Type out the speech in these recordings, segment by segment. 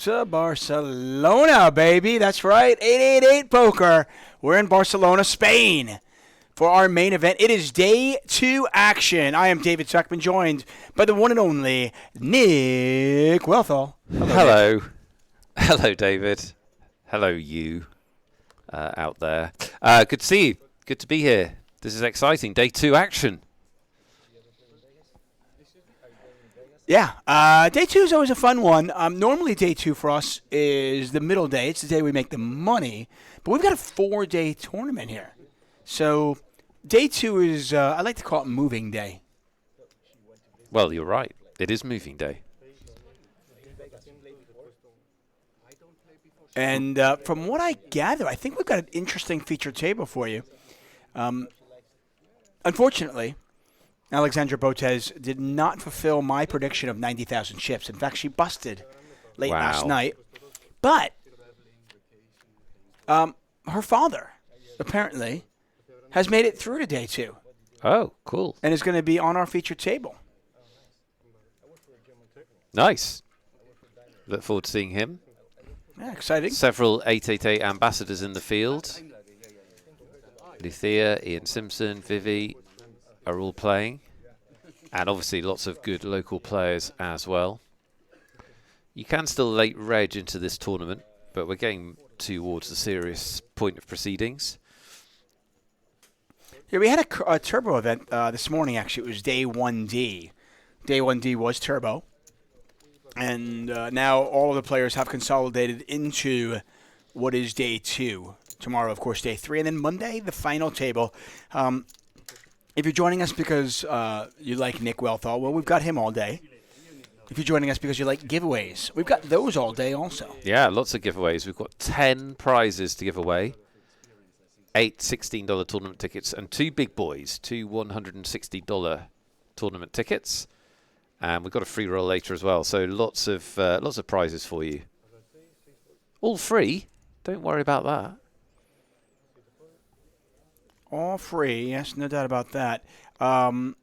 to Barcelona, baby. That's right, 888Poker. We're in Barcelona, Spain, for our main event. It is day 2 action. I am David Tuckman, joined by the one and only Nick Wealthall. Hello. Nick. Hello, David. Hello, you out there. Good to see you. Good to be here. This is exciting. Day 2 action. Yeah, day 2 is always a fun one. Normally day 2 for us is the middle day. It's the day we make the money. But we've got a 4-day tournament here. So day 2 is, I like to call it moving day. Well, you're right. It is moving day. And from what I gather, I think we've got an interesting featured table for you. Unfortunately, Alexandra Botez did not fulfill my prediction of 90,000 chips. In fact, she busted late last night. But her father, apparently, has made it through to day 2. Oh, cool. And is going to be on our featured table. Nice. Look forward to seeing him. Yeah, exciting. Several 888 ambassadors in the field. Luthea, Ian Simpson, Vivi are all playing. And obviously lots of good local players as well. You can still late reg into this tournament, but we're getting towards the serious point of proceedings. Yeah, we had a turbo event this morning, actually. It was day 1D. Day 1D was turbo. And now all of the players have consolidated into what is day 2. Tomorrow, of course, day 3. And then Monday, the final table. If you're joining us because you like Nick Wealthall, well, we've got him all day. If you're joining us because you like giveaways, we've got those all day also. Yeah, lots of giveaways. We've got 10 prizes to give away. 8 $16 tournament tickets and 2 big boys, 2 $160 tournament tickets. And we've got a free roll later as well. So lots of prizes for you. All free. Don't worry about that. All free, yes, no doubt about that. The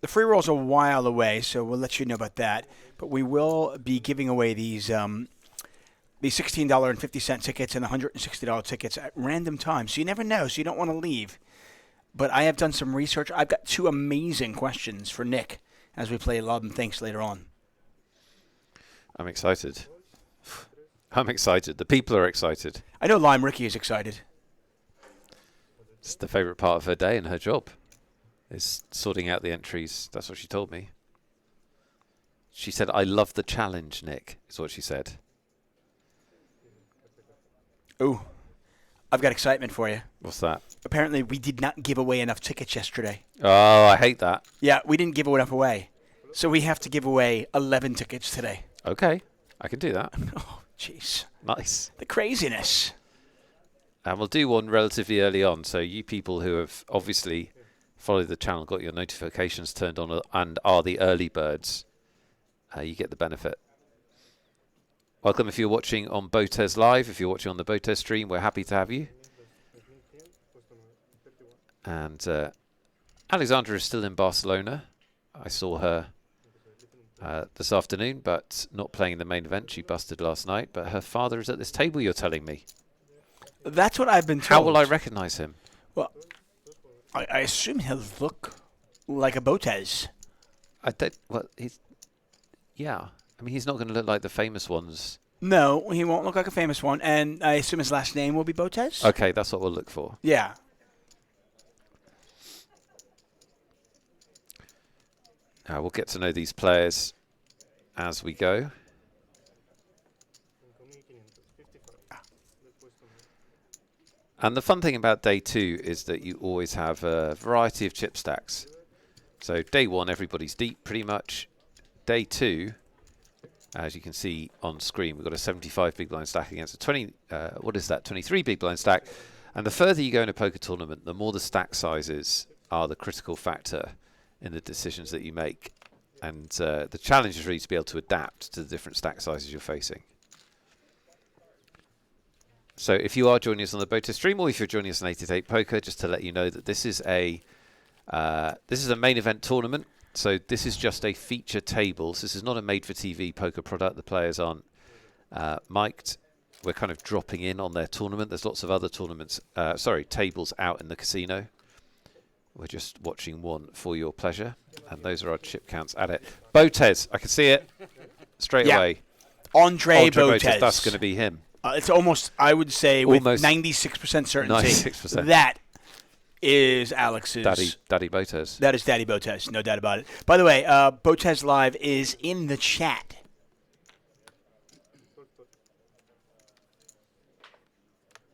free roll's a while away, so we'll let you know about that. But we will be giving away these $16.50 tickets and $160 tickets at random times. So you never know, so you don't want to leave. But I have done some research. I've got 2 amazing questions for Nick as we play Love and Thanks later on. I'm excited. I'm excited. The people are excited. I know Lime Ricky is excited. It's the favourite part of her day and her job is sorting out the entries. That's what she told me. She said, I love the challenge, Nick, is what she said. Ooh, I've got excitement for you. What's that? Apparently, we did not give away enough tickets yesterday. Oh, I hate that. Yeah, we didn't give enough away. So we have to give away 11 tickets today. Okay, I can do that. Oh, jeez. Nice. The craziness. And we'll do one relatively early on, so you people who have obviously followed the channel, got your notifications turned on, and are the early birds, you get the benefit. Welcome if you're watching on BotezLive. If you're watching on the Botez stream, we're happy to have you. And Alexandra is still in Barcelona. I saw her this afternoon, but not playing in the main event. She busted last night, but her father is at this table, you're telling me. That's what I've been told. How will I recognize him? Well, I assume he'll look like a Botez. I don't. Well, yeah. I mean, he's not going to look like the famous ones. No, he won't look like a famous one, and I assume his last name will be Botez. Okay, that's what we'll look for. Yeah. We'll get to know these players as we go. And the fun thing about day 2 is that you always have a variety of chip stacks. So day 1, everybody's deep pretty much. Day 2, as you can see on screen, we've got a 75 big blind stack against a 23 big blind stack. And the further you go in a poker tournament, the more the stack sizes are the critical factor in the decisions that you make. And the challenge is really to be able to adapt to the different stack sizes you're facing. So if you are joining us on the Botez stream, or if you're joining us on 888Poker, just to let you know that this is a main event tournament. So this is just a feature table. So this is not a made-for-TV poker product. The players aren't mic'd. We're kind of dropping in on their tournament. There's lots of other tournaments, tables out in the casino. We're just watching one for your pleasure. And those are our chip counts at it. Botez, I can see it straight away. Andre Botez. That's going to be him. It's almost, I would say, with 96% certainty. 96%. That is Alex's. Daddy Botez. That is Daddy Botez, no doubt about it. By the way, BotezLive is in the chat.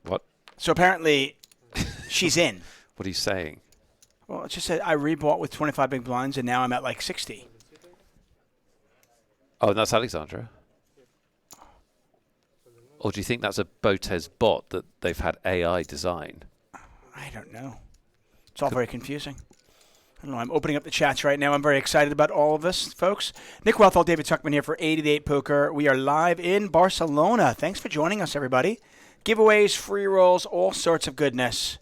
What? So apparently, she's in. What are you saying? Well, it just said I rebought with 25 big blinds, and now I'm at like 60. Oh, and that's Alexandra? Or do you think that's a Botez bot that they've had AI design? I don't know. It's all very confusing. I don't know. I'm opening up the chats right now. I'm very excited about all of this, folks. Nick Wealthall, David Tuckman here for 888Poker. We are live in Barcelona. Thanks for joining us, everybody. Giveaways, free rolls, all sorts of goodness.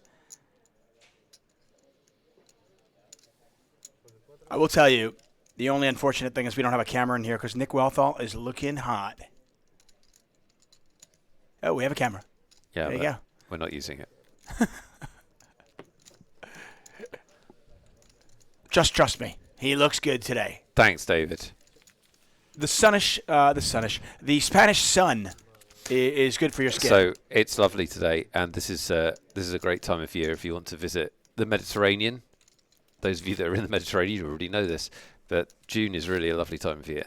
I will tell you, the only unfortunate thing is we don't have a camera in here because Nick Wealthall is looking hot. Oh, we have a camera. Yeah, there you go. We're not using it. Just trust me. He looks good today. Thanks, David. The Spanish sun is good for your skin. So it's lovely today, and this is a great time of year if you want to visit the Mediterranean. Those of you that are in the Mediterranean already know this, but June is really a lovely time of year.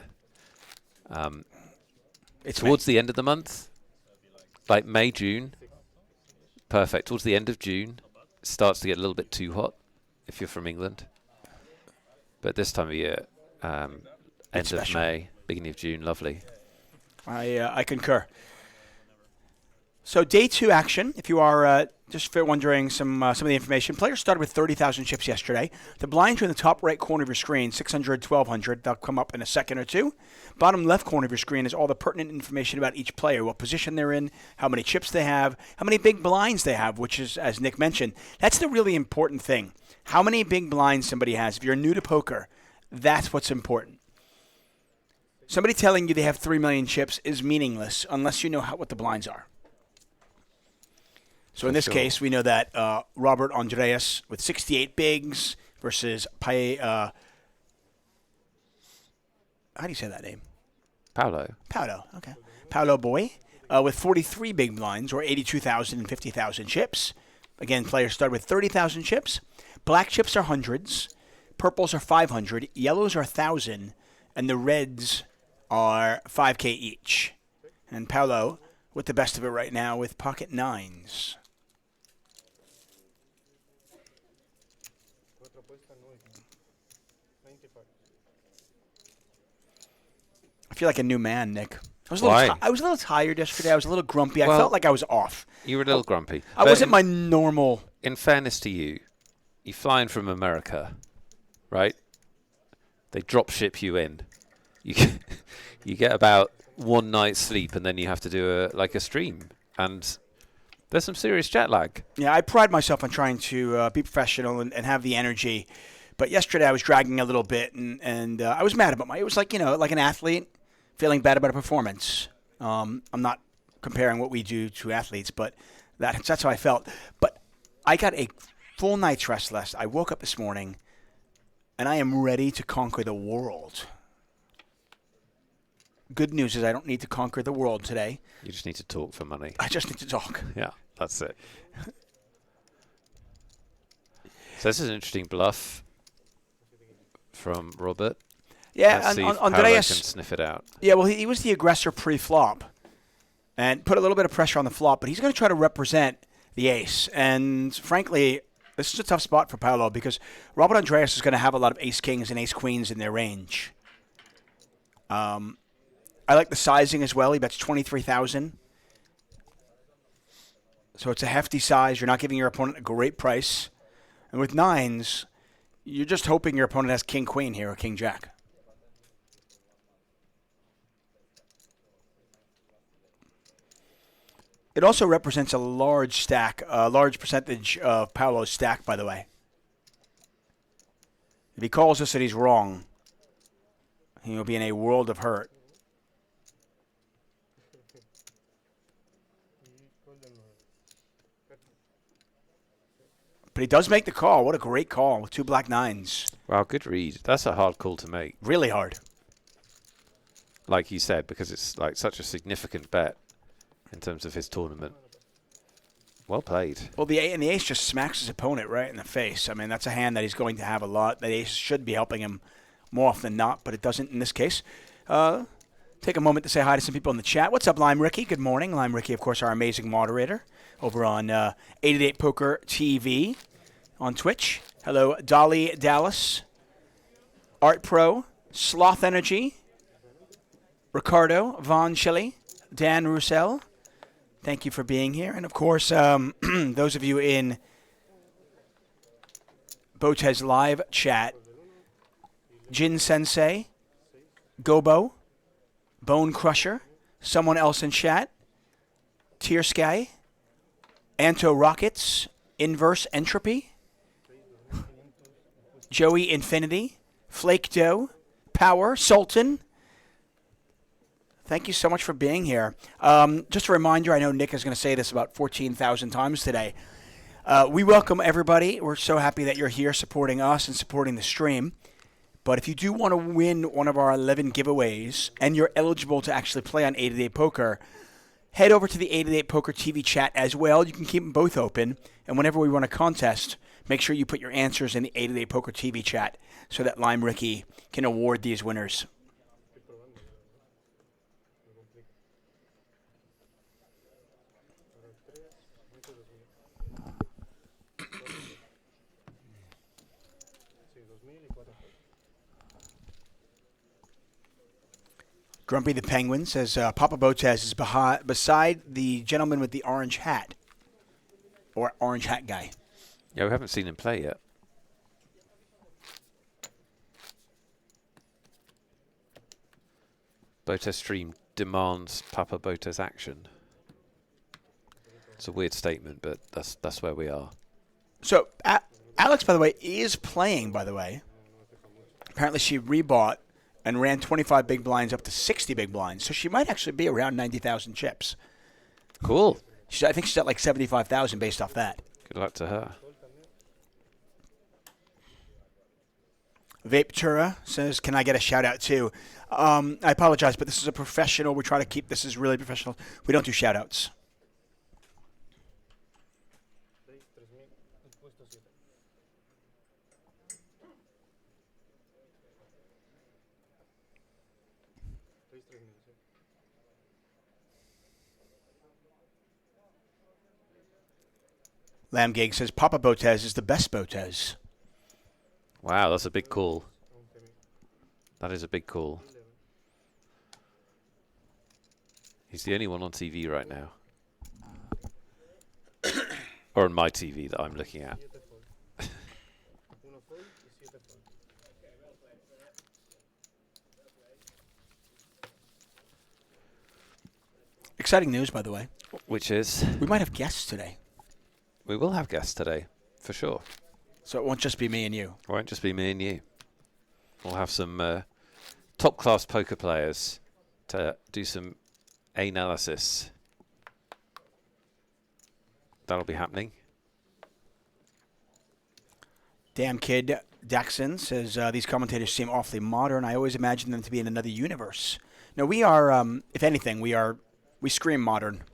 It's towards the end of the month, like May, June. Perfect. Towards the end of June, it starts to get a little bit too hot if you're from England. But this time of year, end of May, beginning of June, lovely. I concur. So day 2 action, if you are just wondering some of the information, players started with 30,000 chips yesterday. The blinds are in the top right corner of your screen, 600, 1,200. They'll come up in a second or two. Bottom left corner of your screen is all the pertinent information about each player, what position they're in, how many chips they have, how many big blinds they have, which is, as Nick mentioned, that's the really important thing. How many big blinds somebody has. If you're new to poker, that's what's important. Somebody telling you they have 3 million chips is meaningless unless you know what the blinds are. So in this case, we know that Robert Andreas with 68 bigs versus how do you say that name? Paolo, okay. Paolo Boy with 43 big blinds, or 82,000 and 50,000 chips. Again, players start with 30,000 chips. Black chips are hundreds. Purples are 500. Yellows are 1,000. And the reds are 5K each. And Paolo with the best of it right now with pocket nines. I feel like a new man, Nick. I was a little tired yesterday. I was a little grumpy. I felt like I was off. You were a little grumpy. I wasn't my normal. In fairness to you, you're flying from America, right? They drop ship you in. You get about one night's sleep, and then you have to do a stream. And there's some serious jet lag. Yeah, I pride myself on trying to be professional and have the energy. But yesterday I was dragging a little bit, and I was mad about it was like, like an athlete feeling bad about a performance. I'm not comparing what we do to athletes, but that's how I felt. But I got a full night's rest last. I woke up this morning, and I am ready to conquer the world. Good news is I don't need to conquer the world today. You just need to talk for money. I just need to talk. Yeah, that's it. So this is an interesting bluff from Robert. Yeah, Let's see if Andreas can sniff it out. Yeah, well, he was the aggressor pre-flop and put a little bit of pressure on the flop, but he's going to try to represent the ace. And frankly, this is a tough spot for Paolo because Robert Andreas is going to have a lot of ace-kings and ace-queens in their range. I like the sizing as well. He bets 23,000. So it's a hefty size. You're not giving your opponent a great price. And with nines, you're just hoping your opponent has king-queen here or king-jack. It also represents a large stack, a large percentage of Paolo's stack, by the way. If he calls us that he's wrong, he will be in a world of hurt. But he does make the call. What a great call with 2 black nines. Wow, good read. That's a hard call to make. Really hard. Like you said, because it's like such a significant bet in terms of his tournament. Well played. Well, the ace just smacks his opponent right in the face. I mean, that's a hand that he's going to have a lot. The ace should be helping him more often than not, but it doesn't in this case. Take a moment to say hi to some people in the chat. What's up, Lime Ricky? Good morning. Lime Ricky, of course, our amazing moderator over on 888Poker TV on Twitch. Hello, Dolly Dallas, Art Pro, Sloth Energy, Ricardo, Von Shelley, Dan Roussel. Thank you for being here. And, of course, those of you in BotezLive chat, Jin Sensei, Gobo, Bone Crusher, someone else in chat, Tier Sky, Anto Rockets, Inverse Entropy, Joey Infinity, Flake Dough, Power, Sultan. Thank you so much for being here. Just a reminder, I know Nick is going to say this about 14,000 times today. We welcome everybody. We're so happy that you're here supporting us and supporting the stream. But if you do want to win one of our 11 giveaways and you're eligible to actually play on 888Poker, head over to the 888Poker TV chat as well. You can keep them both open. And whenever we run a contest, make sure you put your answers in the 888Poker TV chat so that Lime Ricky can award these winners. Grumpy the Penguin says Papa Botez is beside the gentleman with the orange hat. Or orange hat guy. Yeah, we haven't seen him play yet. Botez stream demands Papa Botez action. It's a weird statement, but that's where we are. So, Alex, by the way, is playing, by the way. Apparently she rebought and ran 25 big blinds up to 60 big blinds. So she might actually be around 90,000 chips. Cool. I think she's at like 75,000 based off that. Good luck to her. Vapetura says, can I get a shout out too? I apologize, but this is a professional. We try to keep this is really professional. We don't do shout outs. Lamb Gig says, Papa Botez is the best Botez. Wow, that's a big call. That is a big call. He's the only one on TV right now. Or on my TV that I'm looking at. Exciting news, by the way. Which is? We might have guests today. We will have guests today, for sure. So it won't just be me and you. It won't just be me and you. We'll have some top-class poker players to do some analysis. That'll be happening. Damn Kid Daxon says, these commentators seem awfully modern. I always imagine them to be in another universe. No, we are, if anything, we scream modern.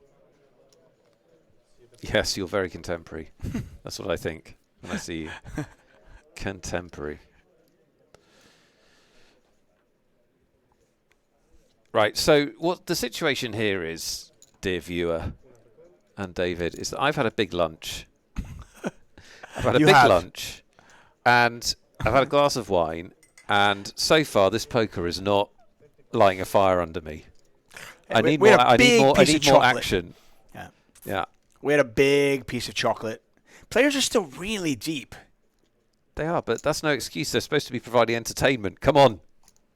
Yes, you're very contemporary. That's what I think when I see you. Contemporary. Right, so what the situation here is, dear viewer and David, is that I've had a big lunch. I've had a big lunch, and I've had a glass of wine, and so far this poker is not lighting a fire under me. I need more action. Yeah. Yeah. We had a big piece of chocolate. Players are still really deep. They are, but that's no excuse. They're supposed to be providing entertainment. Come on.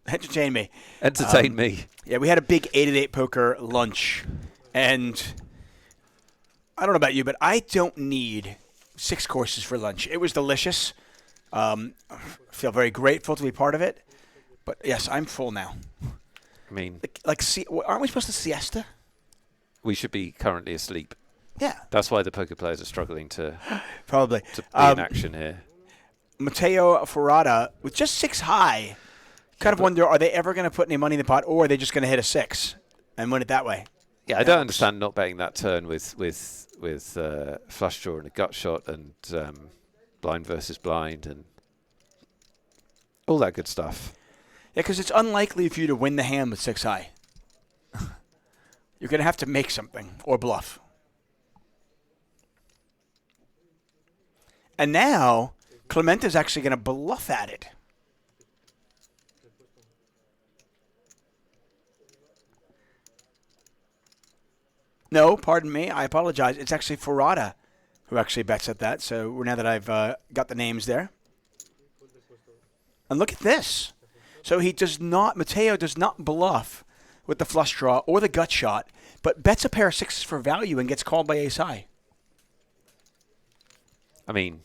Entertain me. Entertain me. Yeah, we had a big 888Poker lunch. And I don't know about you, but I don't need 6 courses for lunch. It was delicious. I feel very grateful to be part of it. But, yes, I'm full now. I mean... aren't we supposed to siesta? We should be currently asleep. Yeah. That's why the poker players are struggling to Probably. be in action here. Matteo Ferrata with just 6 high. Kind of wonder, are they ever going to put any money in the pot, or are they just going to hit a 6 and win it that way? Yeah, I don't understand not betting that turn with flush draw and a gut shot and blind versus blind and all that good stuff. Yeah, because it's unlikely for you to win the hand with 6 high. You're going to have to make something or bluff. And now, Clementa's actually going to bluff at it. No, pardon me. I apologize. It's actually Ferrata who actually bets at that. So now that I've got the names there. And look at this. So he does not, Matteo does not bluff with the flush draw or the gut shot, but bets a pair of 6s for value and gets called by ace high. I mean,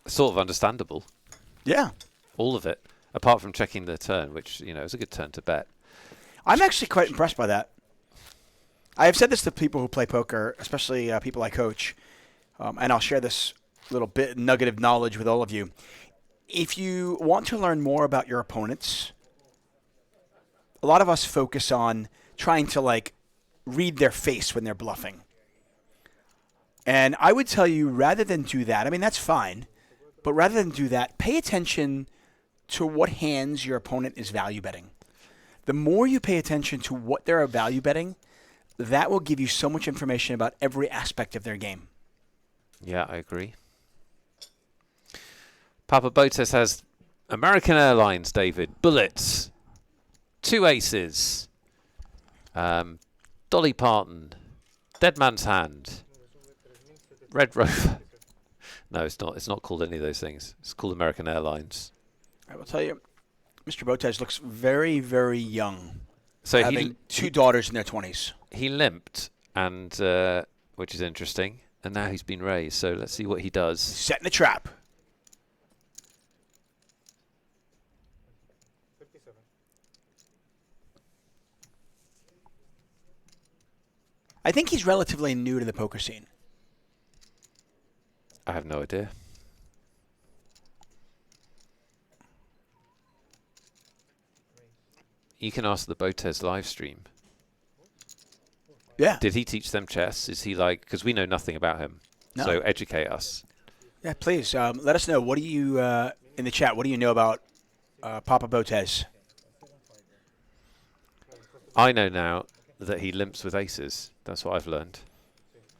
sort of understandable. Yeah. All of it, apart from checking the turn, which, is a good turn to bet. I'm actually quite impressed by that. I have said this to people who play poker, especially people I coach, and I'll share this little bit nugget of knowledge with all of you. If you want to learn more about your opponents, a lot of us focus on trying to read their face when they're bluffing. And I would tell you, rather than do that, I mean, that's fine, but rather than do that, pay attention to what hands your opponent is value betting. The more you pay attention to what they're value betting, that will give you so much information about every aspect of their game. Yeah, I agree. Papa Botez has American Airlines, David. Bullets. 2 aces. Dolly Parton. Dead Man's Hand. Red Rover. No, it's not. It's not called any of those things. It's called American Airlines. I will tell you, Mr. Botez looks very, very young. So having 2 daughters in their 20s. He limped, and which is interesting. And now he's been raised. So let's see what he does. Setting the trap. I think he's relatively new to the poker scene. I have no idea. You can ask the Botez live stream. Yeah. Did he teach them chess? Is he because we know nothing about him. No. So educate us. Yeah, please. Let us know. What do you, in the chat, what do you know about Papa Botez? I know now that he limps with aces. That's what I've learned.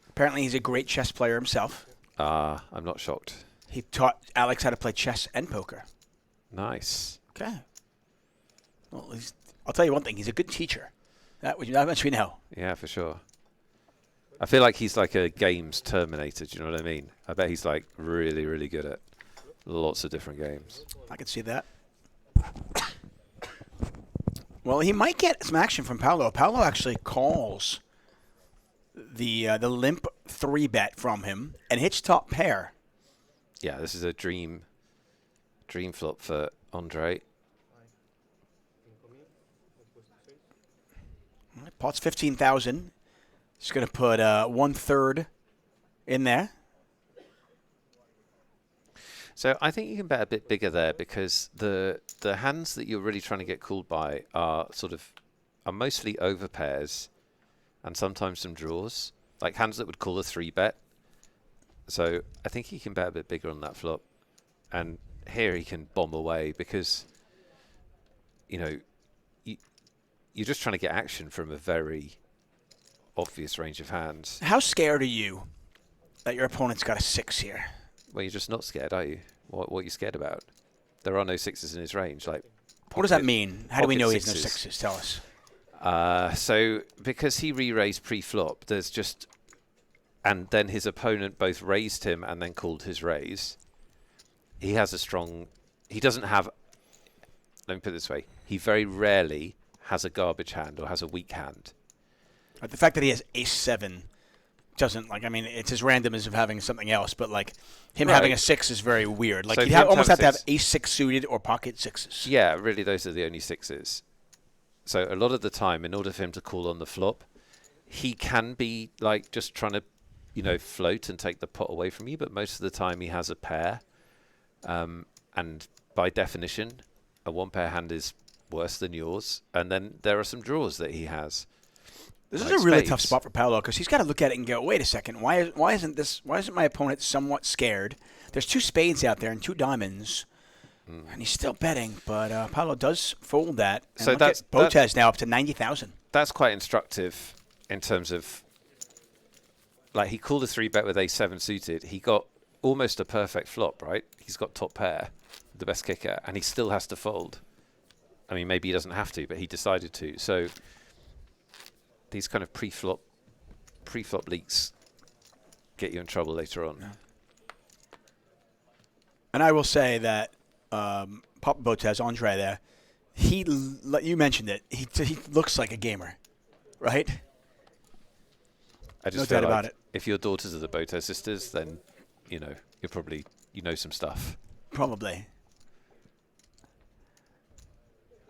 Apparently he's a great chess player himself. I'm not shocked. He taught Alex how to play chess and poker. Nice. Okay. Well, I'll tell you one thing. He's a good teacher. That much we know. Yeah, for sure. I feel like he's like a games terminator. Do you know what I mean? I bet he's really, really good at lots of different games. I can see that. Well, he might get some action from Paolo. Paolo actually calls the limp 3-bet from him and hits top pair. Yeah, this is a dream flop for Andre. Pot's 15,000. He's going to put 1/3 in there. So I think you can bet a bit bigger there because the hands that you're really trying to get called by are mostly over pairs and sometimes some draws, like hands that would call a 3-bet. So I think he can bet a bit bigger on that flop, and here he can bomb away because you're just trying to get action from a very obvious range of hands. How scared are you that your opponent's got a 6 here? Well, you're just not scared, are you? What are you scared about? There are no 6s in his range. What does that mean? How do we know he has no 6s? 6s? Tell us. So because he re-raised pre-flop, and then his opponent both raised him and then called his raise. He has he doesn't have, let me put it this way, he very rarely has a garbage hand or has a weak hand. The fact that he has ace-7 doesn't, it's as random as of having something else, but him having a 6 is very weird. So he'd almost have to have ace-6 suited or pocket 6s. Yeah, really those are the only 6s. So a lot of the time, in order for him to call on the flop, he can be like just trying to, float and take the pot away from you, but most of the time he has a pair. And by definition, a one-pair hand is worse than yours. And then there are some draws that he has. This like is a really spades. tough spot for Paolo because he's got to look at it and go, wait a second, why isn't my opponent somewhat scared? There's 2 spades out there and 2 diamonds, and he's still betting. But Paolo does fold that. And So look that's at Botez now up to 90,000. That's quite instructive in terms of, like, he called a 3-bet with ace-7 suited. He got almost a perfect flop, right? He's got top pair, the best kicker, and he still has to fold. I mean, maybe he doesn't have to, but he decided to. So these kind of pre-flop leaks get you in trouble later on. Yeah. And I will say that Papa Botez, Andre there, you mentioned it, he looks like a gamer, right? I just No feel doubt about like it. if your daughters are the Botez sisters, then, you're probably, some stuff. Probably.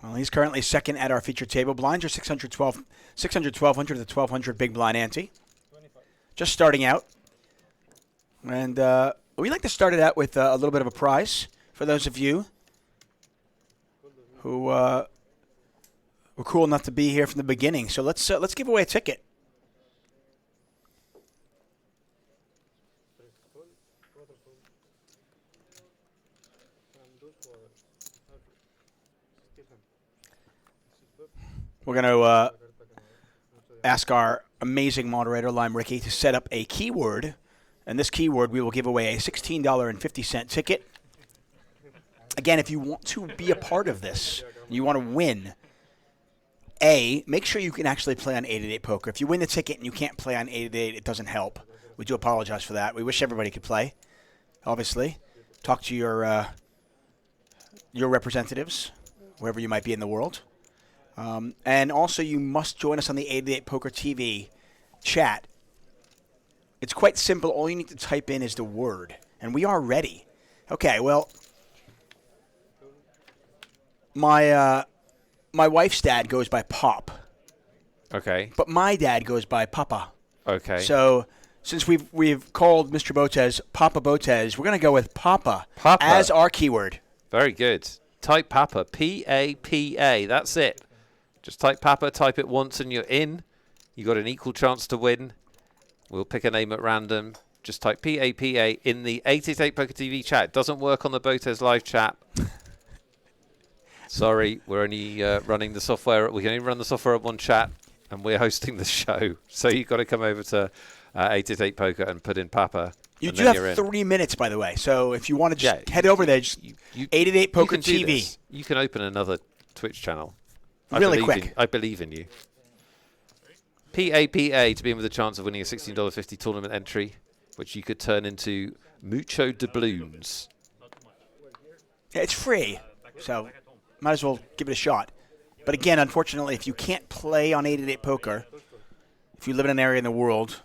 Well, he's currently second at our feature table. Blinds are 600, 1200 to 1200 big blind ante. Just starting out. And we like to start it out with a little bit of a prize for those of you who were cool enough to be here from the beginning. So let's give away a ticket. We're going to ask our amazing moderator, Lime Ricky, to set up a keyword. And this keyword, we will give away a $16.50 ticket. Again, if you want to be a part of this, you want to win, make sure you can actually play on 888Poker. If you win the ticket and you can't play on 888, it doesn't help. We do apologize for that. We wish everybody could play, obviously. Talk to your representatives, wherever you might be in the world. And also, you must join us on the 888Poker TV chat. It's quite simple. All you need to type in is the word. And we are ready. Okay, well, my wife's dad goes by Pop. Okay. But my dad goes by Papa. Okay. So since we've called Mr. Botez Papa Botez, we're going to go with Papa Papa as our keyword. Very good. Type Papa. P-A-P-A. That's it. Just type Papa, type it once, and you're in. You got an equal chance to win. We'll pick a name at random. Just type P-A-P-A in the 888Poker TV chat. It doesn't work on the BotezLive chat. Sorry, we're only running the software. We can only run the software at one chat, and we're hosting the show. So you've got to come over to 888Poker and put in Papa. You do have 3 minutes, by the way. So if you want to just head over there, just 888Poker TV. You can open another Twitch channel. Really quick. I believe in you. PAPA to be in with a chance of winning a $16.50 tournament entry, which you could turn into mucho doubloons. Yeah, it's free, so might as well give it a shot. But again, unfortunately, if you can't play on 888Poker, if you live in an area in the world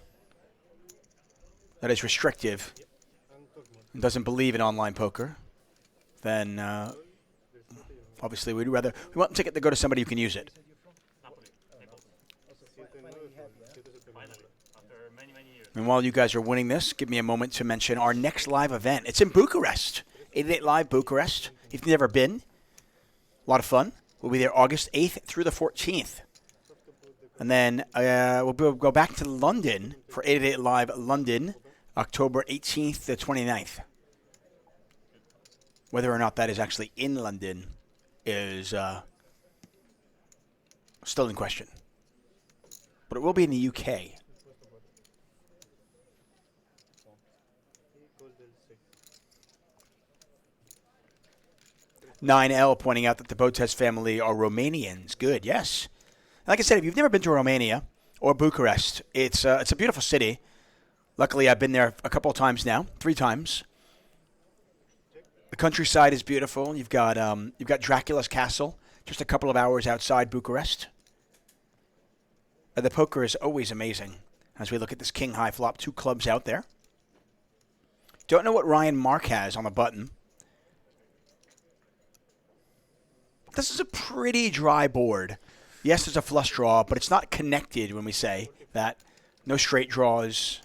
that is restrictive and doesn't believe in online poker, then obviously we want the ticket to go to somebody who can use it. And while you guys are winning this, give me a moment to mention our next live event. It's in Bucharest, 88 Live Bucharest. If you've never been, a lot of fun. We'll be there August 8th through the 14th. And then we'll go back to London for 88 Live London, October 18th to 29th. Whether or not that is actually in London is still in question. But it will be in the UK. 9L pointing out that the Botez family are Romanians. Good, yes. Like I said, if you've never been to Romania or Bucharest, it's a beautiful city. Luckily, I've been there a couple of times now, 3 times. The countryside is beautiful. You've got Dracula's castle, just a couple of hours outside Bucharest. The poker is always amazing. As we look at this king high flop, 2 clubs out there. Don't know what Ryan Mark has on the button. This is a pretty dry board. Yes, there's a flush draw, but it's not connected when we say that. No straight draws.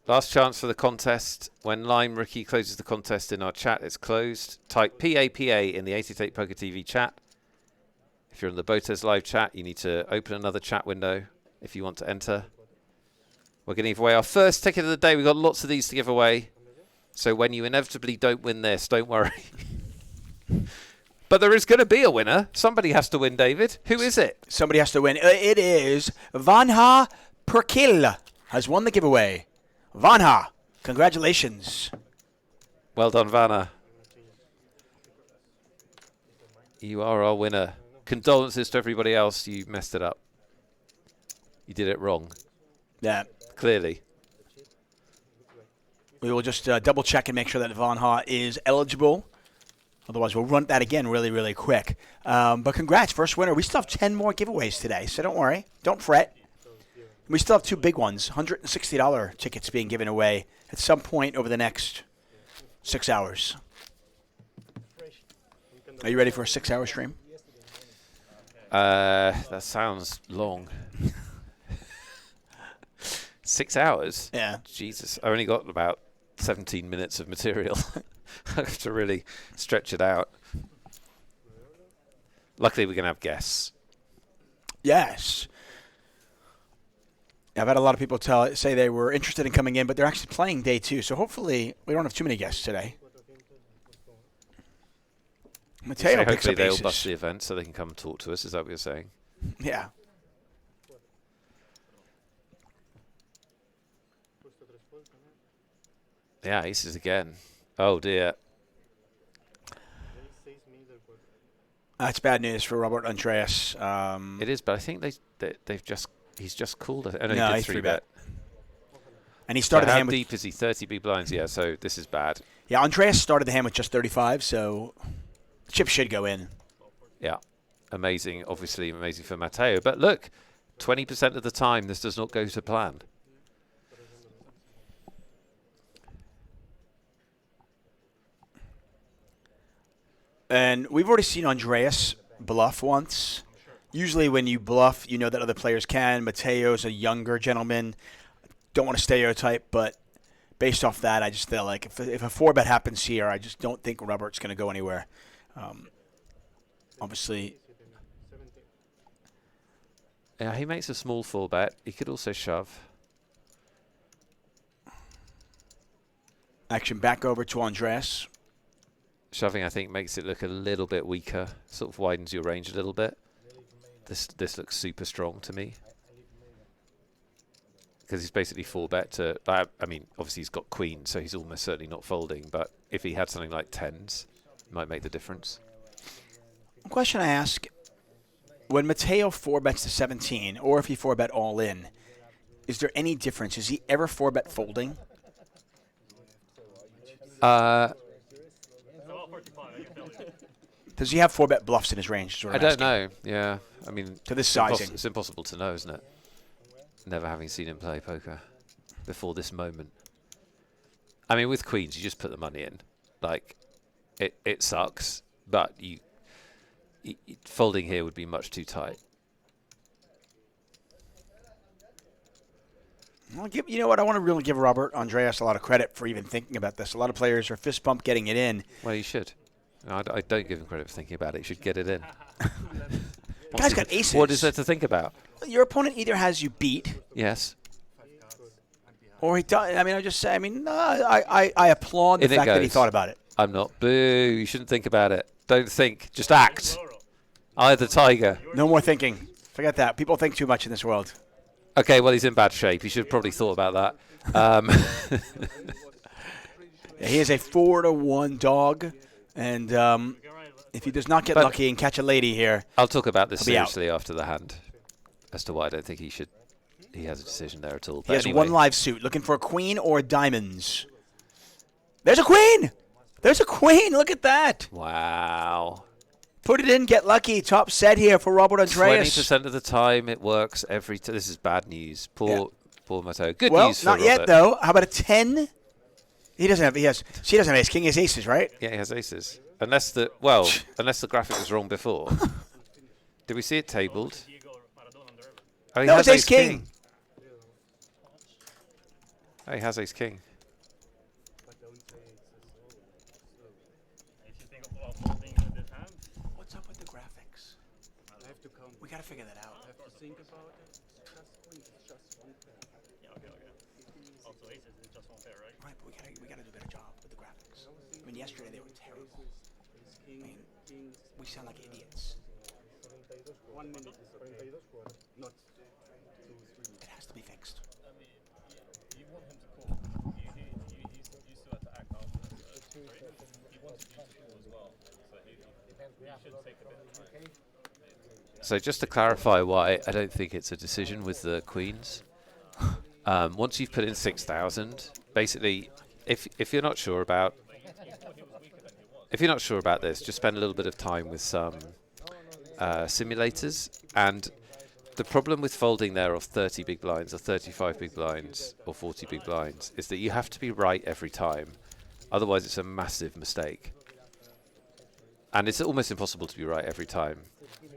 Last chance for the contest. When Lime Ricky closes the contest in our chat, it's closed. Type PAPA in the 888Poker TV chat. If you're in the BotezLive chat, you need to open another chat window if you want to enter. We're going to give away our first ticket of the day. We've got lots of these to give away. So when you inevitably don't win this, don't worry. But there is going to be a winner. Somebody has to win, David. Who is it? Somebody has to win. It is Vanha Perkil has won the giveaway. Vanha, congratulations. Well done, Vanna. You are our winner. Condolences to everybody else. You messed it up. You did it wrong. Yeah. Clearly. We will just double check and make sure that Vanha is eligible. Otherwise, we'll run that again really, really quick. But congrats, first winner. We still have 10 more giveaways today, so don't worry. Don't fret. We still have 2 big ones, $160 tickets being given away at some point over the next 6 hours. Are you ready for a 6-hour stream? That sounds long. 6 hours? Yeah. Jesus. I only got about 17 minutes of material. I have to really stretch it out. Luckily, we're going to have guests. Yes. I've had a lot of people say they were interested in coming in, but they're actually playing day 2, so hopefully we don't have too many guests today. Mateo so picks hopefully up they'll aces. bust the event so they can come and talk to us. Is that what you're saying? Yeah. Yeah, aces again. Oh, dear. That's bad news for Robert Andreas. It is, but I think he's just called it. Oh, no, No, he he's did 3-bet. 3-bet. And he started So the how hand with... deep is he? 30 big blinds, yeah, so this is bad. Yeah, Andreas started the hand with just 35, so the chip should go in. Yeah, amazing, obviously amazing for Matteo. But look, 20% of the time this does not go to plan. And we've already seen Andreas bluff once. Usually when you bluff, you know that other players can. Mateo's a younger gentleman. Don't want to stereotype, but based off that, I just feel like if a 4-bet happens here, I just don't think Robert's going to go anywhere. Obviously. Yeah, he makes a small 4-bet. He could also shove. Action back over to Andreas. Shoving, I think, makes it look a little bit weaker. Sort of widens your range a little bit. This looks super strong to me. Because he's basically 4-bet to... I mean, obviously he's got queen, so he's almost certainly not folding. But if he had something like 10s, it might make the difference. One question I ask, when Mateo 4-bets to 17, or if he 4-bet all in, is there any difference? Is he ever 4-bet folding? Does he have 4-bet bluffs in his range? Is what I I'm don't asking. know. Yeah, I mean, To this sizing. it's impossible to know, isn't it? Never having seen him play poker before this moment. I mean, with queens, you just put the money in. Like, it sucks, but folding here would be much too tight. Well, you know what? I want to really give Robert Andreas a lot of credit for even thinking about this. A lot of players are fist bump getting it in. Well, you should. No, I don't give him credit for thinking about it. You should get it in. Guy's got aces. What is there to think about? Your opponent either has you beat, Yes. or he does. I mean, I applaud the In it fact that he goes. thought about it. I'm not. Boo. You shouldn't think about it. Don't think. Just act. I the tiger. No more thinking. Forget that. People think too much in this world. Okay, well, he's in bad shape. He should have probably thought about that. Yeah, he is a 4-1 dog, and if he does not get lucky and catch a lady here, I'll talk about this He'll be out. seriously after the hand as to why I don't think he should. He has a decision there at all. he But has anyway, one live suit, looking for a queen or diamonds. There's a queen! There's a queen! Look at that! Wow. Put it in, get lucky. Top set here for Robert Andreas. 20% of the time it works every time. This is bad news. Poor Matteo. Good Well, news for not yet Robert. though. How about a 10? He doesn't have. She doesn't have ace king. He has aces, right? Yeah, he has aces. Unless the graphic was wrong before. Did we see it tabled? Oh, he No, has it's ace-king. Oh, he has ace-king. What's up with the graphics? We gotta figure that out. Right, but we gotta do a better job with the graphics. I mean, yesterday they were terrible. I mean, we sound like idiots. 1 minute. Not 2, 3. It has to be fixed. You want him to call. You still have to act after this. He wanted you to call as well. So he should take a bit of time. So just to clarify why I don't think it's a decision with the queens. Once you've put in 6,000, basically, if you're not sure about this, just spend a little bit of time with some simulators. And the problem with folding there of 30 big blinds or 35 big blinds or 40 big blinds is that you have to be right every time. Otherwise, it's a massive mistake. And it's almost impossible to be right every time.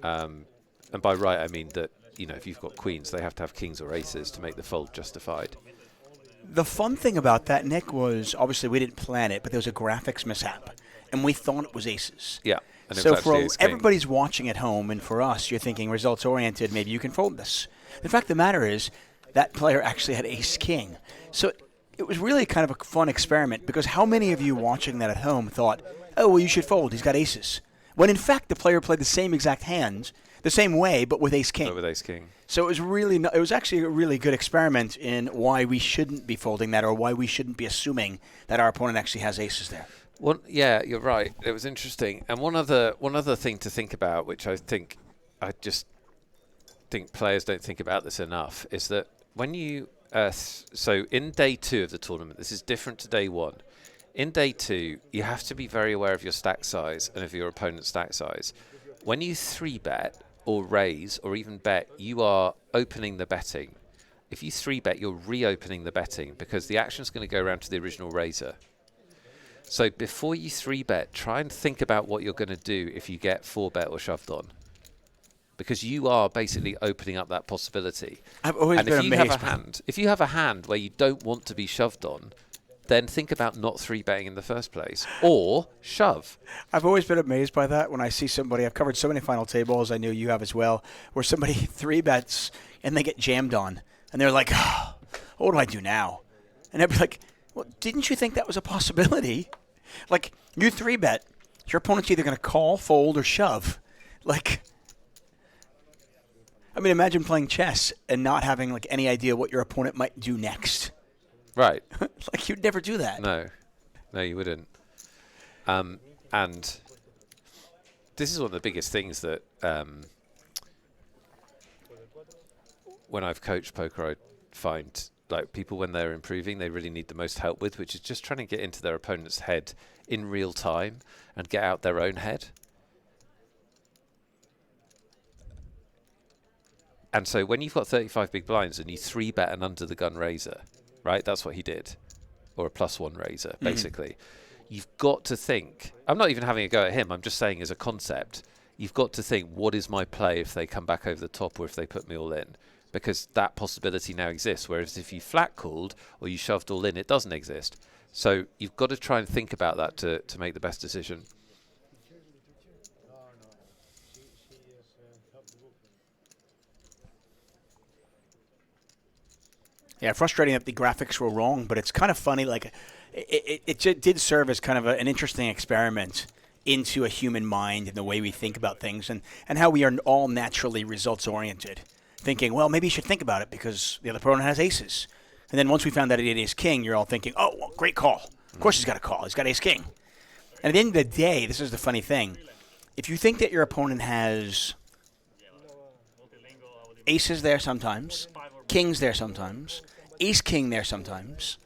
And by right, I mean that, you know, if you've got queens, they have to have kings or aces to make the fold justified. The fun thing about that, Nick, was obviously we didn't plan it, but there was a graphics mishap, and we thought it was aces. Yeah. And So it's actually for ace-king. everybody's watching at home, and for us, you're thinking results-oriented, maybe you can fold this. The fact of the matter is that player actually had ace-king. So it was really kind of a fun experiment, because how many of you watching that at home thought, oh, well, you should fold, he's got aces. When in fact the player played the same exact hand, the same way, but with ace-king. But with ace-king. So it was it was actually a really good experiment in why we shouldn't be folding that, or why we shouldn't be assuming that our opponent actually has aces there. Yeah, you're right. It was interesting. And one other thing to think about, which I just think players don't think about this enough, is that when you so in day 2 of the tournament, this is different to day 1. In day 2, you have to be very aware of your stack size and of your opponent's stack size. When you 3-bet or raise or even bet, you are opening the betting. If you 3-bet, you're reopening the betting because the action's going to go around to the original raiser. So before you 3-bet, try and think about what you're going to do if you get 4-bet or shoved on. Because you are basically opening up that possibility. I've always been amazed. If you have a hand where you don't want to be shoved on, then think about not 3-betting in the first place. Or shove. I've always been amazed by that when I see somebody. I've covered so many final tables, I know you have as well, where somebody 3-bets and they get jammed on. And they're like, oh, what do I do now? And I'd be like, well, didn't you think that was a possibility? Like, you 3-bet, your opponent's either going to call, fold, or shove. Like, I mean, imagine playing chess and not having like any idea what your opponent might do next. Right. Like, you'd never do that. No, you wouldn't. And this is one of the biggest things that when I've coached poker, I find like people when they're improving, they really need the most help with, which is just trying to get into their opponent's head in real time and get out their own head. And so when you've got 35 big blinds and you 3-bet an under the gun raiser, right? That's what he did. Or a +1 raiser, basically. You've got to think, I'm not even having a go at him, I'm just saying as a concept, you've got to think, what is my play if they come back over the top or if they put me all in? Because that possibility now exists, whereas if you flat called or you shoved all in, it doesn't exist. So you've got to try and think about that to make the best decision. Yeah, frustrating that the graphics were wrong, but it's kind of funny. Like, it did serve as kind of an interesting experiment into a human mind and the way we think about things, and how we are all naturally results-oriented. Thinking, well, maybe you should think about it because the other opponent has aces. And then once we found that he had ace-king, you're all thinking, oh, well, great call. Of course he's got a call. He's got ace-king. And at the end of the day, this is the funny thing. If you think that your opponent has aces there sometimes, kings there sometimes, ace-king there sometimes,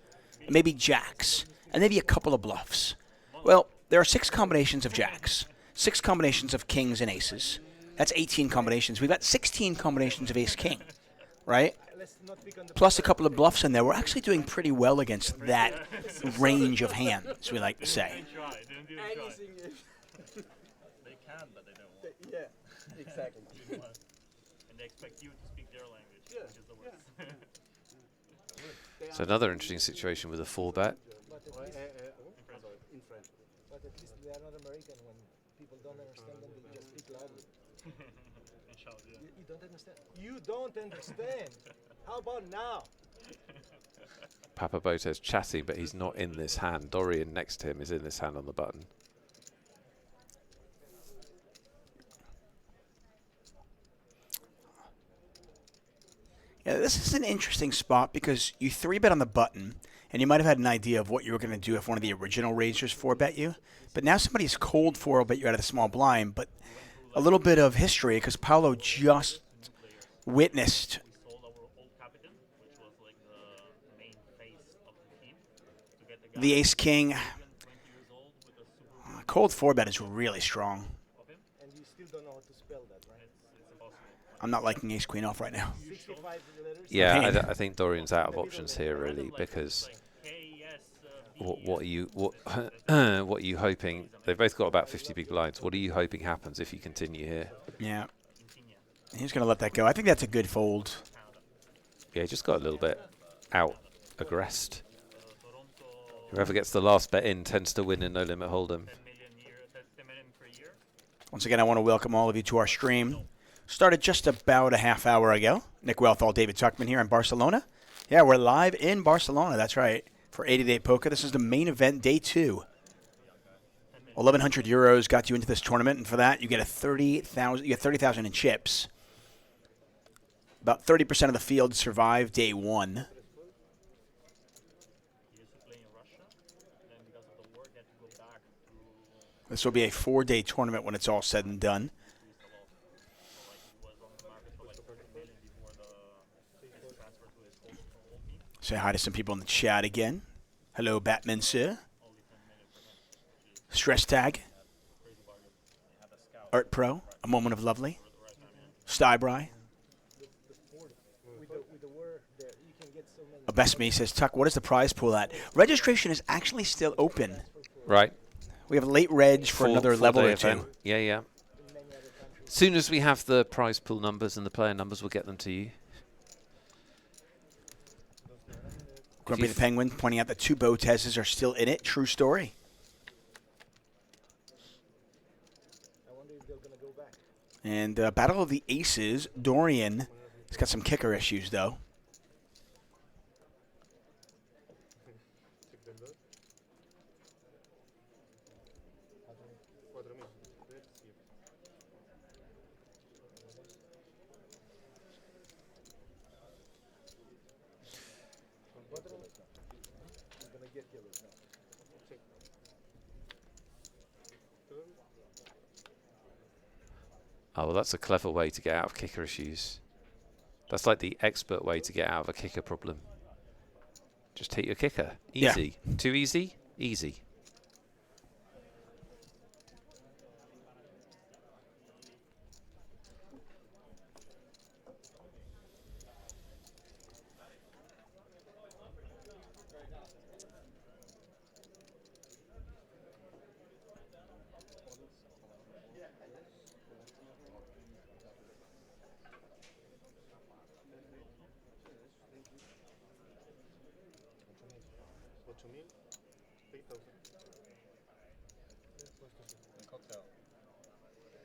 maybe jacks, and maybe a couple of bluffs. Well, there are 6 combinations of jacks, 6 combinations of kings and aces. That's 18 combinations. We've got 16 combinations of ace-king, right? Plus a couple of bluffs in there. We're actually doing pretty well against that range of hands, we like to say. They can, but they don't want. Yeah, exactly. And they expect you to speak their language. So another interesting situation with a 4-bet. In French. But at least they are not American. When people don't understand them, they just speak loudly. Inshallah, yeah. You don't understand. You don't understand. How about now? Papa Botez chatting, but he's not in this hand. Dorian next to him is in this hand on the button. Yeah, this is an interesting spot because you 3-bet on the button, and you might have had an idea of what you were going to do if one of the original raisers 4-bet you. But now somebody's cold 4-bet you out of the small blind. But a little bit of history because Paulo just witnessed We sold our old captain, which was like the main face of the team, to get the guy the ace-king. 20 years old with a super Cold 4-bet is really strong. of him. And you still don't know how to spell that, right? It's impossible. I'm not liking ace-queen off right now. 65 letters. Yeah, Pain. I think Dorian's out of options here really because what are you what what are you hoping? They've both got about 50 big blinds. What are you hoping happens if you continue here? Yeah. He's going to let that go. I think that's a good fold. Yeah, he just got a little bit out aggressed. Whoever gets the last bet in tends to win in No Limit Hold'em. 10 million per year. Once again, I want to welcome all of you to our stream. Started just about a half hour ago. Nick Wealthall, David Tuckman here in Barcelona. Yeah, we're live in Barcelona. That's right. For 888Poker. This is the main event, day 2. 1,100 euros got you into this tournament, and for that you get a 30,000. You get 30,000 in chips. About 30% of the field survived day 1. He used to play in Russia, then because of the war, he had to go back to This will be a 4-day tournament when it's all said and done. he was on the market for like 30 million before his transfer to his old team. Say hi to some people in the chat again. Hello, Batman Sir. Stress Tag. Art Pro. A Moment of Lovely. Stybry. With the word there, you can get so many. Best Me says, Tuck, what is the prize pool at? Registration is actually still open. Right. We have late reg for another level day or 2. event. Yeah, yeah. As soon as we have the prize pool numbers and the player numbers, we'll get them to you. Grumpy the Penguin pointing out that 2 Botezes are still in it. True story. I wonder if they're gonna go back. And Battle of the Aces. Dorian has got some kicker issues, though. He's gonna get killers now. Oh, well, that's a clever way to get out of kicker issues. That's like the expert way to get out of a kicker problem. Just take your kicker. Easy. Yeah. Too easy? Easy.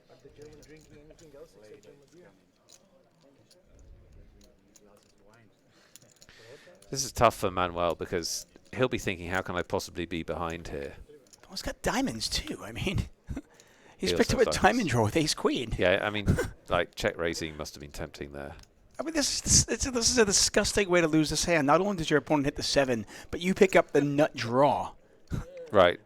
Are the German drinking anything else except German beer? This is tough for Manuel because he'll be thinking, how can I possibly be behind here? Oh, he's got diamonds, too. I mean, he's He picked also up a has diamond diamonds. draw with ace-queen. Yeah, I mean, like, check raising must have been tempting there. I mean, this is a disgusting way to lose this hand. Not only does your opponent hit the 7, but you pick up the nut draw. Right.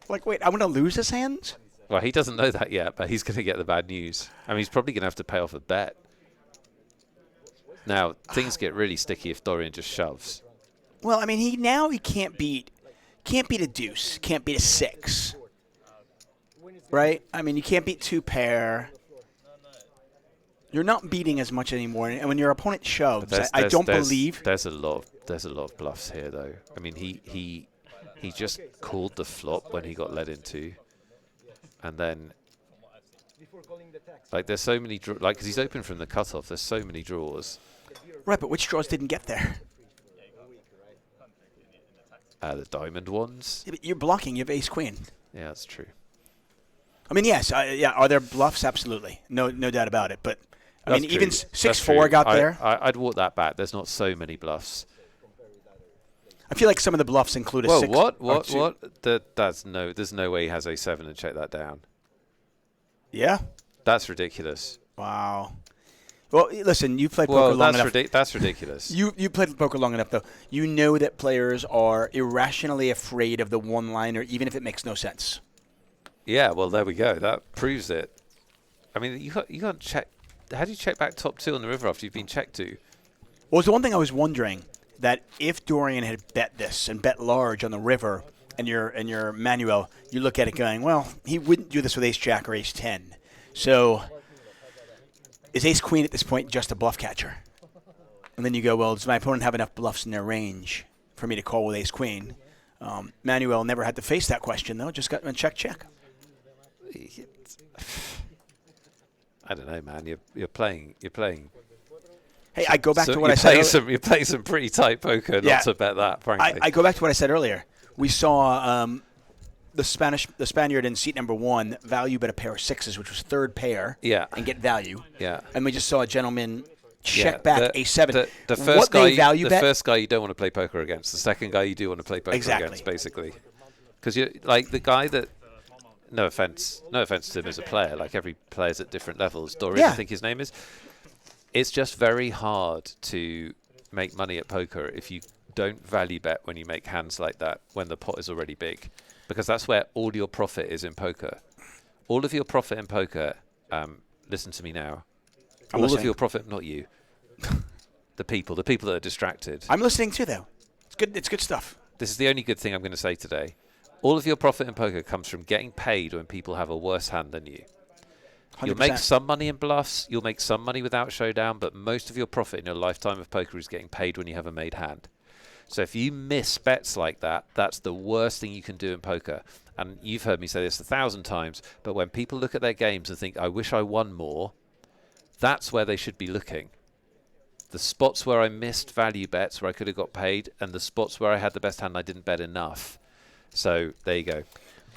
Like, wait, I'm going to lose this hand? Well, he doesn't know that yet, but he's going to get the bad news. I mean, he's probably going to have to pay off a bet. Now, things get really sticky if Dorian just shoves. Well, I mean, he can't beat a deuce, can't beat a 6, right? I mean, you can't beat 2 pair. You're not beating as much anymore, and when your opponent shoves, I don't believe. There's a lot of bluffs here, though. I mean, he just called the flop when he got led into, and then Before calling the tax. like there's so many like because he's open from the cutoff. There's so many draws. Right, but which draws didn't get there? The diamond ones. Yeah, but you're blocking. You have ace queen. Yeah, that's true. I mean, yes, yeah. Are there bluffs? Absolutely, no doubt about it. But I That's mean, true. even That's 6-4 true. got there. I'd walk that back. There's not so many bluffs. I feel like some of the bluffs include a Whoa, 6. what? or 2. There's no way he has a7 and check that down. Yeah. That's ridiculous. Wow. Well, listen, you played poker long enough. That's ridiculous. You played poker long enough, though. You know that players are irrationally afraid of the one-liner, even if it makes no sense. Yeah, well, there we go. That proves it. I mean, you can't check. How do you check back top 2 on the river after you've been checked to? Well, it's the one thing I was wondering, that if Dorian had bet this and bet large on the river, and your Manuel, you look at it going, well, he wouldn't do this with ace-jack or ace-10. So is ace-queen at this point just a bluff catcher? And then you go, well, does my opponent have enough bluffs in their range for me to call with ace-queen? Manuel never had to face that question, though. Just got a check. I don't know, man. You're playing. Hey, I go back to what I said earlier. You're playing some pretty tight poker. Yeah. Not to bet that, frankly. I go back to what I said earlier. We saw the Spaniard in seat number 1 value bet a pair of 6s, which was third pair, and get value. Yeah. And we just saw a gentleman check back a7. The first what guy, they value bet, first guy you don't want to play poker against. The second guy you do want to play poker against, basically. Because you're like the guy that. No offense to him as a player. Like every player's at different levels. Dorian, I think his name is. It's just very hard to make money at poker if you don't value bet when you make hands like that when the pot is already big, because that's where all your profit is in poker. All of your profit in poker. Listen to me now. All of your profit, not you. the people that are distracted. I'm listening too, though. It's good. It's good stuff. This is the only good thing I'm going to say today. All of your profit in poker comes from getting paid when people have a worse hand than you. 100%. You'll make some money in bluffs, you'll make some money without showdown, but most of your profit in your lifetime of poker is getting paid when you have a made hand. So if you miss bets like that, that's the worst thing you can do in poker. And you've heard me say this 1,000 times, but when people look at their games and think, I wish I won more, that's where they should be looking. The spots where I missed value bets, where I could have got paid, and the spots where I had the best hand and I didn't bet enough. So there you go.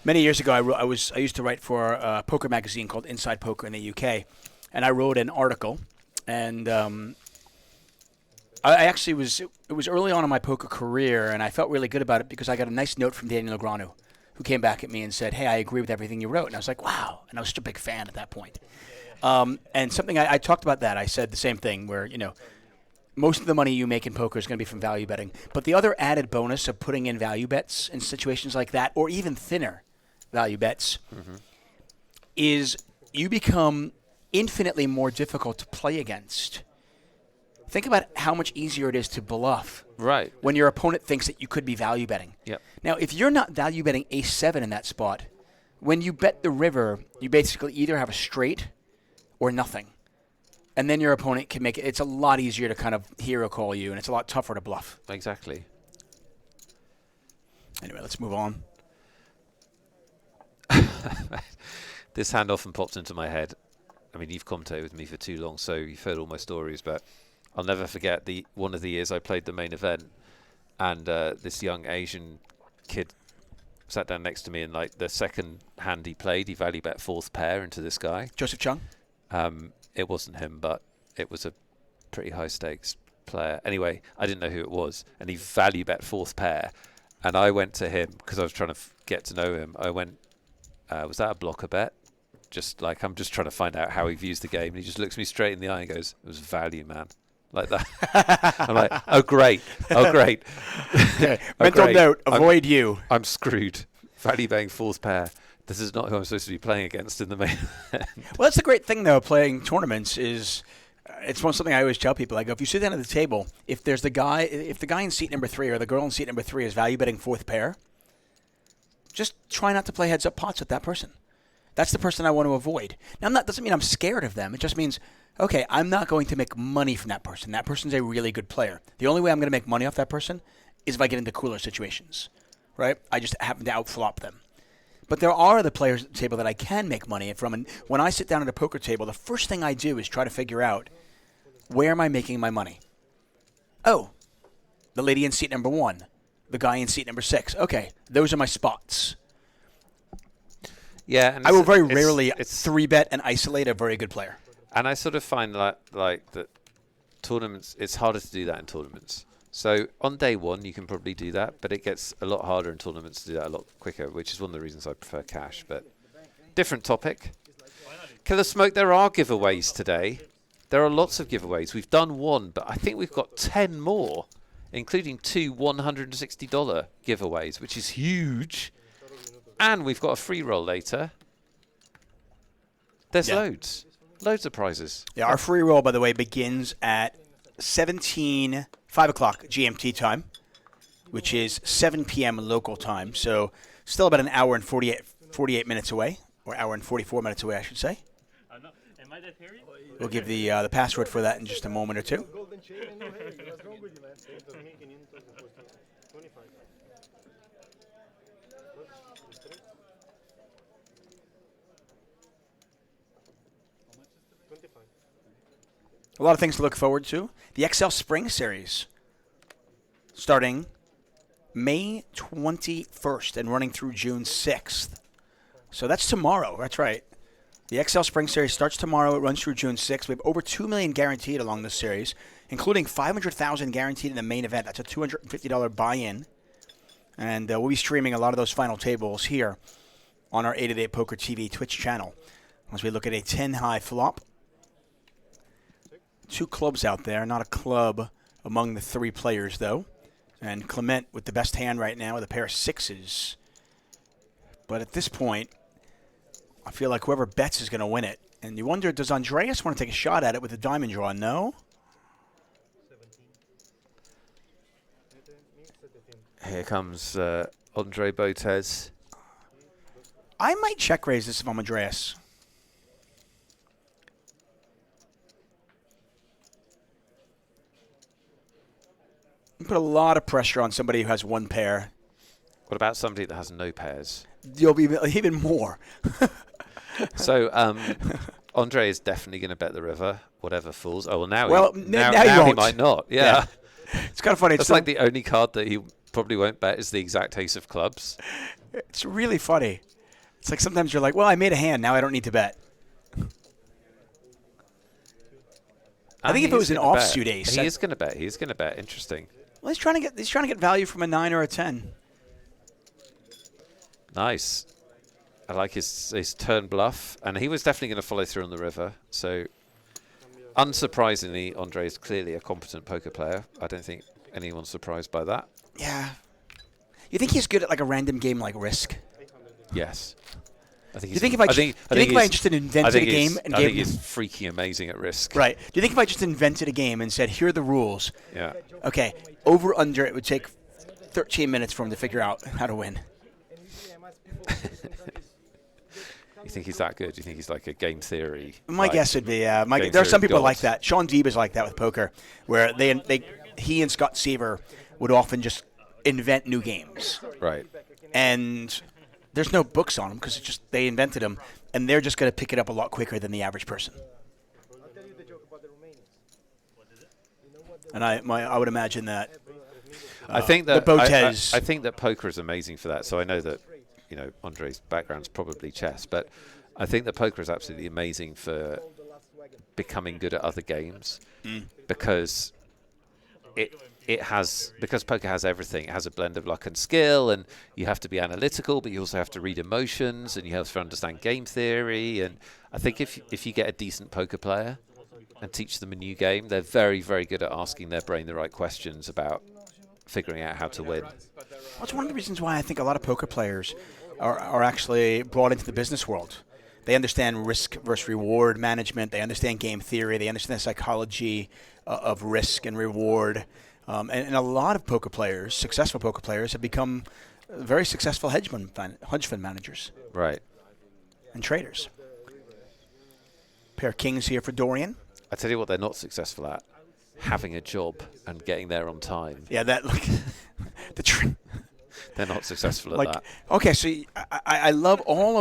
Many years ago, I used to write for a poker magazine called Inside Poker in the UK, and I wrote an article. And I actually it was early on in my poker career, and I felt really good about it because I got a nice note from Daniel Negreanu, who came back at me and said, "Hey, I agree with everything you wrote." And I was like, "Wow!" And I was such a big fan at that point. And something I talked about that. I said the same thing, where most of the money you make in poker is going to be from value betting. But the other added bonus of putting in value bets in situations like that, or even thinner value bets, is you become infinitely more difficult to play against. Think about how much easier it is to bluff when your opponent thinks that you could be value betting. Yep. Now, if you're not value betting ace-7 in that spot, when you bet the river, you basically either have a straight or nothing. And then your opponent can make it. It's a lot easier to kind of hero call you, and it's a lot tougher to bluff. Exactly. Anyway, let's move on. This hand often pops into my head. I mean, you've commentated with me for too long, so you've heard all my stories, but I'll never forget one of the years I played the main event, and this young Asian kid sat down next to me, and like the second hand he played, he value bet 4th pair into this guy. Joseph Chung? It wasn't him, but it was a pretty high stakes player. Anyway, I didn't know who it was, and he value bet 4th pair, and I went to him because I was trying to get to know him. I went, was that a blocker bet? Just like, I'm just trying to find out how he views the game. And he just looks me straight in the eye and goes, "It was value, man." Like that. I'm like, oh great. Okay. Mental note: avoid you. I'm screwed. Value betting 4th pair. This is not who I'm supposed to be playing against in the main event. Well, that's the great thing, though, playing tournaments is it's something I always tell people. I go, if you sit down at the table, if the guy in seat number 3 or the girl in seat number 3 is value betting 4th pair, just try not to play heads-up pots with that person. That's the person I want to avoid. Now, that doesn't mean I'm scared of them. It just means, okay, I'm not going to make money from that person. That person's a really good player. The only way I'm going to make money off that person is if I get into cooler situations, right? I just happen to outflop them. But there are other players at the table that I can make money from. And when I sit down at a poker table, the first thing I do is try to figure out, where am I making my money? Oh, the lady in seat number 1, the guy in seat number 6. Okay, those are my spots. Yeah, and I will very it's- rarely it's 3-bet and isolate a very good player. And I sort of find that tournaments, it's harder to do that in tournaments. So on day 1, you can probably do that, but it gets a lot harder in tournaments to do that a lot quicker, which is one of the reasons I prefer cash. But different topic. Killer Smoke, there are giveaways today. There are lots of giveaways. We've done 1, but I think we've got 10 more, including 2 $160 giveaways, which is huge. And we've got a free roll later. There's loads of prizes. Yeah, our free roll, by the way, begins at 5 o'clock GMT time, which is 7 p.m. local time. So still about an hour and 48 minutes away, or hour and 44 minutes away, I should say. Am I that period? We'll give the password for that in just a moment or two. Golden chain and no hair. What's wrong with you, man? 25. A lot of things to look forward to. The XL Spring Series, starting May 21st and running through June 6th. So that's tomorrow. That's right. The XL Spring Series starts tomorrow. It runs through June 6th. We have over $2 million guaranteed along this series, including $500,000 guaranteed in the main event. That's a $250 buy-in. And we'll be streaming a lot of those final tables here on our 888 Poker TV Twitch channel. As we look at a 10-high flop. 2 clubs out there, not a club among the 3 players, though. And Clement with the best hand right now with a pair of 6s. But at this point, I feel like whoever bets is going to win it. And you wonder, does Andreas want to take a shot at it with a diamond draw? No? Here comes Andre Botez. I might check raise this if I'm Andreas. You put a lot of pressure on somebody who has 1 pair. What about somebody that has no pairs? You'll be even more. So Andre is definitely going to bet the river, whatever falls. Oh, well, now, Well, now he he won't. might not. Yeah. It's kind of funny. That's like the only card that he probably won't bet is the exact ace of clubs. It's really funny. It's like sometimes you're like, well, I made a hand. Now I don't need to bet. I think if it was an offsuit ace. He is going to bet. He is going to bet. Interesting. Well, he's trying to get value from a 9 or a 10. Nice. I like his turn bluff. And he was definitely going to follow through on the river. So, unsurprisingly, Andre is clearly a competent poker player. I don't think anyone's surprised by that. Yeah. You think he's good at like a random game like Risk? Yes. I think Do you think if I just invented a game and I gave think he's freaking amazing at Risk. Right. Do you think if I just invented a game and said, here are the rules? Yeah. Okay. Over, under, it would take 13 minutes for him to figure out how to win. You think he's that good? Do you think he's like a game theory? My guess would be, there are game some theory people god? like that. Sean Deeb is like that with poker, where he and Scott Seaver would often just invent new games. Right. And there's no books on them because they invented them, and they're just going to pick it up a lot quicker than the average person. I'll tell you the joke about the Romanians. And I would imagine that. I think that the Botez. I think that poker is amazing for that. So I know that Andre's background's probably chess, but I think that poker is absolutely amazing for becoming good at other games because because poker has everything. It has a blend of luck and skill, and you have to be analytical, but you also have to read emotions, and you have to understand game theory. And I think if you get a decent poker player and teach them a new game, they're very, very good at asking their brain the right questions about figuring out how to win. That's one of the reasons why I think a lot of poker players are actually brought into the business world. They understand risk versus reward management. They understand game theory. They understand the psychology of risk and reward. And a lot of poker players, successful poker players, have become very successful hedge fund managers. Right. And traders. Pair of kings here for Dorian. I tell you what they're not successful at. Having a job and getting there on time. Yeah, that They're not successful at Like, that. okay, so I love all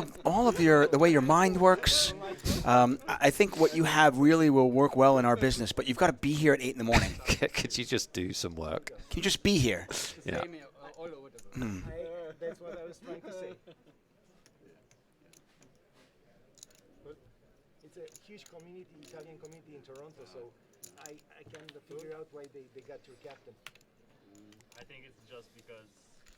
of your the way your mind works. I think what you have really will work well in our business, but you've got to be here at 8 in the morning. Could you just do some work? Can you just be here? Yeah. That's what I was trying to say. It's a huge community, Italian community in Toronto, so I can't figure out why they got your captain. I think it's just because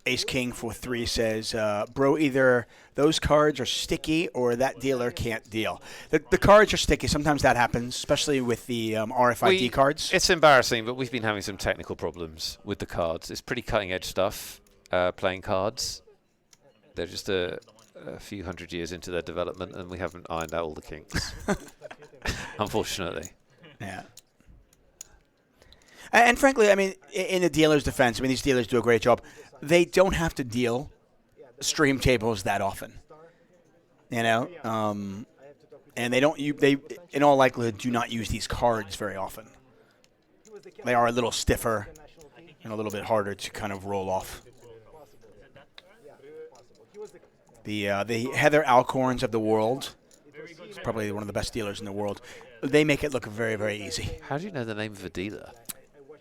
Ace King for 3 says, bro, either those cards are sticky or that dealer can't deal. The cards are sticky. Sometimes that happens, especially with the RFID cards. It's embarrassing, but we've been having some technical problems with the cards. It's pretty cutting-edge stuff, playing cards. They're just a few hundred years into their development, and we haven't ironed out all the kinks, unfortunately. Yeah. And frankly, I mean, in the dealer's defense, I mean, these dealers do a great job. They don't have to deal stream tables that often, you know, and they don't. They in all likelihood do not use these cards very often. They are a little stiffer and a little bit harder to kind of roll off. The Heather Alcorns of the world, it's probably one of the best dealers in the world. They make it look very, very easy. How do you know the name of a dealer?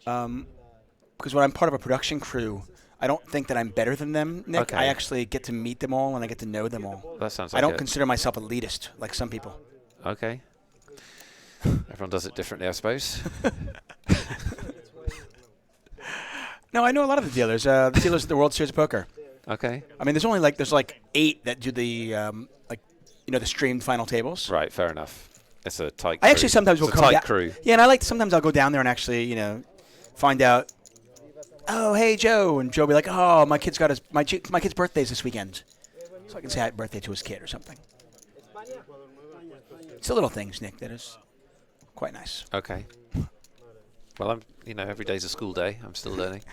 Because when I'm part of a production crew, I don't think that I'm better than them, Nick. Okay. I actually get to meet them all and I get to know them all. That sounds like I don't consider myself elitist like some people. Okay. Everyone does it differently, I suppose. No, I know a lot of the dealers. The dealers at the World Series of Poker. Okay. I mean, there's like 8 that do the the streamed final tables. Right, fair enough. It's a tight crew. I actually sometimes will It's a come tight down. crew. Yeah, and sometimes I'll go down there and actually find out. Oh, hey Joe, and Joe will be like, oh, my kid's got my kid's birthday's this weekend, so I can say happy birthday to his kid or something. It's the little things, Nick, that is quite nice. Okay. Well, I'm, every day's a school day. I'm still learning.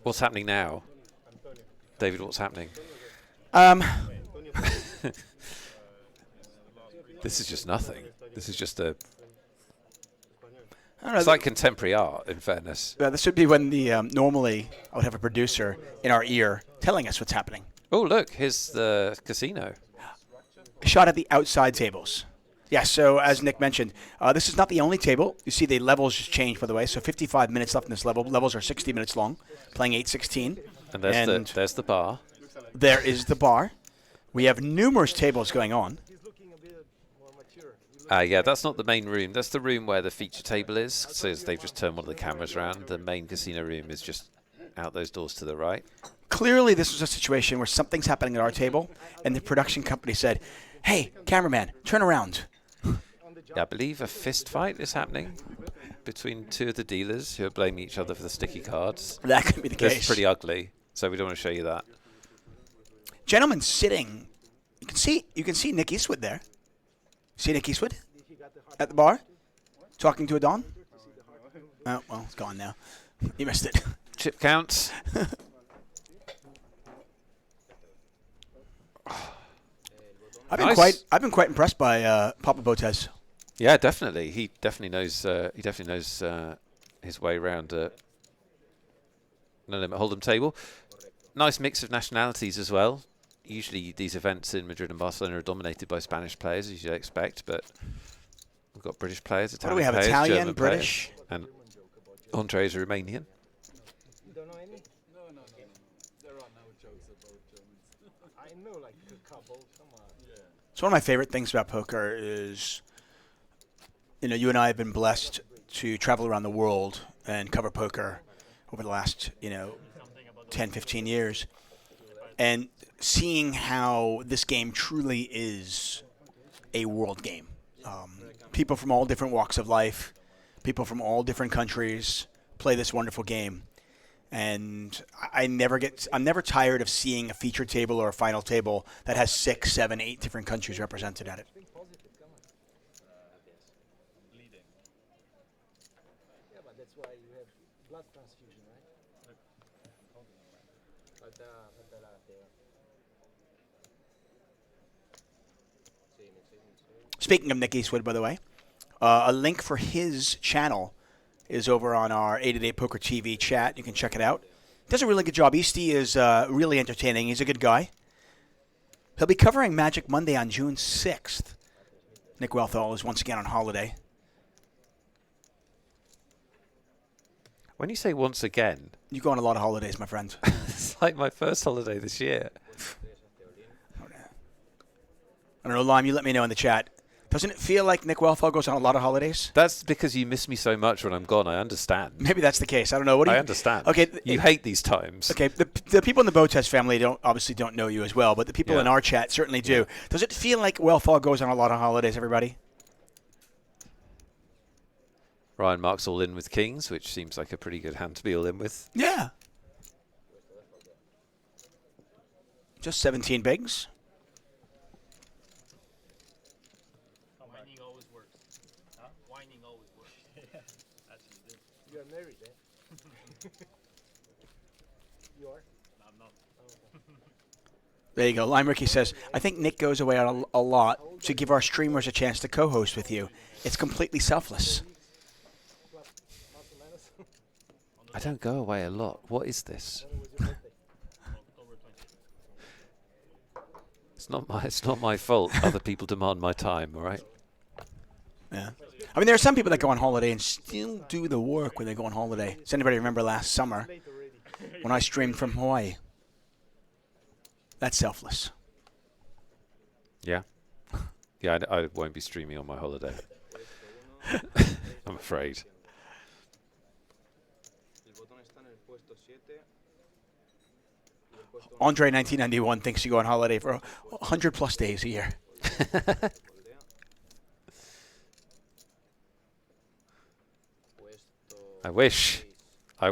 What's happening now? David, what's happening? This is just nothing. This is just a... I don't know. It's like contemporary art, in fairness. This would be when normally I would have a producer in our ear telling us what's happening. Oh, look, here's the casino. Shot at the outside tables. Yeah, so as Nick mentioned, this is not the only table. You see the levels just changed, by the way. So 55 minutes left in this level. Levels are 60 minutes long, playing 8-16. And there's the bar. There is the bar. We have numerous tables going on. Yeah, that's not the main room. That's the room where the feature table is. So they've just turned one of the cameras around. The main casino room is just out those doors to the right. Clearly, this was a situation where something's happening at our table, and the production company said, hey, cameraman, turn around. Yeah, I believe a fist fight is happening between 2 of the dealers who are blaming each other for the sticky cards. That could be the This case. is pretty ugly, so we don't want to show you that. Gentleman sitting. You can see Nick Eastwood there. See Nick Eastwood at the bar talking to a Don? Oh, well, it's gone now. You missed it. Chip counts. I've been quite impressed by Papa Botez. Yeah, definitely. He definitely knows. His way around No Limit Hold'em table. Nice mix of nationalities as well. Usually these events in Madrid and Barcelona are dominated by Spanish players, as you'd expect, but we've got British players, What do we Italian have? players, Italian, German British. players, and Andre is a Romanian. You don't know any? No. There are no jokes about Germans. I know like a couple. Come on. So one of my favorite things about poker is, you and I have been blessed to travel around the world and cover poker over the last, 10, 15 years. And seeing how this game truly is a world game. People from all different walks of life, people from all different countries play this wonderful game. And I'm never tired of seeing a feature table or a final table that has 6, 7, 8 different countries represented at it. Yeah, but that's why you have blood transfusion, right? Speaking of Nick Eastwood, by the way, A link for his channel is over on our 888Poker TV chat. You can check it out. Does a really good job. Easty is really entertaining. He's a good guy. He'll be covering Magic Monday on June 6th. Nick Wealthall is once again on holiday. When you say once again, You go on a lot of holidays, my friend. it's like my first holiday this year. I don't know, Lime, you let me know in the chat. Doesn't it feel like Nick Wealthall goes on a lot of holidays? That's because you miss me so much when I'm gone. I understand. Maybe that's the case. I don't know. What do you? I understand. Okay, You hate these times. Okay, the people in the Botez family obviously don't know you as well, but the people in our chat certainly do. Does it feel like Wealthall goes on a lot of holidays, everybody? Ryan Mark's all in with kings, which seems like a pretty good hand to be all in with. Yeah. Just 17 bigs. Whining always works. Huh? Whining always works. Yeah, actually did. You are married, eh? You are? No, I'm not. There you go. Lime Ricky says, I think Nick goes away a lot to give our streamers a chance to co-host with you. It's completely selfless. I don't go away a lot. What is this? October 20th. It's not my fault. Other people demand my time, all right? Yeah. I mean, there are some people that go on holiday and still do the work when they go on holiday. Does anybody remember last summer when I streamed from Hawaii? That's selfless. Yeah. Yeah, I won't be streaming on my holiday. I'm afraid. Andre 1991 thinks you go on holiday for 100 plus days a year. I wish. I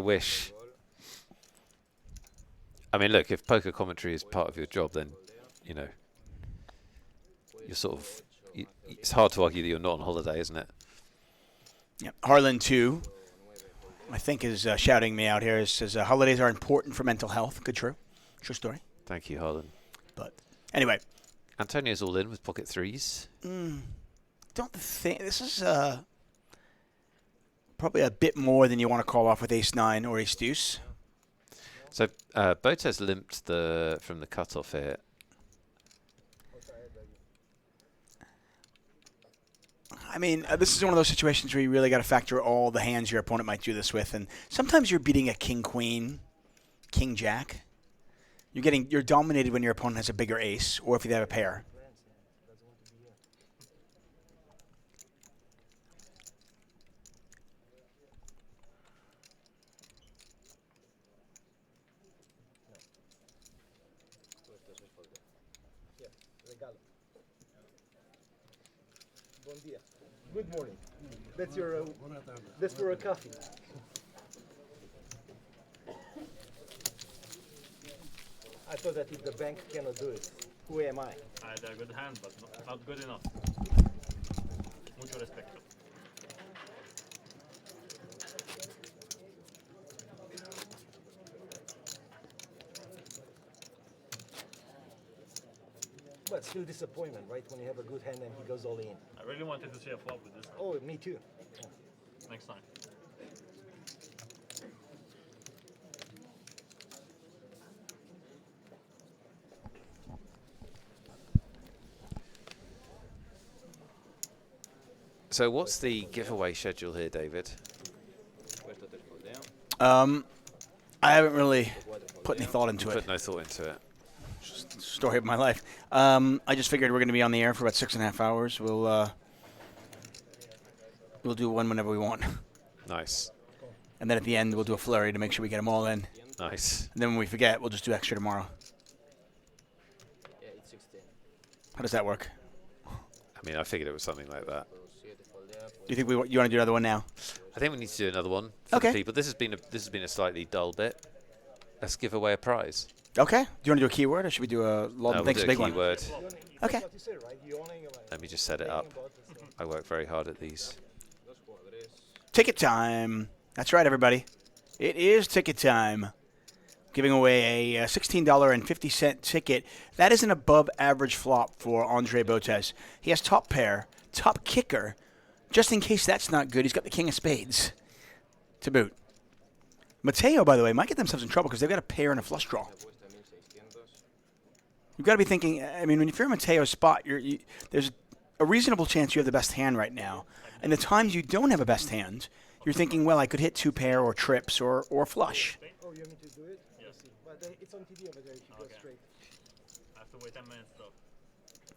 mean, look, if poker commentary is part of your job, then, you know, you're sort of... it's hard to argue that you're not on holiday, isn't it? Yep. Harlan 2, I think, is shouting me out here. It says, holidays are important for mental health. Good, true. True story. Thank you, Harlan. But anyway. Antonio's all in with pocket threes. Don't think... This is probably a bit more than you want to call off with ace-9 or ace-deuce. So Botez limped from the cutoff here. I mean, this is one of those situations where you really got to factor all the hands your opponent might do this with, and sometimes you're beating a king-queen, king-jack. You're dominated when your opponent has a bigger ace, or if you have a pair. Bon dia. Good morning. That's your. That's for a coffee. I thought that if the bank cannot do it, who am I? They're a good hand, but not good enough. Mucho respeto. But still disappointment, right? When you have a good hand and he goes all in. I really wanted to see a flop with this. Oh, me too. Next time. So what's the giveaway schedule here, David? I haven't really put any thought into it. Put no thought into it. Just story of my life. I just figured we're going to be on the air for about 6.5 hours. We'll do one whenever we want. Nice. And then at the end, we'll do a flurry to make sure we get them all in. Nice. And then when we forget, we'll just do extra tomorrow. Yeah, it's 16. How does that work? I mean, I figured it was something like that. Do you think you want to do another one now? I think we need to do another one for the people. This has been a slightly dull bit. Let's give away a prize. Okay. Do you want to do a keyword, or should we do a Lawton We'll Thinks do a big a one? keyword. Okay. What you said, right? Let me just set it up. I work very hard at these. Ticket time. That's right, everybody. It is ticket time. Giving away a $16.50 ticket. That is an above-average flop for Andre Botez. He has top pair, top kicker, Just in case that's not good, he's got the king of spades to boot. Mateo, by the way, might get themselves in trouble because they've got a pair and a flush draw. You've got to be thinking, I mean, if you're in Mateo's spot, there's a reasonable chance you have the best hand right now. And the times you don't have a best hand, you're thinking, well, I could hit 2-pair or trips or flush. Oh, you want me to do it? Yes. But it's on TV over there if you go straight. I have to wait 10 minutes though.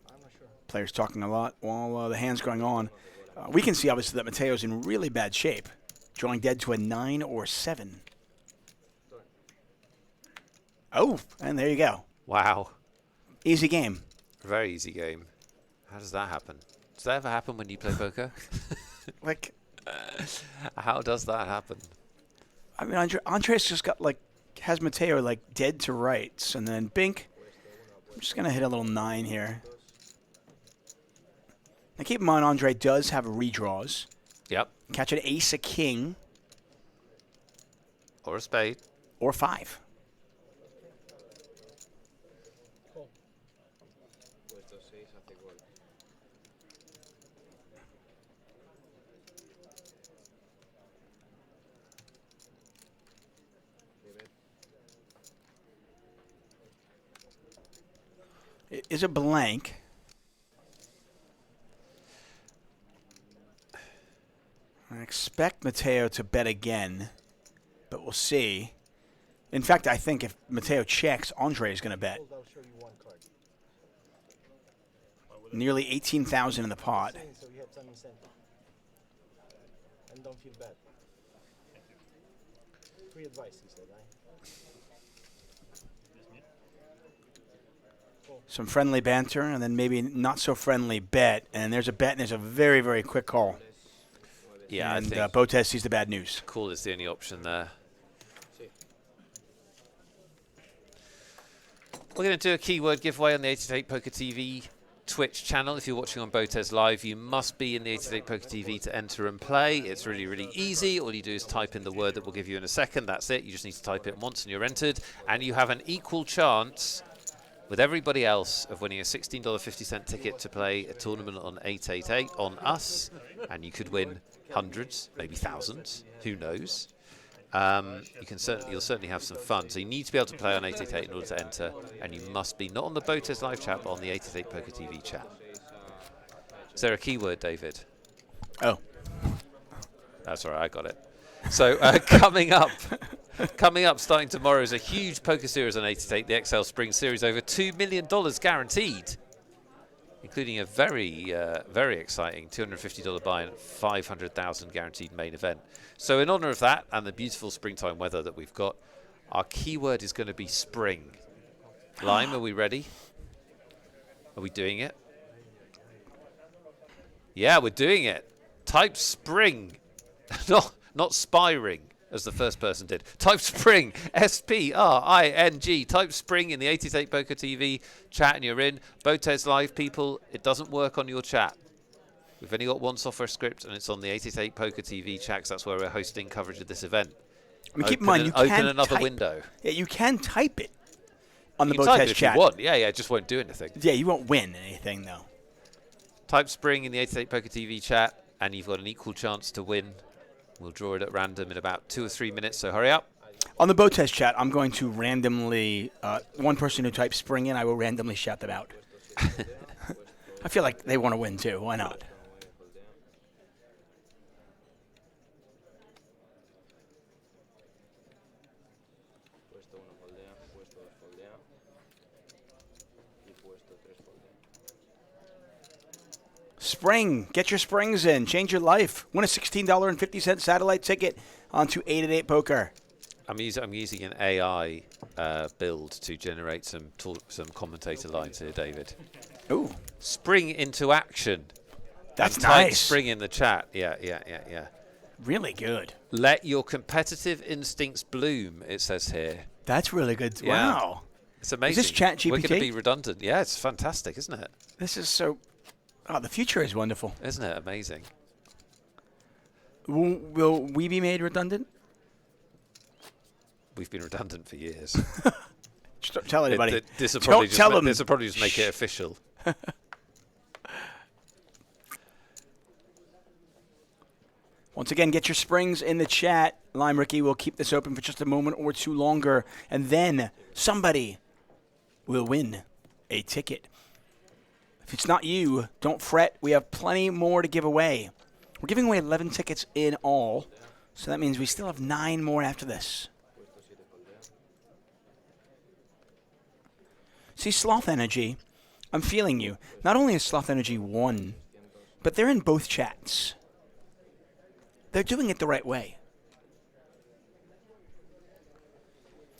I'm not sure. Players talking a lot while the hand's going on. We can see, obviously, that Mateo's in really bad shape, drawing dead to a 9 or 7. Oh, and there you go. Wow. Easy game. Very easy game. How does that happen? Does that ever happen when you play poker? Like, How does that happen? I mean, Andres just got, like, has Mateo, like, dead to rights. And then Bink, I'm just going to hit a little 9 here. Now, keep in mind, Andre does have redraws. Yep. Catch an ace, a king, Or a spade. or 5. It is a blank. I expect Mateo to bet again, but we'll see. In fact, I think if Mateo checks, Andre is going to bet. Hold, I'll show you one card. Nearly 18,000 in the pot. So you have some incentive. And don't feel bad. Free advice, he said, right? Some friendly banter, and then maybe not so friendly bet. And there's a bet, and there's a very, very quick call. Yeah, And I think Botez sees the bad news. call is the only option there. We're going to do a keyword giveaway on the 888Poker TV Twitch channel. If you're watching on BotezLive, you must be in the 888Poker TV to enter and play. It's really, really easy. All you do is type in the word that we'll give you in a second. That's it. You just need to type it once and you're entered. And you have an equal chance with everybody else of winning a $16.50 ticket to play a tournament on 888 on us. And you could win hundreds, maybe thousands. Who knows? You'll certainly have some fun. So you need to be able to play on 888 in order to enter, and you must be not on the BotezLive chat, but on the 888Poker TV chat. Is there a keyword, David? Oh. That's all right, I got it. So coming up, starting tomorrow is a huge poker series on 888, the XL Spring Series, over $2 million guaranteed, including a very, very exciting $250 buy-in, $500,000 guaranteed main event. So in honor of that and the beautiful springtime weather that we've got, our keyword is going to be spring. Lime, are we ready? Are we doing it? Yeah, we're doing it. Type spring, not spiring, as the first person did. Type spring, S-P-R-I-N-G. Type spring in the 888Poker TV chat and you're in. BotezLive, people, it doesn't work on your chat. We've only got one software script and it's on the 888Poker TV chat 'cause that's where we're hosting coverage of this event. I mean, keep in mind, you can open another type. window. Yeah, you can type it on the You can type it Botez if chat. you want. Yeah, it just won't do anything. Yeah, you won't win anything, though. Type spring in the 888Poker TV chat and you've got an equal chance to win. We'll draw it at random in about 2 or 3 minutes, so hurry up. On the Botez chat, I'm going to randomly, one person who types spring in, I will randomly shout them out. I feel like they want to win, too. Why not? Spring. Get your springs in. Change your life. Win a $16.50 satellite ticket onto 888Poker. I'm using an AI build to generate some commentator lines here, David. Ooh. Spring into action. That's and type nice. spring in the chat. Yeah. Really good. Let your competitive instincts bloom, it says here. That's really good. Yeah. Wow. It's amazing. Is this ChatGPT? We're going to be redundant. Yeah, it's fantastic, isn't it? This is so... Oh, the future is wonderful. Isn't it amazing? Will we be made redundant? We've been redundant for years. Just tell anybody. This will Don't tell them. This will probably just make it official. Once again, get your springs in the chat. Lime Ricky will keep this open for just a moment or two longer, and then somebody will win a ticket. If it's not you, don't fret. We have plenty more to give away. We're giving away 11 tickets in all, so that means we still have 9 more after this. See, Sloth Energy, I'm feeling you. Not only is Sloth Energy won, but they're in both chats. They're doing it the right way.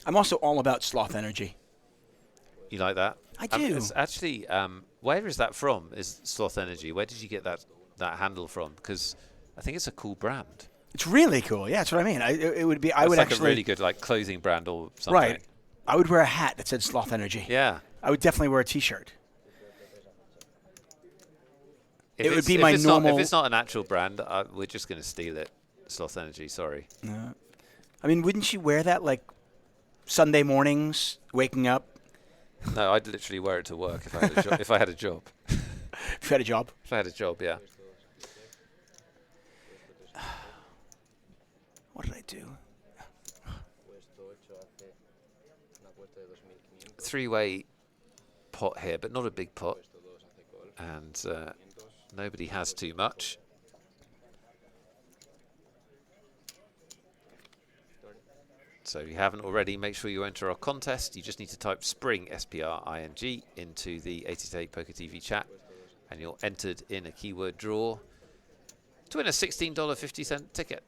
I'm also all about Sloth Energy. You like that? I do. It's actually, where is that from? Is Sloth Energy? Where did you get that handle from? Because I think it's a cool brand. It's really cool. Yeah, that's what I mean. It would be. I It's would like actually a really good like clothing brand or something. right. I would wear a hat that said Sloth Energy. Yeah. I would definitely wear a T-shirt. If It would it's- be if my it's normal. Not, if it's not an actual brand, we're just going to steal it. Sloth Energy. Sorry. I mean, wouldn't you wear that like Sunday mornings, waking up? No, I'd literally wear it to work if I had a job. If I had a job. If you had a job. If I had a job, yeah. What did I do? Three-way pot here, but not a big pot. And nobody has too much. So if you haven't already, make sure you enter our contest. You just need to type Spring, S-P-R-I-N-G, into the 888Poker TV chat, and you're entered in a keyword draw to win a $16.50 ticket.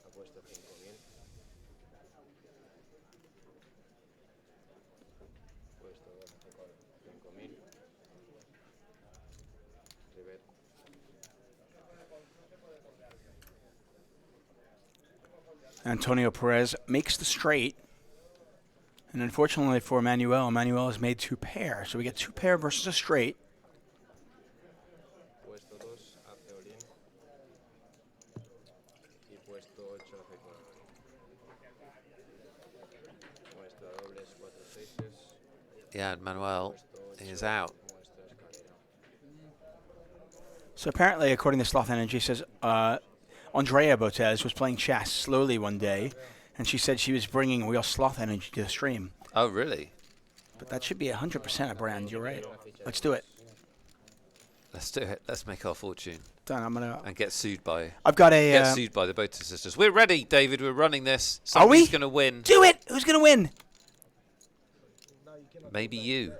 Antonio Perez makes the straight. And unfortunately for Manuel has made 2 pair. So we get 2 pair versus a straight. Yeah, and Manuel is out. So apparently, according to Sloth Energy, says Andrea Botez was playing chess slowly one day, and she said she was bringing real Sloth Energy to the stream. Oh, really? But that should be 100% a brand. You're right. Let's do it. Let's do it. Let's make our fortune. Done. I'm gonna. And get sued by. I've got a. Get sued by the Botez sisters. We're ready, David. We're running this. Are we? Somebody's going to win. Do it. Who's gonna win? Maybe you.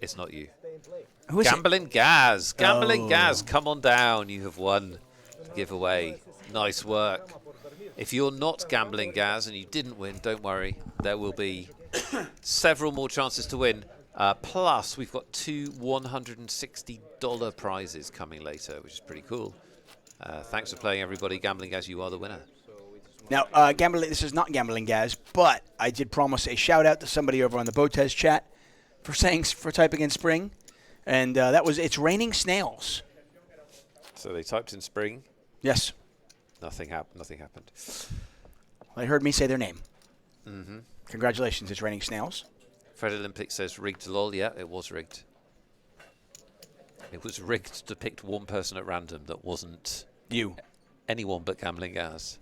It's not you. Who is it? Gambling Gaz. Gambling Oh. Gaz. Come on down. You have won the giveaway. Nice work. If you're not Gambling Gaz and you didn't win, don't worry. There will be several more chances to win. Plus, we've got 2 $160 prizes coming later, which is pretty cool. Thanks for playing, everybody. Gambling Gaz, you are the winner. Now, gambling. This is not Gambling Gaz, but I did promise a shout out to somebody over on the Botez chat for typing in spring, and that was It's Raining Snails. So they typed in spring. Yes, Nothing happened. they heard me say their name. Mm-hmm. Congratulations, It's Raining Snails. Fred Olympic says rigged lol. Yeah, it was rigged. It was rigged to pick one person at random that wasn't You. anyone but Gambling Gaz.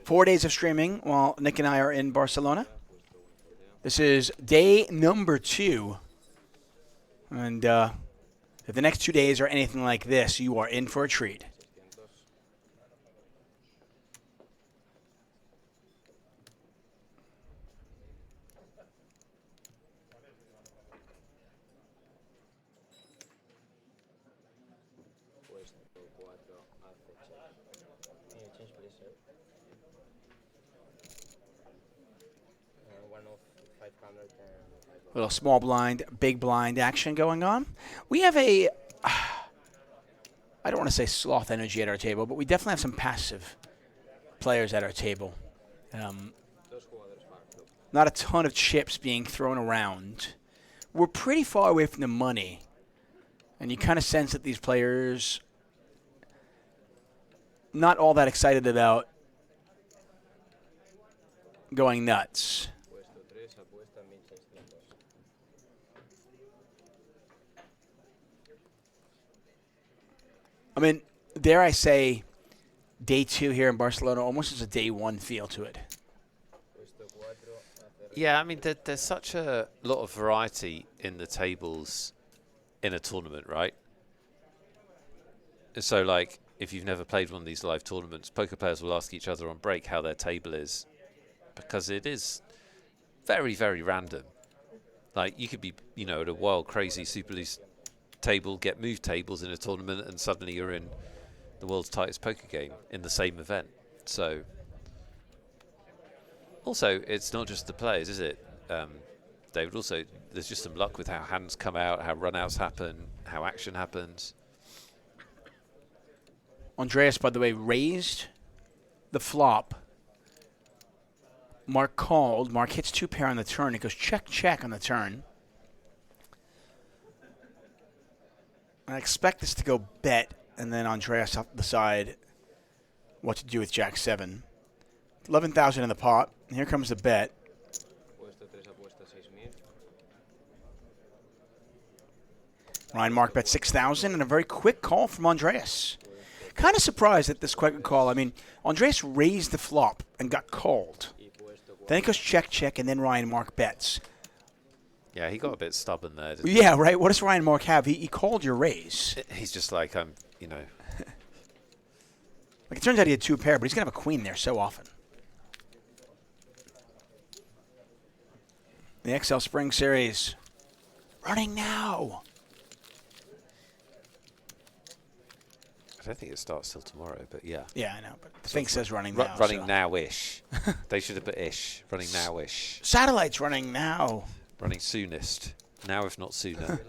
4 days of streaming while Nick and I are in Barcelona. This is day number 2. And if the next 2 days are anything like this, you are in for a treat. Little small blind, big blind action going on. We have a, I don't want to say sloth energy at our table, but we definitely have some passive players at our table. Not a ton of chips being thrown around. We're pretty far away from the money. And you kind of sense that these players not all that excited about going nuts. I mean, dare I say, day 2 here in Barcelona almost has a day 1 feel to it. Yeah, I mean, there's such a lot of variety in the tables in a tournament, right? So, like, if you've never played one of these live tournaments, poker players will ask each other on break how their table is, because it is very, very random. Like, you could be, at a wild, crazy Super Loose table, get moved tables in a tournament, and suddenly you're in the world's tightest poker game in the same event. So, also, it's not just the players, is it, David? Also, there's just some luck with how hands come out, how runouts happen, how action happens. Andreas, by the way, raised the flop. Mark called. Mark hits 2 pair on the turn. It goes check, check on the turn. I expect this to go bet, and then Andreas have to decide what to do with Jack 7. 11,000 in the pot. And here comes the bet. Ryan Mark bet 6,000, and a very quick call from Andreas. Kind of surprised at this quick call. I mean, Andreas raised the flop and got called. Then it goes check, check, and then Ryan Mark bets. Yeah, he got a bit stubborn there, didn't Yeah, right. What does Ryan Mark have? He called your raise. He's just like, Like, it turns out he had 2 pair, but he's going to have a queen there so often. The XL Spring Series. Running now. I don't think it starts till tomorrow, but yeah. Yeah, I know, but the thing says running Ru- now. running so. now-ish. They should have put ish. Running now-ish. Satellite's running now. Running soonest. Now, if not sooner.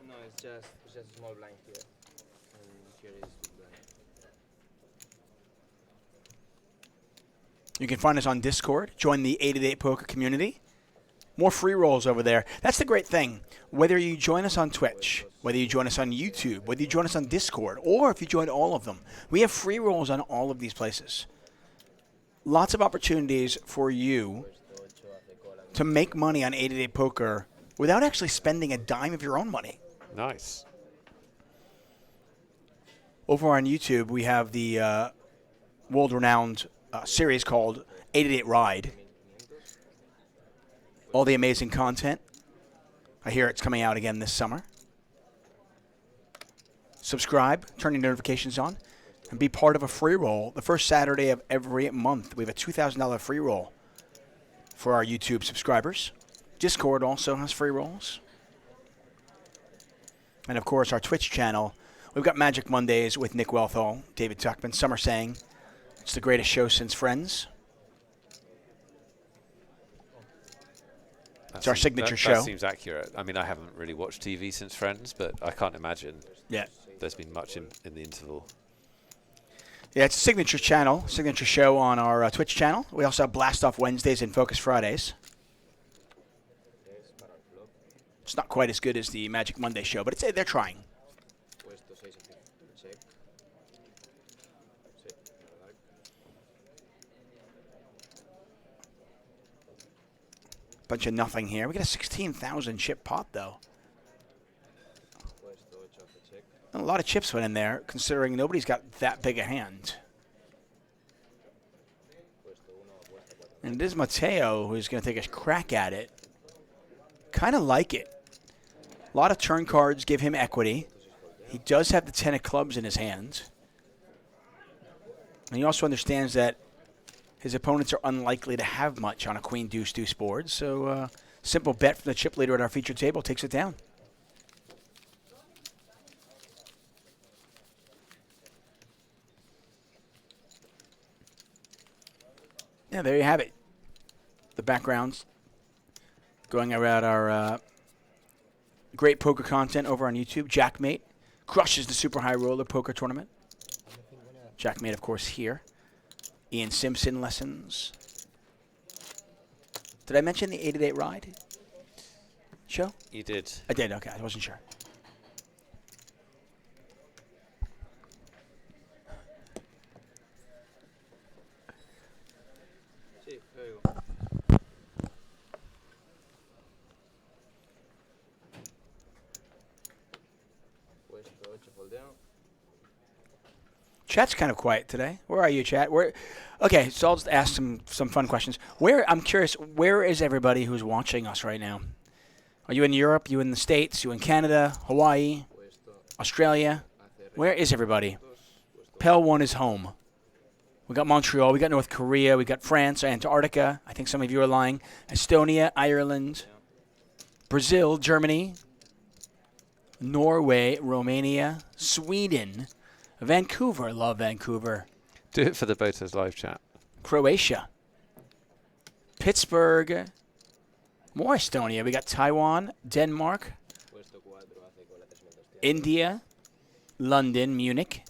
No, it's just a small blind here. And here is big blind. You can find us on Discord. Join the 888Poker community. More free rolls over there. That's the great thing. Whether you join us on Twitch, whether you join us on YouTube, whether you join us on Discord, or if you join all of them, we have free rolls on all of these places. Lots of opportunities for you to make money on 888Poker without actually spending a dime of your own money. Nice. Over on YouTube, we have the world-renowned series called 888 Ride. All the amazing content. I hear it's coming out again this summer. Subscribe, turn your notifications on, and be part of a free roll. The first Saturday of every month, we have a $2,000 free roll for our YouTube subscribers. Discord also has free rolls. And, of course, our Twitch channel. We've got Magic Mondays with Nick Wealthall, David Tuckman. Some are saying it's the greatest show since Friends. It's our signature show. That seems accurate. I mean, I haven't really watched TV since Friends, but I can't imagine there's been much in the interval. Yeah, it's a signature channel, signature show on our Twitch channel. We also have Blast Off Wednesdays and Focus Fridays. It's not quite as good as the Magic Monday show, but they're trying. Bunch of nothing here. We got a 16,000 chip pot, though. And a lot of chips went in there, considering nobody's got that big a hand. And it is Mateo who's going to take a crack at it. Kind of like it. A lot of turn cards give him equity. He does have the 10 of clubs in his hands. And he also understands that his opponents are unlikely to have much on a queen, deuce, deuce board. So simple bet from the chip leader at our featured table takes it down. Yeah, there you have it. The backgrounds going around our great poker content over on YouTube. Jackmate crushes the Super High Roller Poker Tournament. Jackmate, of course, here. Ian Simpson lessons. Did I mention the 888 Ride show? You did. I did, okay. I wasn't sure. Chat's kind of quiet today. Where are you, chat? Okay, so I'll just ask some fun questions. I'm curious, where is everybody who's watching us right now? Are you in Europe? You in the States? You in Canada? Hawaii? Australia? Where is everybody? Pel 1 is home. We got Montreal. We got North Korea. We got France, Antarctica. I think some of you are lying. Estonia, Ireland, Brazil, Germany, Norway, Romania, Sweden, Vancouver. Love Vancouver. Do it for the BotezLive chat. Croatia, Pittsburgh, more Estonia. We got Taiwan, Denmark, India, London, Munich.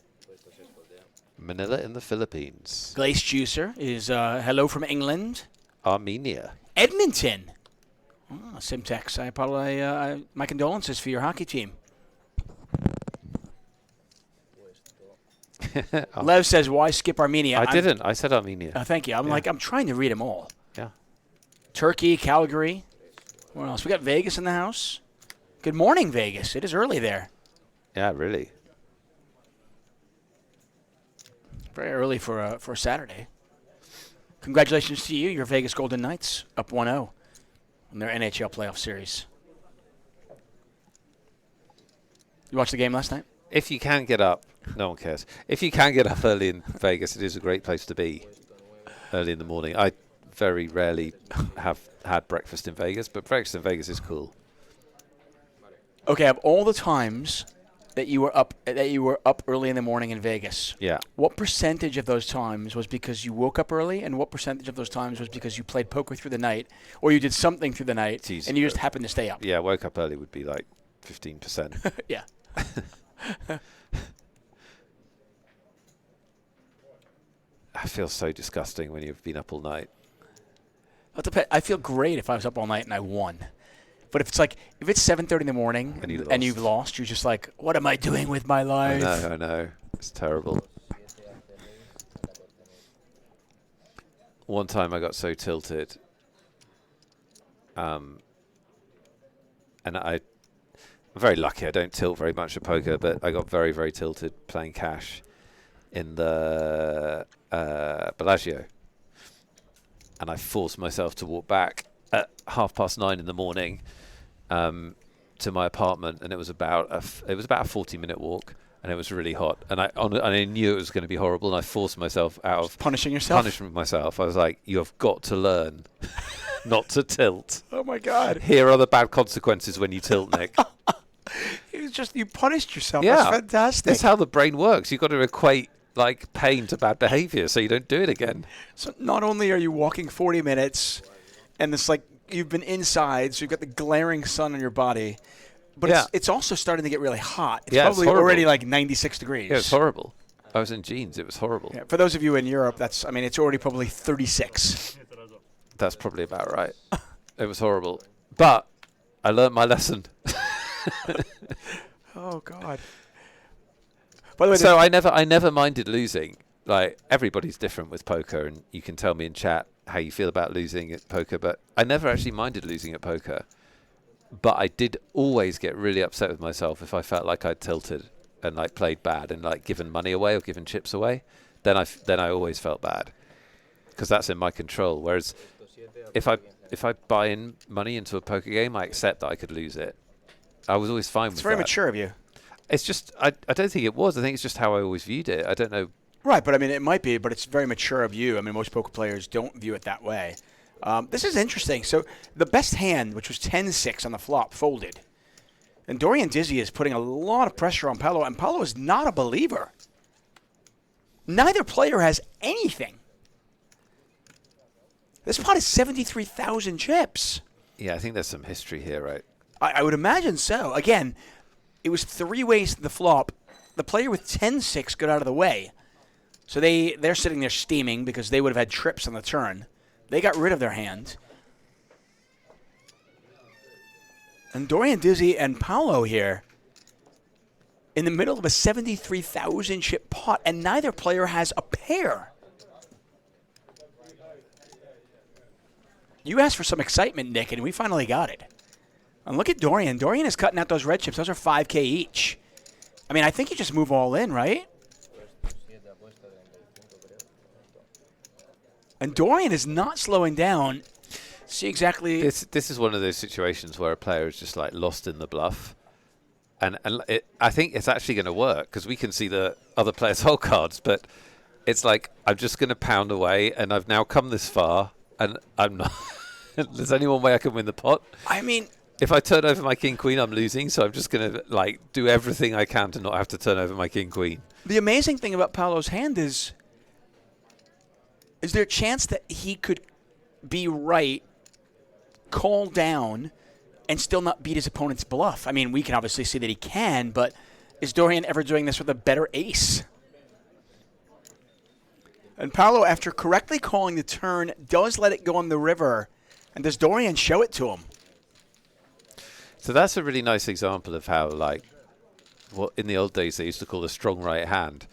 Manila in the Philippines. Glace Juicer is hello from England. Armenia. Edmonton. Oh, Simtex, my condolences for your hockey team. Lev says, why skip Armenia? I didn't. I said Armenia. Thank you. I'm trying to read them all. Yeah. Turkey, Calgary. What else? We got Vegas in the house. Good morning, Vegas. It is early there. Yeah, really. Very early for a Saturday. Congratulations to you, your Vegas Golden Knights, up 1-0 in their NHL playoff series. You watched the game last night? If you can get up, no one cares. If you can get up early in Vegas, it is a great place to be early in the morning. I very rarely have had breakfast in Vegas, but breakfast in Vegas is cool. Okay, of all the times that you were up early in the morning in Vegas, Yeah. what percentage of those times was because you woke up early, and what percentage of those times was because you played poker through the night, or you did something through the night, Jeez, and you just happened to stay up? Yeah, woke up early would be like 15%. Yeah. I feel so disgusting when you've been up all night. I feel great if I was up all night and I won. But if it's 7:30 in the morning and you've lost, you're just like, what am I doing with my life? I know. It's terrible. One time I got so tilted. And I'm very lucky. I don't tilt very much at poker, but I got very, very tilted playing cash in the Bellagio. And I forced myself to walk back at 9:30 in the morning to my apartment, and it was about a 40-minute walk, and it was really hot, and I knew it was going to be horrible, and I forced myself out of punishing myself. I was like, you have got to learn not to tilt. Oh my God! Here are the bad consequences when you tilt, Nick. It was just you punished yourself. Yeah, that's fantastic. That's how the brain works. You've got to equate like pain to bad behavior, so you don't do it again. So not only are you walking 40 minutes, and it's like you've been inside, so you've got the glaring sun on your body, but it's also starting to get really hot. It's probably already like 96 degrees. Yeah, it's horrible. I was in jeans. It was horrible. Yeah, for those of you in Europe, it's already probably 36. That's probably about right. It was horrible. But I learned my lesson. Oh, God. By the way, so I never minded losing. Like, everybody's different with poker, and you can tell me in chat how you feel about losing at poker, but I never actually minded losing at poker. But I did always get really upset with myself if I felt like I'd tilted and like played bad and like given money away or given chips away. Then I always felt bad because that's in my control. Whereas if I buy in money into a poker game, I accept that I could lose it. I was always fine with that. It's very mature of you. It's just I don't think it was. I think it's just how I always viewed it. I don't know. Right, but it might be, but it's very mature of you. Most poker players don't view it that way. This is interesting. So the best hand, which was 10-6 on the flop, folded. And Dorian Dizzy is putting a lot of pressure on Paolo, and Paolo is not a believer. Neither player has anything. This pot is 73,000 chips. Yeah, I think there's some history here, right? I would imagine so. Again, it was 3 ways to the flop. The player with 10-6 got out of the way. So they're sitting there steaming because they would have had trips on the turn. They got rid of their hand. And Dorian Dizzy and Paolo here in the middle of a 73,000 chip pot, and neither player has a pair. You asked for some excitement, Nick, and we finally got it. And look at Dorian. Dorian is cutting out those red chips. Those are 5K each. I mean, I think you just move all in, right? And Dorian is not slowing down. See exactly. This is one of those situations where a player is just like lost in the bluff, and I think it's actually going to work because we can see the other players' whole cards, but it's like I'm just going to pound away, and I've now come this far, and I'm not. There's only one way I can win the pot. I mean, if I turn over my king queen, I'm losing, so I'm just going to like do everything I can to not have to turn over my king queen. the amazing thing about Paolo's hand is there a chance that he could be right, call down, and still not beat his opponent's bluff? I mean, we can obviously see that he can, but is Dorian ever doing this with a better ace? And Paolo, after correctly calling the turn, does let it go on the river. And does Dorian show it to him? So that's a really nice example of how, like, what in the old days they used to call a strong right hand.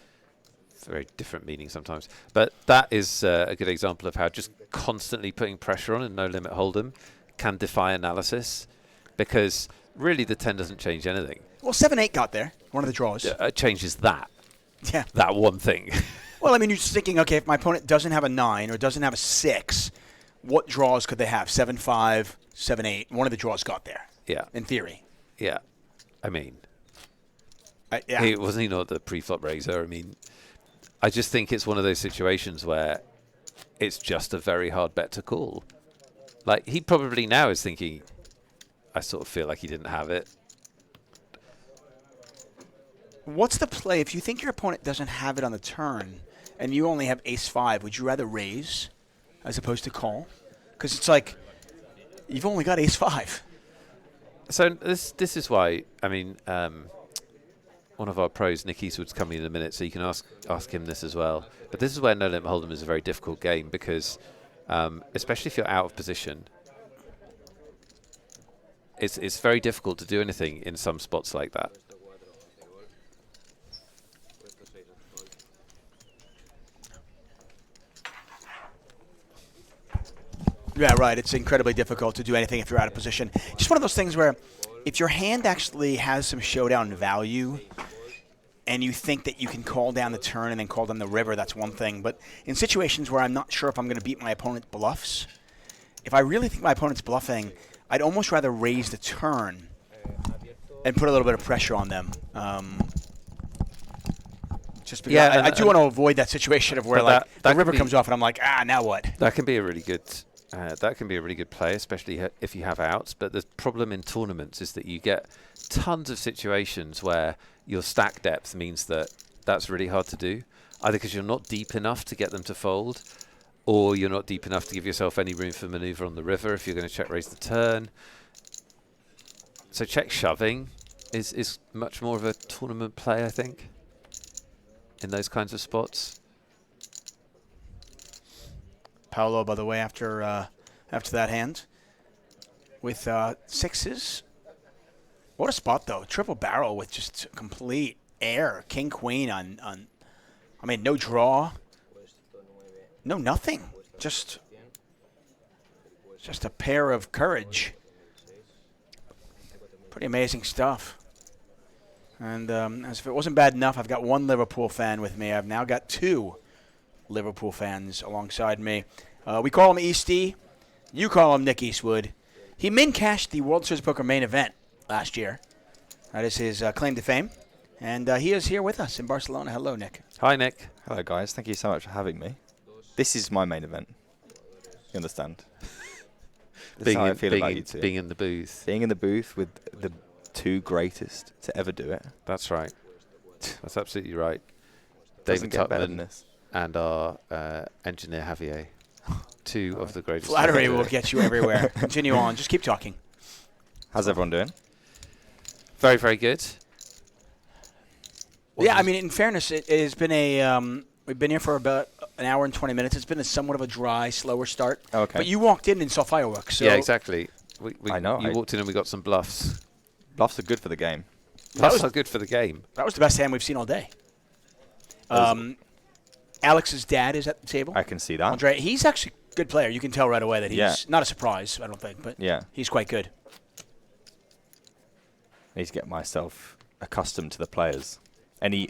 It's a very different meaning sometimes. But that is a good example of how just constantly putting pressure on in no-limit hold'em can defy analysis, because really the 10 doesn't change anything. Well, 7-8 got there, one of the draws. It changes that. Yeah. That one thing. Well, I mean, you're just thinking, okay, if my opponent doesn't have a 9 or doesn't have a 6, what draws could they have? 7-5, 7-8. One of the draws got there. Yeah. In theory. Yeah. I mean, yeah. Wasn't he not the pre-flop raiser? I mean, I just think it's one of those situations where it's just a very hard bet to call. Like, he probably now is thinking, I sort of feel like he didn't have it. What's the play? If you think your opponent doesn't have it on the turn and you only have ace-5, would you rather raise as opposed to call? Because it's like, you've only got ace-5. So this is why, I mean, one of our pros, Nick Eastwood's coming in a minute, so you can ask him this as well. But this is where No Limit Hold'em is a very difficult game because, especially if you're out of position, it's very difficult to do anything in some spots like that. Yeah, right. It's incredibly difficult to do anything if you're out of position. Just one of those things where if your hand actually has some showdown value and you think that you can call down the turn and then call down the river, that's one thing. But in situations where I'm not sure if I'm going to beat my opponent's bluffs, if I really think my opponent's bluffing, I'd almost rather raise the turn and put a little bit of pressure on them. Just because I do want to avoid that situation of where like the river comes off and I'm like, now what? That can be a really good play, especially if you have outs. But the problem in tournaments is that you get tons of situations where your stack depth means that that's really hard to do, either because you're not deep enough to get them to fold, or you're not deep enough to give yourself any room for maneuver on the river if you're going to check raise the turn. So check shoving is much more of a tournament play, I think, in those kinds of spots. Paolo, by the way, after that hand with 6s. What a spot, though. Triple barrel with just complete air. King, queen on I mean, no draw. No nothing. Just a pair of courage. Pretty amazing stuff. And as if it wasn't bad enough, I've got one Liverpool fan with me. I've now got 2 Liverpool fans alongside me. We call him Easty. You call him Nick Eastwood. He min-cashed the World Series of Poker main event last year. That is his claim to fame. And he is here with us in Barcelona. Hello, Nick. Hi, Nick. Hello, guys. Thank you so much for having me. This is my main event. You understand? This is how I feel about you two. Being in the booth. Being in the booth with the 2 greatest to ever do it. That's right. That's absolutely right. Doesn't David get better than Tutman this. and our engineer Javier. 2 of the greatest. Flattery will get you everywhere. Continue on. Just keep talking. How's everyone doing? Very, very good. Yeah, I mean, in fairness, it has been we've been here for about an hour and 20 minutes. It's been somewhat of a dry, slower start. Okay. But you walked in and saw fireworks. So Yeah, exactly. I know. You walked in and we got some bluffs. Bluffs are good for the game. Bluffs are good for the game. That was the best hand we've seen all day. Alex's dad is at the table. I can see that. Andre, he's actually a good player. You can tell right away that he's not a surprise, I don't think, but Yeah. he's quite good. I need to get myself accustomed to the players. Any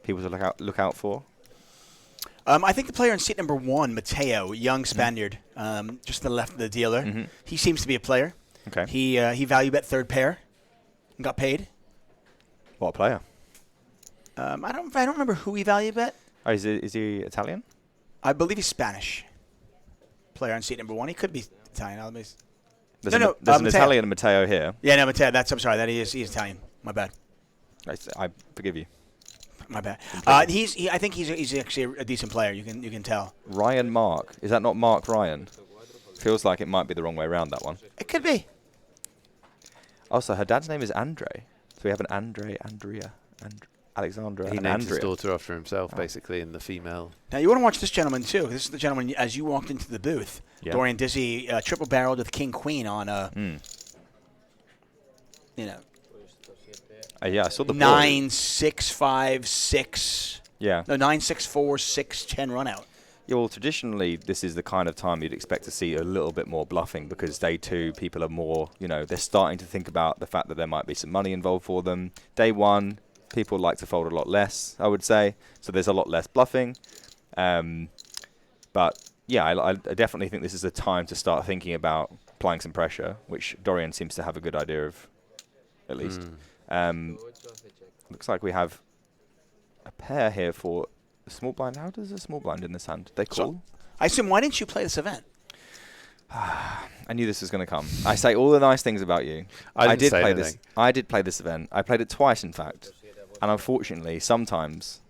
people to look out for? I think the player in seat number 1, Mateo, young Spaniard, just to the left of the dealer. He seems to be a player. Okay. He value bet third pair and got paid. What a player! I don't remember who he value bet. Oh, is he Italian? I believe he's Spanish. Player on seat number 1. He could be Italian. There's an Italian Matteo here. Yeah, no, Matteo. I'm sorry. He's Italian. My bad. I forgive you. My bad. I think he's actually a decent player. You can tell. Ryan Mark. Is that not Mark Ryan? Feels like it might be the wrong way around, that one. It could be. Also, her dad's name is Andre. So we have an Alexandra. He and named his Andrea. daughter after himself, basically, in the female. Now, you want to watch this gentleman, too. This is the gentleman, as you walked into the booth. Yeah. Dorian Dizzy triple-barreled with King-Queen on Yeah, I saw the 9, 6, 5, 6. Yeah. No, 9, 6, 4, 6, 10 run out. Yeah, well, traditionally, this is the kind of time you'd expect to see a little bit more bluffing because day 2, people are more, they're starting to think about the fact that there might be some money involved for them. Day 1, people like to fold a lot less, I would say. So there's a lot less bluffing. But, yeah, I definitely think this is a time to start thinking about applying some pressure, which Dorian seems to have a good idea of, at least. Looks like we have a pair here for the small blind. How does a small blind in this hand? They call? So, I assume, why didn't you play this event? I knew this was going to come. I say all the nice things about you. I did play this event. I played it twice, in fact. And unfortunately, sometimes,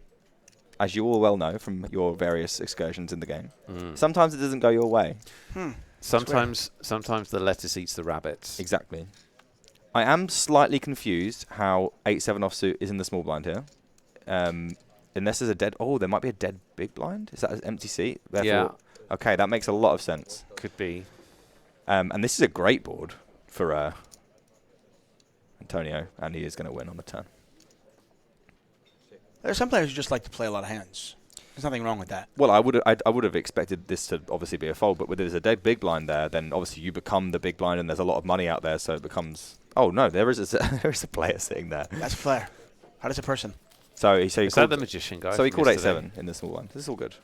as you all well know from your various excursions in the game, sometimes it doesn't go your way. Sometimes the lettuce eats the rabbits. Exactly. I am slightly confused how 8-7 offsuit is in the small blind here. Unless there's a dead... Oh, there might be a dead big blind. Is that an empty seat? Therefore, Yeah. Okay, that makes a lot of sense. Could be. And this is a great board for Antonio, and he is going to win on the turn. There are some players who just like to play a lot of hands. There's nothing wrong with that. Well, I would have expected this to obviously be a fold, but when there's a dead big blind there, then obviously you become the big blind, and there's a lot of money out there, so it becomes... Oh, no, there is a player sitting there. That's a player. How does a person? So he Is called, that the magician guy? So he from called yesterday? 8-7 in the small one. This is all good.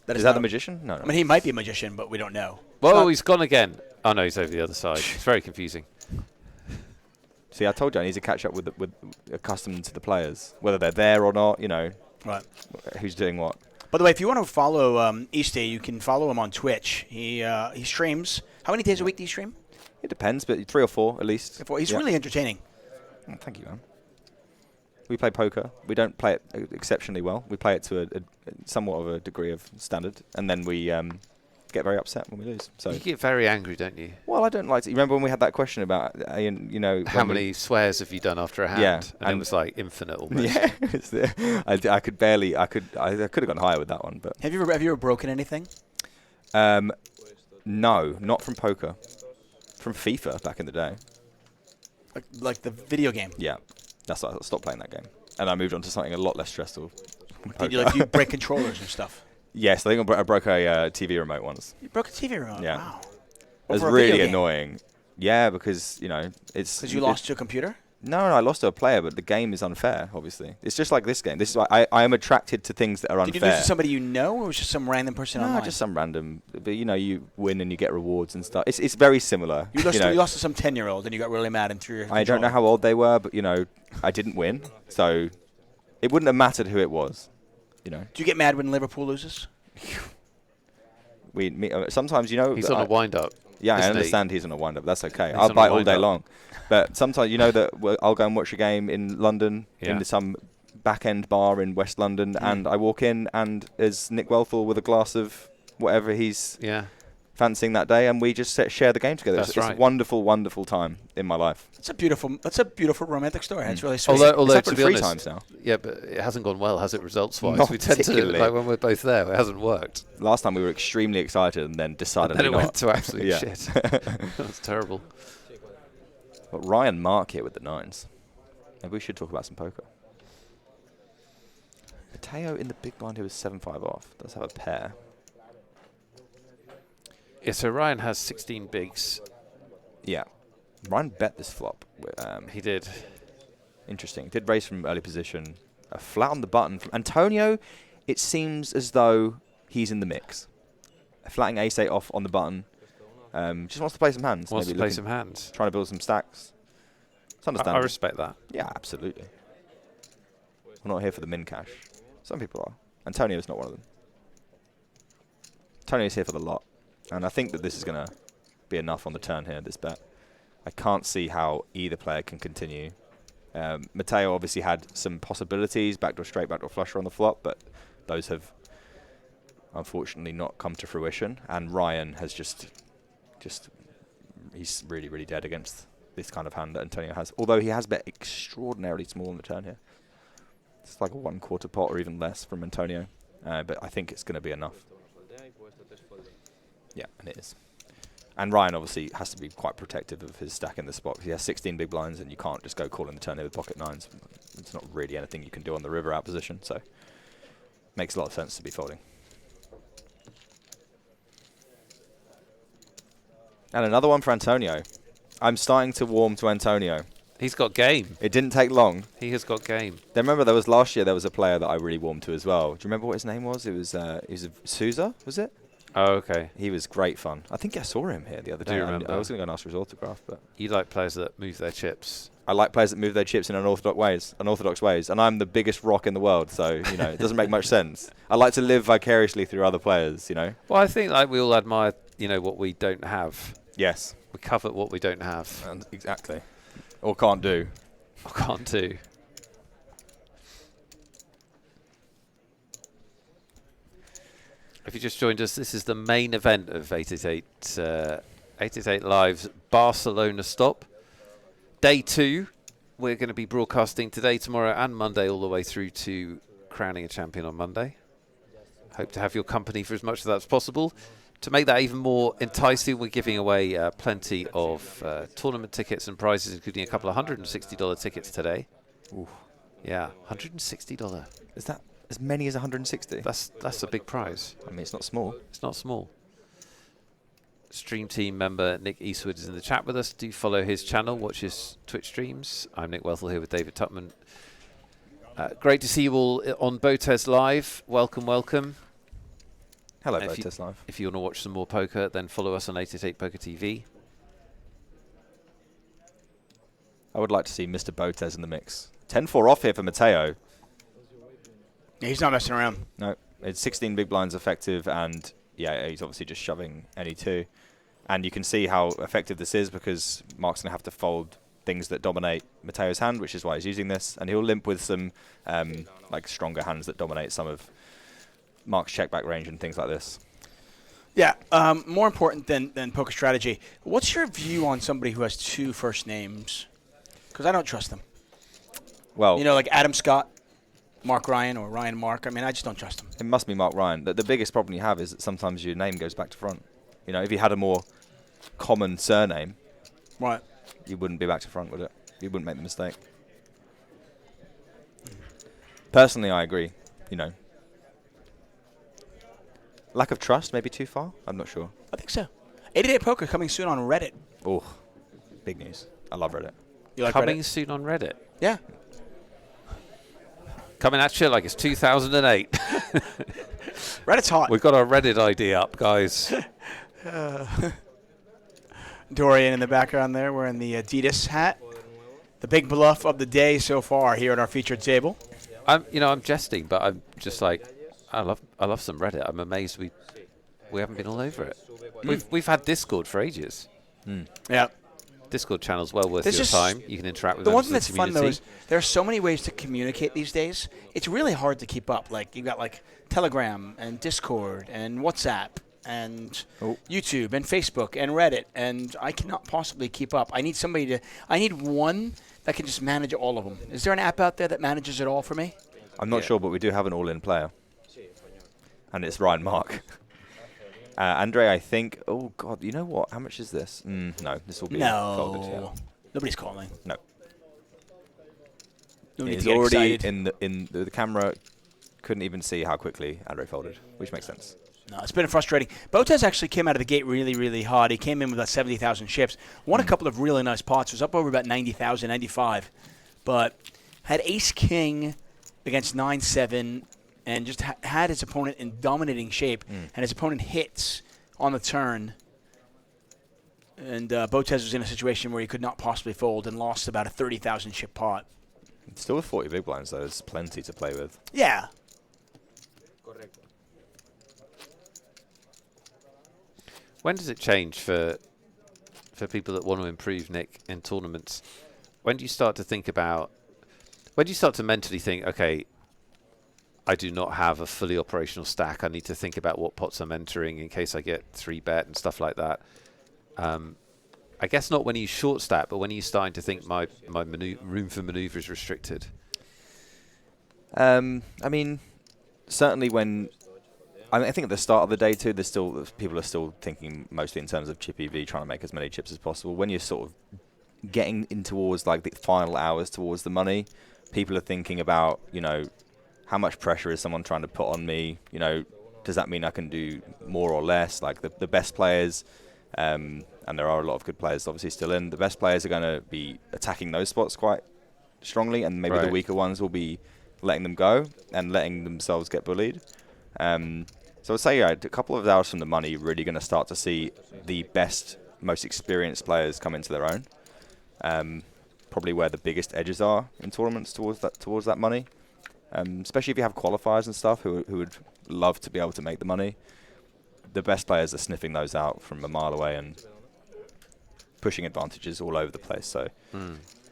That Is that the magician? No. I mean, he might be a magician, but we don't know. Whoa, he's gone again. Oh, no, he's over the other side. It's very confusing. See, I told you I need to catch up with accustomed to the players, whether they're there or not. Right. Who's doing what. By the way, if you want to follow Easty, you can follow him on Twitch. He streams. How many days a week do you stream? It depends, but 3 or 4 at least. He's really entertaining. Oh, thank you, man. We play poker. We don't play it exceptionally well. We play it to a somewhat of a degree of standard, and then we get very upset when we lose. So You get very angry, don't you? well, I don't like to. You remember when we had that question about How many swears have you done after a hand? Yeah, And it was like infinite almost. Yeah, I could barely. I could have gone higher with that one, but Have you ever broken anything? no, not from poker. From FIFA back in the day. Like the video game? Yeah, that's why I stopped playing that game, and I moved on to something a lot less stressful. Did you break controllers and stuff? Yes, I think I broke a TV remote once. You broke a TV remote? Yeah. Wow. It was Over a video really game? annoying. Yeah, because it's Because you lost to a computer? No, I lost to a player, but the game is unfair. Obviously, it's just like this game. This is why I am attracted to things that are unfair. Did you lose to somebody you know, or was it just some random person No, online? just some random. But you win and you get rewards and stuff. It's very similar. You lost to some 10-year-old, and you got really mad and threw your I don't know controller. how old they were, but I didn't win, so it wouldn't have mattered who it was. Do you get mad when Liverpool loses? Sometimes He's on a wind-up. Yeah, I isn't he? understand he's on a wind-up. That's okay. He's I'll on a bite all day wind-up. long. But sometimes that I'll go and watch a game in London in some back-end bar in West London, and I walk in and there's Nick Welthall with a glass of whatever he's fancying that day, and we just share the game together. That's It's right. a wonderful, wonderful time in my life. That's a beautiful romantic story. That's really sweet. Although It's to happened be 3 honest, times now. Yeah, but it hasn't gone well, has it, results-wise? Not We tend to, particularly. like when we're both there, it hasn't worked. Last time we were extremely excited and then decided And then it not. went to absolute Yeah. shit. That's terrible. But Ryan Mark here with the 9s. Maybe we should talk about some poker. Mateo in the big blind who was 7-5 off. Does have a pair. Yeah, so Ryan has 16 bigs. Yeah. Ryan bet this flop. He did. Interesting. Did raise from early position. A flat on the button from Antonio. It seems as though he's in the mix. Flatting ace-8 off on the button. Just wants to play some hands. Wants to play some hands. Trying to build some stacks. It's understandable. I respect that. Yeah, absolutely. We're not here for the min cash. Some people are. Antonio's not one of them. Antonio's here for the lot. And I think that this is going to be enough on the turn here, this bet. I can't see how either player can continue. Matteo obviously had some possibilities, backdoor straight, backdoor flusher on the flop, but those have unfortunately not come to fruition. And Ryan has just he's really, really dead against this kind of hand that Antonio has. Although he has bet extraordinarily small on the turn here. It's like a 1/4 pot or even less from Antonio. But I think it's going to be enough. Yeah, and it is. And Ryan obviously has to be quite protective of his stack in the spot. He has 16 big blinds, and you can't just go calling the turn here with pocket nines. It's not really anything you can do on the river out position, so makes a lot of sense to be folding. And another one for Antonio. I'm starting to warm to Antonio. He's got game. It didn't take long. He has got game. Then remember, there was last year there was a player that I really warmed to as well. Do you remember what his name was? It was Souza, was it? Oh, okay. He was great fun. I think I saw him here the other day. I do remember. I was going to go and ask for his autograph, but You like players that move their chips. I like players that move their chips in unorthodox ways, and I'm the biggest rock in the world, so you know it doesn't make much sense. I like to live vicariously through other players, you know. Well, I think like we all admire, what we don't have. Yes. We covet what we don't have. And exactly. Or can't do. Or can't do. If you just joined us, this is the main event of 888 Live's Barcelona stop. Day 2. We're going to be broadcasting today, tomorrow, and Monday, all the way through to crowning a champion on Monday. Hope to have your company for as much of that as possible. To make that even more enticing, we're giving away plenty of tournament tickets and prizes, including a couple of $160 tickets today. Ooh. Yeah, $160. Is that as many as 160? That's a big prize. I mean, it's not small. It's not small. Stream team member Nick Eastwood is in the chat with us. Do follow his channel, watch his Twitch streams. I'm Nick Wethel here with David Tutman. Great to see you all on BotezLive. Welcome, welcome. Hello, BotezLive. If you want to watch some more poker, then follow us on 888Poker TV. I would like to see Mr. Botez in the mix. 10-4 off here for Matteo. Yeah, he's not messing around. No, it's 16 big blinds effective, and yeah, he's obviously just shoving any two. And you can see how effective this is because Mark's going to have to fold things that dominate Matteo's hand, which is why he's using this. And he'll limp with some like stronger hands that dominate some of Mark's check back range and things like this. Yeah, more important than poker strategy. What's your view on somebody who has two first names? Because I don't trust them. Well, like Adam Scott, Mark Ryan, or Ryan Mark. I mean, I just don't trust them. It must be Mark Ryan. The biggest problem you have is that sometimes your name goes back to front. If you had a more common surname, right, you wouldn't be back to front, would it? You wouldn't make the mistake. Personally, I agree. Lack of trust, maybe too far? I'm not sure. I think so. 888Poker coming soon on Reddit. Oh, big news. I love Reddit. You like Coming Reddit? soon on Reddit. Yeah. Coming at you like it's 2008. Reddit's hot. We've got our Reddit ID up, guys. Dorian in the background there wearing the Adidas hat. The big bluff of the day so far here at our featured table. I'm jesting, but I'm just like, I love some Reddit. I'm amazed we haven't been all over it. We've had Discord for ages. Yeah. Discord channel's well worth your time. You can interact with the one members thing of that's the fun though community. is there are so many ways to communicate these days. It's really hard to keep up. Like you've got like Telegram and Discord and WhatsApp and YouTube and Facebook and Reddit, and I cannot possibly keep up. I need one that can just manage all of them. Is there an app out there that manages it all for me? I'm not sure, but we do have an all-in player. And it's Ryan Mark. Andre, I think... Oh, God. You know what? How much is this? No. This will be folded. Yeah. Nobody's calling. No. He's He's already in the camera. Couldn't even see how quickly Andre folded, which makes sense. No, it's been frustrating. Botez actually came out of the gate really, really hot. He came in with about 70,000 chips. Won a couple of really nice pots. Was up over about 90,000, 95. but had ace-king against 9-7 and just had his opponent in dominating shape, and his opponent hits on the turn. And Botez was in a situation where he could not possibly fold and lost about a 30,000 chip pot. Still with 40 big blinds, though. There's plenty to play with. Yeah. When does it change for people that want to improve, Nick, in tournaments? When do you start to think about... When do you start to mentally think, okay, I do not have a fully operational stack. I need to think about what pots I'm entering in case I get 3-bet and stuff like that. I guess not when you short stack, but when you're starting to think my room for maneuver is restricted. I mean, certainly when... I think at the start of the day too, people are still thinking mostly in terms of chip EV, trying to make as many chips as possible. When you're sort of getting in towards like the final hours towards the money, people are thinking about, you know, how much pressure is someone trying to put on me? You know, does that mean I can do more or less? Like the best players, and there are a lot of good players obviously still in, the best players are going to be attacking those spots quite strongly, and maybe the weaker ones will be letting them go and letting themselves get bullied. So I'd say a couple of hours from the money, you're really going to start to see the best, most experienced players come into their own. Probably where the biggest edges are in tournaments towards that money. Especially if you have qualifiers and stuff who would love to be able to make the money. The best players are sniffing those out from a mile away and pushing advantages all over the place. So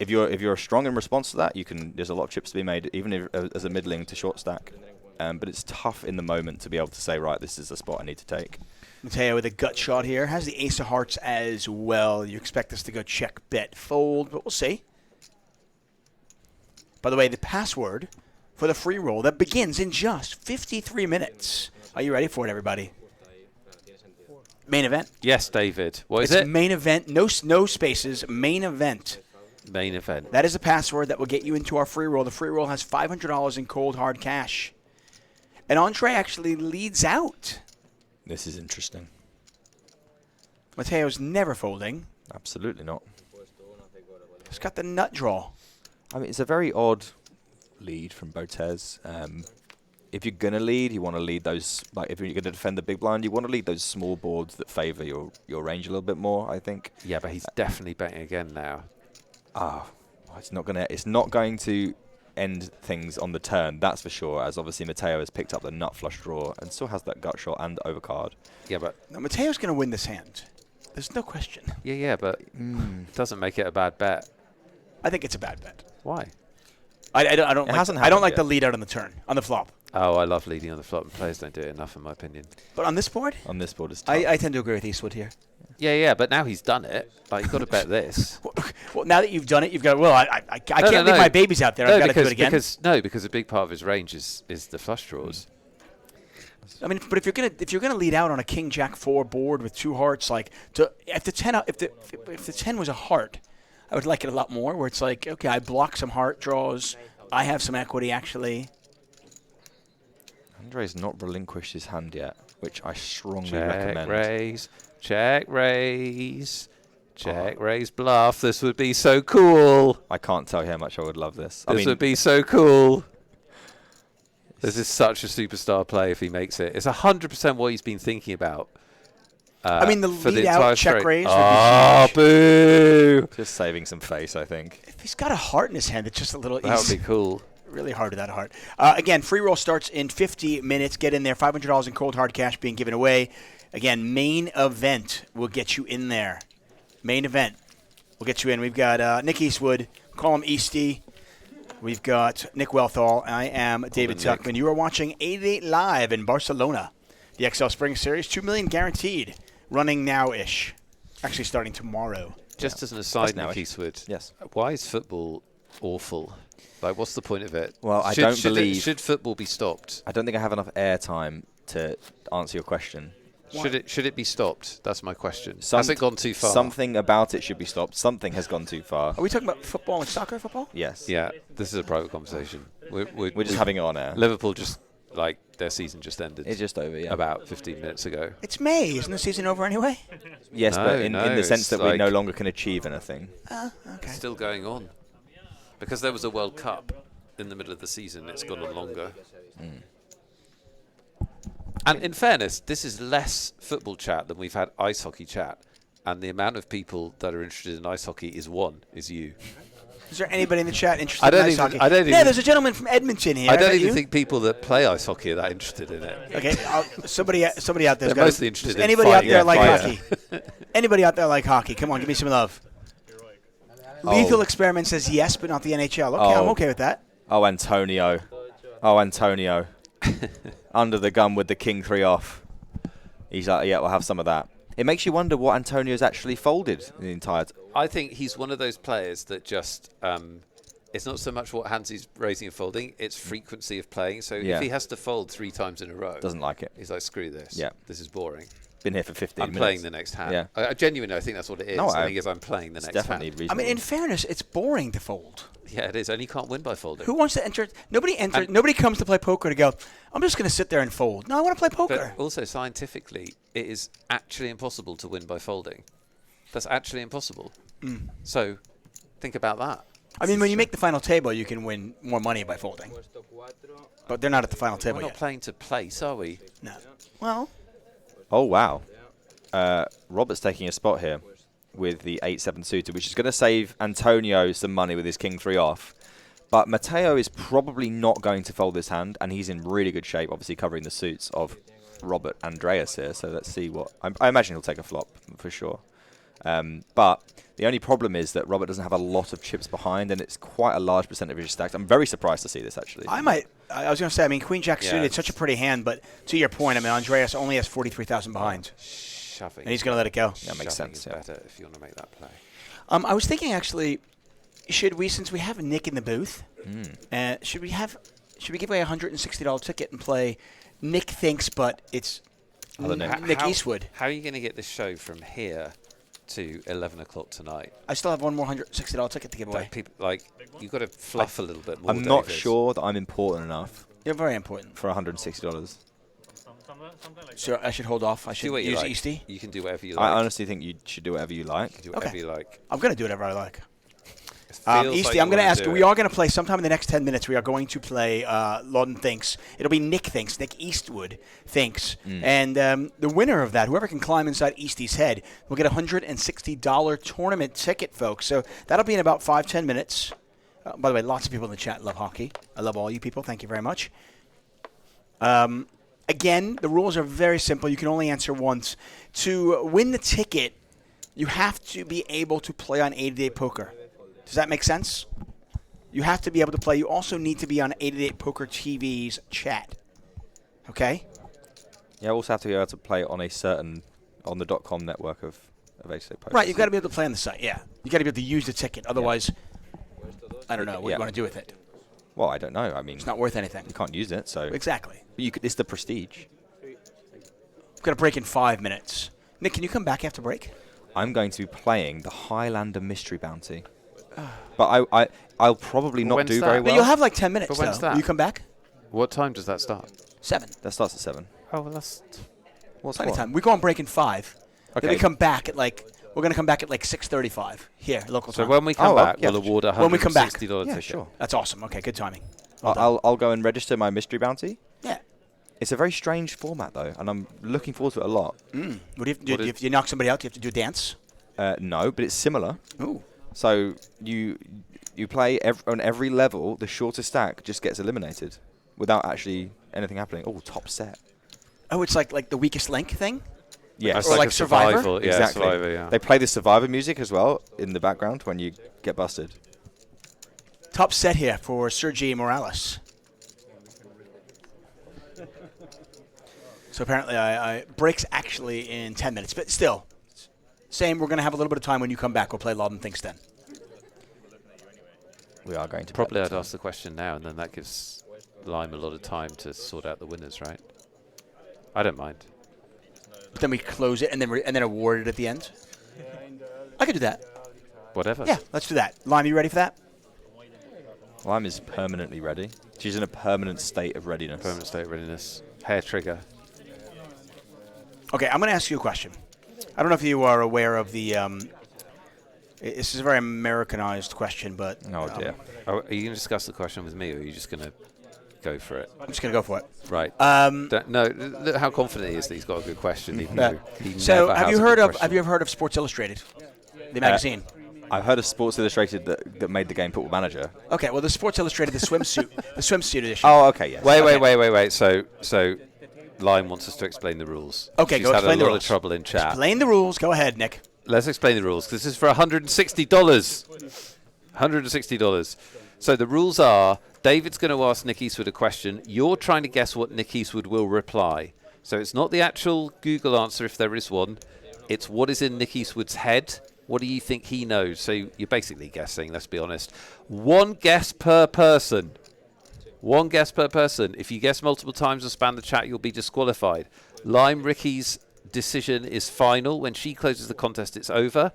if you're strong in response to that, there's a lot of chips to be made, even if, as a middling to short stack. But it's tough in the moment to be able to say, right, this is the spot I need to take. Mateo with a gut shot here. Has the ace of hearts as well. You expect this to go check, bet, fold, but we'll see. By the way, the password for the free roll that begins in just 53 minutes. Are you ready for it, everybody? Main event. Yes, David. What is it? It's main event. No spaces. Main event. Main event. That is the password that will get you into our free roll. The free roll has $500 in cold hard cash. And Andre actually leads out. This is interesting. Mateo's never folding. Absolutely not. He's got the nut draw. I mean, it's a very odd lead from Botez. If you're going to lead, you want to lead those, like if you're going to defend the big blind, you want to lead those small boards that favor your range a little bit more, I think. Yeah, but he's definitely betting again now. It's not going to end things on the turn, that's for sure, as obviously Mateo has picked up the nut flush draw and still has that gut shot and overcard. Yeah, but... No, Mateo's going to win this hand. There's no question. Yeah, but it doesn't make it a bad bet. I think it's a bad bet. Why? I don't like the lead out on the turn, on the flop. Oh, I love leading on the flop, and players don't do it enough, in my opinion. But on this board? On this board is tough. I tend to agree with Eastwood here. Yeah, but now he's done it. Like, you've got to bet this. Well, now that you've done it, you've got. Well, I can't leave my babies out there. I've got to do it again. Because a big part of his range is the flush draws. I mean, but if you're gonna lead out on a King Jack 4 board with two hearts, like if the 10 was a heart, I would like it a lot more. Where it's like, okay, I block some heart draws. I have some equity actually. Andre's not relinquished his hand yet, which I strongly Check recommend. Raise. Check raise. Check raise bluff. This would be so cool. I can't tell you how much I would love this. This would be so cool. This is such a superstar play if he makes it. It's 100% what he's been thinking about. I mean, the lead out check raise would be huge. Boo! Just saving some face, I think. If he's got a heart in his hand, it's just a little That easy. would be cool. Really hard to that heart. Again, free roll starts in 50 minutes. Get in there. $500 in cold hard cash being given away. Again, main event will get you in there. Main event will get you in. We've got Nick Eastwood. Call him Easty. We've got Nick Wealthall. I am David Tuckman. You are watching 888 Live in Barcelona. The XL Spring Series, $2 million guaranteed. Running now-ish. Actually starting tomorrow. Just as an aside, Nick Eastwood. Yes. Why is football awful? Like, what's the point of it? Well, should football be stopped? I don't think I have enough airtime to answer your question. Should it be stopped? That's my question. Has it gone too far? Something about it should be stopped. Something has gone too far. Are we talking about football and soccer football? Yes. Yeah, this is a private conversation. We're just having it on air. Liverpool just, like, their season just ended. It's just over, yeah. About 15 minutes ago. It's May. Isn't the season over anyway? Yes, No, but in the sense that we like no longer can achieve anything. Okay. Still going on. Because there was a World Cup in the middle of the season, it's gone on longer. And in fairness, this is less football chat than we've had ice hockey chat. And the amount of people that are interested in ice hockey is you. Is there anybody in the chat interested in ice hockey? Yeah, there's a gentleman from Edmonton here. I don't even think people that play ice hockey are that interested in it. Okay, somebody out there. They're mostly interested in anybody out there like fighting. hockey? Anybody out there like hockey? Come on, give me some love. Lethal Experiment says yes, but not the NHL. Okay, I'm okay with that. Oh, Antonio. Under the gun with the king 3 off. He's like, yeah, we'll have some of that. It makes you wonder what Antonio's actually folded in the entire I think he's one of those players that just it's not so much what hands he's raising and folding, it's frequency of playing. So if he has to fold 3 times in a row, doesn't like it. He's like, screw this. Yeah. This is boring. Been here for 15 minutes. I'm playing the next hand. Yeah. I genuinely, I think that's what it is. No, I think I'm playing the next definitely hand. reasonable. I mean, in fairness, it's boring to fold. Yeah, it is. And you can't win by folding. Who wants to enter? Nobody comes to play poker to go, I'm just going to sit there and fold. No, I want to play poker. But also, scientifically, it is actually impossible to win by folding. That's actually impossible. So, think about that. I mean, when you make the final table, you can win more money by folding. But they're not at the final table We're not yet. playing to place, are we? No. Well. Oh, wow. Robert's taking a spot here with the 8-7 suited, which is going to save Antonio some money with his king 3 off. But Matteo is probably not going to fold this hand, and he's in really good shape, obviously covering the suits of Robert Andreas here. So let's see what... I imagine he'll take a flop, for sure. But the only problem is that Robert doesn't have a lot of chips behind, and it's quite a large percentage of his stacks. I'm very surprised to see this, actually. I was going to say, I mean, Queen Jack suited, it's such a pretty hand, but to your point, I mean, Andreas only has 43,000 behind. Shoving. And he's going to let it go. That makes sense. Is better if you want to make that play. I was thinking, actually, should we, since we have Nick in the booth, should we give away a $160 ticket and play Nick Thinks, but it's Nick Eastwood? How are you going to get this show from here to 11 o'clock tonight? I still have one more $160 ticket to give away. You've got to fluff a little bit more. I'm not sure that I'm important enough. You're very important. For $160. So I should hold off. I should use Easty. You can do whatever you like. I honestly think you should do whatever you like. Do whatever you like. I'm going to do whatever I like. Easty, I'm going to ask you. We are going to play sometime in the next 10 minutes. We are going to play Lawden Thinks. It'll be Nick Thinks, Nick Eastwood Thinks. And the winner of that, whoever can climb inside Easty's head, will get a $160 tournament ticket, folks. So that'll be in about 5-10 minutes. By the way, lots of people in the chat love hockey. I love all you people. Thank you very much. Again, the rules are very simple. You can only answer once. To win the ticket, you have to be able to play on 888Poker. Does that make sense? You have to be able to play. You also need to be on 888Poker TV's chat. Okay? Yeah, I also have to be able to play on on the .com network of 888Poker. Right, you've got to be able to play on the site, yeah. You've got to be able to use the ticket. Otherwise, I don't know what you want to do with it. Well, I don't know. I mean, it's not worth anything. You can't use it, so... Exactly. But it's the prestige. We're going to break in 5 minutes. Nick, can you come back after break? I'm going to be playing the Highlander Mystery Bounty. But I'll probably not do very well. But you'll have like 10 minutes, but when's that? Will you come back? What time does that start? 7. That starts at 7. Oh, well, that's... What's plenty of time. We go on break in 5. Okay. Then we come back at like... We're going to come back at like 6:35 here, local time. So when we come back, we'll award a $160 ticket. Sure. That's awesome. Okay, good timing. I'll go and register my Mystery Bounty. Yeah. It's a very strange format, though, and I'm looking forward to it a lot. What do you have to do? Do you knock somebody out? Do you have to do a dance? No, but it's similar. Ooh. So you play on every level, the shortest stack just gets eliminated without actually anything happening. Oh, top set. Oh, it's like the weakest link thing? Yeah. Or like Survivor? Exactly. Survivor, yeah. They play the Survivor music as well in the background when you get busted. Top set here for Sergi Morales. So apparently I breaks actually in 10 minutes, but still, same. We're going to have a little bit of time when you come back. We'll play Lawden Thinks then. We are going to. Probably I'd ask the question now, and then that gives Lime a lot of time to sort out the winners, right? I don't mind. But then we close it and then award it at the end. I could do that. Whatever. Yeah, let's do that. Lime, you ready for that? Lime is permanently ready. She's in a permanent state of readiness. Permanent state of readiness. Hair trigger. Okay, I'm going to ask you a question. I don't know if you are aware of the This is a very Americanized question, but Oh dear. Are you going to discuss the question with me, or are you just going to go for it? I'm just going to go for it. Right. No, look how confident he is that he's got a good question. Even though he So, never have has you a heard good of question. have you ever heard of Sports Illustrated, the magazine? I've heard of Sports Illustrated that made the game Football Manager. Okay, well, the Sports Illustrated, the swimsuit edition. Oh, okay, yes. Wait. So, Lime wants us to explain the rules. Okay, She's go had explain a the lot rules. of trouble in chat. Explain the rules. Go ahead, Nick. Let's explain the rules. This is for $160. $160. So the rules are, David's going to ask Nick Eastwood a question. You're trying to guess what Nick Eastwood will reply. So it's not the actual Google answer, if there is one. It's what is in Nick Eastwood's head. What do you think he knows? So you're basically guessing, let's be honest. One guess per person. One guess per person. If you guess multiple times or spam the chat, you'll be disqualified. Lime Ricky's decision is final. When she closes the contest, it's over.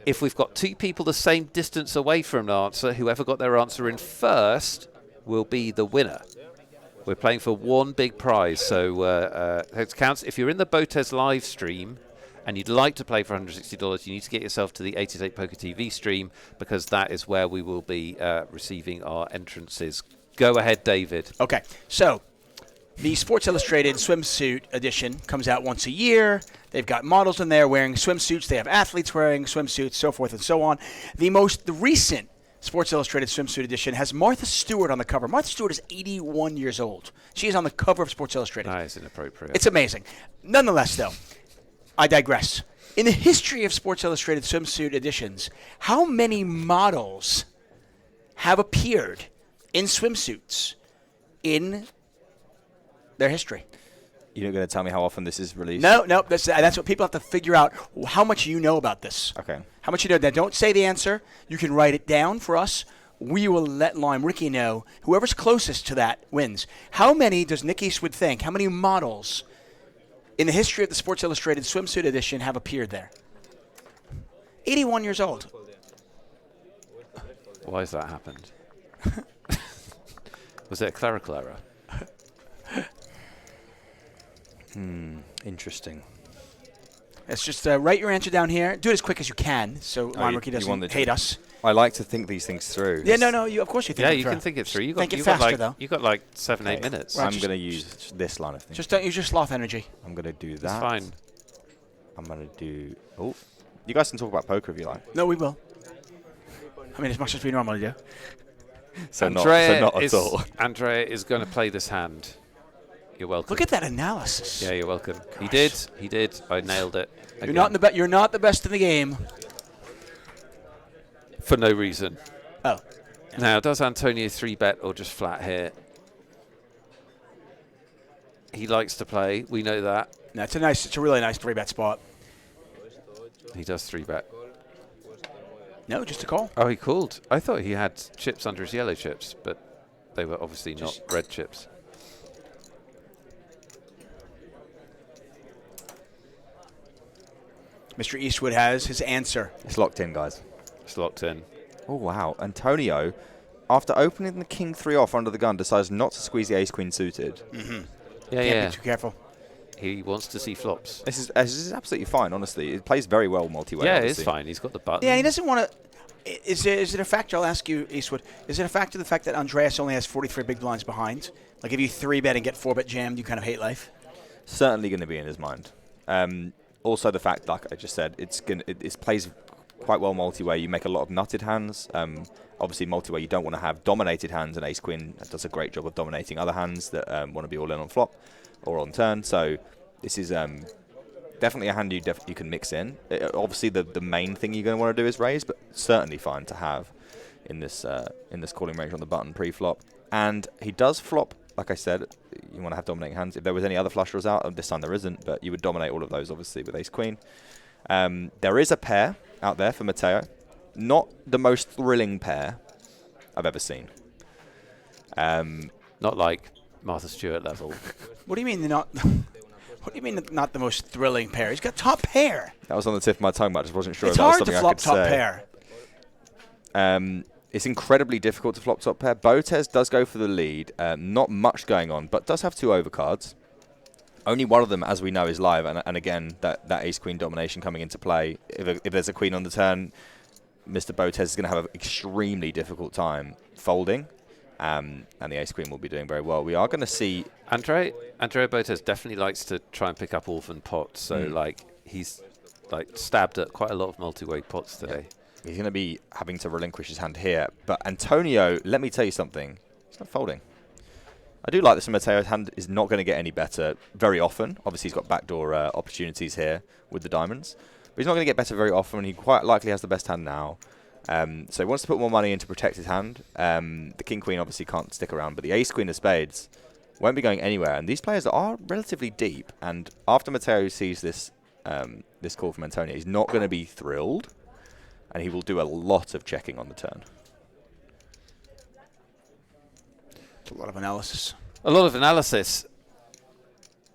If we've got two people the same distance away from an answer, whoever got their answer in first will be the winner. We're playing for one big prize, so it counts. If you're in the BotezLive stream and you'd like to play for $160, you need to get yourself to the 888Poker TV stream, because that is where we will be receiving our entrances. Go ahead, David. Okay, so the Sports Illustrated swimsuit edition comes out once a year. They've got models in there wearing swimsuits. They have athletes wearing swimsuits, so forth and so on. The recent Sports Illustrated swimsuit edition has Martha Stewart on the cover. Martha Stewart is 81 years old. She is on the cover of Sports Illustrated. That is inappropriate. It's amazing. Nonetheless, though, I digress. In the history of Sports Illustrated swimsuit editions, how many models have appeared in swimsuits in their history? You're not going to tell me how often this is released? No. That's what people have to figure out, how much you know about this. Okay. How much you know. Now, don't say the answer. You can write it down for us. We will let Lime Ricky know. Whoever's closest to that wins. How many does Nick Eastwood think? How many models in the history of the Sports Illustrated swimsuit edition have appeared there? 81 years old. Why has that happened? Was it a clerical error? Interesting. Let's just write your answer down here. Do it as quick as you can, so Lime Ricky doesn't hate us. I like to think these things through. Yeah, no. Of course you think. Yeah, it you through. can think it through. Think it faster, though. You got like 7-8 minutes. Right. I'm going to use this line of thinking. Just don't use your sloth energy. I'm going to do that. That's fine. I'm going to do... Oh, you guys can talk about poker if you like. No, we will. I mean, as much as we normally do. So not at all. Andrea is going to play this hand. You're welcome. Look at that analysis. Yeah, you're welcome. He did. I nailed it. You're not the best in the game. For no reason. Oh. Now, does Antonio 3-bet or just flat here? He likes to play. We know that. No, it's a really nice 3-bet spot. He does 3-bet. No, just a call. Oh, he called. I thought he had chips under his yellow chips, but they were obviously not red chips. Mr. Eastwood has his answer. It's locked in, guys. It's locked in. Oh, wow. Antonio, after opening the king 3 off under the gun, decides not to squeeze the ace-queen suited. Yeah, Can't be too careful. He wants to see flops. This is absolutely fine, honestly. It plays very well multi-way. Yeah, obviously. it's fine. He's got the button. Yeah, he doesn't want to... Is it a factor? I'll ask you, Eastwood. Is it a factor the fact that Andreas only has 43 big blinds behind? Like, if you 3-bet and get 4-bet jammed, you kind of hate life? Certainly going to be in his mind. Also, the fact, like I just said, it plays quite well multi-way. You make a lot of nutted hands. Obviously, multi-way, you don't want to have dominated hands, and ace-queen does a great job of dominating other hands that want to be all in on flop or on turn. So this is definitely a hand you can mix in. Obviously, the main thing you're going to want to do is raise, but certainly fine to have in this calling range on the button pre-flop. And he does flop. Like I said, you want to have dominating hands. If there was any other flush draws out, this time there isn't, but you would dominate all of those, obviously, with ace-queen. There is a pair out there for Matteo. Not the most thrilling pair I've ever seen. Not like Martha Stewart level. What do you mean they're not... What do you mean not the most thrilling pair? He's got top pair. That was on the tip of my tongue, but I just wasn't sure It's if that was hard to something I flop could top say. pair. It's incredibly difficult to flop top pair. Botez does go for the lead. Not much going on, but does have 2 overcards. Only one of them, as we know, is live. And again, that ace-queen domination coming into play. If there's a queen on the turn, Mr. Botez is going to have an extremely difficult time folding, and the ace queen will be doing very well. We are going to see Andrea Botez definitely likes to try and pick up orphan pots, so like he's like stabbed at quite a lot of multi-way pots today. He's going to be having to relinquish his hand here. But Antonio, let me tell you something. He's not folding. I do like this. Matteo's hand is not going to get any better very often. Obviously, he's got backdoor opportunities here with the diamonds. But he's not going to get better very often. He quite likely has the best hand now. So he wants to put more money in to protect his hand. The king-queen obviously can't stick around. But the ace-queen of spades won't be going anywhere. And these players are relatively deep. And after Matteo sees this this call from Antonio, he's not going to be thrilled. And he will do a lot of checking on the turn. A lot of analysis. A lot of analysis.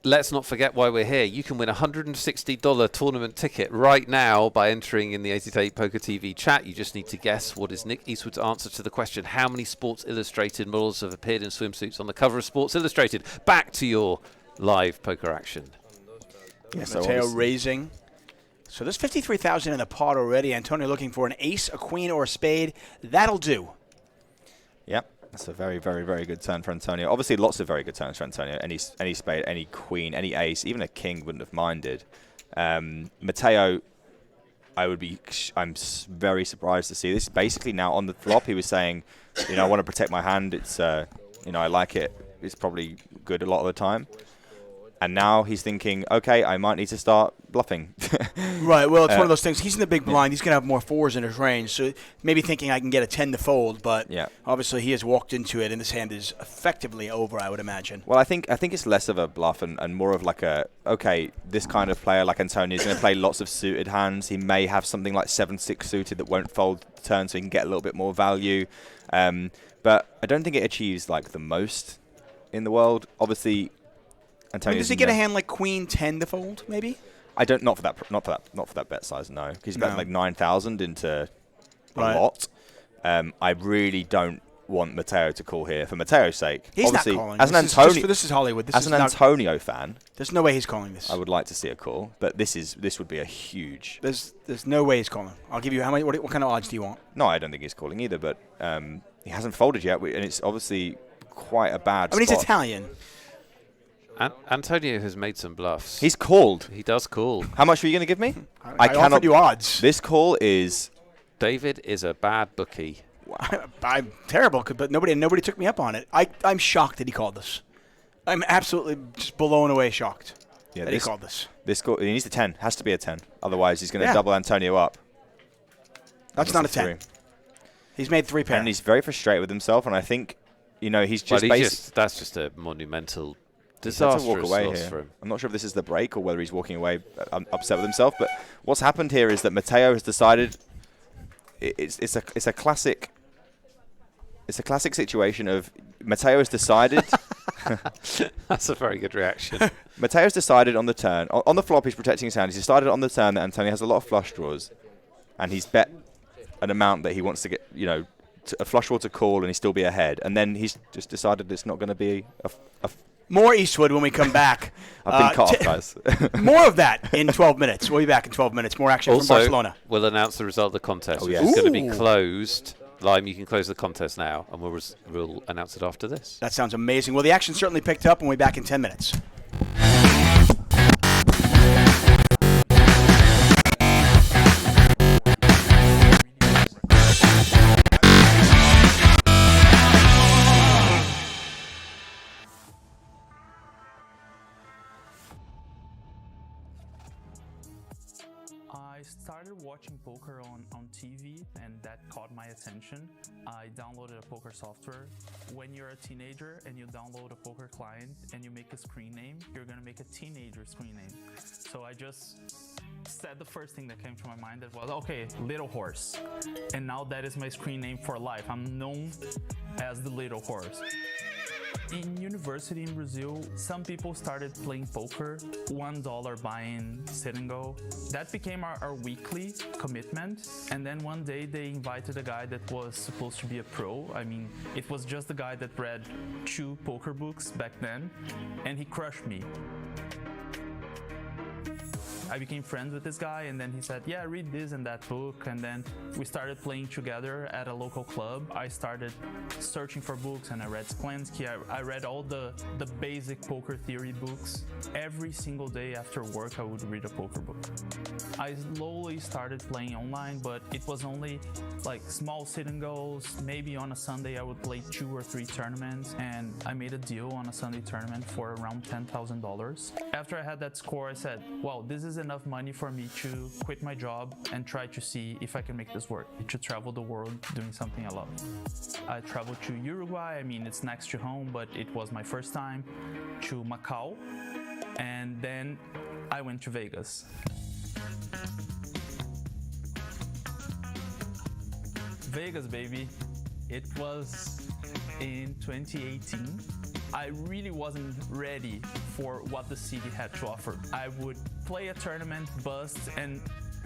Let's not forget why we're here. You can win a $160 tournament ticket right now by entering in the 888Poker TV chat. You just need to guess what is Nick Eastwood's answer to the question, how many Sports Illustrated models have appeared in swimsuits on the cover of Sports Illustrated? Back to your live poker action. Yeah, so Matteo raising. So there's 53,000 in the pot already. Antonio looking for an ace, a queen, or a spade. That'll do. Yep, that's a very, very, very good turn for Antonio. Obviously, lots of very good turns for Antonio. Any spade, any queen, any ace, even a king wouldn't have minded. Matteo, I'm very surprised to see this. Basically, now on the flop, he was saying, I want to protect my hand. It's, I like it. It's probably good a lot of the time. And now he's thinking, okay, I might need to start bluffing. Right, well, it's one of those things. He's in the big blind. He's going to have more fours in his range. So maybe thinking I can get a 10 to fold, but obviously he has walked into it, and this hand is effectively over, I would imagine. Well, I think it's less of a bluff and more of like this kind of player like Antonio is going to play lots of suited hands. He may have something like 7-6 suited that won't fold the turn, so he can get a little bit more value. But I don't think it achieves like the most in the world. Obviously, does he get a hand like Queen 10 to fold, maybe? I don't. Not for that bet size. No, he's betting like 9,000 into a lot. I really don't want Matteo to call here for Matteo's sake. He's obviously, not calling. As an Antonio, this is Hollywood. As an Antonio fan, there's no way he's calling this. I would like to see a call, but this would be a huge. There's no way he's calling. I'll give you how many. What kind of odds do you want? No, I don't think he's calling either. But he hasn't folded yet, and it's obviously quite a bad. I mean, he's Italian. Antonio has made some bluffs. He's called. He does call. How much were you going to give me? I cannot offered you odds. This call is. David is a bad bookie. I'm terrible, but nobody took me up on it. I'm shocked that he called this. I'm absolutely just blown away shocked that he called this. This call, he needs a 10. Has to be a 10. Otherwise, he's going to double Antonio up. That's not a 10. He's made 3 pairs. And he's very frustrated with himself, and I think, he's just that's just a monumental disastrous walk away loss here. for him. I'm not sure if this is the break or whether he's walking away upset with himself, but what's happened here is that Matteo has decided it's a classic situation of Matteo has decided. That's a very good reaction. Matteo's decided on the turn. On the flop, he's protecting his hand. He's decided on the turn that Antonio has a lot of flush draws, and he's bet an amount that he wants to get, a flush draw to call, and he'll still be ahead. And then he's just decided it's not going to be a more Eastwood when we come back. I've been cut off, guys. More of that in 12 minutes. We'll be back in 12 minutes. More action from Barcelona. We'll announce the result of the contest, which is going to be closed. Lime, you can close the contest now, and we'll announce it after this. That sounds amazing. Well, the action certainly picked up, and we'll be back in 10 minutes. I started watching poker on TV, and that caught my attention. I downloaded a poker software. When you're a teenager and you download a poker client and you make a screen name, you're gonna make a teenager screen name. So I just said the first thing that came to my mind that was, okay, Little Horse. And now that is my screen name for life. I'm known as the Little Horse. In university in Brazil, some people started playing poker, $1 buy-in, sit and go. That became our weekly commitment. And then one day they invited a guy that was supposed to be a pro. I mean, it was just the guy that read 2 poker books back then, and he crushed me. I became friends with this guy, and then he said, yeah, read this and that book, and then we started playing together at a local club. I started searching for books, and I read Sklansky. I read all the basic poker theory books. Every single day after work, I would read a poker book. I slowly started playing online, but it was only like small sit-and goals. Maybe on a Sunday I would play 2 or 3 tournaments, and I made a deal on a Sunday tournament for around $10,000. After I had that score, I said, wow, this is enough money for me to quit my job and try to see if I can make this work, to travel the world doing something I love. I traveled to Uruguay. I mean, it's next to home, but it was my first time, to Macau, and then I went to Vegas. Vegas, baby. It was in 2018. I really wasn't ready for what the city had to offer. I would play a tournament, bust, and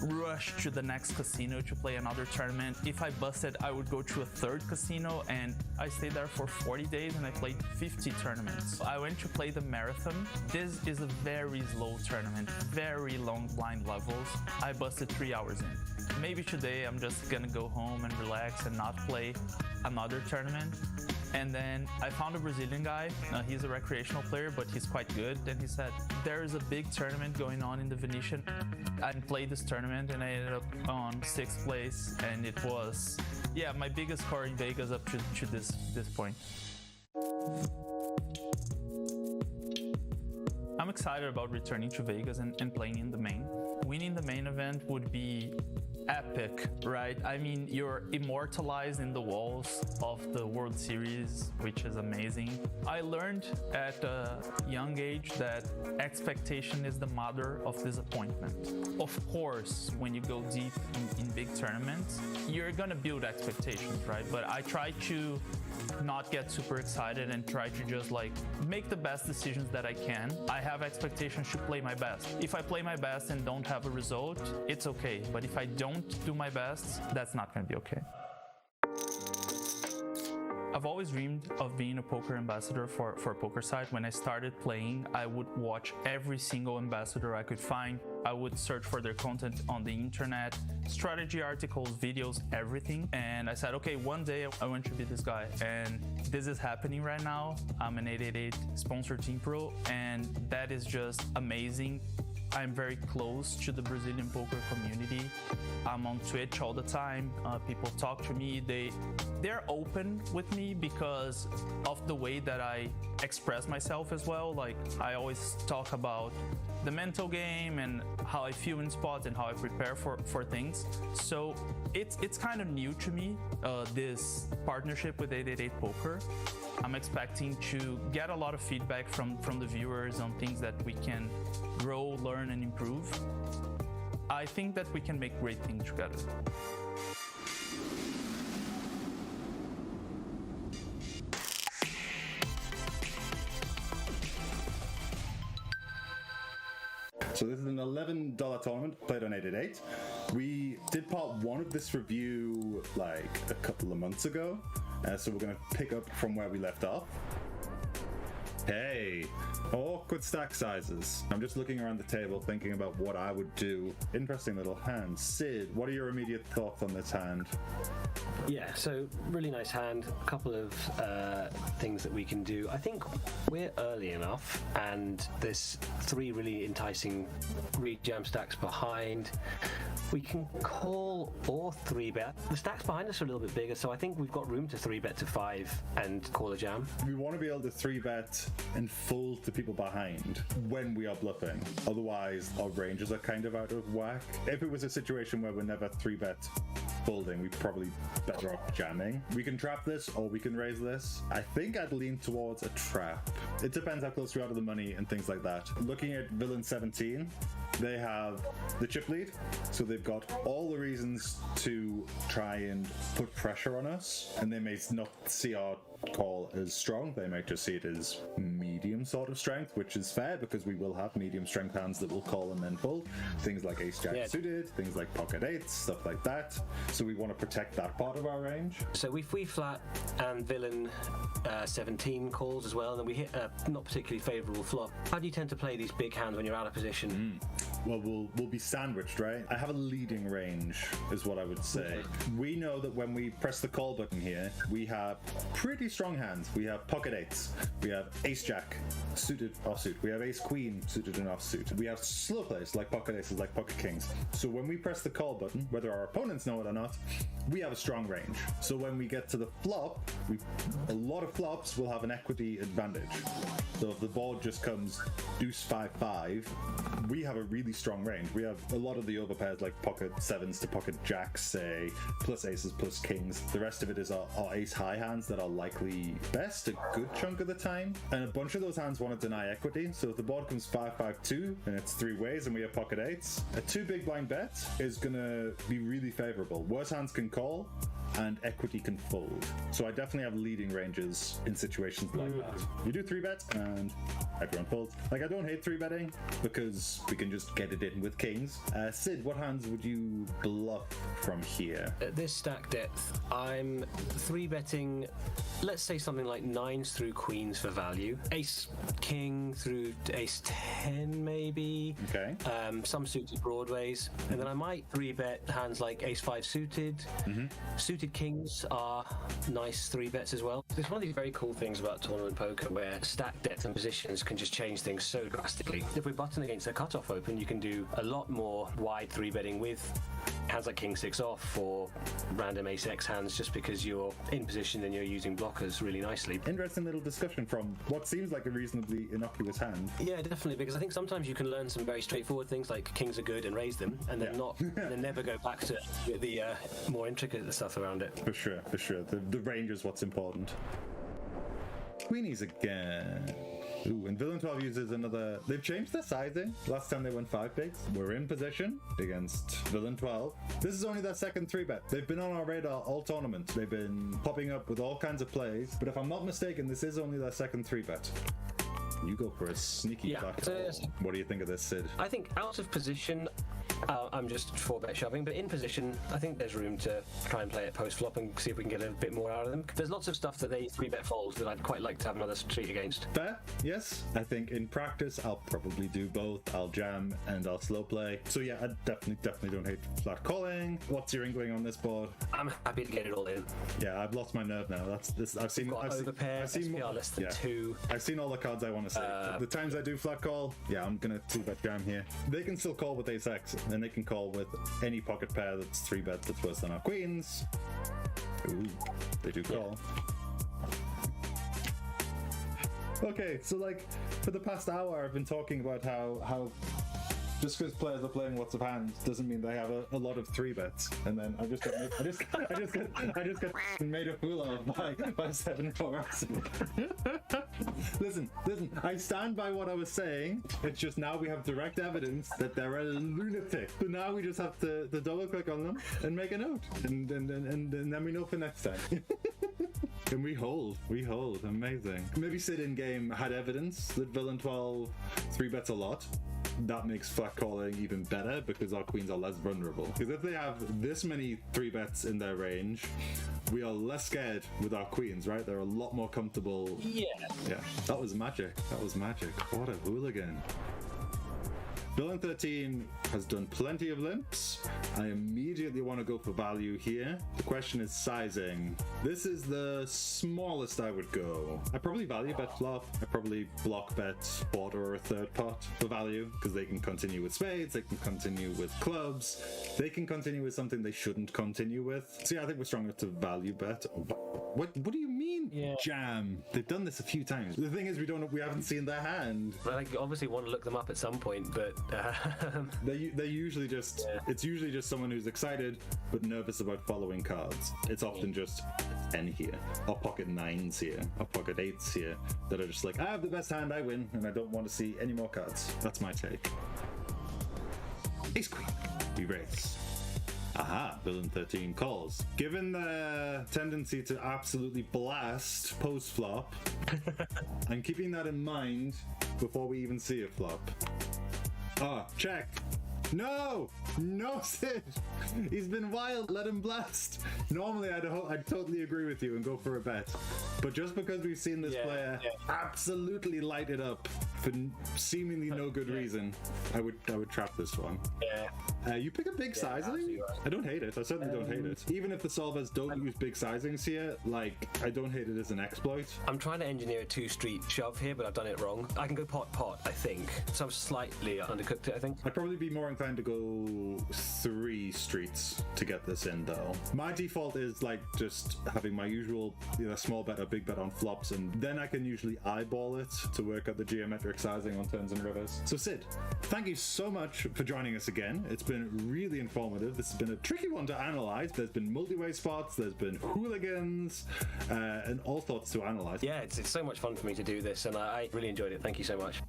rush to the next casino to play another tournament. If I busted, I would go to a third casino, and I stayed there for 40 days and I played 50 tournaments. I went to play the marathon. This is a very slow tournament, very long blind levels. I busted 3 hours in. Maybe today I'm just gonna go home and relax and not play another tournament. And then I found a Brazilian guy. He's a recreational player, but he's quite good. And he said, there is a big tournament going on in the Venetian. I played this tournament and I ended up on 6th place. And it was, yeah, my biggest score in Vegas up to this point. I'm excited about returning to Vegas and playing in the main. Winning the main event would be epic, right? I mean, you're immortalized in the walls of the World Series, which is amazing. I learned at a young age that expectation is the mother of disappointment. Of course, when you go deep in big tournaments, you're gonna build expectations, right? But I try to not get super excited and try to just like make the best decisions that I can. I have expectations to play my best. If I play my best and don't have a result, it's okay. But if I don't do my best, that's not going to be okay. I've always dreamed of being a poker ambassador for PokerSite. When I started playing, I would watch every single ambassador I could find. I would search for their content on the internet, strategy articles, videos, everything. And I said, okay, one day I want to be this guy. And this is happening right now. I'm an 888 sponsored team pro, and that is just amazing. I'm very close to the Brazilian poker community. I'm on Twitch all the time. People talk to me. They're open with me because of the way that I express myself as well. Like, I always talk about the mental game and how I feel in spots and how I prepare for things. So it's kind of new to me, this partnership with 888Poker. I'm expecting to get a lot of feedback from the viewers on things that we can grow, learn, and improve. I think that we can make great things together. So this is an $11 tournament played on 888. We did part 1 of this review like a couple of months ago. So we're going to pick up from where we left off. Hey, awkward stack sizes. I'm just looking around the table thinking about what I would do. Interesting little hand. Sid, what are your immediate thoughts on this hand? Yeah, so really nice hand. A couple of things that we can do. I think we're early enough, and there's 3 really enticing re-jam stacks behind. We can call or 3-bet. The stacks behind us are a little bit bigger, so I think we've got room to 3-bet to 5 and call a jam. We want to be able to 3-bet and fold to people behind when we are bluffing. Otherwise, our ranges are kind of out of whack. If it was a situation where we're never 3-bet folding, we'd probably better off jamming. We can trap this or we can raise this. I think I'd lean towards a trap. It depends how close we are to the money and things like that. Looking at Villain 17, they have the chip lead, so they've got all the reasons to try and put pressure on us, and they may not see our call as strong. They might just see it as medium sort of strength, which is fair because we will have medium strength hands that will call and then fold. Things like ace jack suited, things like pocket eights, stuff like that. So we want to protect that part of our range. So if we flat and villain 17 calls as well, and then we hit a not particularly favourable flop, how do you tend to play these big hands when you're out of position? well, we'll be sandwiched, right? I have a leading range, is what I would say. We know that when we press the call button here, we have pretty strong hands. We have pocket eights. We have ace jack, suited, offsuit. We have ace queen, suited and offsuit. We have slow plays like pocket aces, like pocket kings. So when we press the call button, whether our opponents know it or not, we have a strong range. So when we get to the flop, a lot of flops will have an equity advantage. So if the board just comes deuce 5-5, we have a really strong range. We have a lot of the overpairs like pocket sevens to pocket jacks, say, plus aces, plus kings. The rest of it is our ace high hands that are likely best a good chunk of the time. And a bunch of those hands want to deny equity. So if the board comes 5-5-2 and it's three ways and we have pocket eights, a 2 big blind bet is going to be really favorable. Worse hands can call and equity can fold. So I definitely have leading ranges in situations like that. You do 3-bet and everyone folds. Like, I don't hate 3-betting because we can just get it in with kings. Sid, what hands would you bluff from here? At this stack depth, I'm 3-betting, let's say something like 9s through queens for value, ace king through ace 10 maybe, Okay. Some suited broadways, and then I might 3-bet hands like ace 5 suited. Suited kings are nice 3-bets as well. There's one of these very cool things about tournament poker where stack depth and positions can just change things so drastically. If we button against a cutoff open, you can do a lot more wide 3-betting with hands like king 6 off or random ace x hands, just because you're in position and you're using blockers really nicely. Interesting little discussion from what seems like a reasonably innocuous hand. Yeah, definitely, because I think sometimes you can learn some very straightforward things like kings are good and raise them, and then then never go back to the more intricate stuff around it. For sure, for sure. The range is what's important. Queenies again. Ooh, and Villain 12 uses another... They've changed their sizing. Last time they went 5 bigs. We're in position against Villain 12. This is only their second 3-bet. They've been on our radar all tournament. They've been popping up with all kinds of plays. But if I'm not mistaken, this is only their second 3-bet. You go for a sneaky black hole. What do you think of this, Sid? I think out of position, I'm just 4-bet shoving, but in position, I think there's room to try and play it post-flop and see if we can get a bit more out of them. There's lots of stuff that they 3-bet folds that I'd quite like to have another street against. Fair, yes. I think in practice, I'll probably do both. I'll jam and I'll slow play. So yeah, I definitely don't hate flat calling. What's your inkling on this board? I'm happy to get it all in. Yeah, I've lost my nerve now. I've seen SPR less than 2. I've seen all the cards I want to say. The times I do flat call, yeah, I'm gonna 2-bet jam here. They can still call with ace x, and they can call with any pocket pair that's 3-bet that's worse than our queens. Ooh, they do call. Okay, so like for the past hour, I've been talking about how just because players are playing lots of hands doesn't mean they have a lot of 3-bets, and then I just get made a fool of by 7-4. Listen, I stand by what I was saying. It's just now we have direct evidence that they're a lunatic. So now we just have to double click on them and make a note, and then we know for next time. And we hold. Amazing. Maybe Sid in game had evidence that Villain 12 3-bets a lot. That makes flat calling even better because our queens are less vulnerable. Because if they have this many 3-bets in their range, we are less scared with our queens, right? They're a lot more comfortable. Yeah. That was magic. What a hooligan. Villain 13 has done plenty of limps. I immediately want to go for value here. The question is sizing. This is the smallest I would go. I probably value bet flop. I probably block bet quarter or a third pot for value because they can continue with spades, they can continue with clubs, they can continue with something they shouldn't continue with. So yeah, I think we're stronger to value bet. What do you mean? Yeah. Jam. They've done this a few times. The thing is, we haven't seen their hand. Well, I obviously want to look them up at some point, but they usually just it's usually just someone who's excited but nervous about following cards. It's often just 10 here, or pocket 9s here, or pocket 8s here that are just like, I have the best hand, I win, and I don't want to see any more cards. That's my take. Ace queen. We raise. Aha, Villain 13 calls. Given the tendency to absolutely blast post-flop, I'm keeping that in mind before we even see a flop. Check. No, Sid. He's been wild. Let him blast. Normally, I'd totally agree with you and go for a bet, but just because we've seen this player absolutely light it up for seemingly no good reason, I would trap this one. Yeah. You pick a big sizing. Right. I don't hate it. I certainly don't hate it. Even if the solvers don't use big sizings here, like, I don't hate it as an exploit. I'm trying to engineer a 2-street shove here, but I've done it wrong. I can go pot, I think. So I've slightly undercooked it, I think. I'd probably be more inclined to go 3 streets to get this in, though. My default is like just having my usual small bet or big bet on flops, and then I can usually eyeball it to work out the geometric sizing on turns and rivers. So Sid, thank you so much for joining us again. It's been really informative. This has been a tricky one to analyze. There's been multi-way spots, there's been hooligans, and all sorts to analyze. Yeah, it's so much fun for me to do this, and I really enjoyed it. Thank you so much.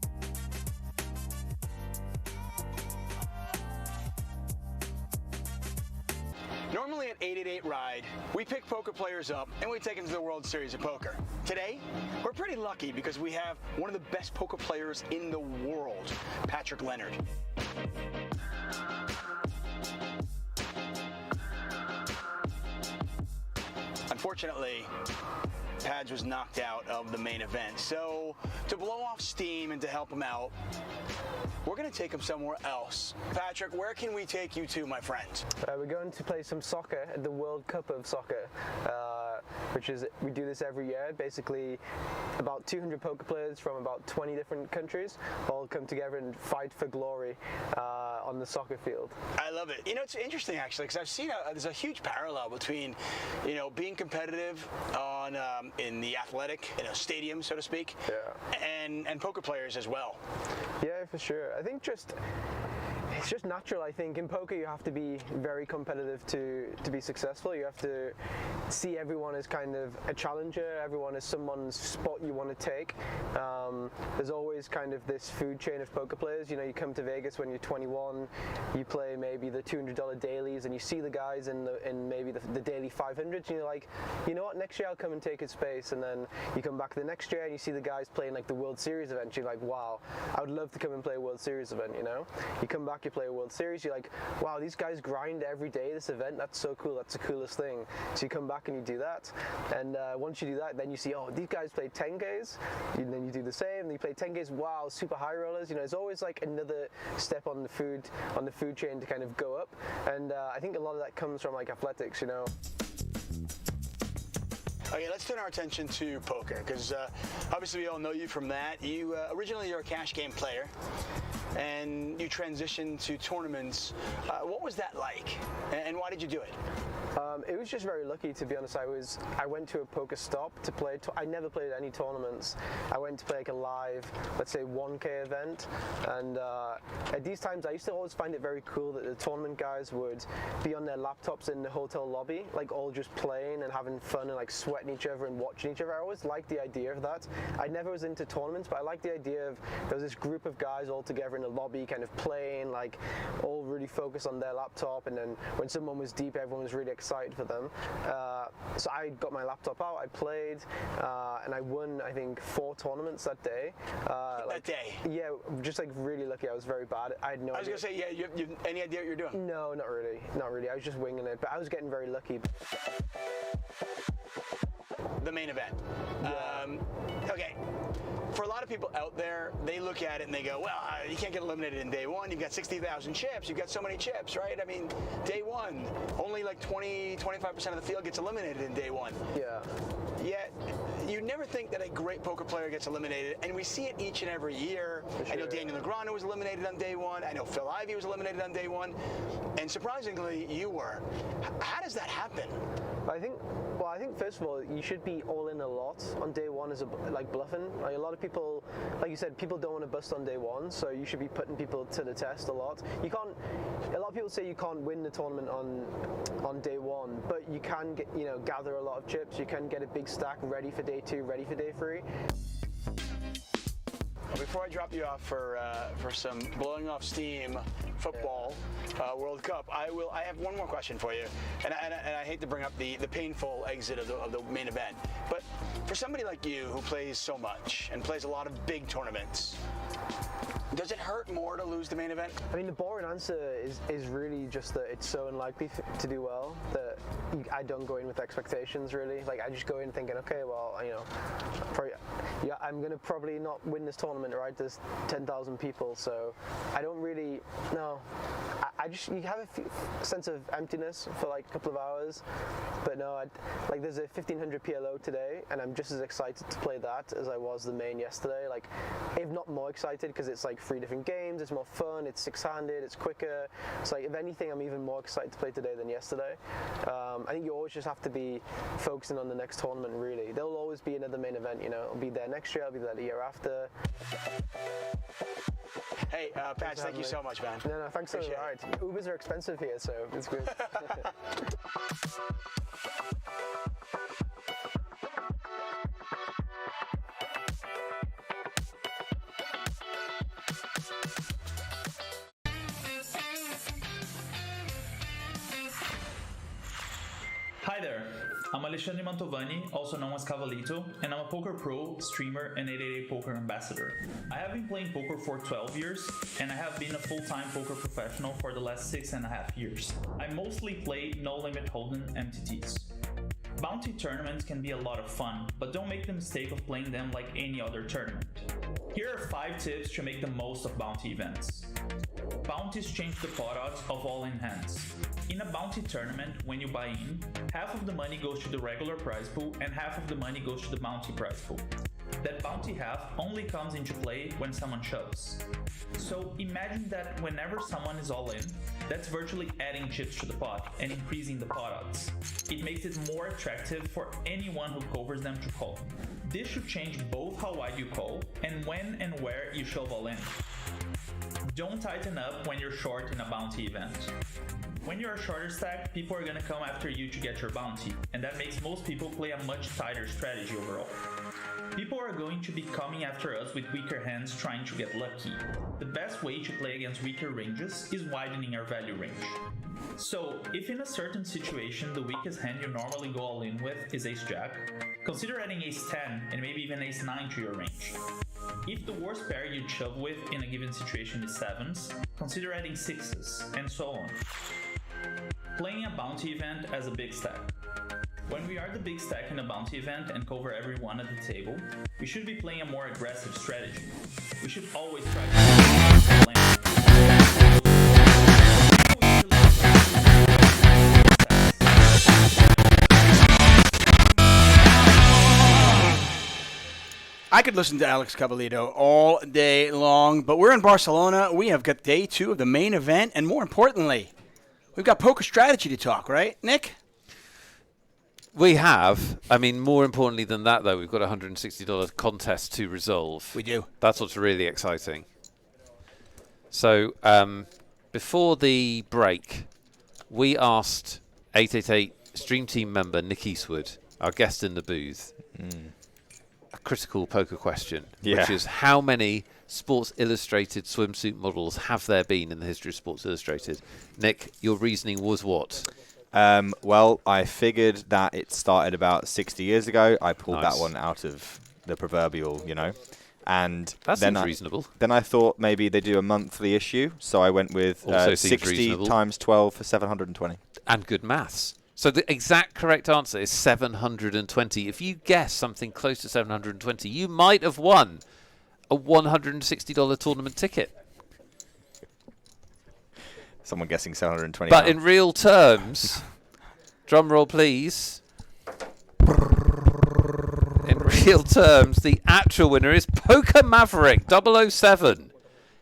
Normally at 888 Ride, we pick poker players up and we take them to the World Series of Poker. Today, we're pretty lucky because we have one of the best poker players in the world, Patrick Leonard. Unfortunately, Pads was knocked out of the main event. So to blow off steam and to help him out, we're going to take him somewhere else. Patrick, where can we take you to, my friend? We're going to play some soccer at the World Cup of Soccer, which is, we do this every year. Basically, about 200 poker players from about 20 different countries all come together and fight for glory on the soccer field. I love it. It's interesting, actually, because I've seen there's a huge parallel between, being competitive on in the athletic, stadium, so to speak, and poker players as well. Yeah, for sure. I think it's just natural. I think in poker you have to be very competitive to be successful. You have to see everyone as kind of a challenger, everyone as someone's spot you want to take. There's always kind of this food chain of poker players. You come to Vegas when you're 21, you play maybe the $200 dailies, and you see the guys in maybe the daily 500s, and you're like, you know what, next year I'll come and take his space. And then you come back the next year and you see the guys playing like the World Series event. You're like, wow, I would love to come and play a World Series event. You come back, you play a World Series, you're like, wow, these guys grind every day this event. That's so cool. That's the coolest thing. So you come back and you do that, and once you do that, then you see, oh, these guys play 10Ks, and then you do the same, and you play 10Ks, wow, super high rollers. It's always like another step on the food chain to kind of go up, and I think a lot of that comes from like athletics. Okay, let's turn our attention to poker, because obviously we all know you from that. You originally you're a cash game player, and you transitioned to tournaments. What was that like, and why did you do it? It was just very lucky, to be honest. I went to a poker stop to play. I never played any tournaments. I went to play like a live, let's say 1K event, and at these times I used to always find it very cool that the tournament guys would be on their laptops in the hotel lobby, like all just playing and having fun and like sweating each other and watching each other. I always liked the idea of that. I never was into tournaments, but I liked the idea of there was this group of guys all together in the lobby kind of playing, like all really focused on their laptop, and then when someone was deep, everyone was really excited for them. So I got my laptop out, I played, and I won, I think, 4 tournaments that day. That day? Yeah, just like really lucky. I was very bad. I had no idea. I was going to say, yeah, you any idea what you're doing? No, not really. Not really. I was just winging it, but I was getting very lucky. The main event. Yeah. Okay. For a lot of people out there, they look at it and they go, well, you can't get eliminated in day one. You've got 60,000 chips. You've got so many chips, right? I mean, day one, only like 25% of the field gets eliminated in day one. Yeah. Yet, you never think that a great poker player gets eliminated, and we see it each and every year. Sure. I know Daniel Negreanu was eliminated on day one. I know Phil Ivey was eliminated on day one. And surprisingly, you were. How does that happen? I think first of all, you should be all in a lot on day one as like bluffing. Like a lot of people, like you said, people don't want to bust on day one, so you should be putting people to the test a lot. You can't. A lot of people say you can't win the tournament on day one, but you can get, gather a lot of chips. You can get a big stack ready for day 2, ready for day 3. Before I drop you off for some blowing off steam football World Cup, I have one more question for you, and I hate to bring up the painful exit of the main event, but for somebody like you who plays so much and plays a lot of big tournaments, Does it hurt more to lose the main event? I mean, the boring answer is really just that it's so unlikely to do well that I don't go in with expectations, really. Like, I just go in thinking, okay, well, you know, I'm going to probably not win this tournament, right? There's 10,000 people, so I don't really, no. You have a sense of emptiness for like a couple of hours, but no, like there's a 1500 PLO today, and I'm just as excited to play that as I was the main yesterday. Like, if not more excited, because it's like 3 different games, it's more fun, it's six-handed, it's quicker. It's like, if anything, I'm even more excited to play today than yesterday. I think you always just have to be focusing on the next tournament, really. There'll always be another main event, you know. I'll be there next year, I'll be there the year after. Hey, Patch, thank you so much, man. No, thanks for the ride. Ubers are expensive here, so it's good. Hi there, I'm Alexandre Mantovani, also known as Cavalito, and I'm a poker pro, streamer, and 888Poker ambassador. I have been playing poker for 12 years, and I have been a full-time poker professional for the last 6.5 years. I mostly play no-limit hold'em MTTs. Bounty tournaments can be a lot of fun, but don't make the mistake of playing them like any other tournament. Here are 5 tips to make the most of bounty events. Bounties change the pot odds of all in hands. In a bounty tournament, when you buy in, half of the money goes to the regular prize pool and half of the money goes to the bounty prize pool. That bounty half only comes into play when someone shoves. So imagine that whenever someone is all in, that's virtually adding chips to the pot and increasing the pot odds. It makes it more attractive for anyone who covers them to call. This should change both how wide you call and when and where you shove all in. Don't tighten up when you're short in a bounty event. When you're a shorter stack, people are gonna come after you to get your bounty, and that makes most people play a much tighter strategy overall. People are going to be coming after us with weaker hands trying to get lucky. The best way to play against weaker ranges is widening our value range. So, if in a certain situation the weakest hand you normally go all in with is ace-jack, consider adding ace-10 and maybe even ace-9 to your range. If the worst pair you'd shove with in a given situation is 7s, consider adding 6s, and so on. Playing a bounty event as a big stack. When we are the big stack in a bounty event and cover everyone at the table, we should be playing a more aggressive strategy. We should always try to I could listen to Alex Cavalito all day long, but we're in Barcelona. We have got day 2 of the main event, and more importantly, we've got poker strategy to talk, right, Nick? We have. I mean, more importantly than that, though, we've got a $160 contest to resolve. We do. That's what's really exciting. So, before the break, we asked 888 Stream Team member Nick Eastwood, our guest in the booth, a critical poker question, which is how many Sports Illustrated swimsuit models have there been in the history of Sports Illustrated? Nick, your reasoning was what? Well, I figured that it started about 60 years ago. I pulled that one out of the proverbial, you know. And that seems reasonable. Then I thought maybe they do a monthly issue, so I went with 60 reasonable. times 12 for 720. And good maths. So the exact correct answer is 720. If you guess something close to 720, you might have won a $160 tournament ticket. Someone guessing 720. But in real terms, drum roll please. In real terms, the actual winner is Poker Maverick 007.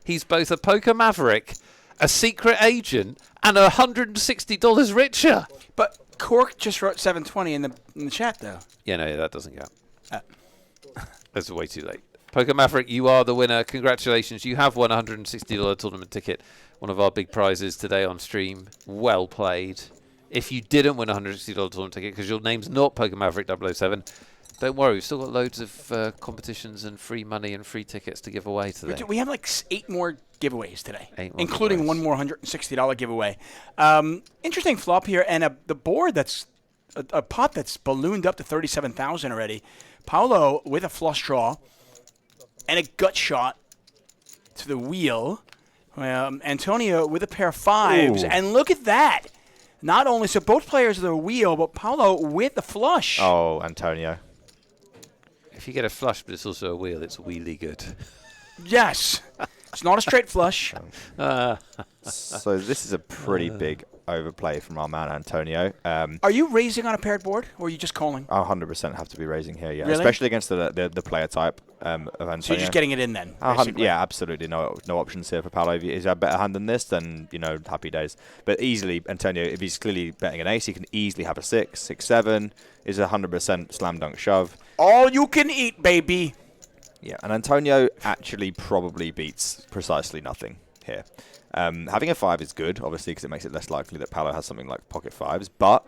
He's both a Poker Maverick, a secret agent, and $160 richer. But Cork just wrote 720 in the chat, though. Yeah, no, that doesn't count. That's way too late. Poker Maverick, you are the winner. Congratulations. You have won a $160 tournament ticket, one of our big prizes today on stream. Well played. If you didn't win a $160 tournament ticket because your name's not Poker Maverick 007, don't worry. We've still got loads of competitions and free money and free tickets to give away today. We have like 8 more giveaways today, 8 more including giveaways. one more $160 giveaway. Interesting flop here, and the board that's a pot that's ballooned up to 37,000 already. Paolo with a flush draw and a gut shot to the wheel. Antonio with a pair of fives. Ooh. And look at that. Not only, so both players are the wheel, but Paulo with the flush. Oh, Antonio. If you get a flush, but it's also a wheel, it's really good. Yes. It's not a straight flush. So this is a pretty big overplay from our man Antonio. Are you raising on a paired board, or are you just calling? 100% have to be raising here, yeah. Really? Especially against the player type of Antonio. So you're just getting it in then, yeah, absolutely. No options here for Paulo. If he's a better hand than this, then, happy days. But easily, Antonio, if he's clearly betting an ace, he can easily have a 6, 6, 7. Is a 100% slam dunk shove. All you can eat, baby. Yeah, and Antonio actually probably beats precisely nothing here. Having a 5 is good, obviously, because it makes it less likely that Paulo has something like pocket 5s. But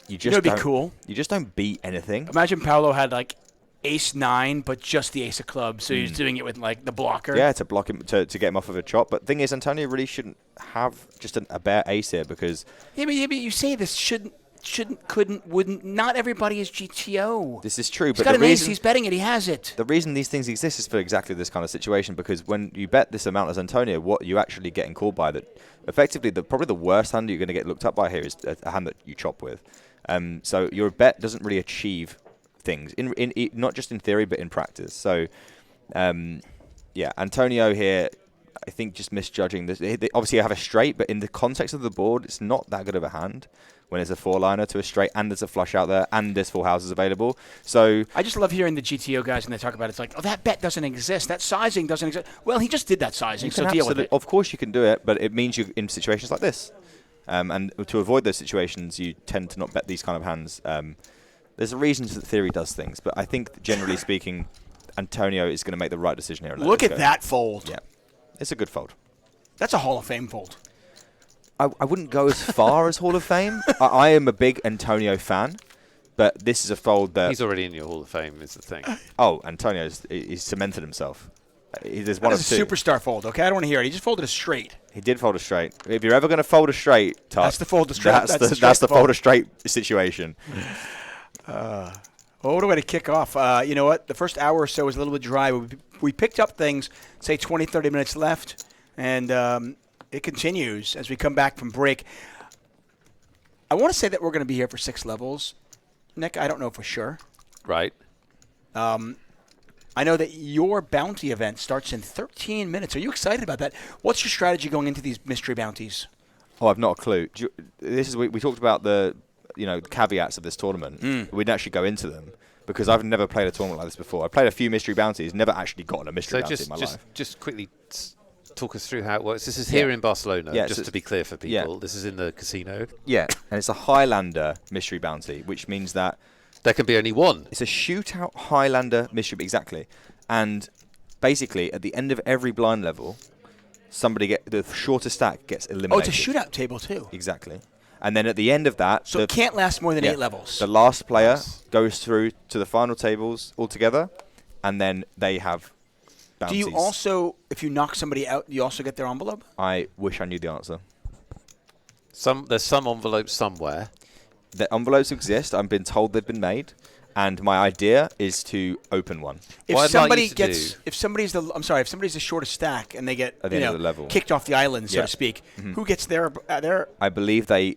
you just be cool. You just don't beat anything. Imagine Paulo had like ace 9, but just the ace of clubs. So he's doing it with like the blocker. Yeah, to block him to get him off of a chop. But the thing is, Antonio really shouldn't have just a bare ace here because Yeah, but you say this shouldn't, couldn't, wouldn't. Not everybody is GTO. This is true, He's but got the an ace. reason He's betting it. He has it. the reason these things exist is for exactly this kind of situation. Because when you bet this amount as Antonio, what you actually getting called by that effectively probably the worst hand you're going to get looked up by here is a hand that you chop with. So your bet doesn't really achieve things in not just in theory but in practice. So yeah, Antonio here, I think just misjudging this. They obviously have a straight, but in the context of the board, it's not that good of a hand when there's a 4-liner to a straight and there's a flush out there and there's full houses available. So I just love hearing the GTO guys when they talk about it. It's like, oh, that bet doesn't exist. That sizing doesn't exist. Well, he just did that sizing, so deal with it. Of course you can do it, but it means you're in situations like this. And to avoid those situations, you tend to not bet these kind of hands. There's a reason that theory does things, but I think that generally speaking, Antonio is going to make the right decision here. Look at that fold. Yeah, it's a good fold. That's a Hall of Fame fold. I wouldn't go as far as Hall of Fame. I am a big Antonio fan, but this is a fold that... He's already in your Hall of Fame, is the thing. Oh, he's cemented himself. There's one of two. That's a superstar fold, okay? I don't want to hear it. He just folded a straight. He did fold a straight. If you're ever going to fold a straight, Tuck, that's the fold a straight. That's the fold a straight situation. What a way to kick off. You know what? The first hour or so was a little bit dry. We picked up things, say 20, 30 minutes left, and it continues as we come back from break. I want to say that we're going to be here for 6 levels. Nick, I don't know for sure. Right. I know that your bounty event starts in 13 minutes. Are you excited about that? What's your strategy going into these mystery bounties? Oh, I've not a clue. We talked about the caveats of this tournament. We didn't actually go into them because I've never played a tournament like this before. I played a few mystery bounties, never actually gotten a mystery bounty in my life. Just quickly talk us through how it works. This is here in Barcelona, just to be clear for people. Yeah. This is in the casino. Yeah, and it's a Highlander mystery bounty, which means that there can be only one. It's a shootout Highlander mystery, exactly. And basically, at the end of every blind level, the shortest stack gets eliminated. Oh, it's a shootout table too. Exactly. And then at the end of that... So it can't last more than 8 levels. The last player goes through to the final tables altogether, and then they have bounties. Do you also, if you knock somebody out, you also get their envelope? I wish I knew the answer. There's some envelopes somewhere. The envelopes exist. I've been told they've been made. And my idea is to open one. If somebody's the shortest stack and they get kicked off the island, so to speak, who gets their? I believe they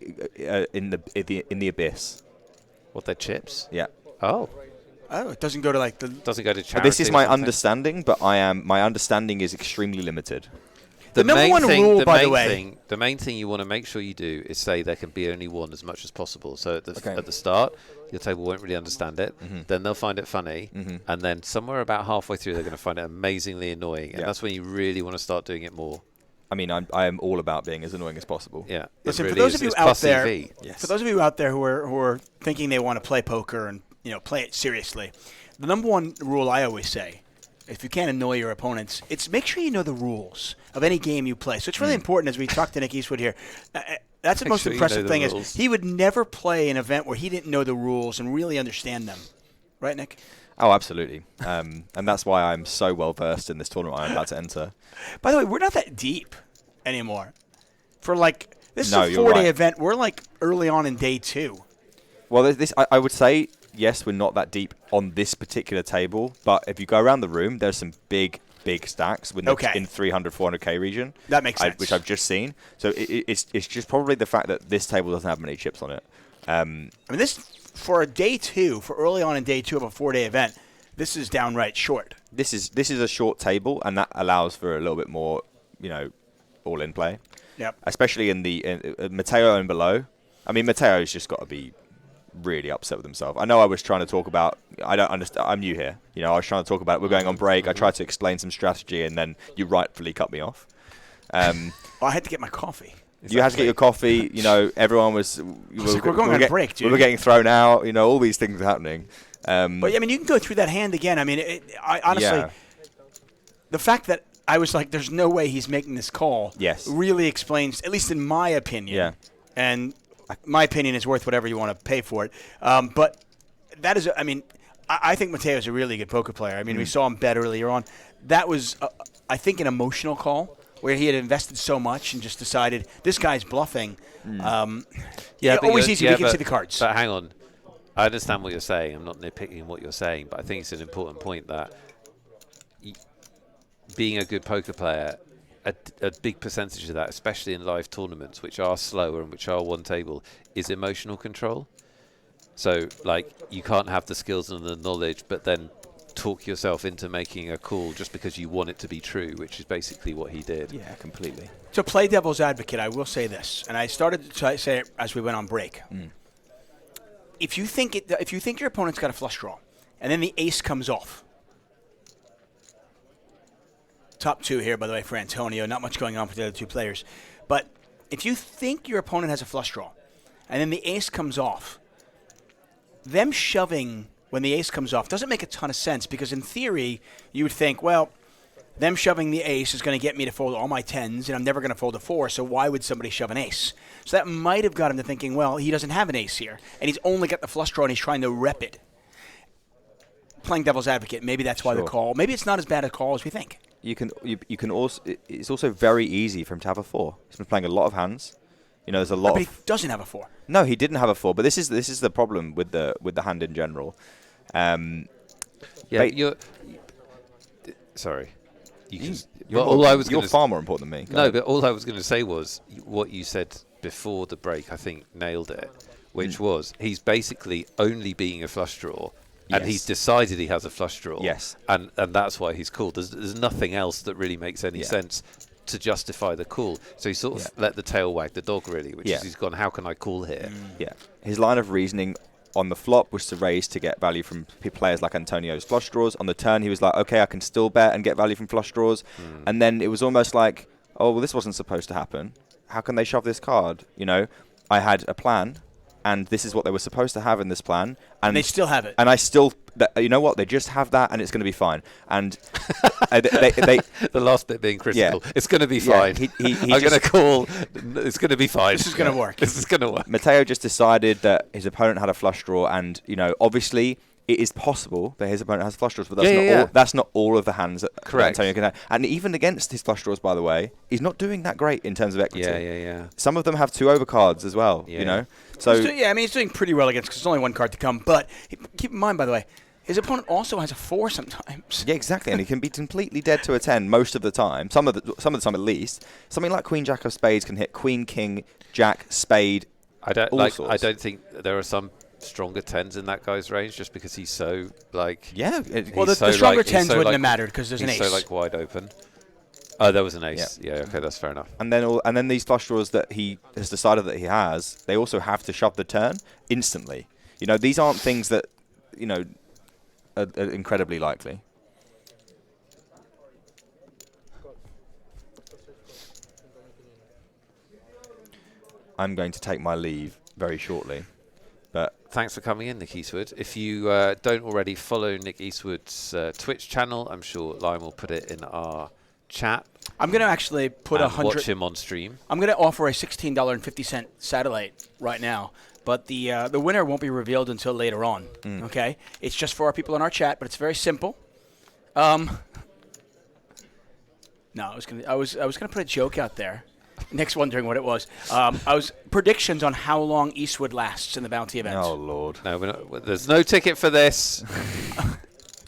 in the abyss. What, their chips? Yeah. Oh, it doesn't go to like the. Doesn't go to charity. This is my understanding, but my understanding is extremely limited. The number one rule, by the way. The main thing you want to make sure you do is say there can be only one as much as possible. So at the start, your table won't really understand it. Then they'll find it funny. And then somewhere about halfway through, they're going to find it amazingly annoying. And that's when you really want to start doing it more. I mean, I am all about being as annoying as possible. Yeah. Listen, for those of you out there who are thinking they want to play poker and play it seriously, the number one rule I always say, if you can't annoy your opponents, it's make sure you know the rules of any game you play. So it's really important as we talk to Nick Eastwood here. That's the most impressive thing is he would never play an event where he didn't know the rules and really understand them. Right, Nick? Oh, absolutely. And that's why I'm so well versed in this tournament I'm about to enter. By the way, we're not that deep anymore. This is a 4-day event. We're early on in day 2. Well, I would say, yes, we're not that deep on this particular table, but if you go around the room, there's some big big stacks in 300, 400k region. That makes sense. Which I've just seen. So it's just probably the fact that this table doesn't have many chips on it. I mean, this for a day 2, for early on in day 2 of a 4-day event, this is downright short. This is a short table, and that allows for a little bit more, all-in play. Yep. Especially in the Matteo and below. I mean, Matteo's just got to be really upset with himself. I know I was trying to talk about. I don't understand. I'm new here. I was trying to talk about it. We're going on break. I tried to explain some strategy, and then you rightfully cut me off. Well, I had to get my coffee. You had to get your coffee. Everyone was. We're going on break, dude. We were getting thrown out. All these things are happening. But I mean, you can go through that hand again. I mean, I honestly, the fact that I was like, "There's no way he's making this call." Yes. Really explains, at least in my opinion. Yeah. And my opinion is worth whatever you want to pay for it. But that is, I mean, I think Matteo's a really good poker player. I mean, we saw him bet earlier on. That was, I think, an emotional call where he had invested so much and just decided this guy's bluffing. Always easy. We can see the cards. But hang on. I understand what you're saying. I'm not nitpicking what you're saying, but I think it's an important point that being a good poker player, a big percentage of that, especially in live tournaments, which are slower and which are one table, is emotional control. So, you can't have the skills and the knowledge, but then talk yourself into making a call just because you want it to be true, which is basically what he did. Yeah, completely. To play devil's advocate, I will say this, and I started to say it as we went on break. If you think your opponent's got a flush draw, and then the ace comes off. Top 2 here, by the way, for Antonio. Not much going on for the other 2 players. But if you think your opponent has a flush draw, and then the ace comes off, them shoving when the ace comes off doesn't make a ton of sense, because in theory, you would think, well, them shoving the ace is going to get me to fold all my 10s, and I'm never going to fold a 4, so why would somebody shove an ace? So that might have got him to thinking, well, he doesn't have an ace here, and he's only got the flush draw, and he's trying to rep it. Playing devil's advocate, maybe that's why the call. Maybe it's not as bad a call as we think. You can also. It's also very easy for him to have a 4. He's been playing a lot of hands. There's a lot. But he doesn't have a 4. No, he didn't have a 4. But this is the problem with the hand in general. Sorry. You're far more important than me. No, but all I was going to say was what you said before the break. I think nailed it, which was he's basically only being a flush draw. And he's decided he has a flush draw. Yes. And that's why he's called. There's nothing else that really makes any sense to justify the call. So he sort of let the tail wag the dog, really, which is he's gone, how can I call here? Yeah. His line of reasoning on the flop was to raise to get value from players like Antonio's flush draws. On the turn, he was like, okay, I can still bet and get value from flush draws. And then it was almost like, oh, well, this wasn't supposed to happen. How can they shove this card? I had a plan. And this is what they were supposed to have in this plan. And they still have it. And I still, you know what? They just have that, and it's going to be fine. And the last bit being critical. It's going to be fine. I'm going to call. It's going to be fine. This is going to work. This is going to work. Matteo just decided that his opponent had a flush draw, and obviously it is possible that his opponent has flush draws, but that's not all of the hands that Antonio can have. And even against his flush draws, by the way, he's not doing that great in terms of equity. Yeah. Some of them have 2 overcards as well. So he's doing pretty well against, because there's only 1 card to come. But keep in mind, by the way, his opponent also has a 4 sometimes. Yeah, exactly, and he can be completely dead to a 10 most of the time. Some of the time, at least. Something like Queen Jack of Spades can hit Queen King Jack Spade. I don't think there are some stronger 10s in that guy's range, just because he's so well, the stronger 10s wouldn't have mattered because there's an ace. He's so wide open. Oh, there was an ace. Yeah, okay, that's fair enough. And then these flush draws that he has decided that he has, they also have to shove the turn instantly. These aren't things that are incredibly likely. I'm going to take my leave very shortly. But thanks for coming in, Nick Eastwood. If you don't already follow Nick Eastwood's Twitch channel, I'm sure Lion will put it in our chat. I'm going to actually put watch him on stream. I'm going to offer a $16.50 satellite right now, but the winner won't be revealed until later on. Okay, it's just for our people in our chat, but it's very simple. No, I was gonna put a joke out there. Nick's wondering what it was. Predictions on how long Eastwood lasts in the bounty event. Oh Lord! No, there's no ticket for this.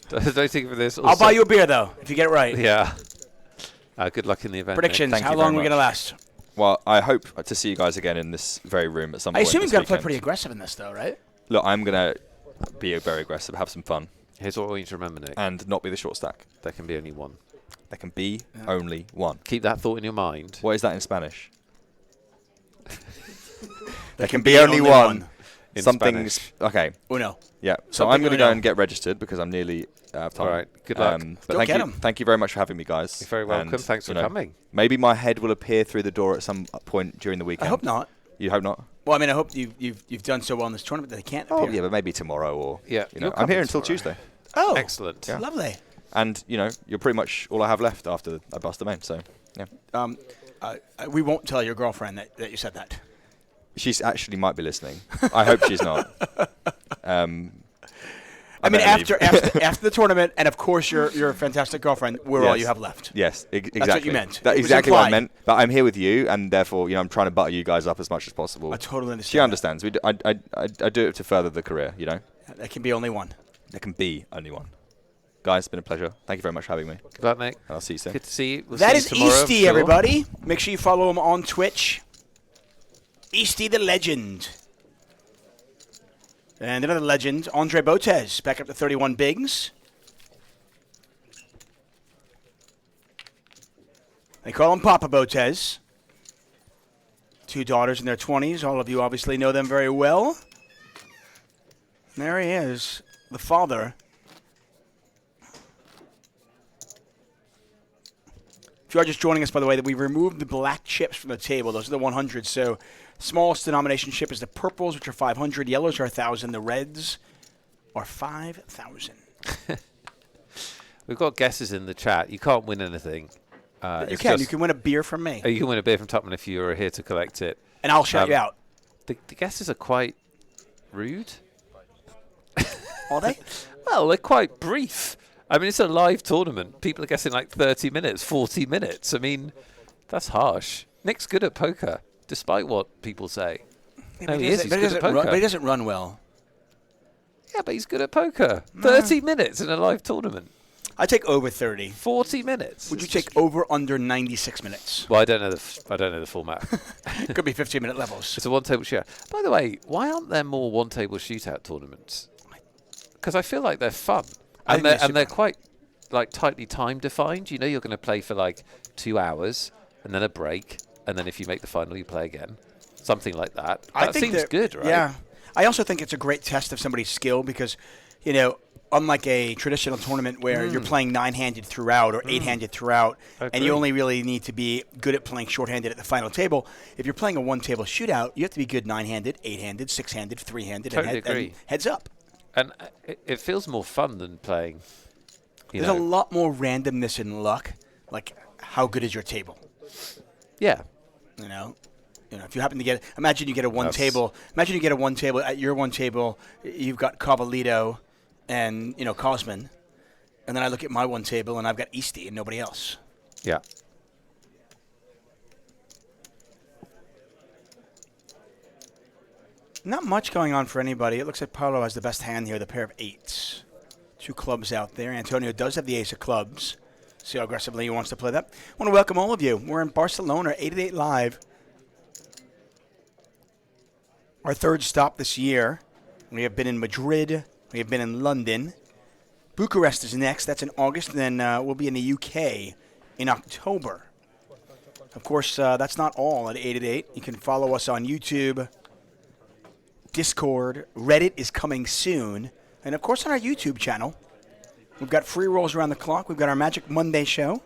Don't think of this. I'll buy you a beer, though, if you get it right. Yeah. Good luck in the event. Predictions. Thank How you long very are we going to much. last? Well, I hope to see you guys again in this very room at some I point. assume you've this got to play weekend. pretty aggressive in this, though, right? Look, I'm going to be very aggressive, have some fun, Here's what we need to remember, Nick. and not be the short stack. There can be only one. There can be only one. Keep that thought in your mind. What is that in Spanish? There can be only one. In Something's Spanish. okay. Uno. Yeah. So Something I'm going to uno. go and get registered because I'm nearly out of time. All right. Good luck. But Go thank get you. 'em. Thank you very much for having me, guys. You're very welcome. And, Thanks for you know, coming. Maybe my head will appear through the door at some point during the weekend. I hope not. You hope not? Well, I mean, I hope you've done so well in this tournament that they can't Oh, appear. yeah, but maybe tomorrow or Yeah, you know, you're I'm here coming until tomorrow. Tuesday. Oh, Excellent. Yeah. lovely. And you know, you're pretty much all I have left after I bust the main. So yeah. We won't tell your girlfriend that you said that. She's actually might be listening. I hope she's not. I mean, better after the tournament, and of course your fantastic girlfriend, we're all Yes. you have left. Yes, exactly. That's what you meant. That's It was exactly what I implied. meant. But I'm here with you, and therefore, you know, I'm trying to butter you guys up as much as possible. I totally understand. She understands. I do it to further the career. You know, There can be only one. there can be only one. Guys, it's been a pleasure. Thank you very much for having me. Good luck, Nick. And I'll see you soon. Good to see you. We'll That see is you tomorrow, I'm Easty, sure. everybody. Make sure you follow him on Twitch. Easty the legend. And another legend, Andre Botez, back up to 31 bigs. They call him Papa Botez. 2 daughters in their 20s. All of you obviously know them very well. And there he is, the father. If you are just joining us, by the way, that we removed the black chips from the table. Those are the 100. So smallest denomination chip is the purples, which are 500. Yellows are 1,000. The reds are 5,000. We've got guesses in the chat. You can't win anything. You can. You can win a beer from me. You can win a beer from Tupman if you are here to collect it. And I'll shout you out. The guesses are quite rude. Are they? Well, they're quite brief. I mean, it's a live tournament. People are guessing like 30 minutes, 40 minutes. I mean, that's harsh. Nick's good at poker, despite what people say. No, he is. He's good at poker. But he doesn't run well. Yeah, but he's good at poker. 30 minutes in a live tournament. I take over 30. 40 minutes. Would you take over under 96 minutes? Well, I don't know the format. Could be 15-minute levels. It's a one-table shootout. By the way, why aren't there more one-table shootout tournaments? Because I feel like they're fun. And they're quite like tightly time defined. You know you're going to play for like 2 hours and then a break. And then if you make the final, you play again. Something like that. That seems good, right? Yeah. I also think it's a great test of somebody's skill because, you know, unlike a traditional tournament where you're playing 9-handed throughout or 8-handed throughout, and you only really need to be good at playing short-handed at the final table, if you're playing a one-table shootout, you have to be good 9-handed, 8-handed, 6-handed, 3-handed, Totally agree. and heads up. And it feels more fun than playing. There's a lot more randomness in luck. Like, how good is your table? Yeah. You know, if you happen to imagine you get a one table at your one table, you've got Cavalito and, you know, Cosman. And then I look at my one table and I've got Easty and nobody else. Yeah. Not much going on for anybody. It looks like Paolo has the best hand here, the pair of 8s. 2 clubs out there. Antonio does have the ace of clubs. See how aggressively he wants to play that. I want to welcome all of you. We're in Barcelona, 888 Live. Our 3rd stop this year. We have been in Madrid. We have been in London. Bucharest is next. That's in August. And then we'll be in the UK in October. Of course, that's not all at 888. You can follow us on YouTube, Discord. Reddit is coming soon. And, of course, on our YouTube channel. We've got free rolls around the clock. We've got our Magic Monday show.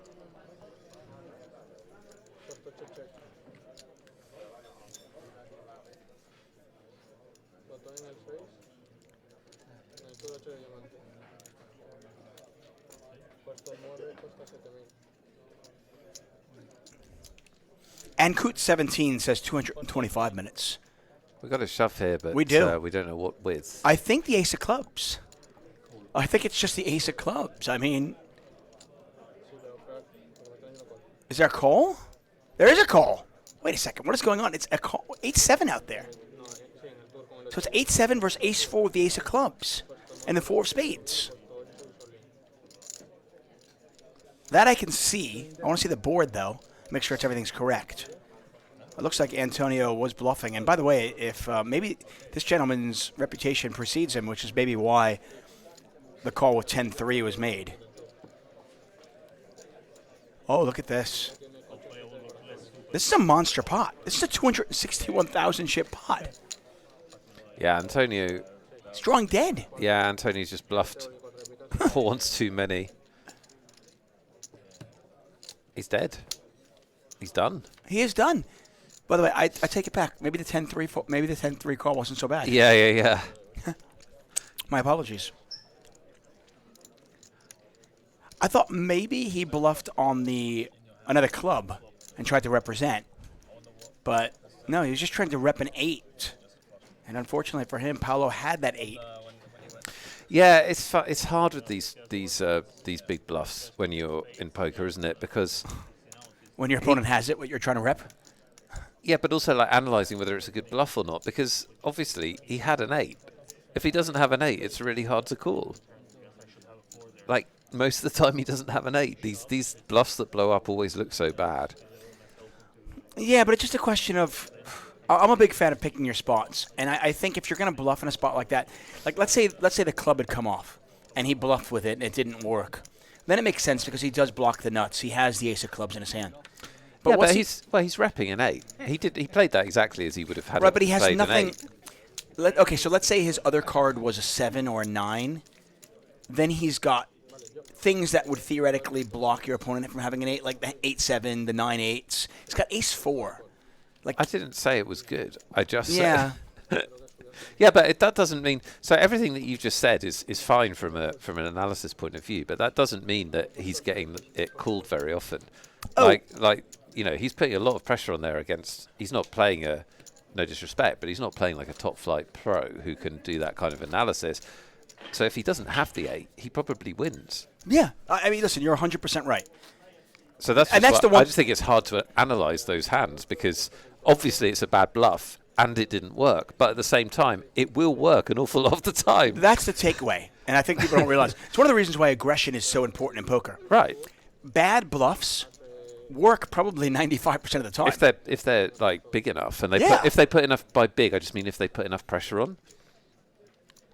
And Coot17 says 225 minutes. We've got a shove here, but we do. We don't know what with. I think the ace of clubs. I think it's just the ace of clubs. I mean, is there a call? There is a call. Wait a second. What is going on? It's a call. 8-7 out there. So it's 8-7 versus ace-4 with the ace of clubs and the 4 of spades. That I can see. I want to see the board, though. Make sure everything's correct. It looks like Antonio was bluffing. And by the way, if maybe this gentleman's reputation precedes him, which is maybe why the call with 10-3 was made. Oh, look at this. This is a monster pot. This is a 261,000 chip pot. Yeah, Antonio. He's drawing dead. Yeah, Antonio's just bluffed pawns too many. He's dead. He's done. He is done. By the way, I take it back. Maybe the 10-3 call wasn't so bad. Yeah. My apologies. I thought maybe he bluffed on another club and tried to represent. But no, he was just trying to rep an 8. And unfortunately for him, Paolo had that 8. Yeah, it's hard with these big bluffs when you're in poker, isn't it? Because when your opponent has it, what you're trying to rep? Yeah, but also like analysing whether it's a good bluff or not, because obviously he had an 8. If he doesn't have an 8, it's really hard to call. Like, most of the time he doesn't have an 8. These bluffs that blow up always look so bad. Yeah, but it's just a question of... I'm a big fan of picking your spots, and I think if you're going to bluff in a spot like that, like let's say the club had come off, and he bluffed with it and it didn't work, then it makes sense because he does block the nuts. He has the ace of clubs in his hand. But he's repping an 8. He played that exactly as he would have had. Right, but he has nothing. Okay, so let's say his other card was a 7 or a 9. Then he's got things that would theoretically block your opponent from having an 8, like the 8-7, the 9-8s. He's got ace-4. Like, I didn't say it was good. I just said. Yeah, but that doesn't mean... So everything that you've just said is fine from an analysis point of view, but that doesn't mean that he's getting it called very often. Oh. Like he's putting a lot of pressure on there against... He's not playing no disrespect, but he's not playing like a top-flight pro who can do that kind of analysis. So if he doesn't have the 8, he probably wins. Yeah. I mean, listen, you're 100% right. So that's the one. I just think it's hard to analyse those hands because obviously it's a bad bluff and it didn't work. But at the same time, it will work an awful lot of the time. That's the takeaway. And I think people don't realize. It's one of the reasons why aggression is so important in poker. Right. Bad bluffs work probably 95% of the time. If they're like big enough and if they put enough, by big I just mean if they put enough pressure on.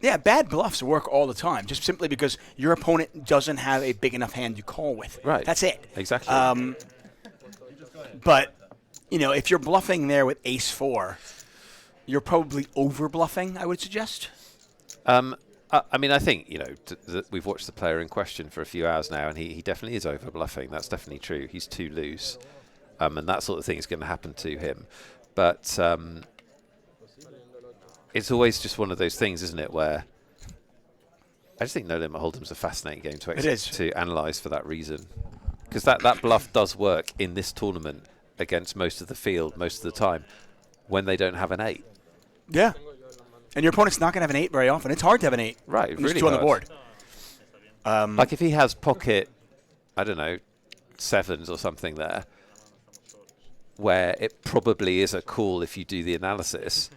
Yeah, bad bluffs work all the time, just simply because your opponent doesn't have a big enough hand to call with. Right. That's it. Exactly. But, if you're bluffing there with ace-4, you're probably over-bluffing, I would suggest. I mean, I think, we've watched the player in question for a few hours now, and he definitely is over-bluffing. That's definitely true. He's too loose. And that sort of thing is going to happen to him. But... it's always just one of those things, isn't it, where I just think No Limit Hold'em's a fascinating game to analyse for that reason. Because that bluff does work in this tournament against most of the field, most of the time, when they don't have an 8. Yeah. And your opponent's not going to have an 8 very often. It's hard to have an 8. Right, really on the board. Like if he has pocket, I don't know, 7s or something there, where it probably is a call if you do the analysis...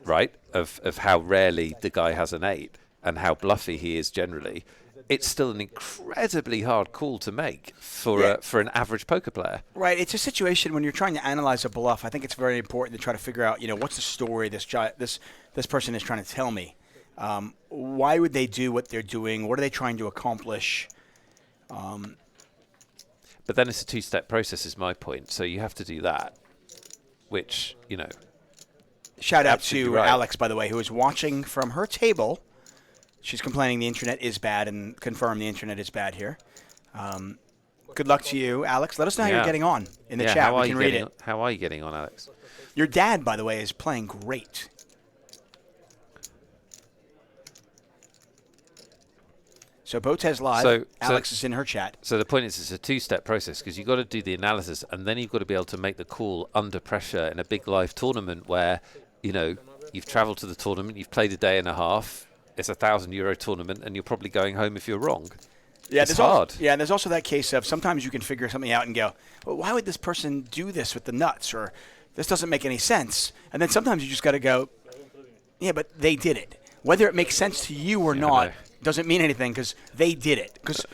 right, of how rarely the guy has an 8 and how bluffy he is generally, it's still an incredibly hard call to make for an average poker player. Right, it's a situation when you're trying to analyze a bluff. I think it's very important to try to figure out, what's the story this person is trying to tell me. Why would they do what they're doing? What are they trying to accomplish? But then it's a 2-step process, is my point. So you have to do that, which, Shout out to Alex, by the way, who is watching from her table. She's complaining the internet is bad and confirmed the internet is bad here. Good luck to you, Alex. Let us know how you're getting on in the chat. We can read it. How are you getting on, Alex? Your dad, by the way, is playing great. So BotezLive, so Alex is in her chat. So the point is it's a 2-step process because you've got to do the analysis and then you've got to be able to make the call under pressure in a big live tournament where, you've travelled to the tournament, you've played a day and a half, it's a €1,000 tournament and you're probably going home if you're wrong. Yeah, it's hard. And there's also that case of sometimes you can figure something out and go, well, why would this person do this with the nuts? Or this doesn't make any sense. And then sometimes you just got to go, yeah, but they did it. Whether it makes sense to you or not doesn't mean anything because they did it. Because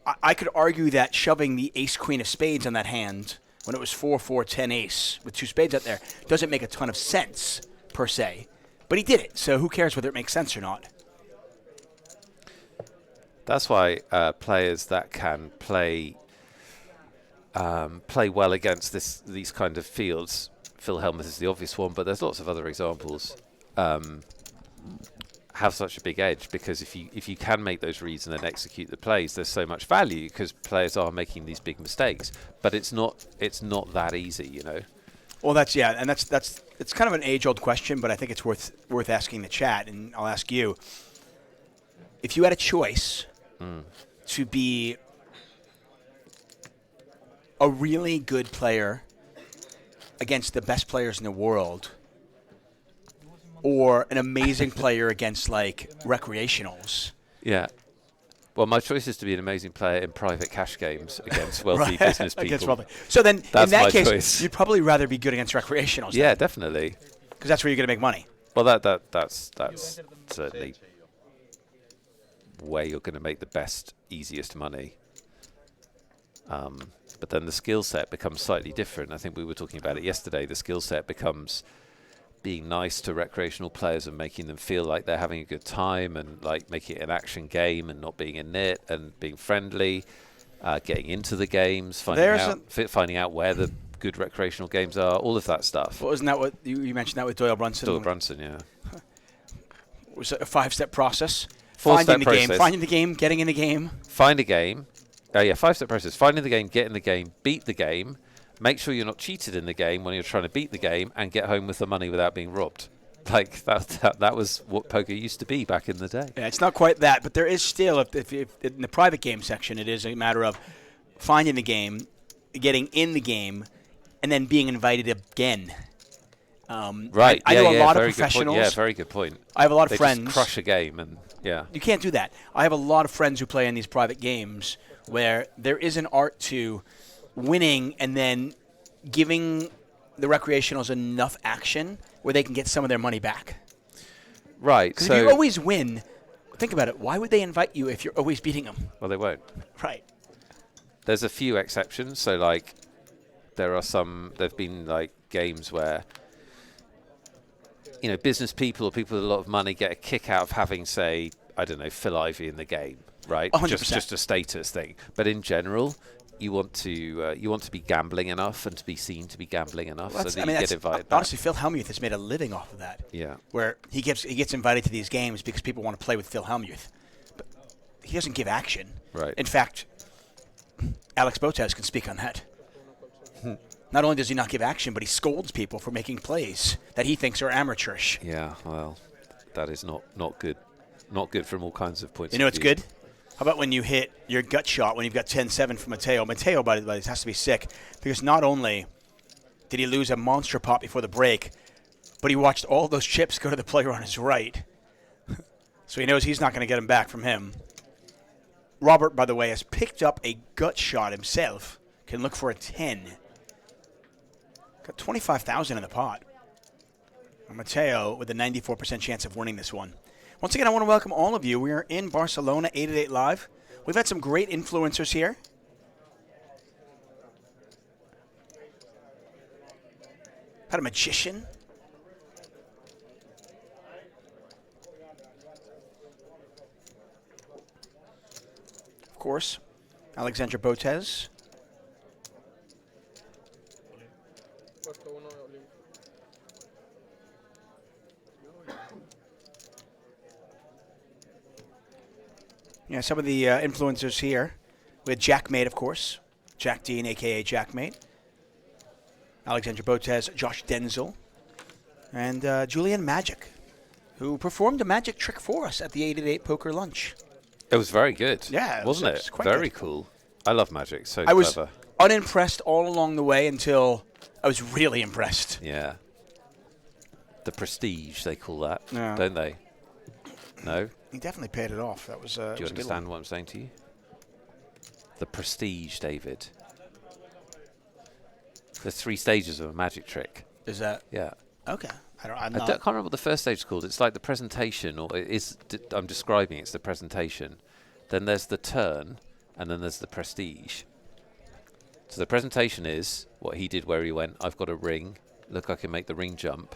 I could argue that shoving the ace-queen of spades on that hand when it was 4-4-10 ace with 2 spades out there doesn't make a ton of sense, per se. But he did it, so who cares whether it makes sense or not? That's why players that can play well against these kind of fields, Phil Hellmuth is the obvious one, but there's lots of other examples, have such a big edge, because if you can make those reads and then execute the plays, there's so much value because players are making these big mistakes. But it's not that easy, you know. Well, that's it's kind of an age-old question, but I think it's worth asking the chat, and I'll ask you. If you had a choice to be a really good player against the best players in the world, or an amazing player against, like, recreationals. Yeah. Well, my choice is to be an amazing player in private cash games against wealthy business people. So then, that's in that my case, choice. you'd probably rather be good against recreationals. Yeah, definitely. Because that's where you're going to make money. Well, that's certainly where you're going to make the best, easiest money. But then the skill set becomes slightly different. I think we were talking about it yesterday. The skill set becomes being nice to recreational players and making them feel like they're having a good time, and like making it an action game and not being a nit, and being friendly, getting into the games, finding out where the good recreational games are, all of that stuff. Well, isn't that what you mentioned that with Doyle Brunson? Doyle Brunson, yeah. It was a 5-step process. Finding the game, getting in the game. Find a game. 5-step process. Finding the game, get in the game, beat the game. Make sure you're not cheated in the game when you're trying to beat the game, and get home with the money without being robbed. Like that was what poker used to be back in the day. Yeah, it's not quite that, but there is still, if in the private game section, it is a matter of finding the game, getting in the game, and then being invited again. Right. I know a lot of professionals. Yeah, very good point. I have a lot of friends. friends. Just crush a game, and yeah. You can't do that. I have a lot of friends who play in these private games where there is an art to winning and then giving the recreationals enough action where they can get some of their money back. Right. Because if you always win, think about it. Why would they invite you if you're always beating them? Well, they won't. Right. There's a few exceptions. So, like, there've been, like, games where, you know, business people or people with a lot of money get a kick out of having, say, I don't know, Phil Ivey in the game, right? 100%. Just a status thing. But in general, you want to be gambling enough and to be seen to be gambling enough, so that you get invited back. Honestly, Phil Hellmuth has made a living off of that. Yeah. Where he gets invited to these games because people want to play with Phil Hellmuth. But he doesn't give action. Right. In fact, Alex Botez can speak on that. Not only does he not give action, but he scolds people for making plays that he thinks are amateurish. Yeah, well, that is not good. Not good from all kinds of points of view. You know what's good? How about when you hit your gut shot when you've got 10-7 from Matteo? Matteo, by the way, has to be sick because not only did he lose a monster pot before the break, but he watched all those chips go to the player on his right. So he knows he's not going to get them back from him. Robert, by the way, has picked up a gut shot himself. Can look for a 10. Got 25,000 in the pot. And Matteo with a 94% chance of winning this one. Once again, I want to welcome all of you. We are in Barcelona, 888 Live. We've had some great influencers here. Had a magician. Of course, Alexandra Botez. Yeah, some of the influencers here. We had Jackmate, of course. Jack Dean, a.k.a. Jackmate. Alexandra Botez, Josh Denzel. And Julian Magic, who performed a magic trick for us at the 888Poker lunch. It was very good. Yeah. Wasn't it? Very cool. I love magic. So I was clever. Unimpressed all along the way until I was really impressed. Yeah. The prestige, they call that, Yeah. don't they? No? He definitely paid it off. That was. Do you understand what I'm saying to you? The prestige, David. There's 3 stages of a magic trick. Is that? Yeah. Okay. I can't remember what the first stage is called. It's like the presentation, or I'm describing it's the presentation. Then there's the turn, and then there's the prestige. So the presentation is what he did where he went, I've got a ring. Look, I can make the ring jump.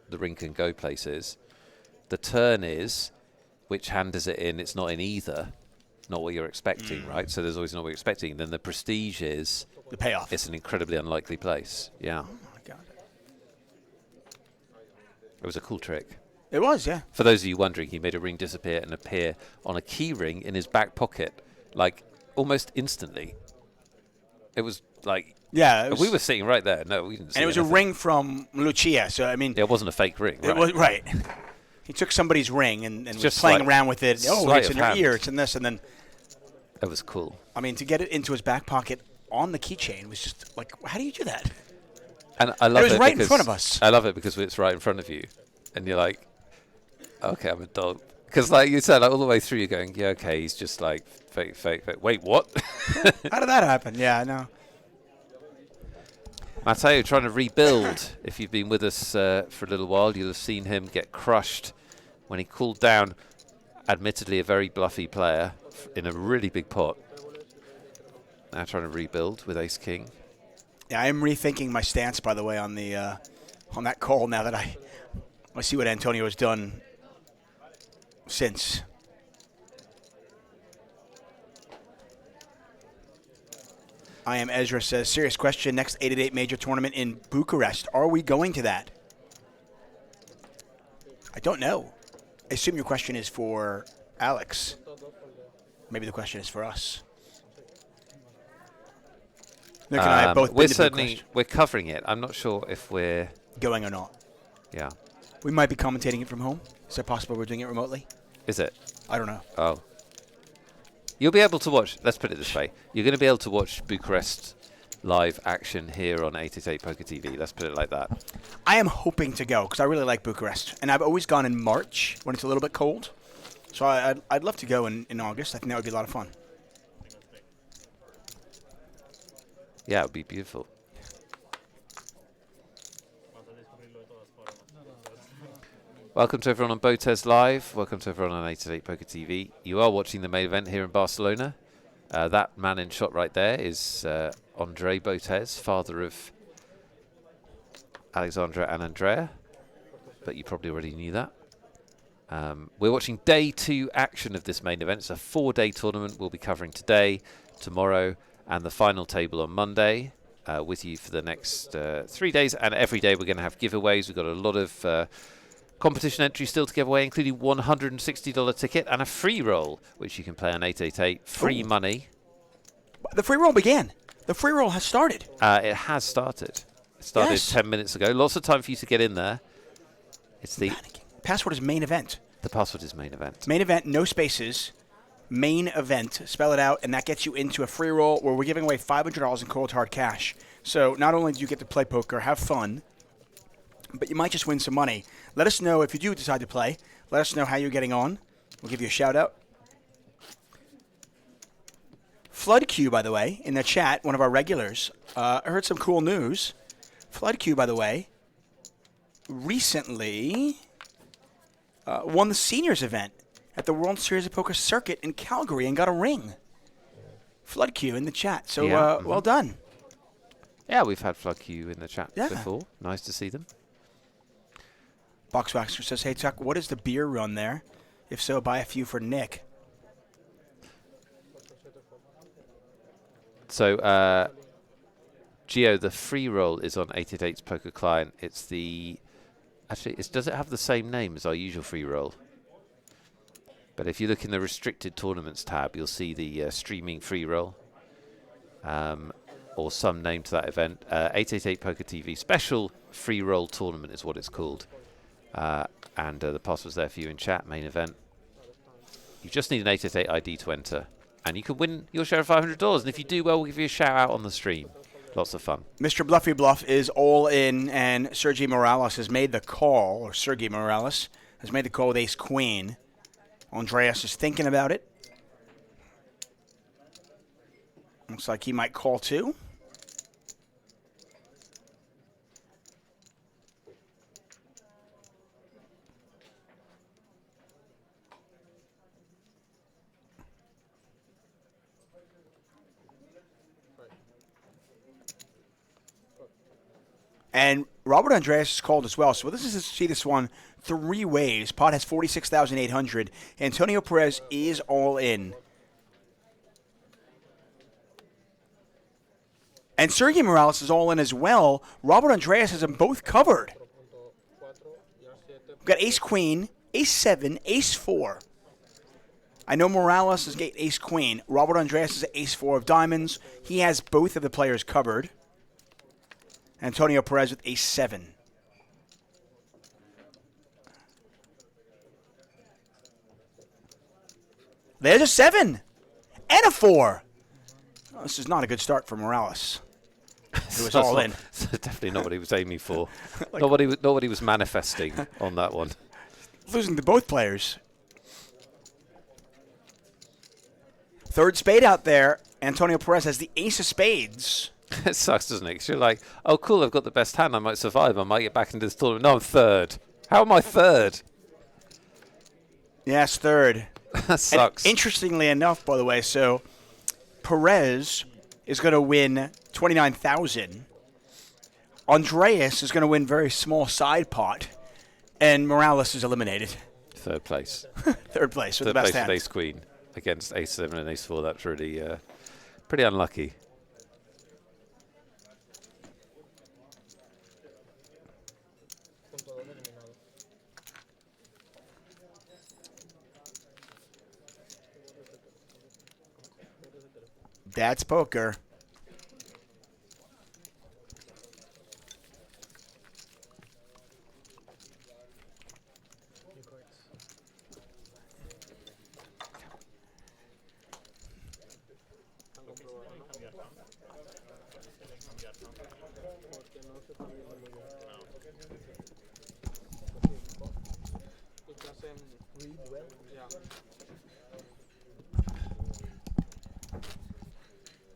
The ring can go places. The turn is, which hand is it in? It's not in either. Not what you're expecting, right? So there's always not what you're expecting. Then the prestige is... The payoff. It's an incredibly unlikely place. Yeah. Oh, my God. It was a cool trick. It was, yeah. For those of you wondering, he made a ring disappear and appear on a key ring in his back pocket, like, almost instantly. It was like... Yeah. We were sitting right there. No, we didn't see And it was anything. a ring from Lucia, so, I mean... Yeah, it wasn't a fake ring, right? It was, right. He took somebody's ring and was Just playing like around with it. Oh, sleight it's of in your hand. ear, it's in this, and then... It was cool. I mean, to get it into his back pocket on the keychain was just like, how do you do that? And I love it was right in because front of us. I love it because it's right in front of you. And you're like, okay, I'm a dog. Because like you said, like all the way through, you're going, yeah, okay, he's just like, fake. Wait, what? How did that happen? Yeah, I know. Matteo trying to rebuild. If you've been with us for a little while, you'll have seen him get crushed when he cooled down, admittedly a very bluffy player, in a really big pot. Now trying to rebuild with Ace-King. Yeah, I am rethinking my stance, by the way, on the on that call now that I see what Antonio has done since. I am Ezra says, serious question, next 888 major tournament in Bucharest. Are we going to that? I don't know. I assume your question is for Alex. Maybe the question is for us. Nick and I have both been to Bucharest. We're covering it. I'm not sure if we're Going or not. Yeah. We might be commentating it from home. Is it possible we're doing it remotely? Is it? I don't know. Oh. You'll be able to watch, let's put it this way, you're going to be able to watch Bucharest live action here on 888Poker TV. Let's put it like that. I am hoping to go because I really like Bucharest. And I've always gone in March when it's a little bit cold. So I'd love to go in August. I think that would be a lot of fun. Yeah, it would be beautiful. Welcome to everyone on BotezLive. Welcome to everyone on 888Poker TV. You are watching the main event here in Barcelona. That man in shot right there is Andre Botez, father of Alexandra and Andrea. But you probably already knew that. We're watching day 2 action of this main event. It's a 4-day tournament we'll be covering today, tomorrow, and the final table on Monday. With you for the next 3 days. And every day we're going to have giveaways. We've got a lot of... competition entry still to give away, including $160 ticket and a free roll, which you can play on 888. Free money. The free roll began. The free roll has started. It has started. It started 10 minutes ago. Lots of time for you to get in there. It's the password is main event. The password is main event. Main event, no spaces. Main event. Spell it out, and that gets you into a free roll where we're giving away $500 in cold hard cash. So not only do you get to play poker, have fun, but you might just win some money. Let us know if you do decide to play. Let us know how you're getting on. We'll give you a shout-out. FloodQ, by the way, in the chat, one of our regulars, I heard some cool news. FloodQ, by the way, recently won the seniors event at the World Series of Poker Circuit in Calgary and got a ring. FloodQ in the chat. So, well done. Yeah, we've had FloodQ in the chat before. Nice to see them. Boxwaxer says, hey, Tuck, what is the beer run there? If so, buy a few for Nick. So, Gio, the free roll is on 888's Poker Client. It's the... Actually, does it have the same name as our usual free roll? But if you look in the restricted tournaments tab, you'll see the streaming free roll. Or some name to that event. 888Poker TV special free roll tournament is what it's called. And the password's there for you in chat, main event. You just need an 888 ID to enter. And you can win your share of $500. And if you do well, we'll give you a shout out on the stream. Lots of fun. Mr. Bluffy Bluff is all in, and Sergey Morales has made the call, or Sergey Morales has made the call with ace-queen. Andreas is thinking about it. Looks like he might call too. And Robert Andreas is called as well. So let's just see this one 3 ways. Pot has 46,800. Antonio Perez is all in. And Sergio Morales is all in as well. Robert Andreas has them both covered. We've got ace-queen, ace-7, ace-4. I know Morales has got ace-queen. Robert Andreas is ace-4 of diamonds. He has both of the players covered. Antonio Perez with ace-7. There's a 7 and a 4. Oh, this is not a good start for Morales. It was all in. Definitely not what he was aiming for. Not what he was manifesting on that one. Losing to both players. Third spade out there. Antonio Perez has the ace of spades. It sucks, doesn't it? 'Cause you're like, oh, cool, I've got the best hand. I might survive. I might get back into this tournament. No, I'm third. How am I third? Yes, third. That sucks. And interestingly enough, by the way, so Perez is going to win 29,000. Andreas is going to win very small side pot. And Morales is eliminated. Third place. Third place with the best hand. Third place with ace-queen against ace-7 and ace-4. That's really pretty unlucky. That's poker.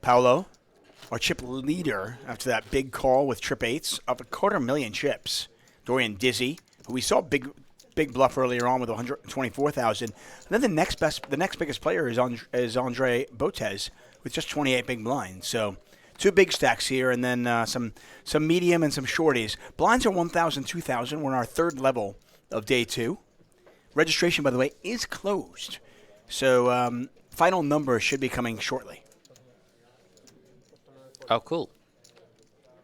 Paolo, our chip leader after that big call with trip eights, up 250,000 chips. Dorian Dizzy, who we saw big bluff earlier on with 124,000. And then the next biggest player is Andre Botez with just 28 big blinds. So 2 big stacks here, and then some medium and some shorties. Blinds are 1,000, 2,000. We're in our third level of day 2. Registration, by the way, is closed. So final number should be coming shortly. Oh, cool.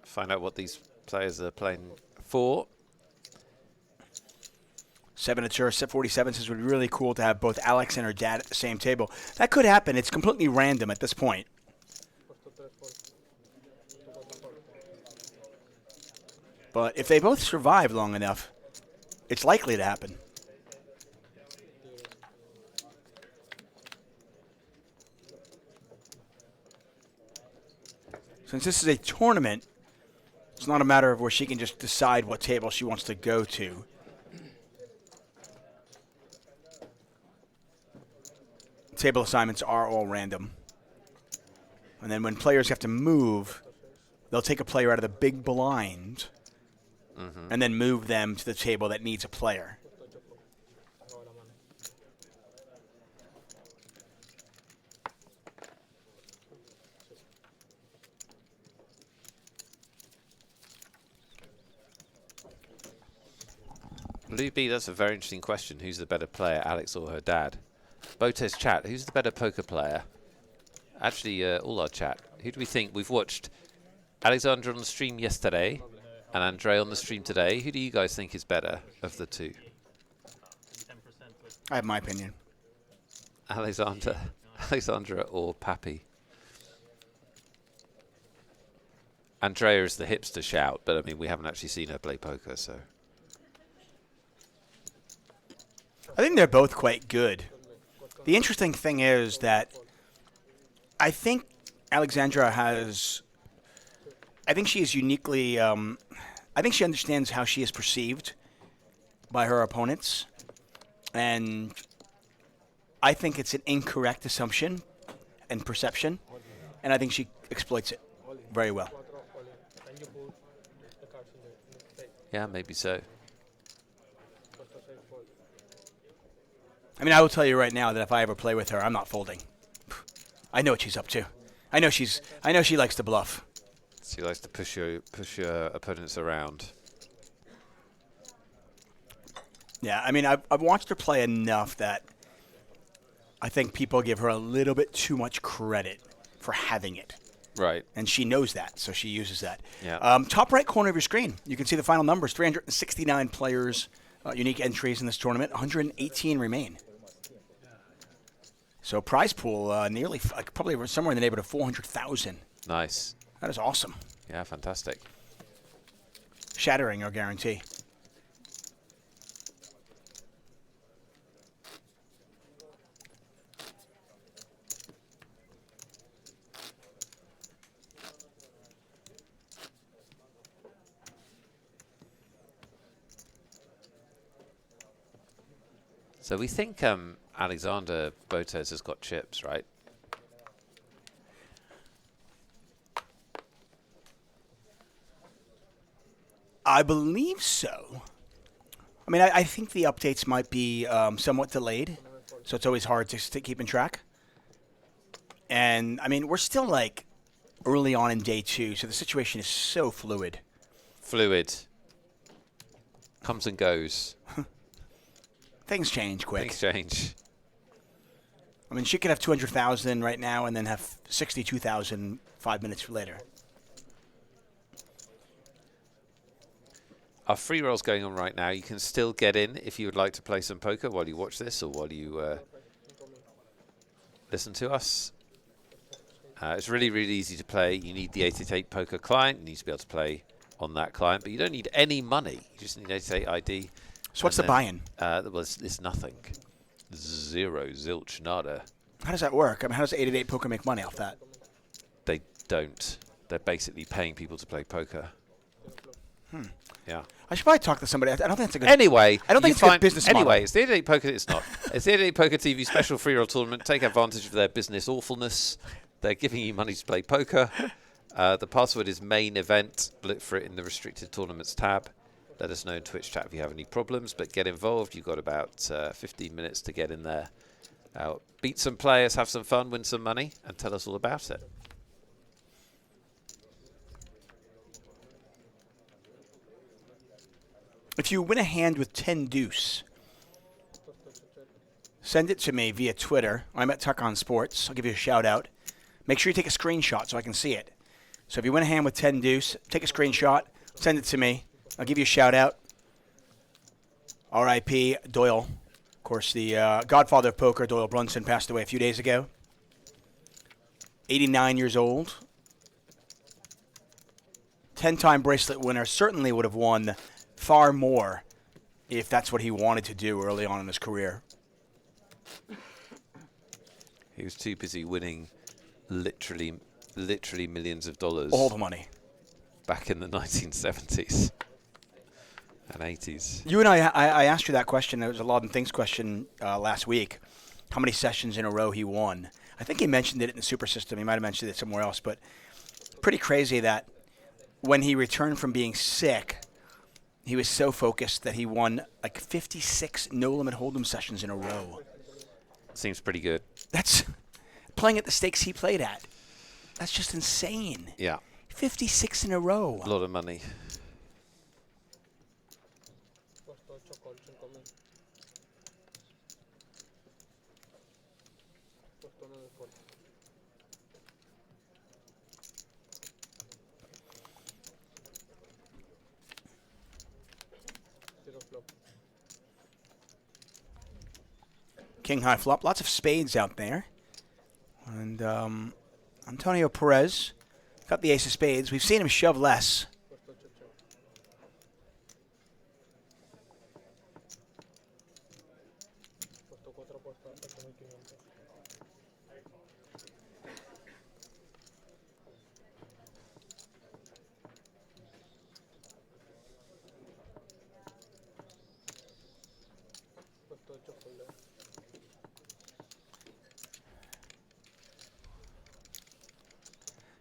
Find out what these players are playing for. 7 at set 47 says it would be really cool to have both Alex and her dad at the same table. That could happen. It's completely random at this point. But if they both survive long enough, it's likely to happen. Since this is a tournament, it's not a matter of where she can just decide what table she wants to go to. Table assignments are all random. And then when players have to move, they'll take a player out of the big blind and then move them to the table that needs a player. Lou B, that's a very interesting question. Who's the better player, Alex or her dad? Botez chat, who's the better poker player? Actually, all our chat. Who do we think? We've watched Alexandra on the stream yesterday and Andre on the stream today. Who do you guys think is better of the two? I have my opinion. Alexandra or Pappy? Andrea is the hipster shout, but I mean, we haven't actually seen her play poker, so. I think they're both quite good. The interesting thing is that I think Alexandra has... I think she is uniquely... I think she understands how she is perceived by her opponents. And I think it's an incorrect assumption and perception. And I think she exploits it very well. Yeah, maybe so. I mean, I will tell you right now that if I ever play with her, I'm not folding. I know what she's up to. I know she likes to bluff. She likes to push your opponents around. Yeah, I mean, I've watched her play enough that I think people give her a little bit too much credit for having it. Right. And she knows that, so she uses that. Yeah. Top right corner of your screen, you can see the final numbers. 369 players, unique entries in this tournament. 118 remain. So prize pool nearly, probably somewhere in the neighborhood of 400,000. Nice. That is awesome. Yeah, fantastic. Shattering our guarantee. So we think Alexander Botez has got chips, right? I believe so. I mean, I think the updates might be somewhat delayed, so it's always hard to keep in track. And, I mean, we're still, like, early on in day 2, so the situation is so fluid. Fluid. Comes and goes. Things change quick. Things change. I mean, she could have 200,000 right now and then have 62,000 5 minutes later. Our free rolls going on right now. You can still get in if you would like to play some poker while you watch this or while you listen to us. It's really, really easy to play. You need the 888Poker client. You need to be able to play on that client, but you don't need any money. You just need 888 ID. So what's the buy-in? Well, it's nothing. Zero, zilch, nada. How does that work? I mean, how does 888Poker make money off that? They don't. They're basically paying people to play poker. Yeah. I should probably talk to somebody. I don't think that's a good... Anyway, I don't think it's a good business model. Anyway, it's the 888Poker. It's not. It's the 888Poker TV special free roll tournament. Take advantage of their business awfulness. They're giving you money to play poker. The password is main event. Look for it in the restricted tournaments tab. Let us know in Twitch chat if you have any problems, but get involved. You've got about 15 minutes to get in there. Beat some players, have some fun, win some money, and tell us all about it. If you win a hand with 10 deuce, send it to me via Twitter. I'm at Tuck on Sports. I'll give you a shout out. Make sure you take a screenshot so I can see it. So if you win a hand with 10 deuce, take a screenshot, send it to me. I'll give you a shout out. R.I.P. Doyle. Of course, the godfather of poker, Doyle Brunson, passed away a few days ago. 89 years old. 10-time bracelet winner. Certainly would have won far more if that's what he wanted to do early on in his career. He was too busy winning literally millions of dollars. All the money. Back in the 1970s and 80s. You and I asked you that question. There was a Lot of Things question last week. How many sessions in a row he won. I think he mentioned it in the Super System. He might have mentioned it somewhere else. But pretty crazy that when he returned from being sick, he was so focused that he won like 56 no-limit hold'em sessions in a row. Seems pretty good. That's playing at the stakes he played at. That's just insane. Yeah. 56 in a row. A lot of money. King high flop. Lots of spades out there. And Antonio Perez got the ace of spades. We've seen him shove less.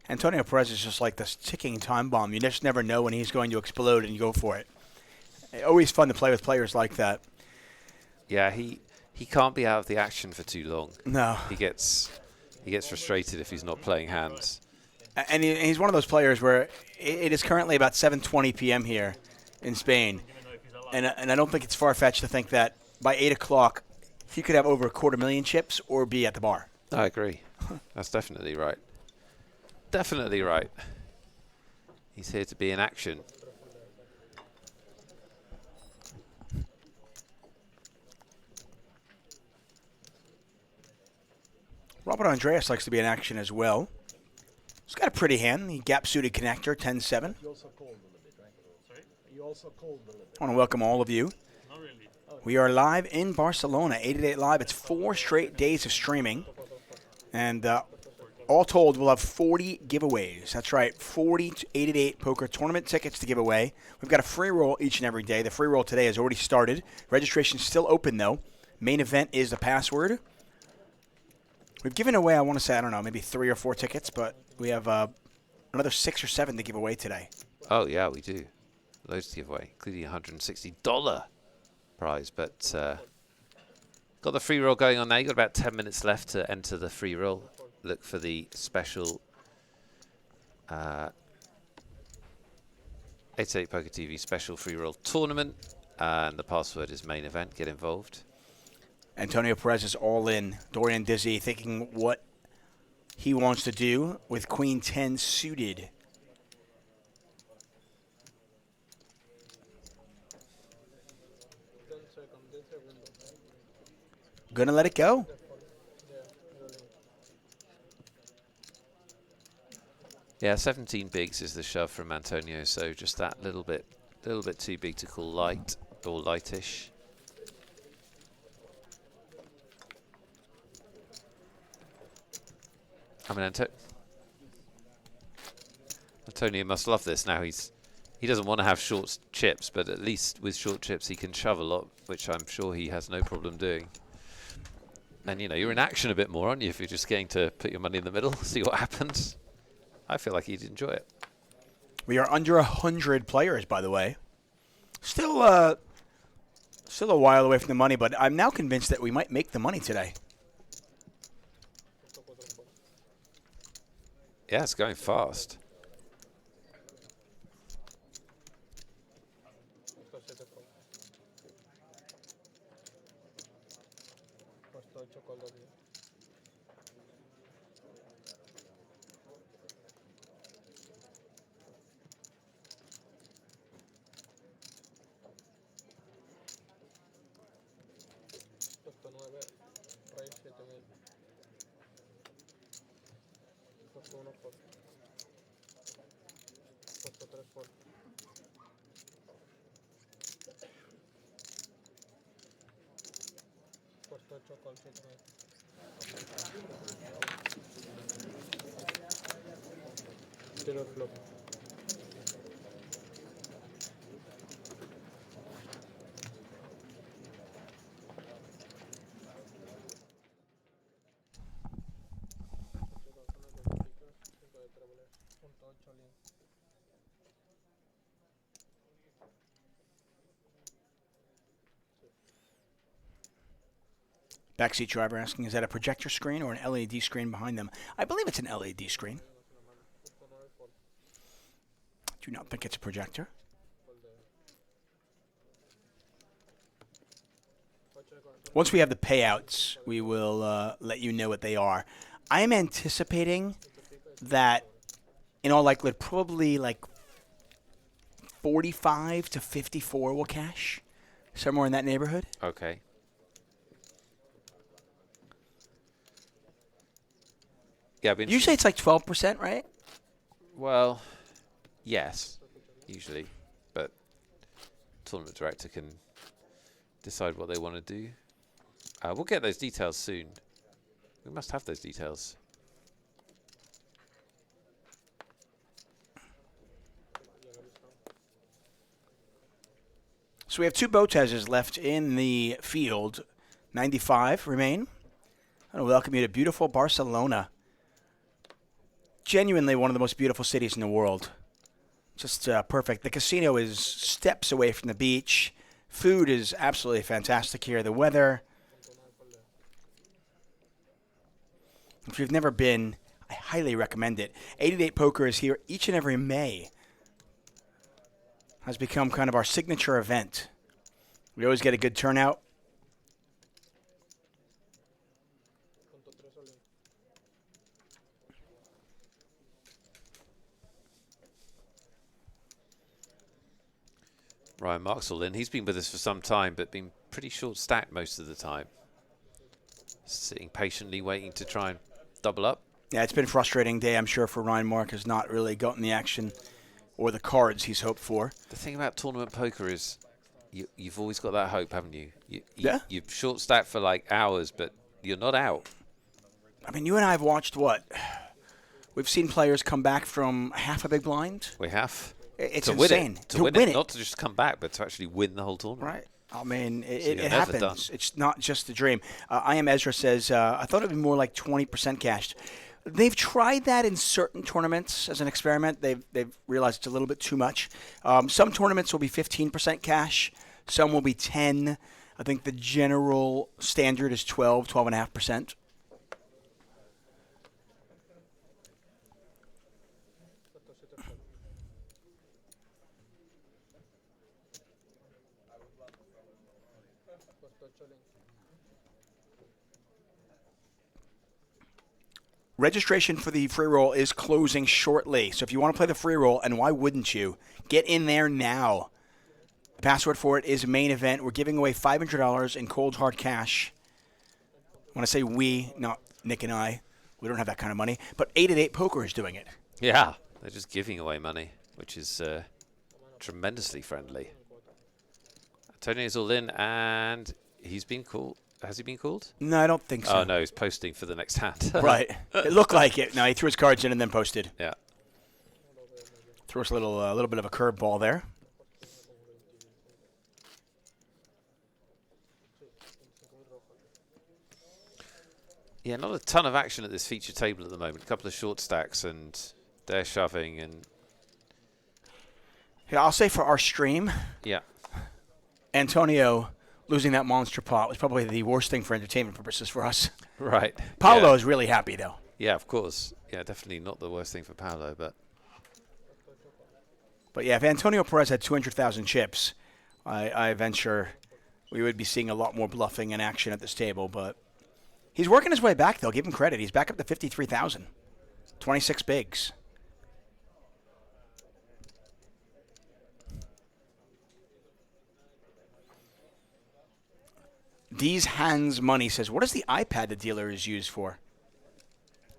Antonio Perez is just like this ticking time bomb. You just never know when he's going to explode, and you go for it. Always fun to play with players like that. Yeah, he can't be out of the action for too long. No. He gets frustrated if he's not playing hands. And he's one of those players where it is currently about 7:20 p.m. here in Spain, and I don't think it's far-fetched to think that by 8 o'clock he could have over 250,000 chips or be at the bar. I agree. That's definitely right. Definitely right. He's here to be in action. Robert Andreas likes to be in action as well. He's got a pretty hand. The gap-suited connector, 10-7. You also cold a little bit, right? Sorry? You also cold a little bit. I want to welcome all of you. Not really. We are live in Barcelona, 888 Live. It's 4 straight days of streaming. And all told, we'll have 40 giveaways. That's right, 40 888Poker tournament tickets to give away. We've got a free roll each and every day. The free roll today has already started. Registration's still open, though. Main event is the password. We've given away, I want to say, I don't know, maybe 3 or 4 tickets, but we have another 6 or 7 to give away today. Oh, yeah, we do. Loads to give away, including a $160 prize. But got the free roll going on now. You've got about 10 minutes left to enter the free roll. Look for the special 888Poker TV special free roll tournament. And the password is main event. Get involved. Antonio Perez is all in. Dorian Dizzy thinking what he wants to do with Queen 10 suited. Gonna let it go. Yeah, 17 bigs is the shove from Antonio, so just that little bit too big to call light or lightish. I mean, Antonio must love this now. He doesn't want to have short chips, but at least with short chips he can shove a lot, which I'm sure he has no problem doing. And you know, you're in action a bit more, aren't you? If you're just getting to put your money in the middle, see what happens. I feel like he'd enjoy it. We are under 100 players, by the way. Still a while away from the money, but I'm now convinced that we might make the money today. Yeah, it's going fast. Backseat driver asking, is that a projector screen or an LED screen behind them? I believe it's an LED screen. Do not think it's a projector. Once we have the payouts, we will let you know what they are. I am anticipating that, in all likelihood, probably like 45 to 54 will cash, somewhere in that neighborhood. Okay. Yeah, usually it's like 12%, right? Well, yes, usually, but tournament director can decide what they want to do. We'll get those details soon. We must have those details. So we have 2 Botezes left in the field. 95 remain. I want to welcome you to beautiful Barcelona. Genuinely one of the most beautiful cities in the world. Just perfect. The casino is steps away from the beach. Food is absolutely fantastic here. The weather. If you've never been, I highly recommend it. 888Poker is here each and every May. Has become kind of our signature event. We always get a good turnout. Ryan Mark's all in. He's been with us for some time, but been pretty short stacked most of the time. Sitting patiently, waiting to try and double up. Yeah, it's been a frustrating day, I'm sure, for Ryan Mark. Has not really gotten the action or the cards he's hoped for. The thing about tournament poker is you've always got that hope, haven't you? Yeah. You've short stacked for like hours, but you're not out. I mean, you and I have watched what? We've seen players come back from half a big blind. We have. It's to insane. To win it. Not to just come back, but to actually win the whole tournament. Right. I mean, So it you're happens. never done. It's not just a dream. I Am Ezra says, I thought it would be more like 20% cashed. They've tried that in certain tournaments as an experiment. They've realized it's a little bit too much. Some tournaments will be 15% cash. Some will be 10. I think the general standard is 12.5%. Registration for the free roll is closing shortly. So if you want to play the free roll, and why wouldn't you, get in there now. The password for it is main event. We're giving away $500 in cold hard cash. When I say we, not Nick and I, we don't have that kind of money. But 888Poker is doing it. Yeah, they're just giving away money, which is tremendously friendly. Antonio's all in, and he's been called. Has he been called? No, I don't think so. Oh, no, he's posting for the next hand. Right. It looked like it. No, he threw his cards in and then posted. Yeah. Threw us a little bit of a curveball there. Yeah, not a ton of action at this feature table at the moment. A couple of short stacks, and they're shoving. And yeah, I'll say for our stream, yeah, Antonio losing that monster pot was probably the worst thing for entertainment purposes for us. Right. Paolo is really happy, though. Yeah, of course. Yeah, definitely not the worst thing for Paolo, but yeah, if Antonio Perez had 200,000 chips, I venture we would be seeing a lot more bluffing and action at this table. But he's working his way back, though. Give him credit. He's back up to 53,000. 26 bigs. D's Hands Money says, what is the iPad the dealer is used for?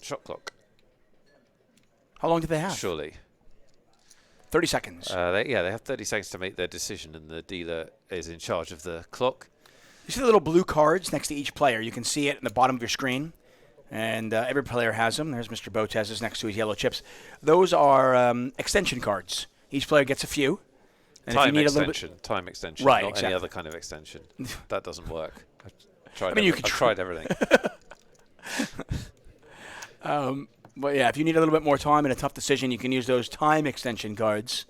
Shot clock. How long do they have? Surely. 30 seconds. They have 30 seconds to make their decision, and the dealer is in charge of the clock. You see the little blue cards next to each player. You can see it in the bottom of your screen, and every player has them. There's Mr. Botez next to his yellow chips. Those are extension cards. Each player gets a few. And time if you need extension, a little bit, time extension, right, not exactly. any other kind of extension. That doesn't work. I've I've tried everything. But yeah, if you need a little bit more time and a tough decision, you can use those time extension cards.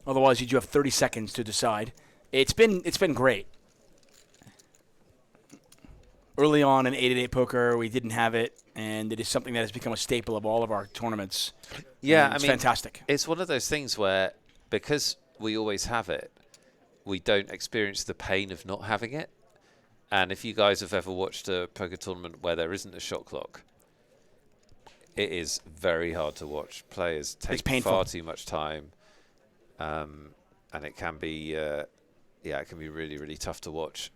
Otherwise, you do have 30 seconds to decide. It's been great. Early on in 888Poker, we didn't have it, and it is something that has become a staple of all of our tournaments. Yeah, it's fantastic. It's one of those things where, because we always have it, we don't experience the pain of not having it. And if you guys have ever watched a poker tournament where there isn't a shot clock, it is very hard to watch. Players take far too much time, and it can be, it can be really, really tough to watch.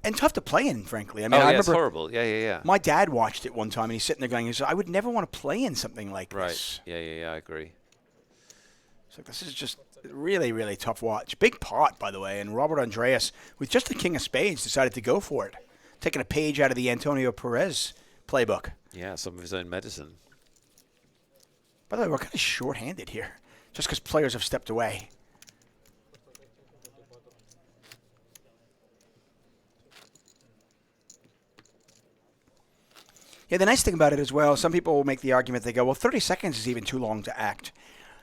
And tough to play in, frankly. I mean, I remember it's horrible. Yeah. My dad watched it one time, and he's sitting there going, I would never want to play in something like this. Right. Yeah, I agree. So this is just really, really tough watch. Big pot, by the way, and Robert Andreas, with just the king of spades, decided to go for it, taking a page out of the Antonio Perez playbook. Yeah, some of his own medicine. By the way, we're kind of short-handed here, just because players have stepped away. Yeah, the nice thing about it as well, some people will make the argument, they go, well, 30 seconds is even too long to act.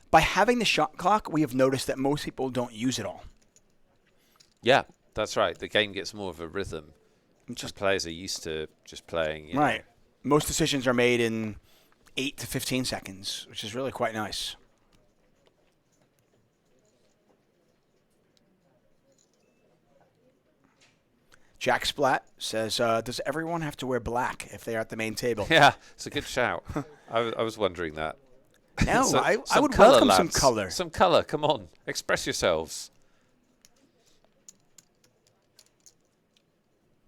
By having the shot clock, we have noticed that most people don't use it all. Yeah, that's right. The game gets more of a rhythm. Just players are used to just playing. Right. Most decisions are made in 8 to 15 seconds, which is really quite nice. Jack Splat says, does everyone have to wear black if they're at the main table? Yeah, it's a good shout. I was wondering that. No, So- I some would colour, welcome some lads. color. Some colour, come on. Express yourselves.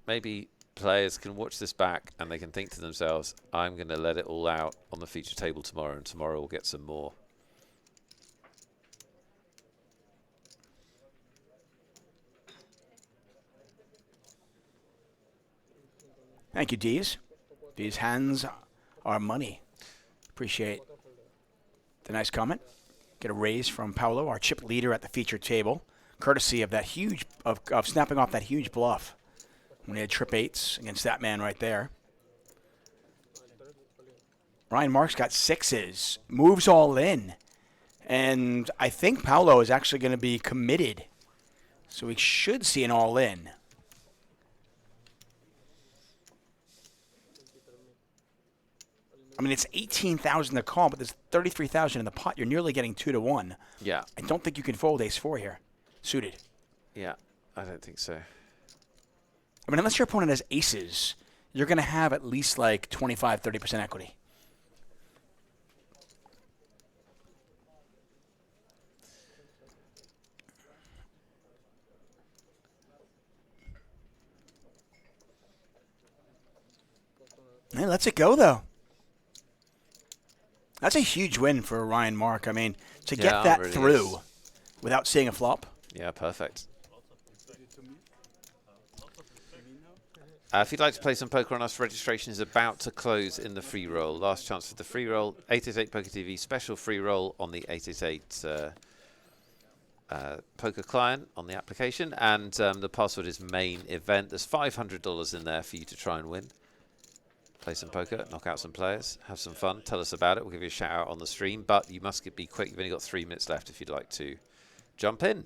Maybe players can watch this back and they can think to themselves, I'm going to let it all out on the feature table tomorrow, and tomorrow we'll get some more. Thank you, Dees. These hands are money. Appreciate the nice comment. Get a raise from Paolo, our chip leader at the feature table, courtesy of that huge of snapping off that huge bluff when he had trip 8s against that man right there. Ryan Marks got 6s, moves all in, and I think Paolo is actually going to be committed, so we should see an all in. I mean, it's 18,000 to call, but there's 33,000 in the pot. You're nearly getting 2 to 1. Yeah. I don't think you can fold ace-4 here, suited. Yeah, I don't think so. I mean, unless your opponent has aces, you're going to have at least like 25, 30% equity. Hey, lets it go, though. That's a huge win for Ryan Mark. I mean, to get that really through is. without seeing a flop. Yeah, perfect. If you'd like to play some poker on us, registration is about to close in the free roll. Last chance for the free roll. 888Poker TV special free roll on the 888 poker client on the application. And the password is main event. There's $500 in there for you to try and win. Play some poker, knock out some players, have some fun, tell us about it. We'll give you a shout out on the stream, but you must be quick. You've only got 3 minutes left if you'd like to jump in.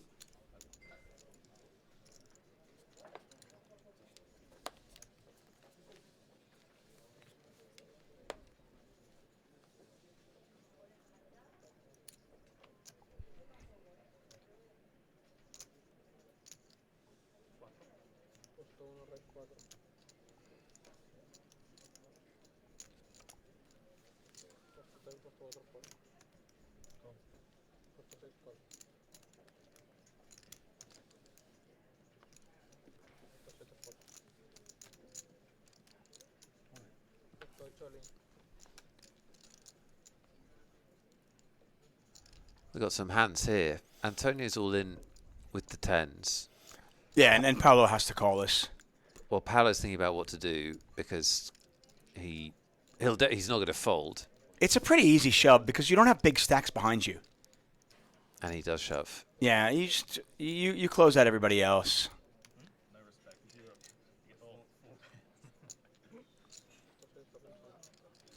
We've got some hands here. Antonio's all in with the 10s. Yeah, and then Paolo has to call this. Well, Paolo's thinking about what to do because he's not going to fold. It's a pretty easy shove because you don't have big stacks behind you. And he does shove. Yeah, you close out everybody else.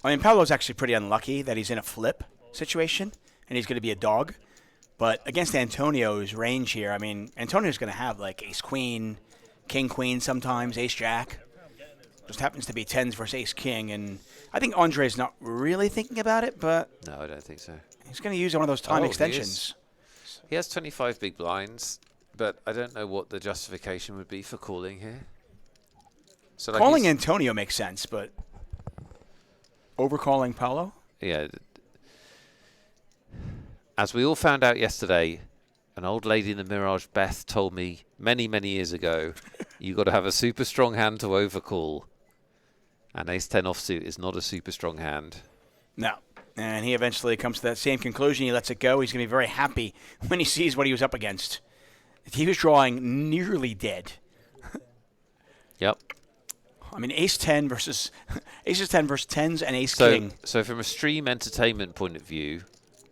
I mean, Paolo's actually pretty unlucky that he's in a flip situation and he's going to be a dog. But against Antonio's range here, I mean, Antonio's going to have like ace-queen, king-queen sometimes, ace-jack. Just happens to be 10s versus ace-king. And I think Andre's not really thinking about it, but... No, I don't think so. He's going to use one of those time extensions. He has 25 big blinds, but I don't know what the justification would be for calling here. So like calling Antonio makes sense, but overcalling Paolo? Yeah. As we all found out yesterday, an old lady in the Mirage, Beth, told me many, many years ago, you got to have a super strong hand to overcall. And ace-10 offsuit is not a super strong hand. No. And he eventually comes to that same conclusion. He lets it go. He's going to be very happy when he sees what he was up against. He was drawing nearly dead. Yep. I mean, ace-10 versus aces-10 versus 10s and ace-king. So from a stream entertainment point of view,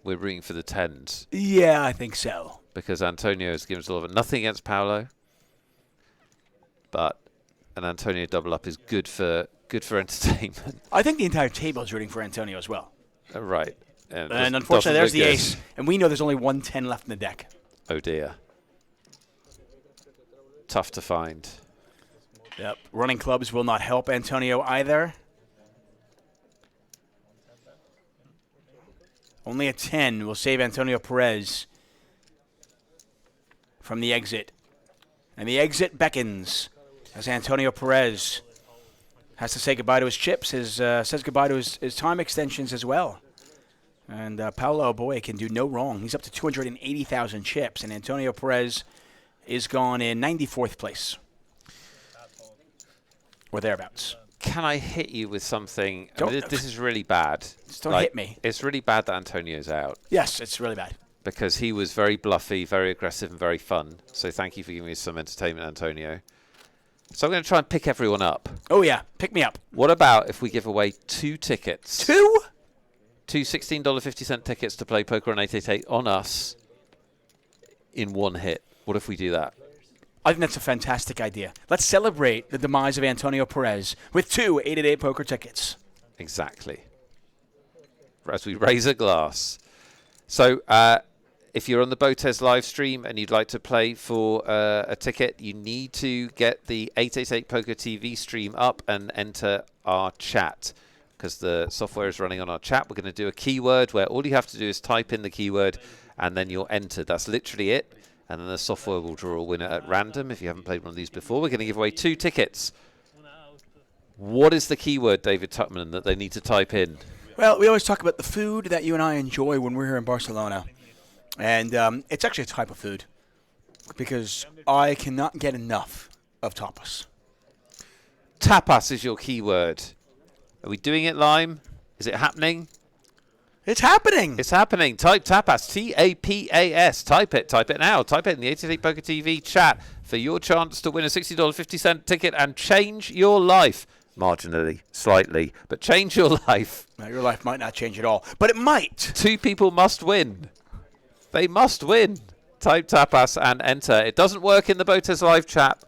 we're rooting for the 10s. Yeah, I think so. Because Antonio has given us a lot of nothing against Paolo. But an Antonio double up is good for entertainment. I think the entire table is rooting for Antonio as well. Right. And unfortunately, there's the ace. And we know there's only 1 10 left in the deck. Oh, dear. Tough to find. Yep. Running clubs will not help Antonio either. Only a 10 will save Antonio Perez from the exit. And the exit beckons as Antonio Perez has to say goodbye to his chips, says goodbye to his time extensions as well. And Paolo Boy can do no wrong. He's up to 280,000 chips, and Antonio Perez is gone in 94th place. Or thereabouts. Can I hit you with something? I mean, this is really bad. Just don't hit me. It's really bad that Antonio's out. Yes, it's really bad. Because he was very bluffy, very aggressive, and very fun. So thank you for giving me some entertainment, Antonio. So I'm going to try and pick everyone up. Oh, yeah. Pick me up. What about if we give away 2 tickets? 2? 2 $16.50 tickets to play poker on 888 on us in one hit. What if we do that? I think that's a fantastic idea. Let's celebrate the demise of Antonio Perez with 2 888Poker tickets. Exactly. As we raise a glass. So if you're on the Botez live stream and you'd like to play for a ticket, you need to get the 888Poker TV stream up and enter our chat. Because the software is running on our chat. We're going to do a keyword where all you have to do is type in the keyword and then you'll enter. That's literally it. And then the software will draw a winner at random. If you haven't played one of these before, we're going to give away 2 tickets. What is the keyword, David Tutman, that they need to type in? Well, we always talk about the food that you and I enjoy when we're here in Barcelona. And it's actually a type of food. Because I cannot get enough of tapas. Tapas is your keyword. Are we doing it, Lime? Is it happening? It's happening. It's happening. Type tapas. T-A-P-A-S. Type it. Type it now. Type it in the 888Poker TV chat for your chance to win a $60.50 ticket and change your life. Marginally, slightly, but change your life. Now, your life might not change at all, but it might. 2 people must win. They must win. Type tapas and enter. It doesn't work in the BotezLive chat.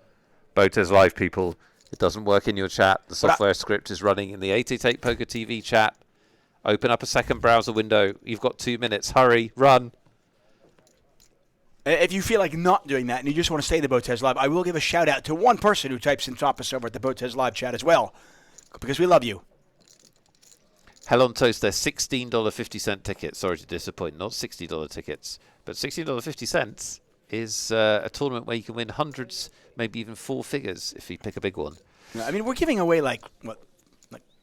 BotezLive people. It doesn't work in your chat. The software script is running in the 888Poker TV chat. Open up a second browser window. You've got 2 minutes. Hurry. Run. If you feel like not doing that and you just want to stay in the BotezLive, I will give a shout-out to one person who types in tapas over at the BotezLive chat as well. Because we love you. Hell on Toast, they're $16.50 tickets. Sorry to disappoint. Not $60 tickets. But $16.50 is a tournament where you can win hundreds, maybe even 4 figures if you pick a big one. I mean, we're giving away like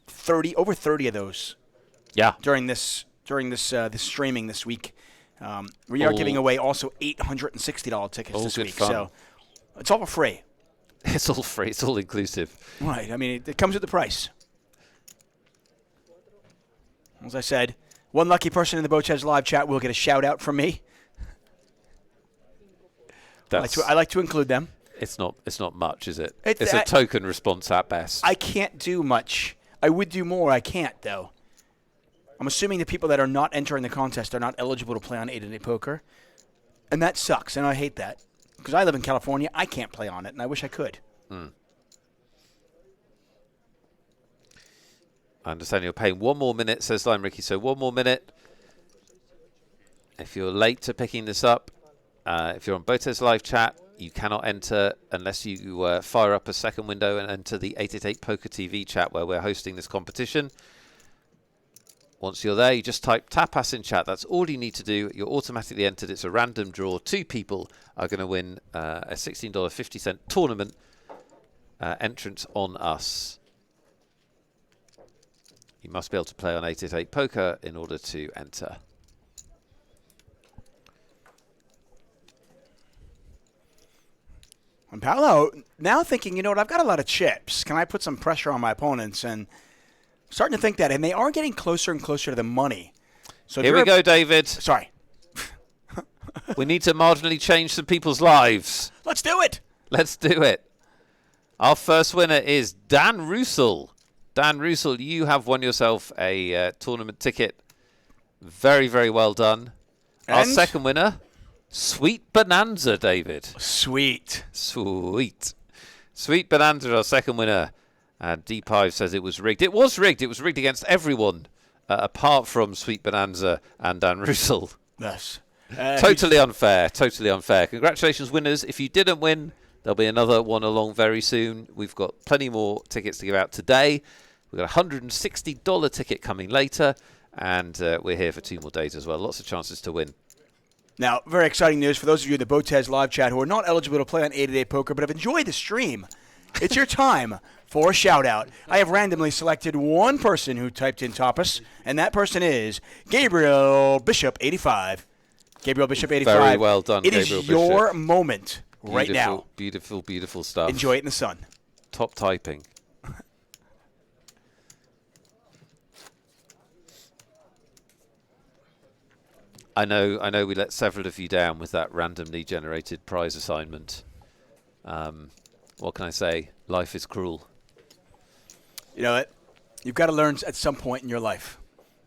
30, over 30 of those. Yeah. During this streaming this week, we are giving away also $860 tickets this week. Fun. So it's all for free. It's all free. It's all inclusive. Right. I mean, it comes with the price. As I said, one lucky person in the BotezLive chat will get a shout out from me. I like to include them. It's not much, is it? It's a token response at best. I can't do much. I would do more. I can't, though. I'm assuming the people that are not entering the contest are not eligible to play on 888Poker. And that sucks, and I hate that. Because I live in California, I can't play on it, and I wish I could. I understand you're paying 1 more minute, says Lime Ricky. So 1 more minute. If you're late to picking this up, if you're on BotezLive chat, you cannot enter unless you fire up a second window and enter the 888Poker TV chat where we're hosting this competition. Once you're there, you just type tapas in chat. That's all you need to do. You're automatically entered. It's a random draw. 2 people are going to win a $16.50 tournament entrance on us. You must be able to play on 888Poker in order to enter. And Paolo, now thinking, I've got a lot of chips. Can I put some pressure on my opponents? And starting to think that, and they are getting closer and closer to the money. So here we go, David. Sorry. We need to marginally change some people's lives. Let's do it. Let's do it. Our first winner is Dan Russell. Dan Russell, you have won yourself a tournament ticket. Very, very well done. And our second winner, Sweet Bonanza, David. Sweet. Sweet Bonanza, our second winner. And D5 says it was rigged. It was rigged. It was rigged against everyone apart from Sweet Bonanza and Dan Russell. Yes. Totally unfair. Totally unfair. Congratulations, winners. If you didn't win, there'll be another one along very soon. We've got plenty more tickets to give out today. We've got a $160 ticket coming later. And we're here for 2 more days as well. Lots of chances to win. Now, very exciting news for those of you in the Botez live chat who are not eligible to play on 888Poker but have enjoyed the stream. It's your time for a shout-out. I have randomly selected one person who typed in Tapas, and that person is Gabriel Bishop 85. Gabriel Bishop 85. Very well done, It Gabriel is your Bishop. moment right now. Beautiful, beautiful stuff. Enjoy it in the sun. Top typing. I know we let several of you down with that randomly generated prize assignment. What can I say? Life is cruel. You know what? You've got to learn at some point in your life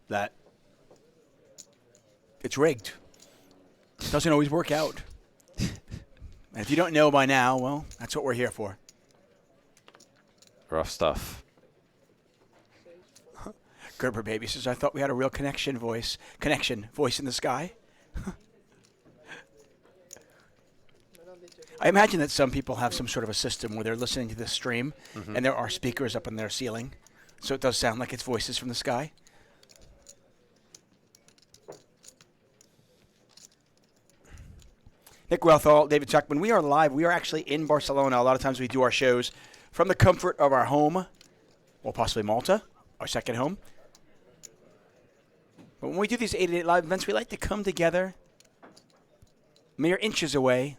that it's rigged. It doesn't always work out. And if you don't know by now, well, that's what we're here for. Rough stuff. Gerber Baby says, I thought we had a real connection voice in the sky. I imagine that some people have some sort of a system where they're listening to this stream and there are speakers up in their ceiling. So it does sound like it's voices from the sky. Nick Wealthall, David Chuck, when we are live, we are actually in Barcelona. A lot of times we do our shows from the comfort of our home, or possibly Malta, our second home. But when we do these 888 live events, we like to come together mere inches away.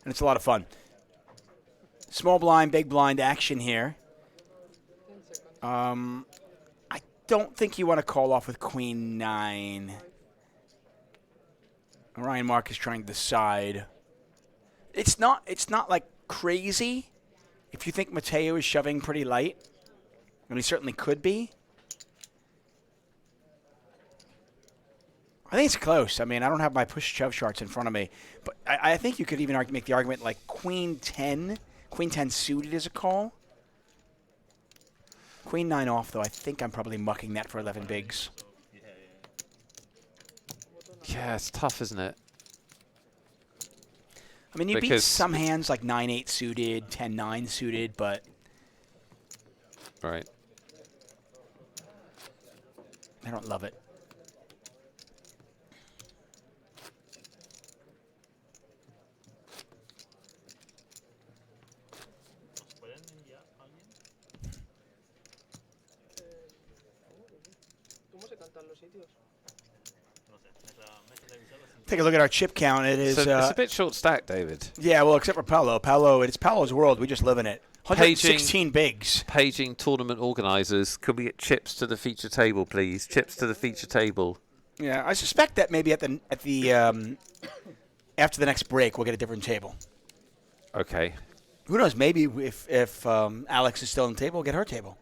And it's a lot of fun. Small blind, big blind action here. I don't think you want to call off with Queen 9. Ryan Mark is trying to decide. It's not like crazy. If you think Mateo is shoving pretty light, and he certainly could be. I think it's close. I mean, I don't have my push-shove charts in front of me. But I think you could even make the argument like Queen 10 suited is a call. Queen 9 off, though. I think I'm probably mucking that for 11 bigs. Yeah, it's tough, isn't it? I mean, you beat some hands like 9-8 suited, 10-9 suited, but... Right. I don't love it. Take a look at our chip count. It is. It's a bit short stack, David. Yeah, well, except for Paolo. It's Paolo's world. We just live in it. 116 bigs. Paging tournament organisers. Could we get chips to the feature table, please? Chips to the feature table. Yeah, I suspect that maybe at the after the next break we'll get a different table. Okay. Who knows? Maybe if Alex is still on the table, we'll get her table.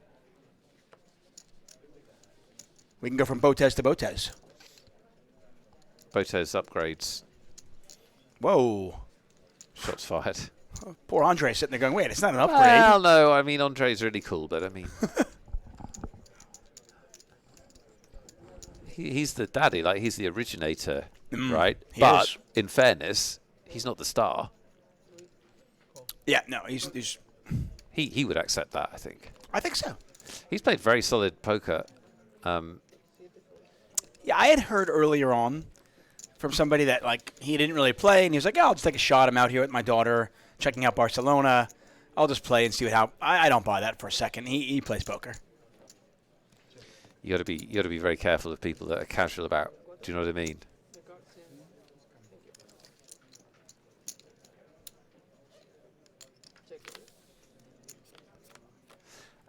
We can go from Botez to Botez. Botez upgrades. Whoa. Shots fired. Poor Andre sitting there going, wait, it's not an upgrade. Well, no, I mean, Andre's really cool, but I mean... he's the daddy, like, he's the originator, right? But, in fairness, he's not the star. Yeah, no, he's... He would accept that, I think. I think so. He's played very solid poker. Yeah, I had heard earlier on from somebody that, like, he didn't really play, and he was like, oh, I'll just take a shot. I'm out here with my daughter, checking out Barcelona. I'll just play and see how... I don't buy that for a second. He plays poker. You got to be very careful of people that are casual about. Do you know what I mean?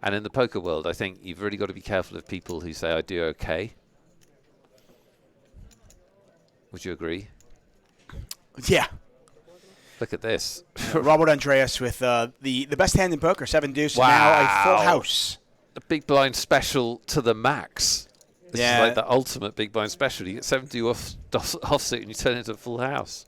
And in the poker world, I think you've really got to be careful of people who say, I do okay. Would you agree? Yeah. Look at this. Robert Andreas with the best hand in poker, 7 deuce, wow. now a full house. The big blind special to the max. This is like the ultimate big blind special. You get 7 deuce offsuit and you turn it into a full house.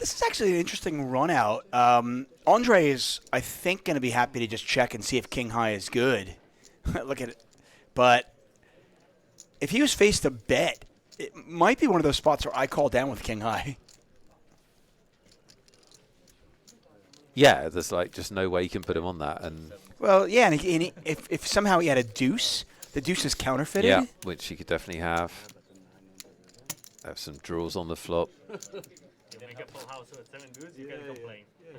This is actually an interesting run out. Andre is, I think, going to be happy to just check and see if king high is good. Look at it. But if he was faced to bet, it might be one of those spots where I call down with king high. Yeah, there's like just no way you can put him on that. And well, yeah, and if somehow he had a deuce, the deuce is counterfeited. Yeah, which he could definitely have. Have some draws on the flop.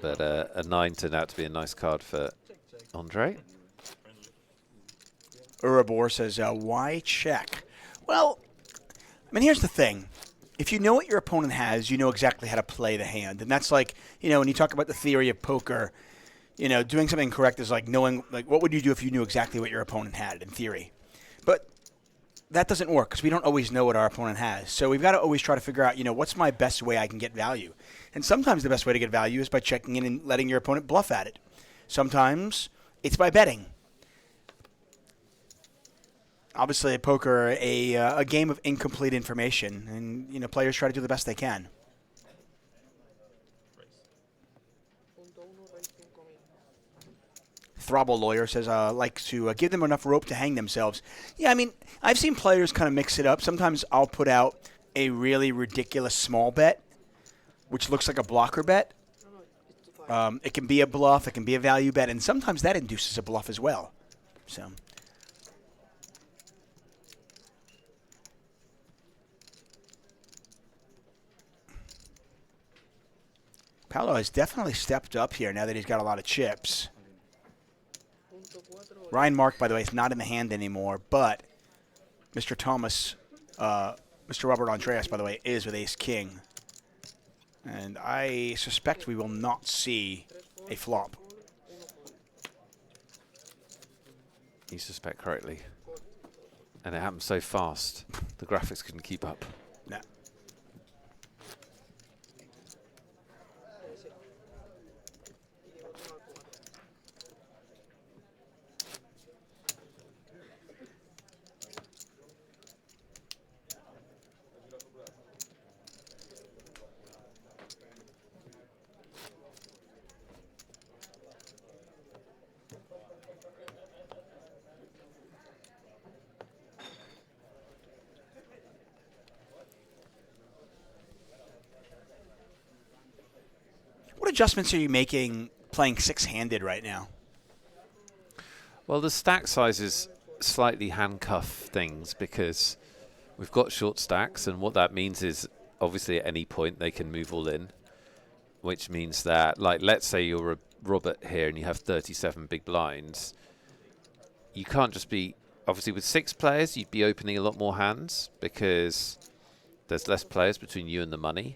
But a 9 turned out to be a nice card for Andre. Urabor says, why check? Well, I mean, here's the thing. If you know what your opponent has, you know exactly how to play the hand. And that's like, when you talk about the theory of poker, doing something correct is like knowing, like, what would you do if you knew exactly what your opponent had in theory? But that doesn't work because we don't always know what our opponent has. So we've got to always try to figure out, what's my best way I can get value? And sometimes the best way to get value is by checking in and letting your opponent bluff at it. Sometimes it's by betting. Obviously, at poker, a game of incomplete information, and players try to do the best they can. Throbble Lawyer says, like to give them enough rope to hang themselves. Yeah, I mean, I've seen players kind of mix it up. Sometimes I'll put out a really ridiculous small bet, which looks like a blocker bet. It can be a bluff, it can be a value bet, and sometimes that induces a bluff as well. So. Paolo has definitely stepped up here now that he's got a lot of chips. Ryan Mark, by the way, is not in the hand anymore, but Mr. Thomas, Mr. Robert Andreas, by the way, is with ace-king. And I suspect we will not see a flop. You suspect correctly. And it happened so fast, the graphics couldn't keep up. No. What adjustments are you making playing six-handed right now? Well, the stack sizes slightly handcuff things because we've got short stacks, and what that means is obviously at any point they can move all in, which means that, like, let's say you're a Robert here and you have 37 big blinds. You can't just be, obviously with 6 players, you'd be opening a lot more hands because there's less players between you and the money.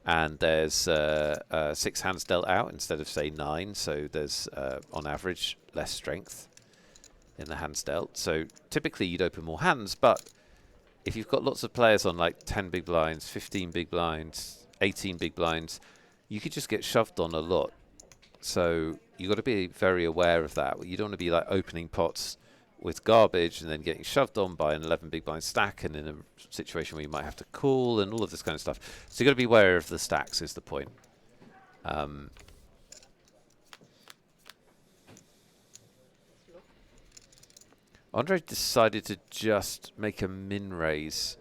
And there's 6 hands dealt out instead of, say, 9. So there's, on average, less strength in the hands dealt. So typically you'd open more hands. But if you've got lots of players on, like, 10 big blinds, 15 big blinds, 18 big blinds, you could just get shoved on a lot. So you've got to be very aware of that. You don't want to be, like, opening pots with garbage and then getting shoved on by an 11 big blind stack and in a situation where you might have to call and all of this kind of stuff. So you've got to be aware of the stacks is the point. Andre decided to just make a min raise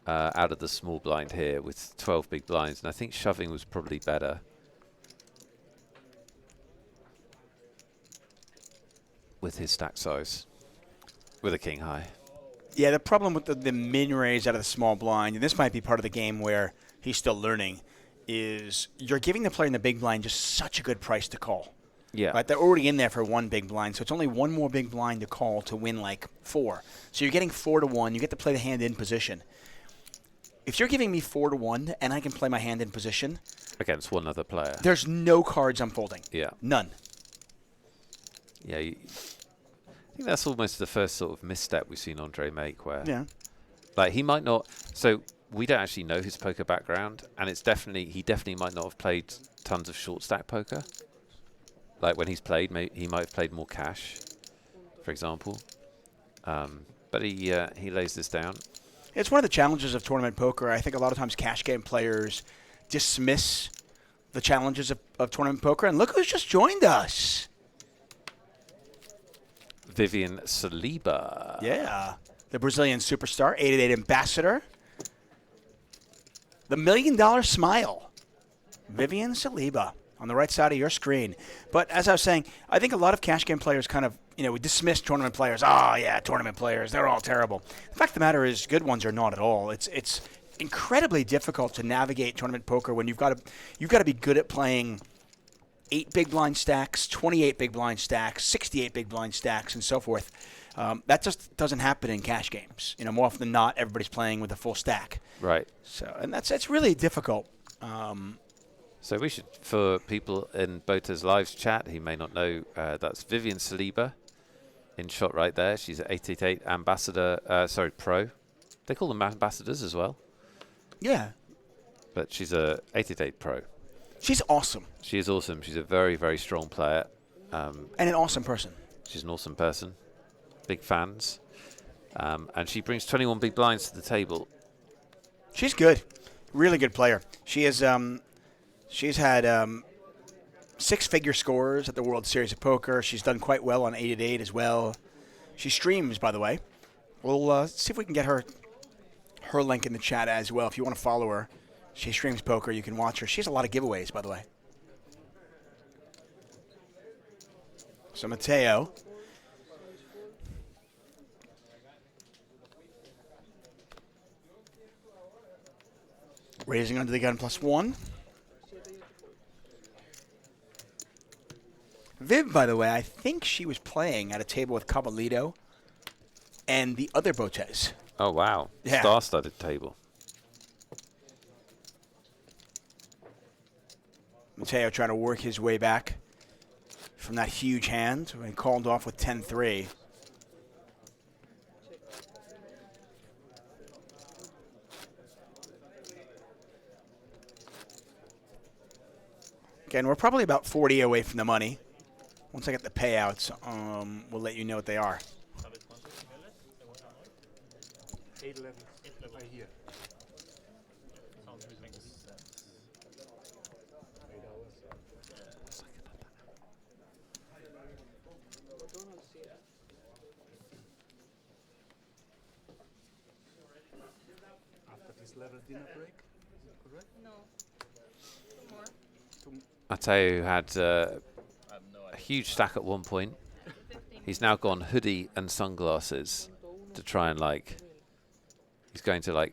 out of the small blind here with 12 big blinds, and I think shoving was probably better. With his stack size. With a king high. Yeah, the problem with the min raise out of the small blind, and this might be part of the game where he's still learning, is you're giving the player in the big blind just such a good price to call. Yeah. Right? They're already in there for one big blind, so it's only one more big blind to call to win like 4. So you're getting 4 to 1. You get to play the hand in position. If you're giving me 4 to 1 and I can play my hand in position against one other player, there's no cards I'm folding. Yeah. None. Yeah. I think that's almost the first sort of misstep we've seen Andre make where like he might not, so we don't actually know his poker background, and it's he definitely might not have played tons of short stack poker. Like when he's played, he might have played more cash, for example. But he lays this down. It's one of the challenges of tournament poker. I think a lot of times cash game players dismiss the challenges of tournament poker. And look who's just joined us. Vivian Saliba. Yeah. The Brazilian superstar, 888 ambassador. The $1 million smile. Vivian Saliba on the right side of your screen. But as I was saying, I think a lot of cash game players kind of, we dismiss tournament players. Oh, yeah, tournament players, they're all terrible. The fact of the matter is, good ones are not at all. It's incredibly difficult to navigate tournament poker when you've got to be good at playing 8 big blind stacks, 28 big blind stacks, 68 big blind stacks, and so forth. That just doesn't happen in cash games. More often than not, everybody's playing with a full stack. Right. So, and that's really difficult. So we should, for people in BotezLive's chat who may not know, that's Vivian Saliba in shot right there. She's an 888 ambassador, pro. They call them ambassadors as well. Yeah. But she's a 888 pro. She's awesome. She is awesome. She's a very, very strong player. And an awesome person. She's an awesome person. Big fans. And she brings 21 big blinds to the table. She's good. Really good player. She is, she's had 6-figure scores at the World Series of Poker. She's done quite well on 888 as well. She streams, by the way. We'll see if we can get her link in the chat as well. If you want to follow her, she streams poker. You can watch her. She has a lot of giveaways, by the way. So Mateo. Raising under the gun +1. Viv, by the way, I think she was playing at a table with Caballito and the other Botez. Oh, wow. Yeah. Star-studded table. Mateo trying to work his way back from that huge hand when he called off with 10-3. Again, we're probably about 40 away from the money. Once I get the payouts, we'll let you know what they are. 811 right here. After this level dinner break, correct? No. 2 more. Mateo had a huge stack at one point. He's now gone hoodie and sunglasses to try and he's going to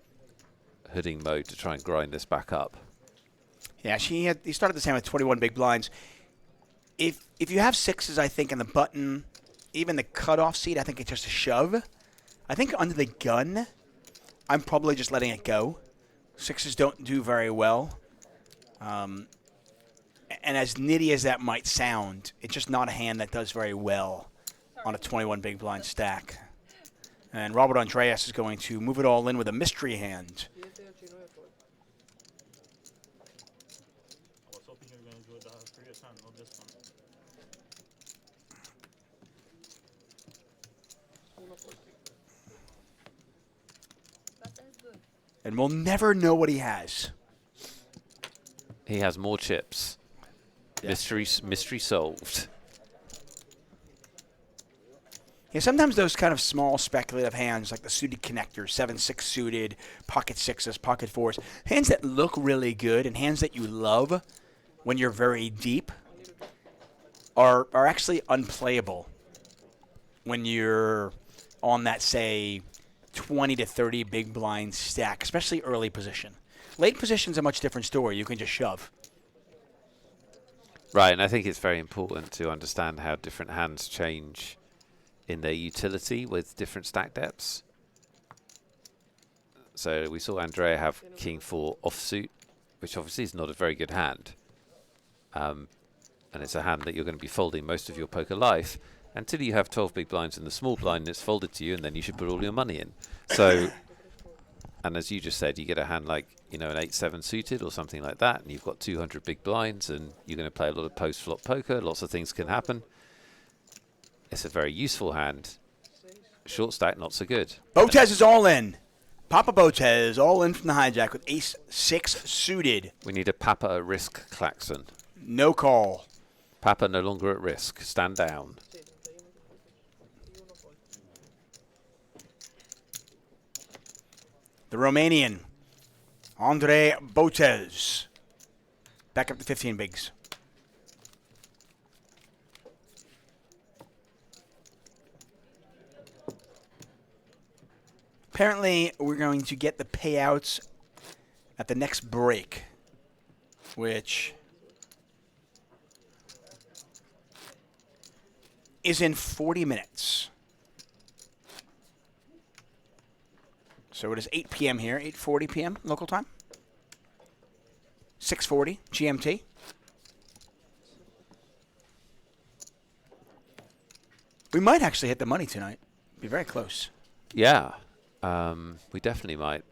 hooding mode to try and grind this back up. Yeah, he started the same with 21 big blinds. If you have 6s, I think, in the button, even the cutoff seat, I think it's just a shove. I think under the gun, I'm probably just letting it go. 6s don't do very well. And as nitty as that might sound, it's just not a hand that does very well on a 21 big blind stack. And Robert Andreas is going to move it all in with a mystery hand. I was hoping you were going to do the previous hand, not this one. And we'll never know what he has. He has more chips. Yeah. Mystery solved. Yeah, sometimes those kind of small speculative hands, like the suited connector, 7-6 suited, pocket 6s, pocket 4s, hands that look really good and hands that you love when you're very deep are actually unplayable when you're on that, say, 20 to 30 big blind stack, especially early position. Late position's a much different story. You can just shove. Right, and I think it's very important to understand how different hands change in their utility with different stack depths. So we saw Andrea have King 4 offsuit, which obviously is not a very good hand. And it's a hand that you're going to be folding most of your poker life until you have 12 big blinds in the small blind and it's folded to you, and then you should put all your money in. So, and as you just said, you get a hand like, an 8-7 suited or something like that, and you've got 200 big blinds, and you're going to play a lot of post-flop poker. Lots of things can happen. It's a very useful hand. Short stack, not so good. Botez is all in. Papa Botez all in from the hijack with ace-6 suited. We need a Papa at risk klaxon. No call. Papa no longer at risk. Stand down. The Romanian, Andre Botez. Back up to 15 bigs. Apparently, we're going to get the payouts at the next break, which is in 40 minutes. So it is 8 p.m. here, 8:40 p.m. local time. 6:40 GMT. We might actually hit the money tonight. Be very close. Yeah, we definitely might.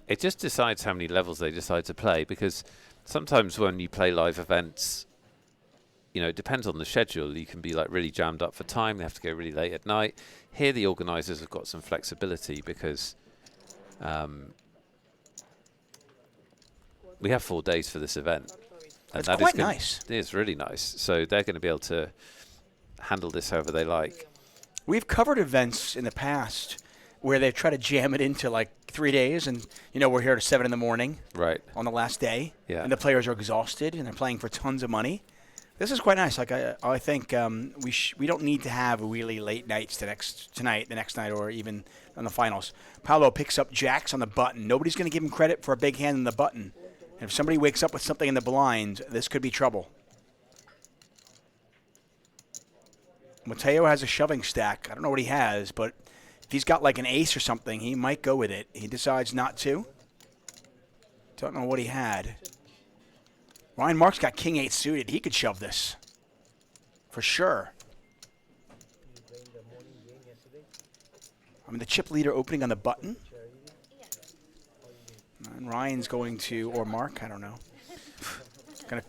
It just decides how many levels they decide to play, because sometimes when you play live events, you know, it depends on the schedule. You can be like really jammed up for time. They have to go really late at night. Here, the organisers have got some flexibility because we have 4 days for this event. And that's quite nice. It is really nice. So they're going to be able to handle this however they like. We've covered events in the past where they've tried to jam it into like 3 days, and you know we're here at 7 in the morning, right, on the last day, yeah, and the players are exhausted and they're playing for tons of money. This is quite nice. Like I think we don't need to have really late nights the next night, or even on the finals. Paolo picks up jacks on the button. Nobody's going to give him credit for a big hand in the button. And if somebody wakes up with something in the blind, this could be trouble. Mateo has a shoving stack. I don't know what he has, but if he's got like an ace or something, he might go with it. He decides not to. Don't know what he had. Ryan Mark's got king-8 suited. He could shove this. For sure. I mean, the chip leader opening on the button. And Ryan's going to, or Mark, I don't know. Gonna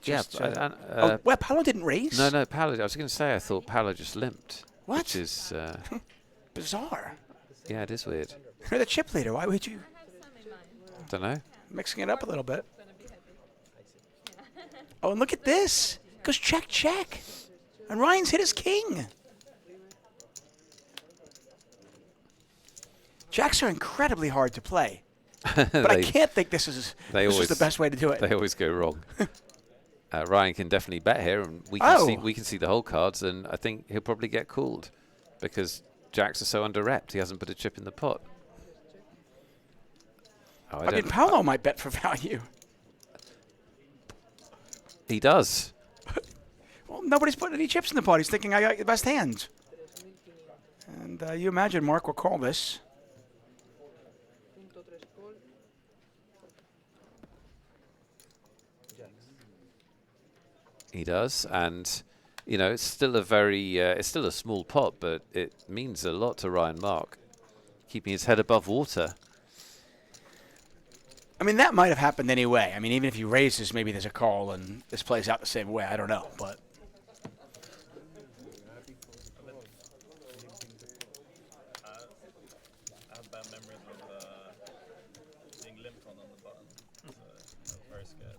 just, well, Paolo didn't raise? No, Paolo, I was going to say, I thought Paolo just limped. What? Which is bizarre. Yeah, it is weird. You're the chip leader. Why would you? Don't know. Mixing it up a little bit. Oh, and look at this. Goes check, check. And Ryan's hit his king. Jacks are incredibly hard to play. But I can't think this is the best way to do it. They always go wrong. Ryan can definitely bet here, and we can see the whole cards, and I think he'll probably get called because jacks are so under-repped. He hasn't put a chip in the pot. Oh, I mean, Paolo might bet for value. He does. Well, nobody's putting any chips in the pot. He's thinking, I got the best hand. And you imagine Mark will call this. He does, and you know it's still it's still a small pot, but it means a lot to Ryan Mark, keeping his head above water. I mean, that might have happened anyway. I mean, even if he raises, maybe there's a call and this plays out the same way. I don't know, but. I have bad memories of being limped on the button. So I was very scared.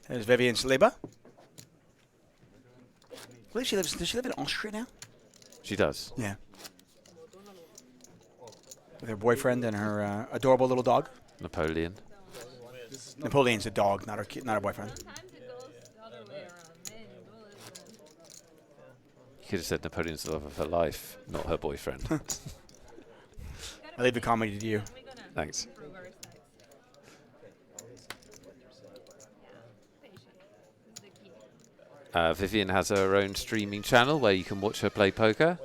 There's Vivian Saliba. I believe does she live in Austria now? She does. Yeah. With her boyfriend and her adorable little dog. Napoleon. Napoleon's a dog, not her boyfriend. You could have said Napoleon's the love of her life, not her boyfriend. I leave the comedy to you. Thanks. Vivian has her own streaming channel where you can watch her play poker.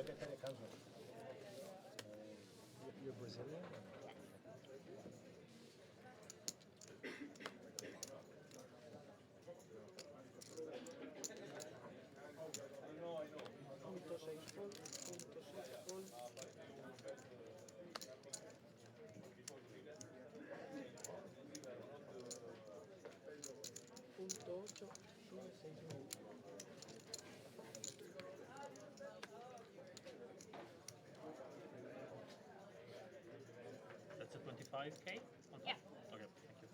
5K? Yeah. Okay, thank you.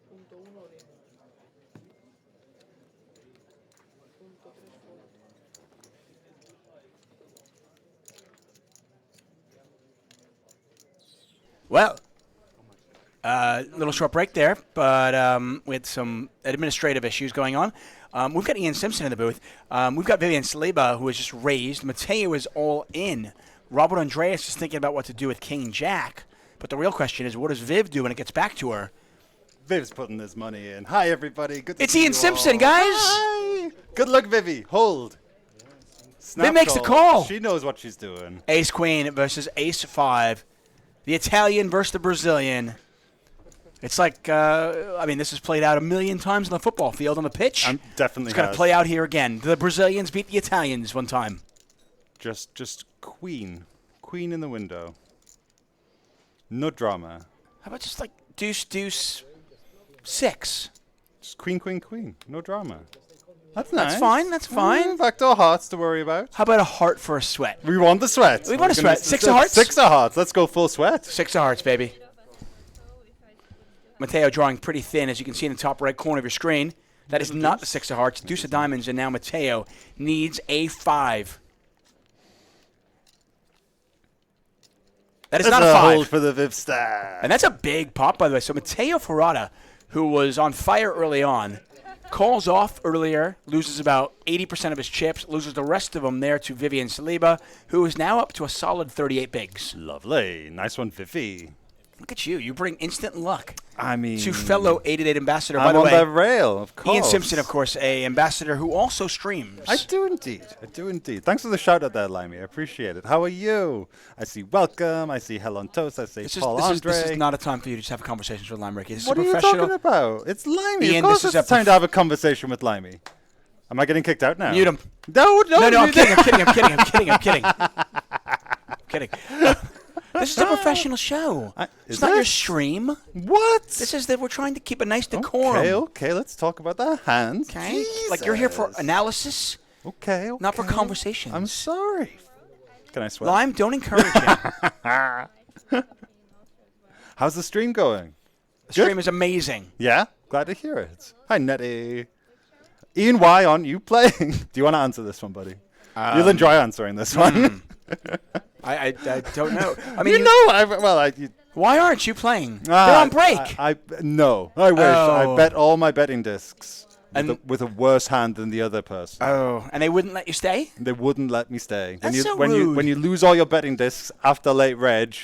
Punto uno de. Punto 3 volt. Well, little short break there, but we had some administrative issues going on. We've got Ian Simpson in the booth. We've got Vivian Saliba, who is just raised. Mateo is all in. Robert Andreas is thinking about what to do with King Jack. But the real question is, what does Viv do when it gets back to her? Viv's putting his money in. Hi, everybody. Good to It's see Ian you Simpson, all. guys. Hi. Good luck, Vivi. Hold. Viv makes the call. She knows what she's doing. Ace Queen versus Ace 5. The Italian versus the Brazilian. It's like, this has played out a million times on the football field on the pitch. Definitely It's going to play out here again. The Brazilians beat the Italians one time. Just queen. Queen in the window. No drama. How about just like deuce, deuce, 6? Just queen, queen, queen. No drama. That's nice. That's fine. That's fine. Backdoor hearts to worry about. How about a heart for a sweat? We want the sweat. We want a sweat. 6 of hearts? 6 of hearts. Let's go full sweat. 6 of hearts, baby. Mateo drawing pretty thin, as you can see in the top right corner of your screen. That is not the 6 of hearts. Deuce of diamonds, and now Mateo needs a 5. That is That's not a 5. hold for the Viv star. And that's a big pop, by the way. So Mateo Ferrata, who was on fire early on, calls off earlier, loses about 80% of his chips, loses the rest of them there to Vivian Saliba, who is now up to a solid 38 bigs. Lovely. Nice one, Vivi. Look at you. You bring instant luck. I mean, To fellow 888 ambassador, by I'm the on way. that rail, of course. Ian Simpson, of course, a ambassador who also streams. I do indeed. I do indeed. Thanks for the shout out there, Limey. I appreciate it. How are you? I see welcome. I see hell on toast. I see Paul Andre. This is not a time for you to just have conversations with Limerick. This is What a are you professional. talking about? It's Limey. Ian, of course this is it's a time to have a conversation with Limey. Am I getting kicked out now? Mute him. No, No, I'm kidding. I'm kidding. This is a professional show. It's not your stream. What? This is that we're trying to keep a nice decorum. Okay, let's talk about the hands. Okay? Like you're here for analysis. Okay. Not for conversations. I'm sorry. Can I swear? Lime, don't encourage it. How's the stream going? The stream is amazing. Yeah? Glad to hear it. Hi, Nettie. Ian, why aren't you playing? Do you want to answer this one, buddy? You'll enjoy answering this one. I don't know. I mean, why aren't you playing? They're on break. No, I wish. I Oh. bet all my betting discs And- with a worse hand than the other person. Oh, and they wouldn't let you stay? They wouldn't let me stay. That's so when rude. you lose all your betting discs after late reg,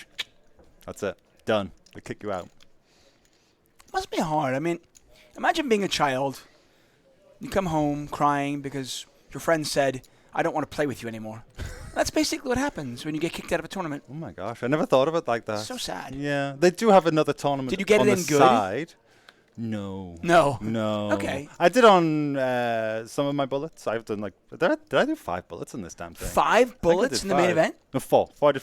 that's it. Done. They kick you out. Must be hard. I mean, imagine being a child. You come home crying because your friend said, I don't want to play with you anymore. That's basically what happens when you get kicked out of a tournament. Oh my gosh, I never thought of it like that. So sad. Yeah, they do have another tournament. Did you get on it in the good? side. No. No. No. Okay. I did on some of my bullets. I've done did I do 5 bullets in this damn thing? 5 I think I bullets did in the main 5. event? No, 4. 4.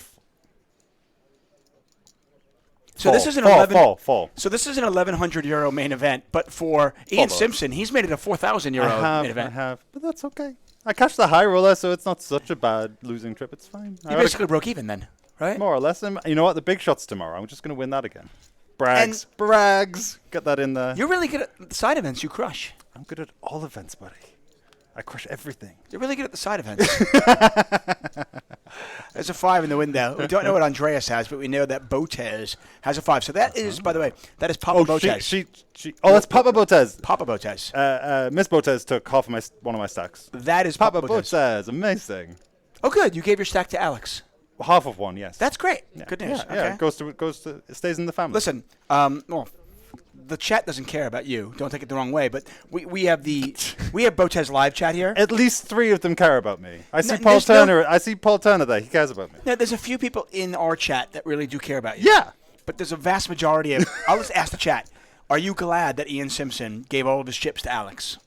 So this is an 4. So this is an €1,100 main event, but for Ian bullets. Simpson, he's made it a €4,000 main event. I have, but that's okay. I cashed the high roller, so it's not such a bad losing trip. It's fine. You basically broke even then, right? More or less. And you know what? The big shot's tomorrow. I'm just going to win that again. Brags. Get that in there. You're really good at the side events. You crush. I'm good at all events, buddy. I crush everything. You're really good at the side events. There's a 5 in the window. We don't know what Andreas has, but we know that Botez has a 5. So that is, by the way, that is Papa Botez. That's Papa Botez. Papa Botez. Miss Botez took one of my stacks. That is Papa Botez. Botez. Amazing. Oh, good. You gave your stack to Alex. Half of one, yes. That's great. Yeah. Good news. Yeah, Okay. it stays in the family. Listen, well, the chat doesn't care about you. Don't take it the wrong way, but we have BotezLive chat here. At least 3 of them care about me. I see No, Paul there's no- Turner. I see Paul Turner there. He cares about me. Now, there's a few people in our chat that really do care about you. Yeah. But there's a vast majority of. I'll just ask the chat. Are you glad that Ian Simpson gave all of his chips to Alex?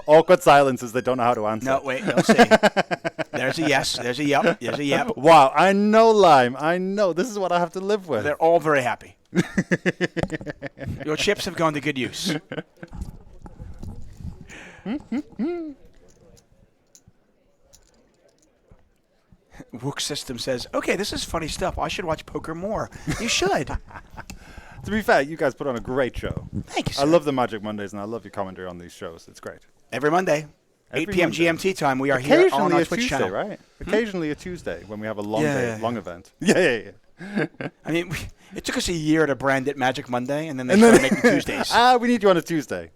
Awkward silences. They don't know how to answer. No, wait. No, see. There's a yes. There's a yep. There's a yep. Wow. I know, Lime. I know. This is what I have to live with. They're all very happy. Your chips have gone to good use. Wook System says, okay, this is funny stuff. I should watch poker more. You should. To be fair, you guys put on a great show. Thank you, sir. I love the Magic Mondays, and I love your commentary on these shows. It's great. Every Monday, 8 p.m. Monday. GMT time, we are here on our Twitch Tuesday, channel. right? Occasionally a Tuesday when we have a long Yeah. day, long event. Yeah. I mean, it took us a year to brand it Magic Monday, and then they started making Tuesdays. We need you on a Tuesday.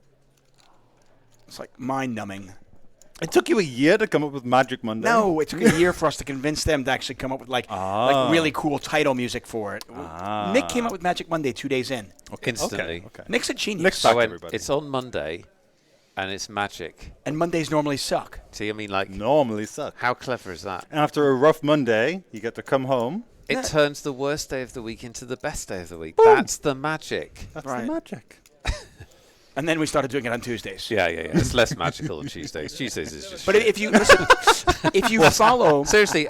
It's like mind-numbing. It took you a year to come up with Magic Monday? No, it took a year for us to convince them to actually come up with like really cool title music for it. Nick came up with Magic Monday 2 days in. Instantly. Okay. Nick's a genius. Nick's So back, when everybody. it's on Monday, and it's Magic. And Mondays normally suck. See, I mean, like, Normally suck. how clever is that? And after a rough Monday, you get to come home. It turns the worst day of the week into the best day of the week. That's the magic. That's Right. the magic. And then we started doing it on Tuesdays. Yeah. It's less magical on Tuesdays. Tuesdays is just. But shit. if you listen, if you follow, Seriously,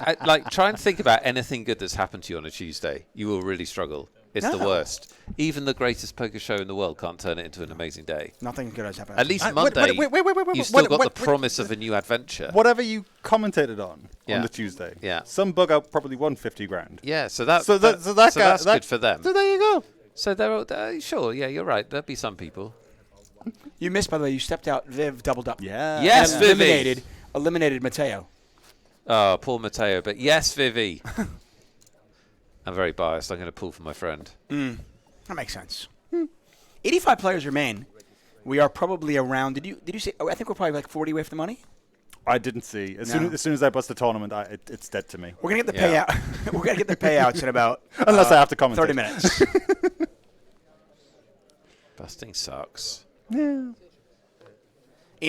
try and think about anything good that's happened to you on a Tuesday. You will really struggle. It's the No. worst. Even the greatest poker show in the world can't turn it into an amazing day. nothing good has happened. At least Wait, Monday, wait, you still got wait, the promise of a new adventure. Whatever you commentated on Yeah. the Tuesday. Yeah. Some bug out probably won 50 grand. Yeah, so that's that's good for them. So there you go. So they're sure, yeah, you're right. There'll be some people. You missed, by the way. You stepped out. Viv doubled up. Yeah. Yes, And Vivi. eliminated Mateo. Oh, poor Mateo. But yes, Vivi. I'm very biased. I'm going to pull for my friend. That makes sense. 85 players remain. We are probably around. Did you say? Oh, I think we're probably like 40 away from the money. I didn't see. As No. soon as I bust the tournament, it's dead to me. We're gonna get the Yeah. payout. We're gonna get the payouts in about Unless I have to commentate. 30 minutes. Busting sucks. Ian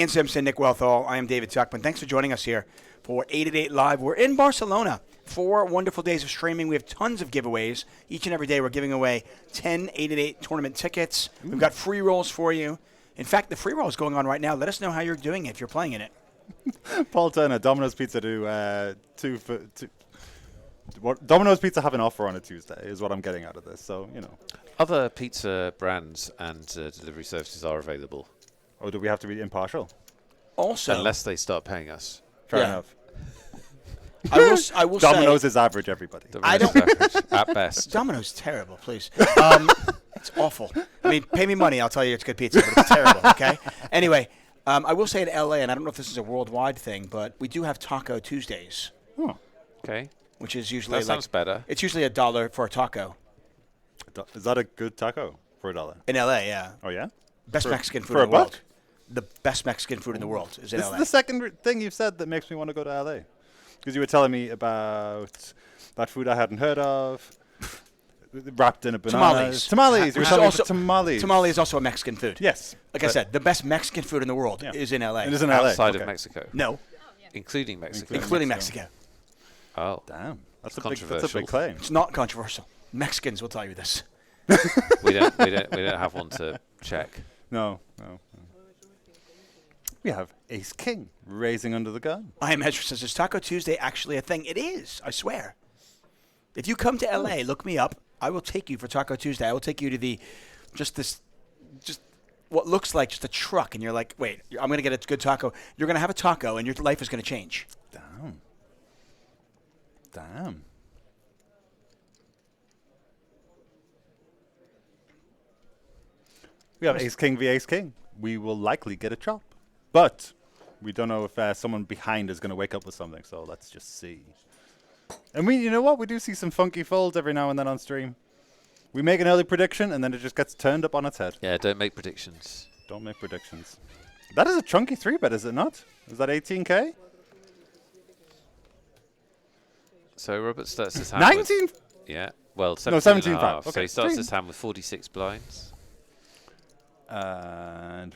Simpson, Nick Wealthall. I am David Tuckman. Thanks for joining us here for 888 Live. We're in Barcelona. 4 wonderful days of streaming. We have tons of giveaways. Each and every day we're giving away 10 888 tournament tickets. We've got free rolls for you. In fact, the free roll is going on right now. Let us know how you're doing if you're playing in it. Paul Turner, Domino's Pizza do 2 for 2. What Domino's Pizza have an offer on a Tuesday is what I'm getting out of this. So Other pizza brands and delivery services are available. Oh, do we have to be impartial? Also, Unless they start paying us. Fair Yeah. enough. I will Domino's say, is average, everybody. I don't- At best. Domino's terrible, please. It's awful. I mean, pay me money, I'll tell you it's good pizza, but it's terrible, okay? Anyway, I will say in LA, and I don't know if this is a worldwide thing, but we do have Taco Tuesdays, Okay. which is usually That sounds better. It's usually $1 for a taco. Is that a good taco for $1? In LA, yeah. Oh, yeah? Best For- Mexican food for in the a world. buck? The best Mexican food in the world is in This LA. is the second thing you've said that makes me want to go to LA. Because you were telling me about that food I hadn't heard of, wrapped in a banana. Tamales. You were Which is telling me also- tamales. Tamale is also a Mexican food. Yes. Like I said, the best Mexican food in the world is in LA. It is in LA. Outside okay. of Mexico. No. Including Mexico. Including Mexico. Oh. Damn. That's a Controversial. big claim. It's not controversial. Mexicans will tell you this. we don't have one to check. No. We have Ace King raising under the gun. I am Ezra says, is Taco Tuesday actually a thing? It is, I swear. If you come to LA, look me up. I will take you for Taco Tuesday. I will take you to just what looks like just a truck, and you're like, wait, I'm going to get a good taco. You're going to have a taco, and your life is going to change. Damn. We have Ace King v Ace King. We will likely get a chop. But we don't know if someone behind is going to wake up with something, so let's just see. And you know what? We do see some funky folds every now and then on stream. We make an early prediction, and then it just gets turned up on its head. Yeah, don't make predictions. Don't make predictions. That is a chunky 3-bet, is it not? Is that 18K? So Robert starts his hand 19? with, yeah, well, 17.5. So Okay. he starts his hand with 46 blinds. And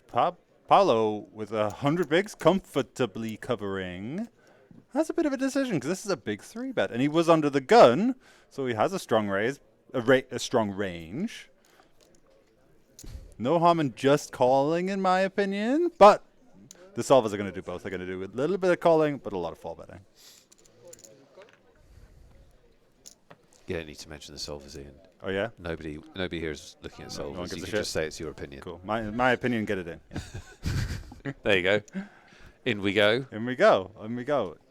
Paulo with 100 bigs comfortably covering. That's a bit of a decision because this is a big 3-bet, and he was under the gun, so he has a strong raise, a strong range. No harm in just calling, in my opinion, but the solvers are going to do both. They're going to do a little bit of calling, but a lot of 4-betting. You don't need to mention the solvers, Ian. Oh yeah. Nobody here is looking at No one solvers. gives You a can shit. just say it's your opinion. Cool. My opinion. Get it in. There you go. In we go. In we go.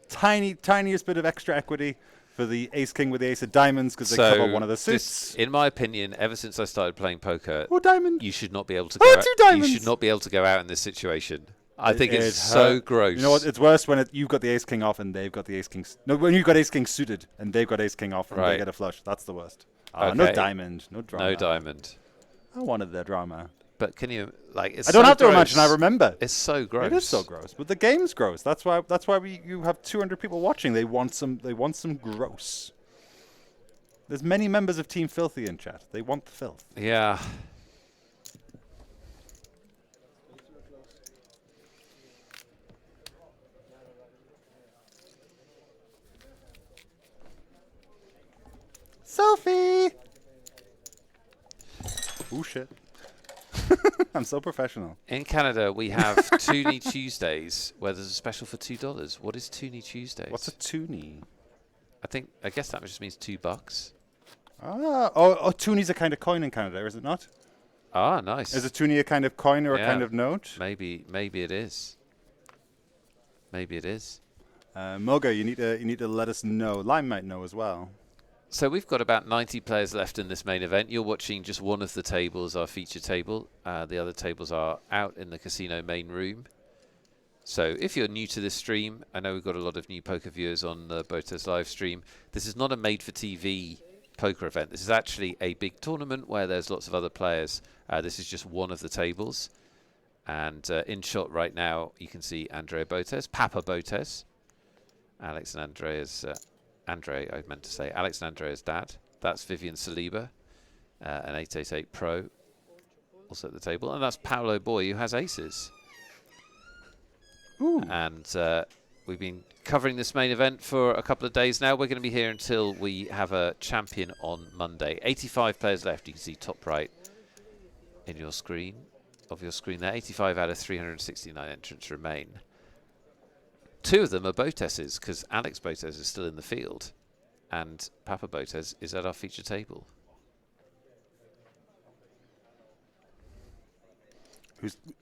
tiniest bit of extra equity for the ace king with the ace of diamonds because they cover one of the suits. In my opinion, ever since I started playing poker, diamond. You should not be able to two diamonds. You should not be able to go out in this situation. I think it's so gross. You know what? It's worse when you've got the ace king off and they've got the ace king. No, when you've got ace king suited and they've got ace king off and they get a flush. That's the worst. Okay. No diamond. No drama. No diamond. I wanted their drama. But can you It's I don't so have to gross. imagine. I remember. It's so gross. It is so gross. But the game's gross. That's why you have 200 people watching. They want some gross. There's many members of Team Filthy in chat. They want the filth. Yeah. Selfie! Oh, shit. I'm so professional. In Canada, we have Toonie Tuesdays, where there's a special for $2. What is Toonie Tuesdays? What's a toonie? I guess that just means $2. Toonie's a kind of coin in Canada, is it not? Ah, nice. Is a toonie a kind of coin or a kind of note? Maybe it is. Maybe it is. Moga, you need to let us know. Lime might know as well. So we've got about 90 players left in this main event. You're watching just one of the tables, our feature table. The other tables are out in the casino main room. So if you're new to this stream, I know we've got a lot of new poker viewers on the BotezLive stream. This is not a made-for-TV poker event. This is actually a big tournament where there's lots of other players. This is just one of the tables. And in shot right now, you can see Andrea Botez, Papa Botez, Alex and Andrea's... Andre, I meant to say, Alex and Andrea's dad. That's Vivian Saliba, an 888 Pro, also at the table. And that's Paolo Boy, who has aces. Ooh. And we've been covering this main event for a couple of days now. We're going to be here until we have a champion on Monday. 85 players left. You can see top right in your screen, there. 85 out of 369 entrants remain. 2 of them are Botez's, because Alex Botez is still in the field, and Papa Botez is at our feature table.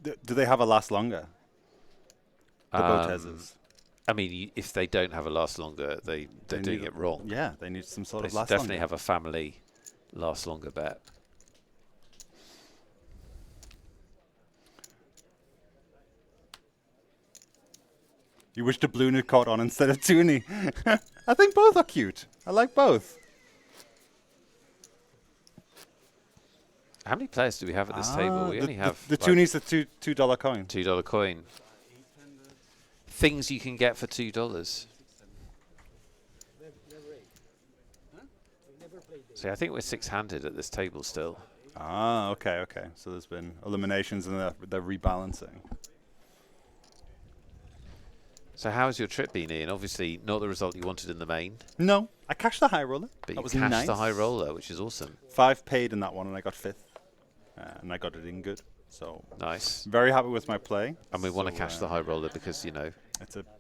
Do they have a last longer? The Botez's. I mean, if they don't have a last longer, they're doing it wrong. Yeah, they need some sort of last longer. They definitely have a family last longer bet. You wish the balloon had caught on instead of Toonie. I think both are cute. I like both. How many players do we have at this table? We only have... The Toonie's a $2 coin. $2 coin. Things you can get for $2. See, I think we're 6-handed at this table still. Ah, okay. So there's been eliminations and they're rebalancing. So how's your trip been, Ian? Obviously not the result you wanted in the main. No, I cashed the high roller. But you cashed the high roller, which is awesome. 5 paid in that one and I got 5th. And I got it in good. So nice. Very happy with my play. And we want to cash the high roller because, you know,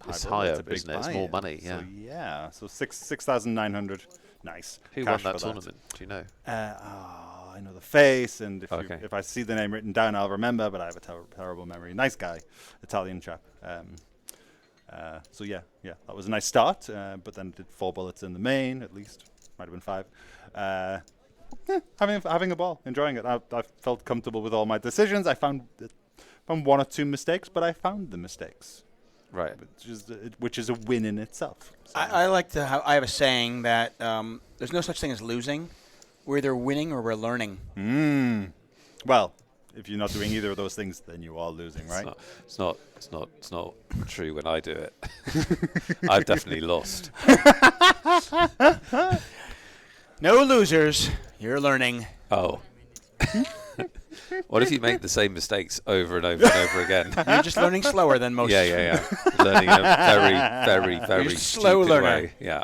it's higher, isn't it? It's more money, yeah. So 6,900. Nice. Who won that tournament? Do you know? I know the face, and if I see the name written down, I'll remember, but I have a terrible memory. Nice guy, Italian chap. So yeah, that was a nice start, but then did 4 bullets in the main, at least. Might have been 5. Having a ball, enjoying it. I felt comfortable with all my decisions. I found 1 or 2 mistakes, but I found the mistakes. Right. Which is a win in itself. So. I like to have, I have a saying that there's no such thing as losing. We're either winning or we're learning. Well, if you're not doing either of those things, then you are losing, right? It's not true when I do it. I've definitely lost. No losers. You're learning. Oh. What if you make the same mistakes over and over and over again? You're just learning slower than most. Yeah. Learning in a very You're slow learner. Way. Yeah.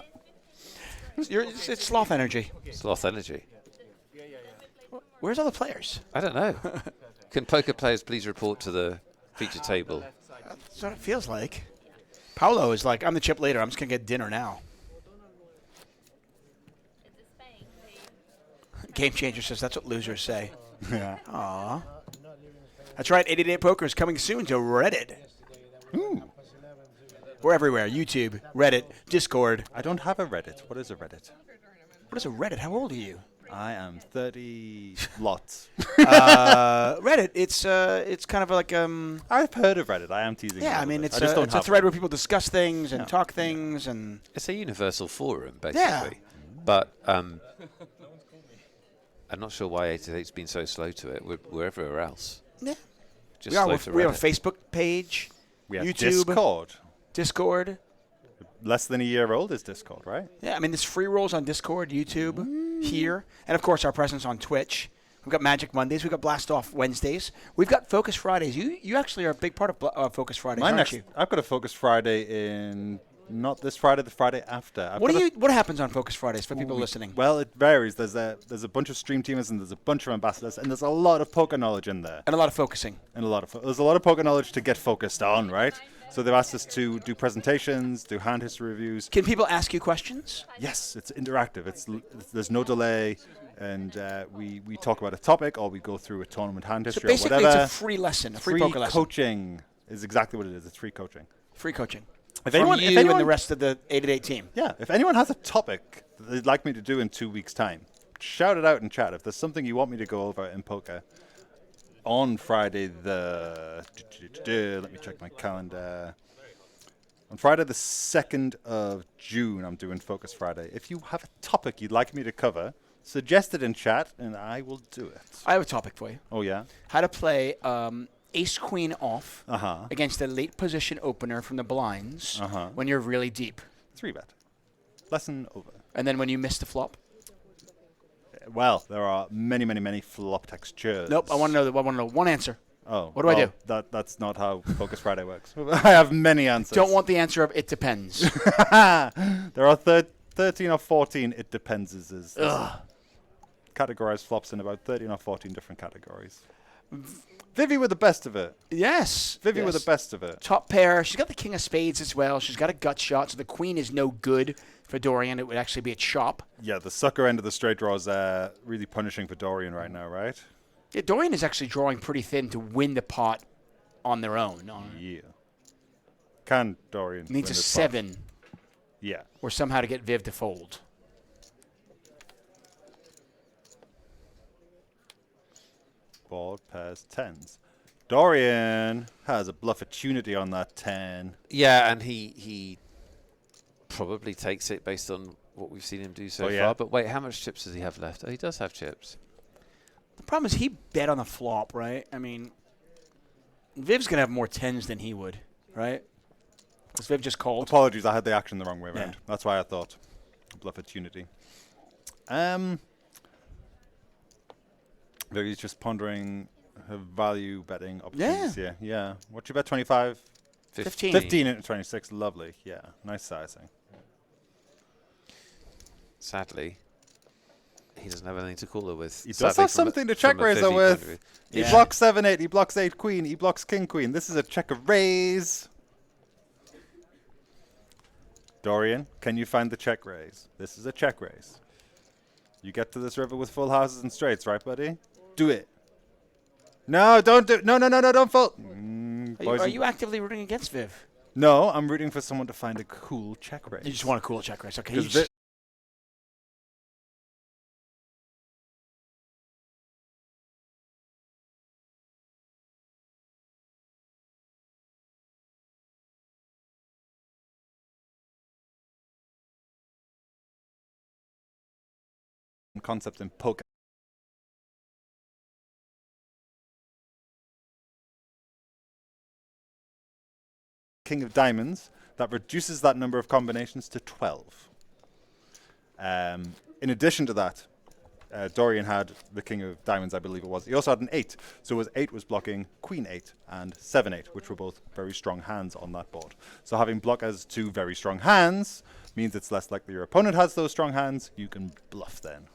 It's sloth energy. Sloth energy. Where's all the players? I don't know. Can poker players please report to the feature table? That's what it feels like. Paolo is like, I'm the chip leader. I'm just going to get dinner now. Game Changer says that's what losers say. Yeah. Aww. That's right. 888Poker is coming soon to Reddit. Ooh. We're everywhere. YouTube, Reddit, Discord. I don't have a Reddit. What is a Reddit? What is a Reddit? How old are you? I am 30 lots. Reddit, it's kind of like I've heard of Reddit. I am teasing. Yeah, I mean it's I just don't it's a have thread one. where people discuss things and talk things and. It's a universal forum, basically. Yeah. But I'm not sure why 888's been so slow to it. We're everywhere else. Yeah. Just slow to we have a Reddit. Facebook page. We have YouTube. Discord. Less than a year old is Discord, right? Yeah, I mean there's free rolls on Discord, YouTube, here, and of course our presence on Twitch. We've got Magic Mondays. We've got Blast Off Wednesdays. We've got Focus Fridays. You actually are a big part of Focus Fridays, aren't you? I've got a Focus Friday in not this Friday, the Friday after. What happens on Focus Fridays for people listening? Well, it varies. There's a bunch of stream teamers and there's a bunch of ambassadors and there's a lot of poker knowledge in there. And a lot of focusing. And there's a lot of poker knowledge to get focused on, right? So they've asked us to do presentations, do hand history reviews. Can people ask you questions? Yes, it's interactive. There's no delay, and we talk about a topic or we go through a tournament hand history. So basically, or whatever. it's a free lesson, a free poker lesson. Coaching is exactly what it is. It's free coaching. Free coaching. If From anyone, you and the rest of the 888 team. Yeah, if anyone has a topic that they'd like me to do in 2 weeks' time, shout it out in chat. If there's something you want me to go over in poker on Friday the... Let me check my calendar. On Friday the 2nd of June, I'm doing Focus Friday. If you have a topic you'd like me to cover, suggest it in chat, and I will do it. I have a topic for you. Oh, yeah? How to play ace-queen off Uh-huh. against a late position opener from the blinds when you're really deep. 3-bet. Lesson over. And then when you miss the flop? Well, there are many, many, many flop textures. Nope, I want to know one answer. Oh. What do I do? That's not how Focus Friday works. I have many answers. Don't want the answer of it depends. There are 13 or 14 it depends is categorized flops in about 13 or 14 different categories. Vivi with the best of it. Yes. Vivi with the best of it. Top pair. She's got the king of spades as well. She's got a gut shot, so the queen is no good for Dorian. It would actually be a chop. Yeah, the sucker end of the straight draw is really punishing for Dorian right now, right? Yeah, Dorian is actually drawing pretty thin to win the pot on their own. Yeah. Can Dorian Needs win a this 7. pot? Yeah. Or somehow to get Viv to fold. Board pairs 10s. Dorian has a bluff opportunity on that 10. Yeah, and he probably takes it based on what we've seen him do so far. But wait, how much chips does he have left? Oh, he does have chips. The problem is he bet on the flop, right? I mean, Viv's going to have more 10s than he would, right? Because Viv just called. Apologies, I had the action the wrong way around. That's why I thought bluff opportunity. Vivi's just pondering her value betting opportunities here. Yeah. What you bet, 25? 15. 15 into 26. Lovely. Yeah. Nice sizing. Sadly, he doesn't have anything to call her with. He does have something to check raise her with. He blocks 7-8. He blocks 8-queen. He blocks king-queen. This is a check raise. Dorian, can you find the check raise? This is a check raise. You get to this river with full houses and straights, right, buddy? Do it. No, don't do it. No, don't fold. Are you actively rooting against Viv? No, I'm rooting for someone to find a cool check raise. You just want a cool check raise. Okay. Concept in poker. King of diamonds, that reduces that number of combinations to 12. In addition to that, Dorian had the king of diamonds, I believe it was. He also had an 8. So his 8 was blocking queen 8 and 7-8, which were both very strong hands on that board. So having block as 2 very strong hands means it's less likely your opponent has those strong hands. You can bluff then.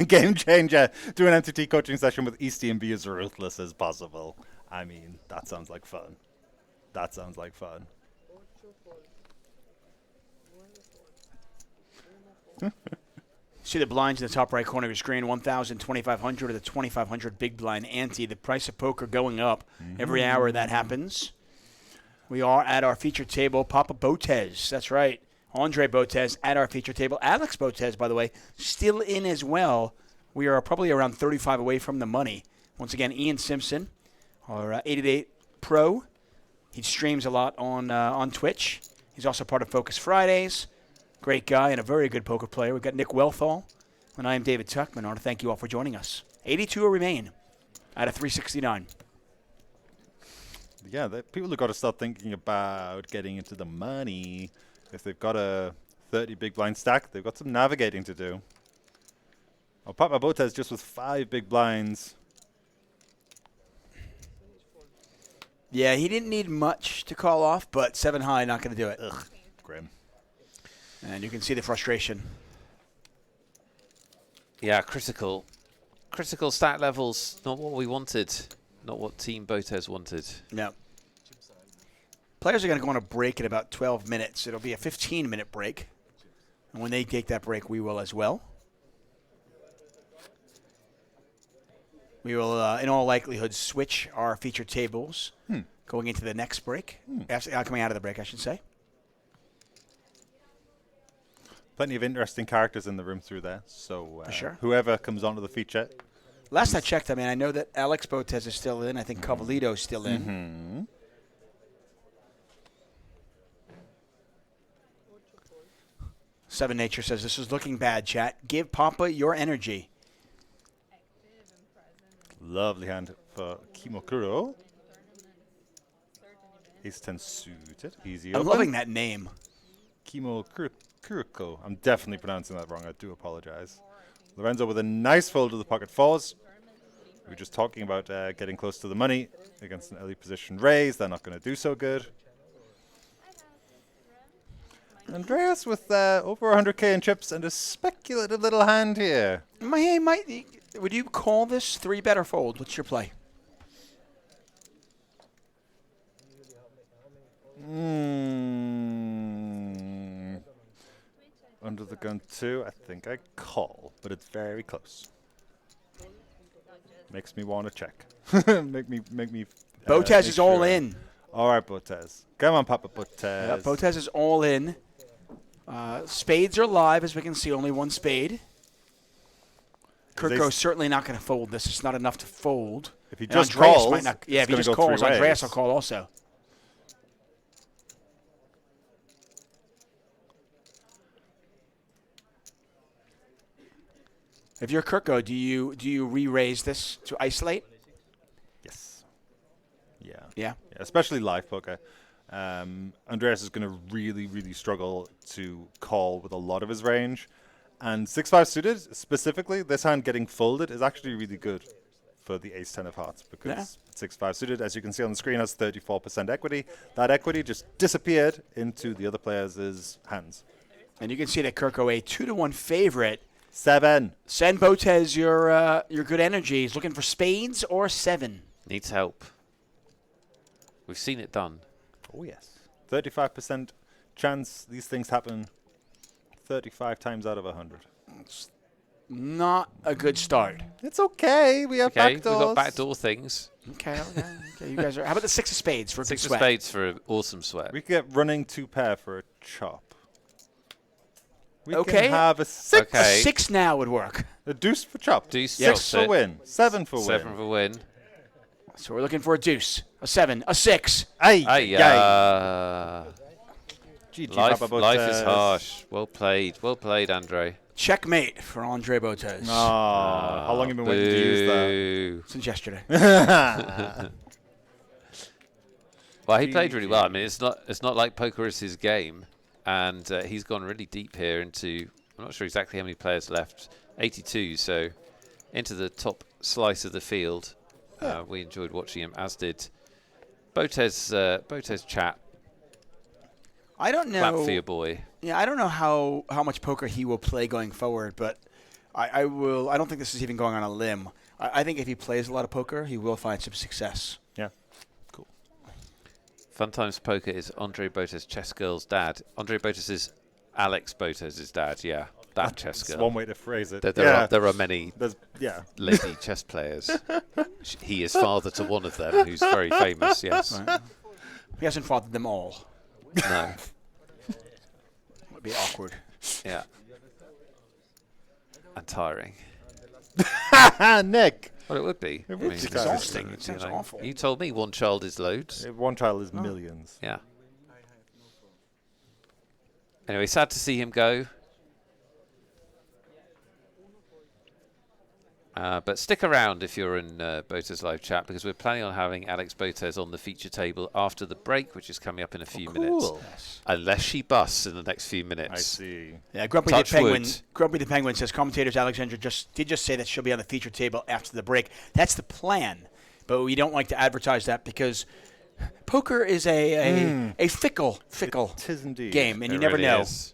Game changer. Do an MTT coaching session with Easty and be as ruthless as possible. I mean, that sounds like fun. That sounds like fun. See the blinds in the top right corner of your screen, 1,000, 2,500, or the 2,500 big blind ante. The price of poker going up every hour that happens. We are at our feature table. Papa Botez, that's right. Andre Botez at our feature table. Alex Botez, by the way, still in as well. We are probably around 35 away from the money. Once again, Ian Simpson, our 888 Pro. He streams a lot on Twitch. He's also part of Focus Fridays. Great guy and a very good poker player. We've got Nick Welthall, and I am David Tuckman. I want to thank you all for joining us. 82 will remain out of 369. Yeah, people have got to start thinking about getting into the money. If they've got a 30 big blind stack, they've got some navigating to do. Oh, Papa Botez just with 5 big blinds. Yeah, he didn't need much to call off, but 7 high, not going to do it. Ugh, grim. And you can see the frustration. Yeah, critical. Critical stat levels, not what we wanted. Not what Team Botez wanted. No. Players are going to go on a break in about 12 minutes. It'll be a 15-minute break. And when they take that break, we will as well. We will, in all likelihood, switch our feature tables going into the next break. Coming out of the break, I should say. Plenty of interesting characters in the room through there. So For sure. Whoever comes onto the feature. Last I checked, I know that Alex Botez is still in. I think Cavalito's still in. Seven Nature says, this is looking bad, chat. Give Papa your energy. Lovely hand for Kimokuro. Ace 10 suited. Easy I'm open. loving that name. Kimokuriko. I'm definitely pronouncing that wrong. I do apologize. Lorenzo with a nice fold of the pocket fours. We were just talking about getting close to the money against an early position raise. They're not going to do so good. Andreas with over 100k in chips and a speculative little hand here. Would you call this 3-bet or fold? What's your play? Under the gun 2, I think I call, but it's very close. Makes me want to check. make me. Botez is all in. All right, Botez. Come on, Papa Botez. Yeah, Botez is all in. Spades are live, as we can see. Only one spade. Kirko's certainly not going to fold this. It's not enough to fold. If he just Andreas calls, might not. Yeah, if he just calls, Andreas will call also. If you're Kirko, do you re-raise this to isolate? Yes. Yeah. Especially live poker. Andreas is going to really, really struggle to call with a lot of his range. And 6-5 suited, specifically, this hand getting folded is actually really good for the ace-10 of hearts. Because 6-5 suited, as you can see on the screen, has 34% equity. That equity just disappeared into the other players' hands. And you can see that Kirko, a 2-1 favorite. 7. Send Botez your good energy. He's looking for spades or 7. Needs help. We've seen it done. Oh, yes. 35% chance these things happen 35 times out of 100. It's not a good start. It's okay. We have backdoors. We've got backdoor things. Okay. You guys are. How about the 6 of spades for a big Six of sweat? spades for an awesome sweat. We could get running 2-pair for a chop. We Okay. can have a 6. A 6 now would work. A deuce for chop. Deuce 6 for win. 7 for win. 7 for win. So we're looking for a deuce, a 7, a 6. Ay, GG, Papa life is Botez. harsh. Well played, Andre. Checkmate for Andre Botez. How long have you been waiting to use that? Since yesterday. Well, he played really well. I mean, it's not like poker is his game, and he's gone really deep here into. I'm not sure exactly how many players left. 82, so into the top slice of the field. We enjoyed watching him, as did Botez chat. I don't know. Clap for your boy. Yeah, I don't know how much poker he will play going forward, but I don't think this is even going on a limb. I think if he plays a lot of poker, he will find some success. Yeah. Cool. Fun Times Poker is Andre Botez Chess Girl's dad. Andre Botez is Alex Botez's dad, yeah. that chess That's girl. one way to phrase it. There are many lady chess players. He is father to one of them, who's very famous. Yes. Right. He hasn't fathered them all. No. Would be awkward. Yeah. And tiring. Nick. Well, it would be. It would be exhausting. It sounds awful. You told me one child is loads. One child is millions. Yeah. Anyway, sad to see him go. But stick around if you're in BotezLive chat, because we're planning on having Alex Botez on the feature table after the break, which is coming up in a few minutes. Unless she busts in the next few minutes. I see. Yeah, Grumpy the Penguin says commentators Alexandra did just say that she'll be on the feature table after the break. That's the plan, but we don't like to advertise that because poker is a fickle it is indeed. game, and It you never really know. is.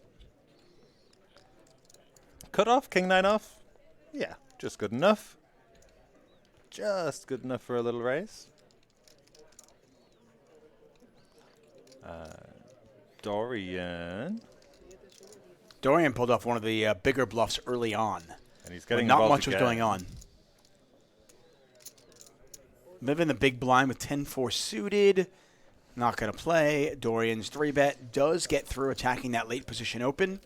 Cut off, king 9 off. Yeah. Just good enough. Just good enough for a little raise. Dorian pulled off one of the bigger bluffs early on. And he's getting not involved much was again. going on. Living the big blind with 10-4 suited. Not going to play. Dorian's 3-bet does get through attacking that late position open.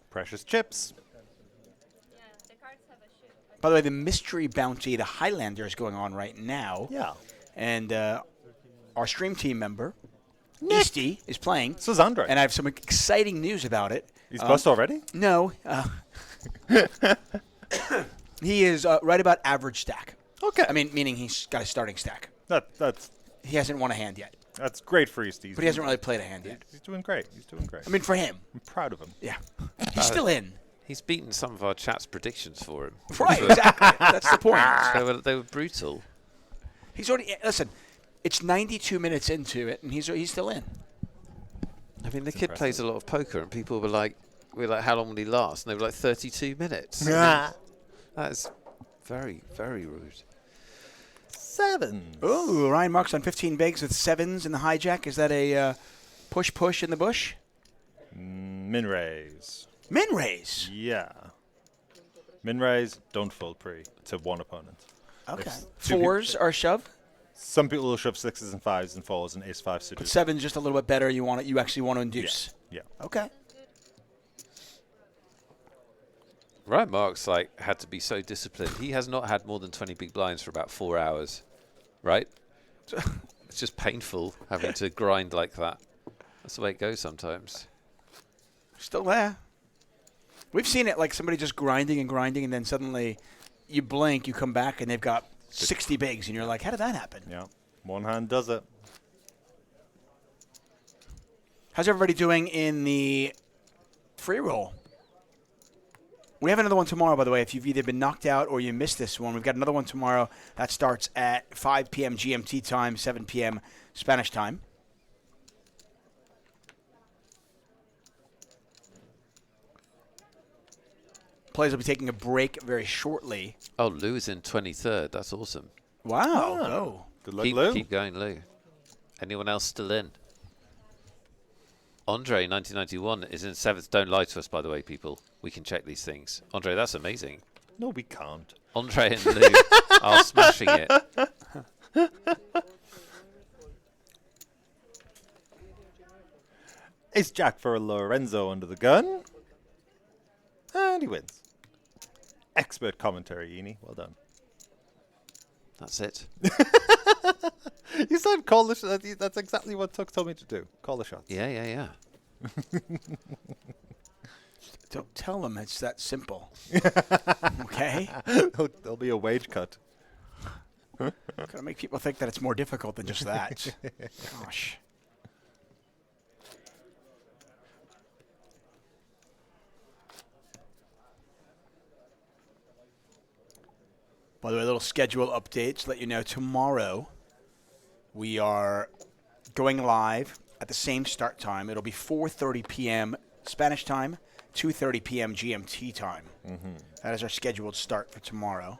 Precious chips. By the way, the mystery bounty, the Highlander, is going on right now. Yeah. And our stream team member, Easty, is playing. So is Andre. And I have some exciting news about it. He's bust already? No. He is right about average stack. Okay. I mean, meaning he's got a starting stack. That's He hasn't won a hand yet. That's great for Easty. But he hasn't really played a hand yet. He's doing great. He's doing great. I mean, for him. I'm proud of him. Yeah. He's still in. He's beaten some of our chat's predictions for him. Right, exactly. That's the point. They were brutal. He's already listen. It's 92 minutes into it, and he's still in. I mean, the kid plays a lot of poker, and people were like, "How long will he last?" And they were like, 32 minutes. That is very, very rude. 7. Oh, Ryan Marks on 15 bigs with 7s in the hijack. Is that a push in the bush? Min raise. Min raise? Yeah. Min raise, don't fold pre to one opponent. Okay. 4s are shove? Some people will shove 6s and 5s and 4s and ace-5 suited. But 7's just a little bit better. You actually want to induce. Yeah. Okay. Ryan Marks had to be so disciplined. He has not had more than 20 big blinds for about 4 hours, right? It's just painful having to grind like that. That's the way it goes sometimes. Still there. We've seen it like somebody just grinding, and then suddenly you blink, you come back, and they've got 60 bigs, and you're like, how did that happen? Yeah. One hand does it. How's everybody doing in the free roll? We have another one tomorrow, by the way. If you've either been knocked out or you missed this one, we've got another one tomorrow. That starts at 5 p.m. GMT time, 7 p.m. Spanish time. Players will be taking a break very shortly. Oh, Lou is in 23rd. That's awesome. Wow. Oh. Good luck, Lou. Keep going, Lou. Anyone else still in? Andre, 1991, is in 7th. Don't lie to us, by the way, people. We can check these things. Andre, that's amazing. No, we can't. Andre and Lou are smashing it. Ace Jack for Lorenzo under the gun. And he wins. Expert commentary, Eni. Well done. That's it. You said call the shot. That's exactly what Tuck told me to do. Call the shots. Yeah. Don't tell them it's that simple. Okay? There'll be a wage cut. Gotta make people think that it's more difficult than just that. Gosh. By the way, a little schedule update to let you know tomorrow we are going live at the same start time. It'll be 4:30 p.m. Spanish time, 2:30 p.m. GMT time. That is our scheduled start for tomorrow.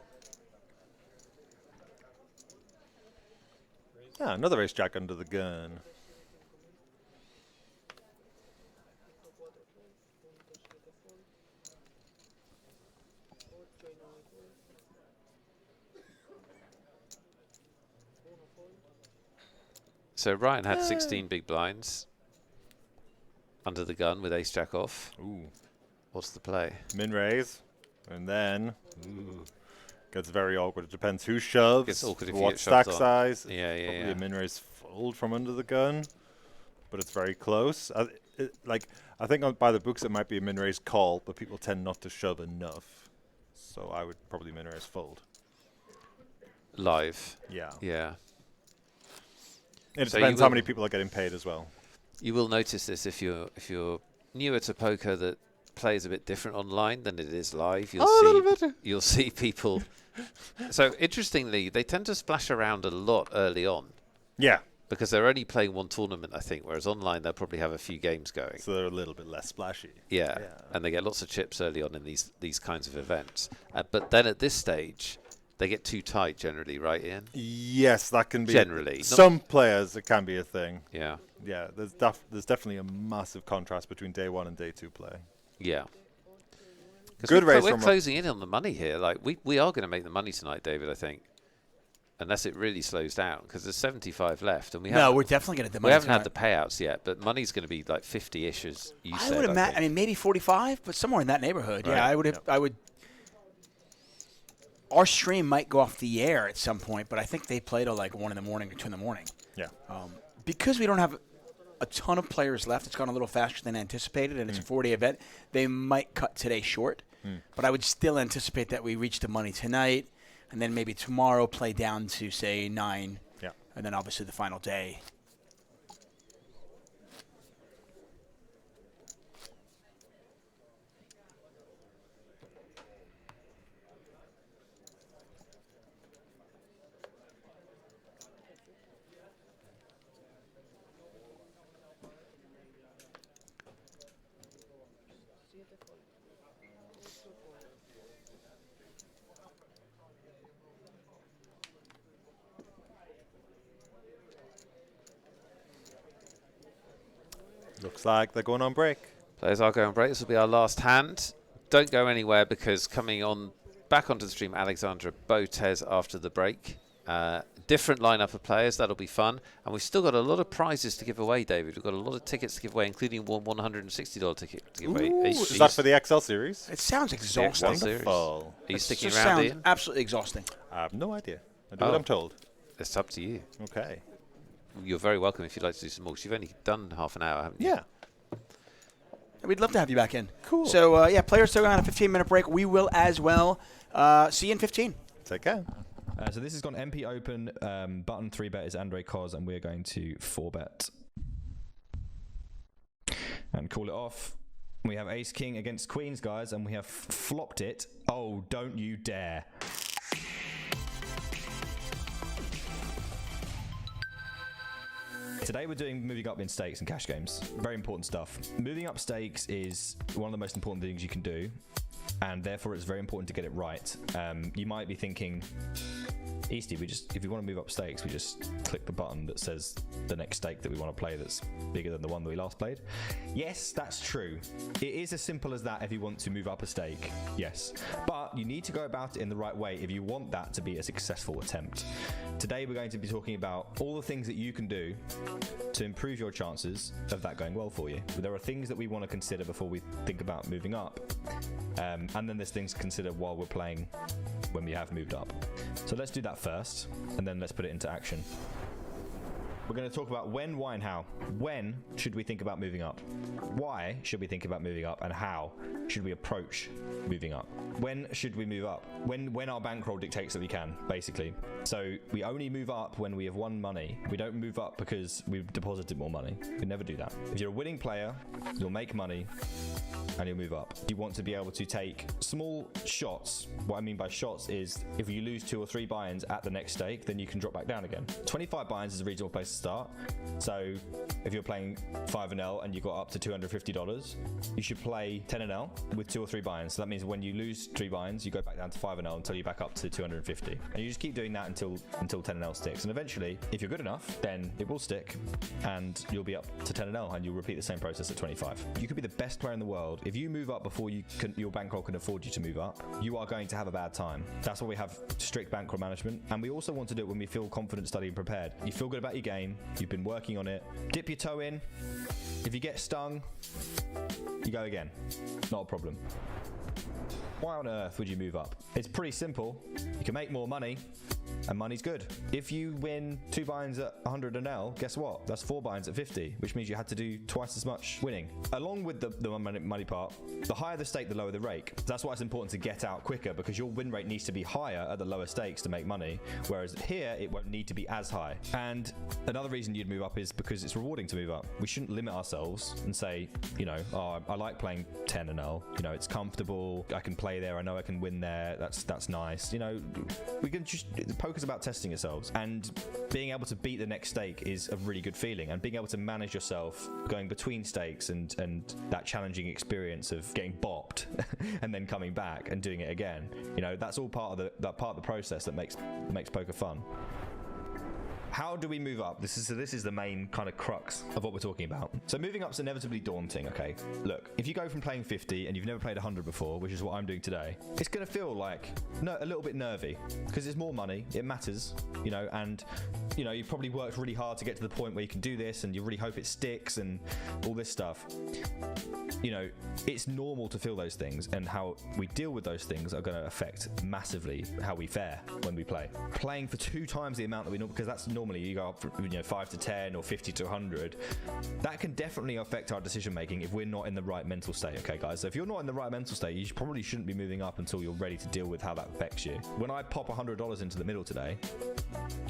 Yeah, another Ace Jack under the gun. So Ryan had 16 big blinds under the gun with ace jack off. Ooh. What's the play? Min raise, and then gets very awkward. It depends who shoves, Gets awkward if you what get shoved stack on. size. Yeah, yeah, Probably yeah. a min raise fold from under the gun, but it's very close. I think by the books it might be a min raise call, but people tend not to shove enough. So I would probably min raise fold. Live. Yeah. Yeah. It So depends you how will- many people are getting paid as well. You will notice this if you're newer to poker, that plays a bit different online than it is live. You'll see people. So interestingly, they tend to splash around a lot early on. Yeah. Because they're only playing one tournament, I think, whereas online they'll probably have a few games going. So they're a little bit less splashy. Yeah, and they get lots of chips early on in these kinds of events. But then at this stage, they get too tight generally, right, Ian? Yes, that can be. Generally. Some players, it can be a thing. Yeah. Yeah, there's definitely a massive contrast between day 1 and day 2 play. Yeah. Good raise We're from closing in on the money here. Like we are going to make the money tonight, David, I think. Unless it really slows down, because there's 75 left, and we're definitely going to get the money. We haven't tonight. had the payouts yet, but money's going to be like 50-ish, as you said. I would imagine. think. I mean, maybe 45, but somewhere in that neighborhood. Right. Yeah, I would. Our stream might go off the air at some point, but I think they play till like 1 in the morning or 2 in the morning. Yeah. Because we don't have a ton of players left, it's gone a little faster than anticipated, and it's a 4-day event. They might cut today short, but I would still anticipate that we reach the money tonight, and then maybe tomorrow play down to say 9. Yeah. And then obviously the final day. Looks like they're going on break. Players are going on break. This will be our last hand. Don't go anywhere, because coming on back onto the stream, Alexandra Botez after the break. Different lineup of players. That'll be fun. And we've still got a lot of prizes to give away, David. We've got a lot of tickets to give away, including one $160 ticket to give away. Ooh, is that for the XL series? It sounds exhausting. Wonderful. Are you sticking just around, sounds Ian? absolutely exhausting. I have no idea. I do what I'm told. It's up to you. Okay. You're very welcome if you'd like to do some more, 'cause you've only done half an hour, haven't you? Yeah. We'd love to have you back in. Cool. So, players still on a 15-minute break. We will as well. See you in 15. Take care. So this has gone MP Open. Button 3-bet is Andre Koz, and we're going to 4-bet. And call it off. We have Ace King against Queens, guys, and we have flopped it. Oh, don't you dare. Today we're doing moving up in stakes and cash games. Very important stuff. Moving up stakes is one of the most important things you can do, and therefore it's very important to get it right. You might be thinking, Easty, if we want to move up stakes, we just click the button that says the next stake that we want to play that's bigger than the one that we last played. Yes, that's true. It is as simple as that if you want to move up a stake, yes. But you need to go about it in the right way if you want that to be a successful attempt. Today we're going to be talking about all the things that you can do to improve your chances of that going well for you. There are things that we want to consider before we think about moving up. And then there's things to consider while we're playing when we have moved up. So let's do that first, and then let's put it into action. We're going to talk about when, why, and how. When should we think about moving up? Why should we think about moving up? And how should we approach moving up? When should we move up? When our bankroll dictates that we can, basically. So we only move up when we have won money. We don't move up because we've deposited more money. We never do that. If you're a winning player, you'll make money and you'll move up. You want to be able to take small shots. What I mean by shots is if you lose 2 or 3 buy-ins at the next stake, then you can drop back down again. 25 buy-ins is a reasonable place to start. So if you're playing 5-L and you got up to $250, you should play 10-L with 2 or 3 buy-ins. So that means when you lose 3 buy-ins, you go back down to 5-L until you're back up to 250. And you just keep doing that until 10-L sticks. And eventually, if you're good enough, then it will stick and you'll be up to 10-L and you'll repeat the same process at 25. You could be the best player in the world. If you move up before your bankroll can afford you to move up, you are going to have a bad time. That's why we have strict bankroll management, and we also want to do it when we feel confident, studied, and prepared. You feel good about your game, you've been working on it, dip your toe in. If you get stung, you go again. Not a problem. Why on earth would you move up? It's pretty simple. You can make more money, and money's good. If you win 2 binds at 100 an L, guess what? That's 4 binds at 50, which means you had to do twice as much winning. Along with the money part, the higher the stake, the lower the rake. That's why it's important to get out quicker, because your win rate needs to be higher at the lower stakes to make money, whereas here, it won't need to be as high. And another reason you'd move up is because it's rewarding to move up. We shouldn't limit ourselves and say, you know, oh, I like playing 10 an L. You know, it's comfortable. I can play there. I know I can win there. That's nice. You know, we can just... Poker's about testing yourselves, and being able to beat the next stake is a really good feeling, and being able to manage yourself going between stakes and that challenging experience of getting bopped and then coming back and doing it again, you know, that's all part of the process that makes poker fun. How do we move up? This is the main kind of crux of what we're talking about. So moving up's inevitably daunting, okay? Look, if you go from playing 50 and you've never played 100 before, which is what I'm doing today, it's going to feel like a little bit nervy, because it's more money, it matters, you know, and you know, you've probably worked really hard to get to the point where you can do this, and you really hope it sticks and all this stuff. You know, it's normal to feel those things, and how we deal with those things are going to affect massively how we fare when we play. Playing for 2 times the amount that we know, because that's normally you go up from, you know, 5 to 10 or 50 to 100. That can definitely affect our decision making if we're not in the right mental state. Okay, guys. So if you're not in the right mental state, you probably shouldn't be moving up until you're ready to deal with how that affects you. When I pop $100 into the middle today,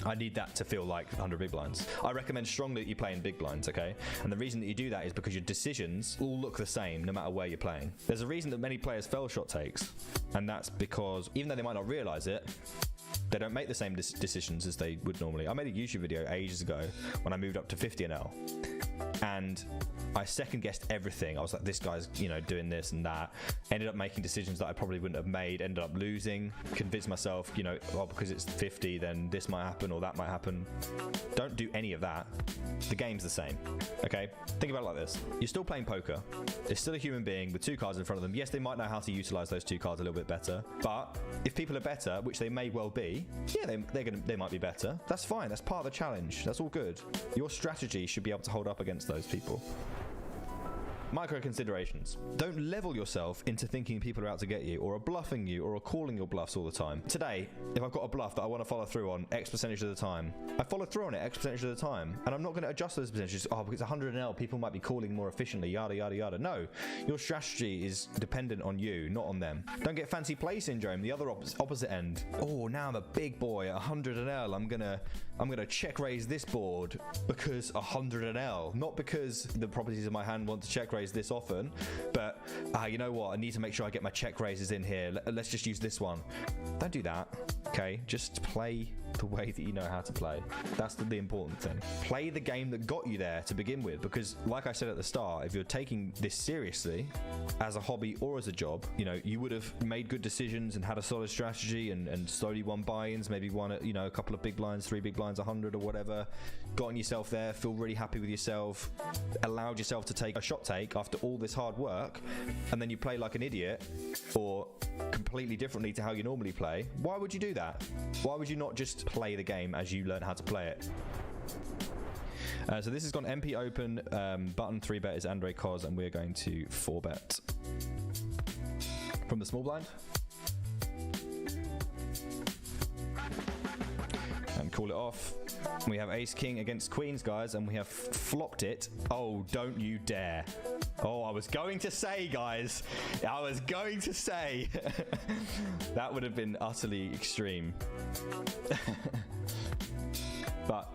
I need that to feel like 100 big blinds. I recommend strongly that you play in big blinds, okay? And the reason that you do that is because your decisions all look the same no matter where you're playing. There's a reason that many players fail shot takes, and that's because even though they might not realize it, they don't make the same decisions as they would normally. I made a YouTube video ages ago when I moved up to 50 an L, and I second guessed everything. I was like, this guy's, you know, doing this and that. Ended up making decisions that I probably wouldn't have made. Ended up losing. Convinced myself, you know, well, because it's 50, then this might happen or that might happen. Don't do any of that. The game's the same, okay? Think about it like this. You're still playing poker. It's still a human being with 2 cards in front of them. Yes, they might know how to utilize those 2 cards a little bit better, but if people are better, which they may well be, yeah, they might be better. That's fine. That's part of the challenge. That's all good. Your strategy should be able to hold up against those people. Micro considerations. Don't level yourself into thinking people are out to get you, or are bluffing you, or are calling your bluffs all the time. Today, if I've got a bluff that I want to follow through on X percentage of the time, I follow through on it X percentage of the time, and I'm not going to adjust those percentages. Oh, because 100 an L, people might be calling more efficiently, yada, yada, yada. No, your strategy is dependent on you, not on them. Don't get fancy play syndrome, the other opposite end. Oh, now I'm a big boy at 100 an L. I'm gonna check raise this board because 100 an L, not because the properties in my hand want to check raise this often, but you know what, I need to make sure I get my check raises in here. Let's just use this one. Don't do that, okay? Just play the way that you know how to play. That's the important thing. Play the game that got you there to begin with, because like I said at the start, if you're taking this seriously as a hobby or as a job, you know, you would have made good decisions and had a solid strategy and slowly won buy-ins, maybe won at, you know, a couple of big blinds, 3 big blinds, 100 or whatever, gotten yourself there, feel really happy with yourself, allowed yourself to take a shot take after all this hard work, and then you play like an idiot or completely differently to how you normally play. Why would you do that? Why would you not just play the game as you learn how to play it? So this has gone MP open, button 3-bet is Andre Cos, and we're going to 4-bet from the small blind and call it off. We have ace king against queens, guys, and we have flopped it. Oh, don't you dare. Oh, I was going to say, guys, I was going to say that would have been utterly extreme. But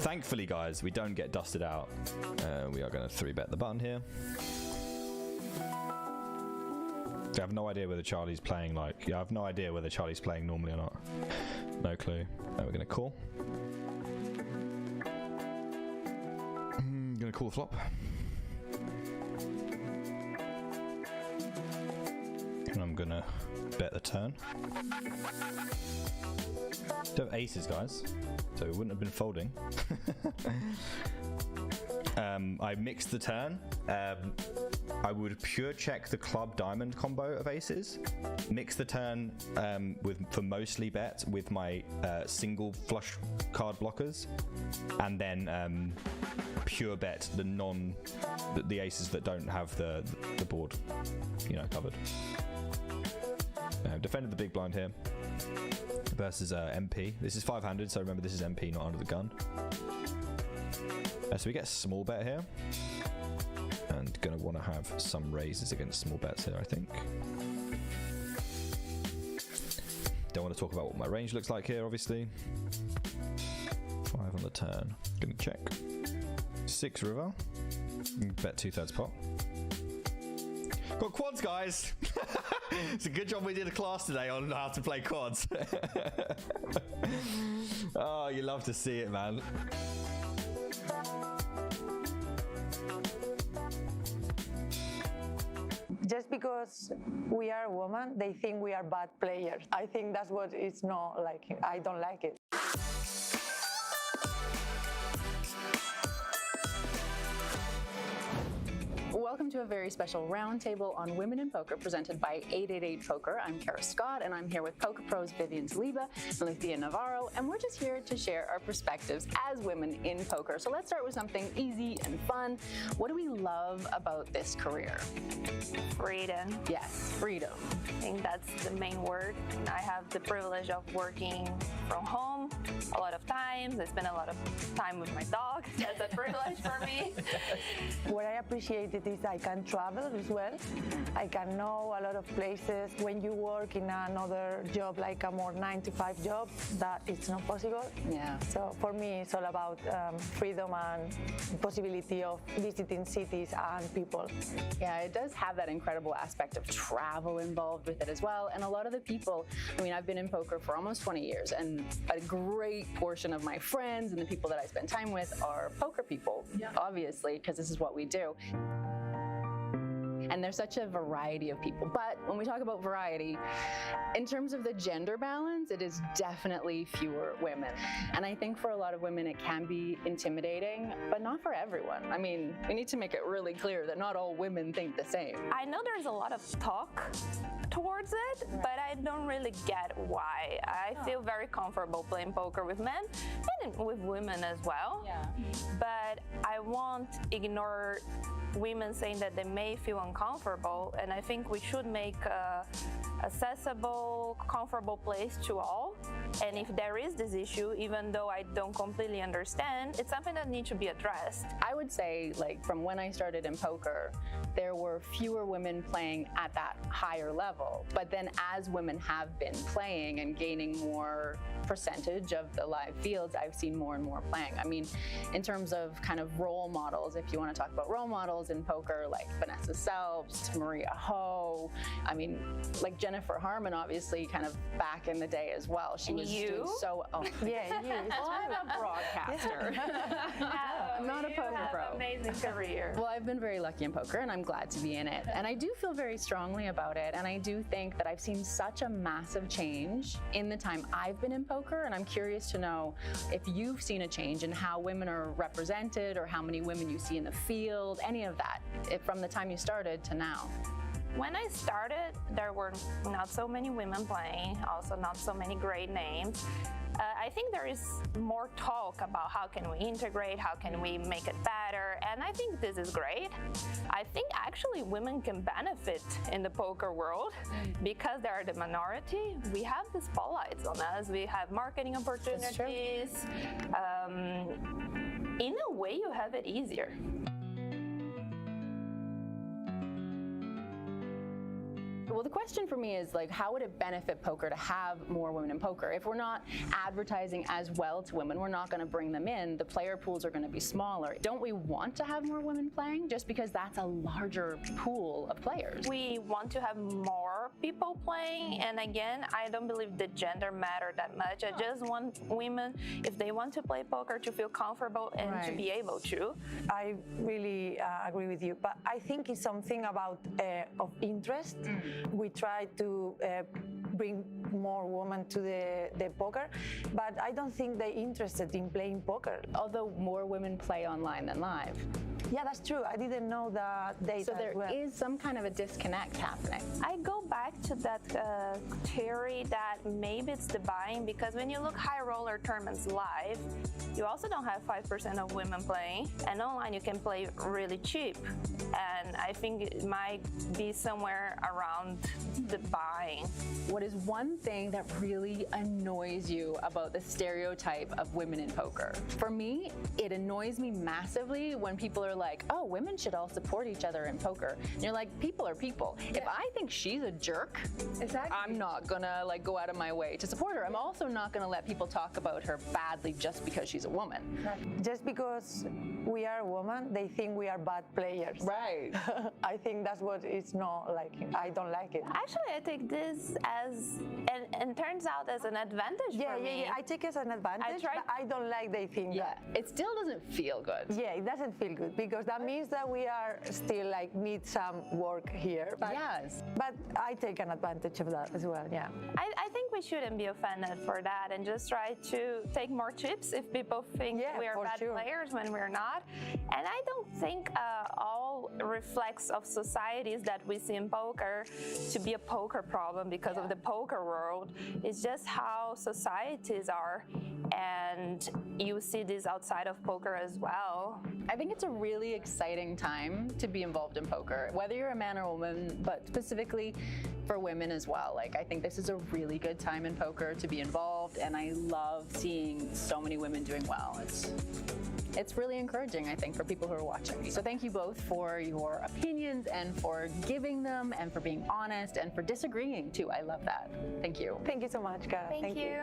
thankfully, guys, we don't get dusted out. We are going to 3-bet the button here. I have no idea whether Charlie's playing I have no idea whether Charlie's playing normally or not. No clue. We're going to call. Going to call the flop. And I'm going to bet the turn. Don't have aces, guys, so we wouldn't have been folding. I mixed the turn. I would pure check the club diamond combo of aces. Mix the turn for mostly bet with my single flush card blockers, and then pure bet the aces that don't have the board, covered. Defended the big blind here versus MP. This is 500, so remember this is MP, not under the gun. So we get a small bet here, and gonna want to have some raises against small bets here, I think. Don't want to talk about what my range looks like here, obviously. 5 on the turn. Gonna check. 6 river. Bet 2/3 pot. Got quads, guys. It's a good job we did a class today on how to play quads. Oh, you love to see it, man. Just because we are women, they think we are bad players. I think that's what it's not like. I don't like it. Welcome to a very special roundtable on women in poker presented by 888Poker. I'm Kara Scott, and I'm here with poker pros Vivian Saliba and Lucia Navarro, and we're just here to share our perspectives as women in poker. So let's start with something easy and fun. What do we love about this career? Freedom. Yes, freedom. I think that's the main word. I have the privilege of working from home a lot of times. I spend a lot of time with my dog. That's a privilege for me. What I appreciate it is I can travel as well. I can know a lot of places. When you work in another job, like a more 9-to-5 job, that it's not possible. Yeah. So for me, it's all about freedom and possibility of visiting cities and people. Yeah, it does have that incredible aspect of travel involved with it as well. And a lot of the people, I mean, I've been in poker for almost 20 years, and a great portion of my friends and the people that I spend time with are poker people, obviously, because this is what we do. And there's such a variety of people. But when we talk about variety, in terms of the gender balance, it is definitely fewer women. And I think for a lot of women, it can be intimidating, but not for everyone. I mean, we need to make it really clear that not all women think the same. I know there's a lot of talk towards it, but I don't really get why. I feel very comfortable playing poker with men and with women as well. Yeah. But I won't ignore women saying that they may feel uncomfortable, and I think we should make a accessible, comfortable place to all. And if there is this issue, even though I don't completely understand, it's something that needs to be addressed. I would say, like, from when I started in poker, there were fewer women playing at that higher level. But then as women have been playing and gaining more percentage of the live fields, I've seen more and more playing. I mean, in terms of kind of role models, if you want to talk about role models in poker, like Vanessa Selbst, Maria Ho, I mean, like Jennifer Harmon, obviously, kind of back in the day as well. She was doing so. Oh, yeah, you. Well, I'm a broadcaster. I'm not a poker pro. Amazing career. Well, I've been very lucky in poker, and I'm glad to be in it. And I do feel very strongly about it. And I do think that I've seen such a massive change in the time I've been in poker. And I'm curious to know if you've seen a change in how women are represented, or how many women you see in the field, any of that, from the time you started to now. When I started, there were not so many women playing, also not so many great names. I think there is more talk about how can we integrate, how can we make it better, and I think this is great. I think actually women can benefit in the poker world because they are the minority. We have the spotlights on us, we have marketing opportunities. In a way, you have it easier. Well, the question for me is, like, how would it benefit poker to have more women in poker? If we're not advertising as well to women, we're not going to bring them in. The player pools are going to be smaller. Don't we want to have more women playing just because that's a larger pool of players? We want to have more people playing, and again, I don't believe the gender matter that much. I just want women, if they want to play poker, to feel comfortable and to be able to. I really agree with you, but I think it's something about of interest. We try to bring more women to the poker, but I don't think they're interested in playing poker. Although more women play online than live. Yeah, that's true. I didn't know the data. So there is some kind of a disconnect happening. I go back to that theory that maybe it's the buying, because when you look high roller tournaments live, you also don't have 5% of women playing, and online you can play really cheap. And I think it might be somewhere around the buying. What is one thing that really annoys you about the stereotype of women in poker? For me, it annoys me massively when people are like, oh, women should all support each other in poker. And you're like, people are people. Yeah. If I think she's a jerk, I'm not gonna like go out of my way to support her. I'm also not gonna let people talk about her badly just because she's a woman. Just because we are a woman, they think we are bad players. Right. I think that's what it's not like. I don't like it. Actually, I take this as, and turns out as an advantage for me. Yeah, I take it as an advantage, but I don't like they think that. It still doesn't feel good. Yeah, it doesn't feel good, because that means that we are still like need some work here. But, but I take an advantage of that as well, yeah. I think we shouldn't be offended for that and just try to take more chips if people think we are bad players when we're not. And I don't think all reflex of societies that we see in poker to be a poker problem because of the poker world. It's just how societies are, and you see this outside of poker as well. I think it's a really exciting time to be involved in poker, whether you're a man or a woman, but specifically for women as well. Like, I think this is a really good time in poker to be involved, and I love seeing so many women doing well. It's really encouraging, I think, for people who are watching. So thank you both for your opinions and for giving them and for being honest and for disagreeing too. I love that. Thank you. Thank you so much, Cara. Thank you.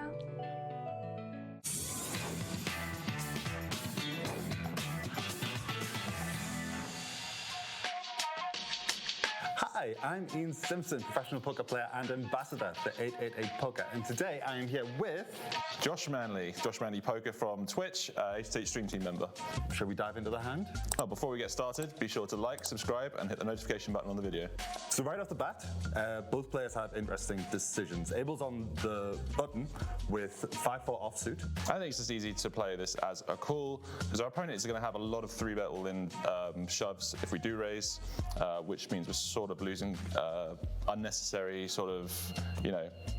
Hi, I'm Ian Simpson, professional poker player and ambassador for 888Poker, and today I am here with Josh Manley Poker from Twitch, 888 Stream Team member. Shall we dive into the hand? Oh, before we get started, be sure to like, subscribe, and hit the notification button on the video. So right off the bat, both players have interesting decisions. Abel's on the button with 5-4 offsuit. I think it's just easy to play this as a call, because our opponent is going to have a lot of 3-bet all-in shoves if we do raise, which means we're sort of losing unnecessary sort of,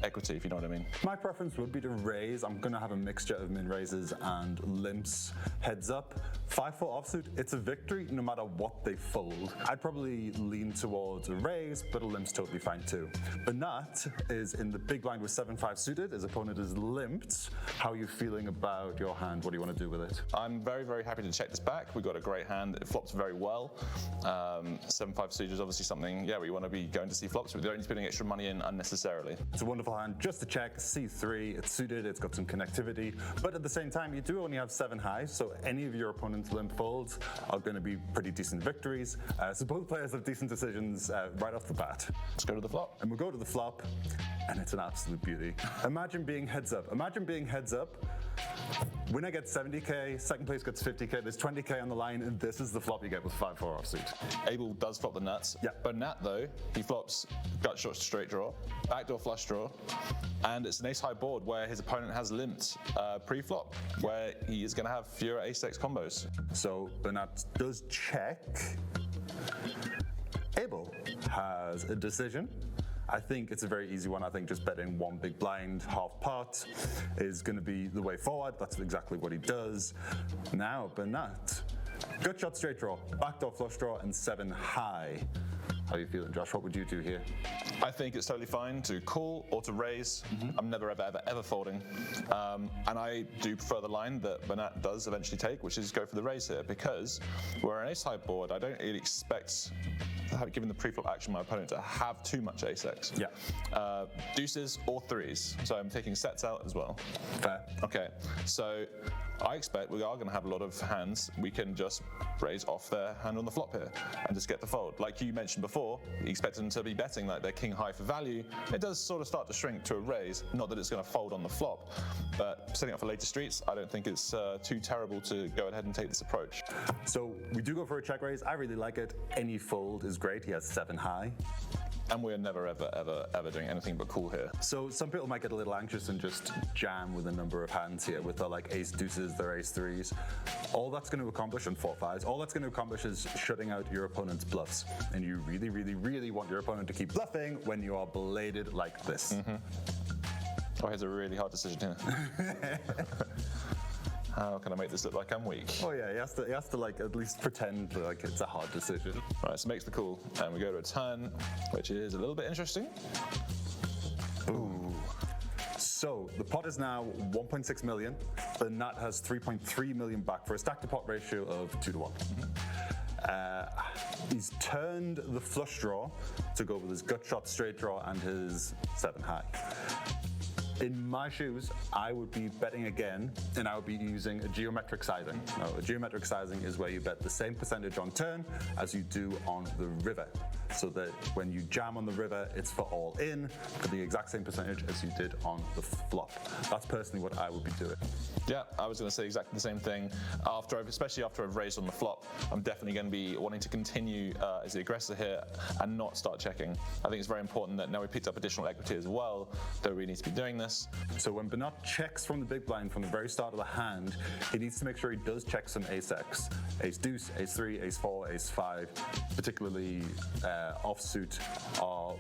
equity, if you know what I mean. My preference would be to raise. I'm going to have a mixture of min raises and limps heads up. 5-4 offsuit, it's a victory no matter what they fold. I'd probably lean towards a raise, but a limp's totally fine too. Banat is in the big blind with 7-5 suited. His opponent is limped. How are you feeling about your hand? What do you want to do with it? I'm very, very happy to check this back. We've got a great hand. It flops very well. 7-5 suited is obviously something, we want to be going to see flops, but we don't need to be putting extra money in unnecessarily. It's a wonderful hand just to check. C3, it's suited, it's got some connectivity, but at the same time, you do only have 7 highs, so any of your opponent's limp folds are going to be pretty decent victories. So both players have decent decisions right off the bat. Let's go to the flop. And we'll go to the flop, and it's an absolute beauty. Imagine being heads up. Imagine being heads up. Winner gets 70k, second place gets 50k, there's 20k on the line, and this is the flop you get with 5-4 offsuit. Abel does flop the nuts. Yeah. But Nat, though, he flops gut shot straight draw, backdoor flush draw, and it's an ace-high board where his opponent has limped pre-flop, where he is going to have fewer ace-x combos. So Bernat does check. Abel has a decision. I think it's a very easy one. I think just betting one big blind, half pot, is going to be the way forward. That's exactly what he does. Now, Bernat, gut shot straight draw, backdoor flush draw, and 7 high. How are you feeling, Josh? What would you do here? I think it's totally fine to call or to raise. I'm never, ever folding. And I do prefer the line that Bernat does eventually take, which is go for the raise here, because we're an ace-high board. I don't really expect, given the pre-flop action, my opponent to have too much ace-x. Yeah. Deuces or 3s. So I'm taking sets out as well. Fair. Okay. So I expect we are going to have a lot of hands we can just raise off their hand on the flop here and just get the fold. Like you mentioned before, you expect them to be betting like they're king high for value. It does sort of start to shrink to a raise, not that it's going to fold on the flop, but setting up for later streets, I don't think it's too terrible to go ahead and take this approach. So we do go for a check raise. I really like it. Any fold is great. He has 7 high. and we're never, ever doing anything but cool here. So some people might get a little anxious and just jam with a number of hands here with their like ace deuces, their ace threes. All that's going to accomplish, and 4-5s, all that's going to accomplish is shutting out your opponent's bluffs. And you really, really, really want your opponent to keep bluffing when you are bladed like this. Oh, here's a really hard decision here. How can I make this look like I'm weak? Oh yeah, he has to like at least pretend like it's a hard decision. Right, so makes the call, and we go to a turn, which is a little bit interesting. Ooh. So the pot is now 1.6 million. The nut has 3.3 million back for a stack to pot ratio of 2 to 1. He's turned the flush draw to go with his gut shot straight draw and his 7 high. In my shoes, I would be betting again, and I would be using a geometric sizing. Now, a geometric sizing is where you bet the same percentage on turn as you do on the river, so that when you jam on the river, it's for all in, for the exact same percentage as you did on the flop. That's personally what I would be doing. Yeah, I was going to say exactly the same thing. Especially after I've raised on the flop, I'm definitely going to be wanting to continue as the aggressor here and not start checking. I think it's very important that now we picked up additional equity as well, that we need to be doing this. So when Bernat checks from the big blind from the very start of the hand, he needs to make sure he does check some ace-x. Ace-deuce, ace-3, ace-4, ace-5, particularly offsuit, are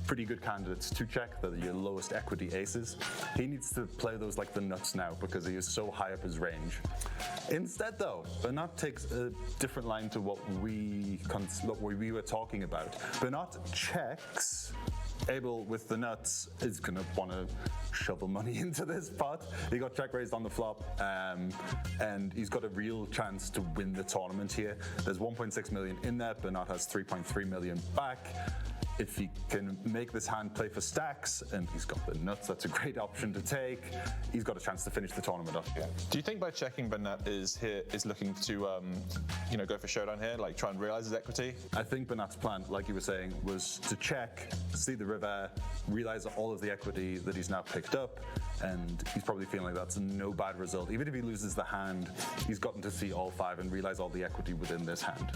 pretty good candidates to check. They're your lowest equity aces. He needs to play those like the nuts now because he is so high up his range. Instead though, Bernat takes a different line to what we were talking about. Bernat checks. Abel with the nuts is going to want to shovel money into this pot. He got check raised on the flop, and he's got a real chance to win the tournament here. There's 1.6 million in there. Bernat has 3.3 million back. If he can make this hand play for stacks, and he's got the nuts, that's a great option to take. He's got a chance to finish the tournament off. Yeah. Do you think by checking Bernat is looking to go for showdown here, like try and realize his equity? I think Bernat's plan, like you were saying, was to check, see the river, realize all of the equity that he's now picked up, and he's probably feeling like that's no bad result. Even if he loses the hand, he's gotten to see all 5 and realize all the equity within this hand.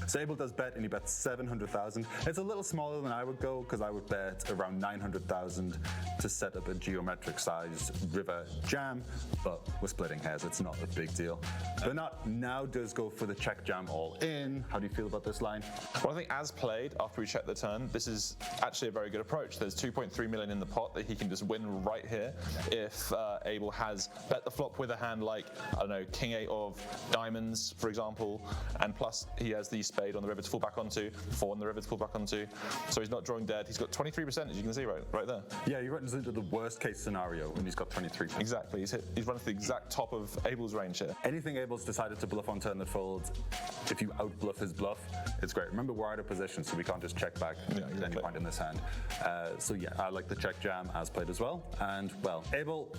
So Abel does bet, and he bets 700,000. It's a little smaller than I would go, because I would bet around 900,000 to set up a geometric sized river jam, but we're splitting hairs, it's not a big deal. Bernat now does go for the check jam all in. How do you feel about this line? Well, I think as played, after we check the turn, this is actually a very good approach. There's 2.3 million in the pot that he can just win right here if Abel has bet the flop with a hand like, I don't know, king 8 of diamonds, for example, and plus he has the spade on the river to fall back onto, 4 on the river to fall back onto, so he's not drawing dead. He's got 23%, as you can see right there. Yeah, he runs into the worst case scenario when he's got 23%. Exactly, he's running to the exact top of Abel's range here. Anything Abel's decided to bluff on turn that folds, if you out-bluff his bluff, it's great. Remember, we're out of position, so we can't just check back at any point in this hand. So yeah, I like the check jam as played as well. And well, Abel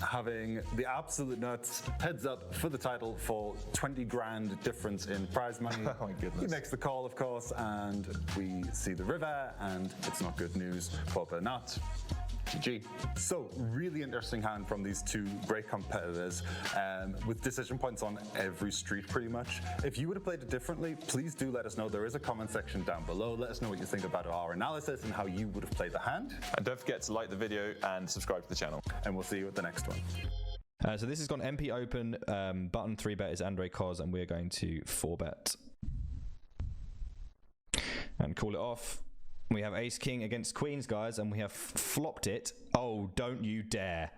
having the absolute nuts, heads up for the title for 20 grand difference in prize money. Oh my goodness. He makes the call, of course, and we see the river, and it's not good news for Bernat. GG. So, really interesting hand from these two great competitors with decision points on every street pretty much. If you would have played it differently, please do let us know. There is a comment section down below. Let us know what you think about our analysis and how you would have played the hand. And don't forget to like the video and subscribe to the channel. And we'll see you at the next one. So this has gone MP Open. Button 3-bet is Andre Koz, and we're going to 4-bet. And call it off. We have Ace King against Queens, guys, and we have flopped it. Oh, don't you dare.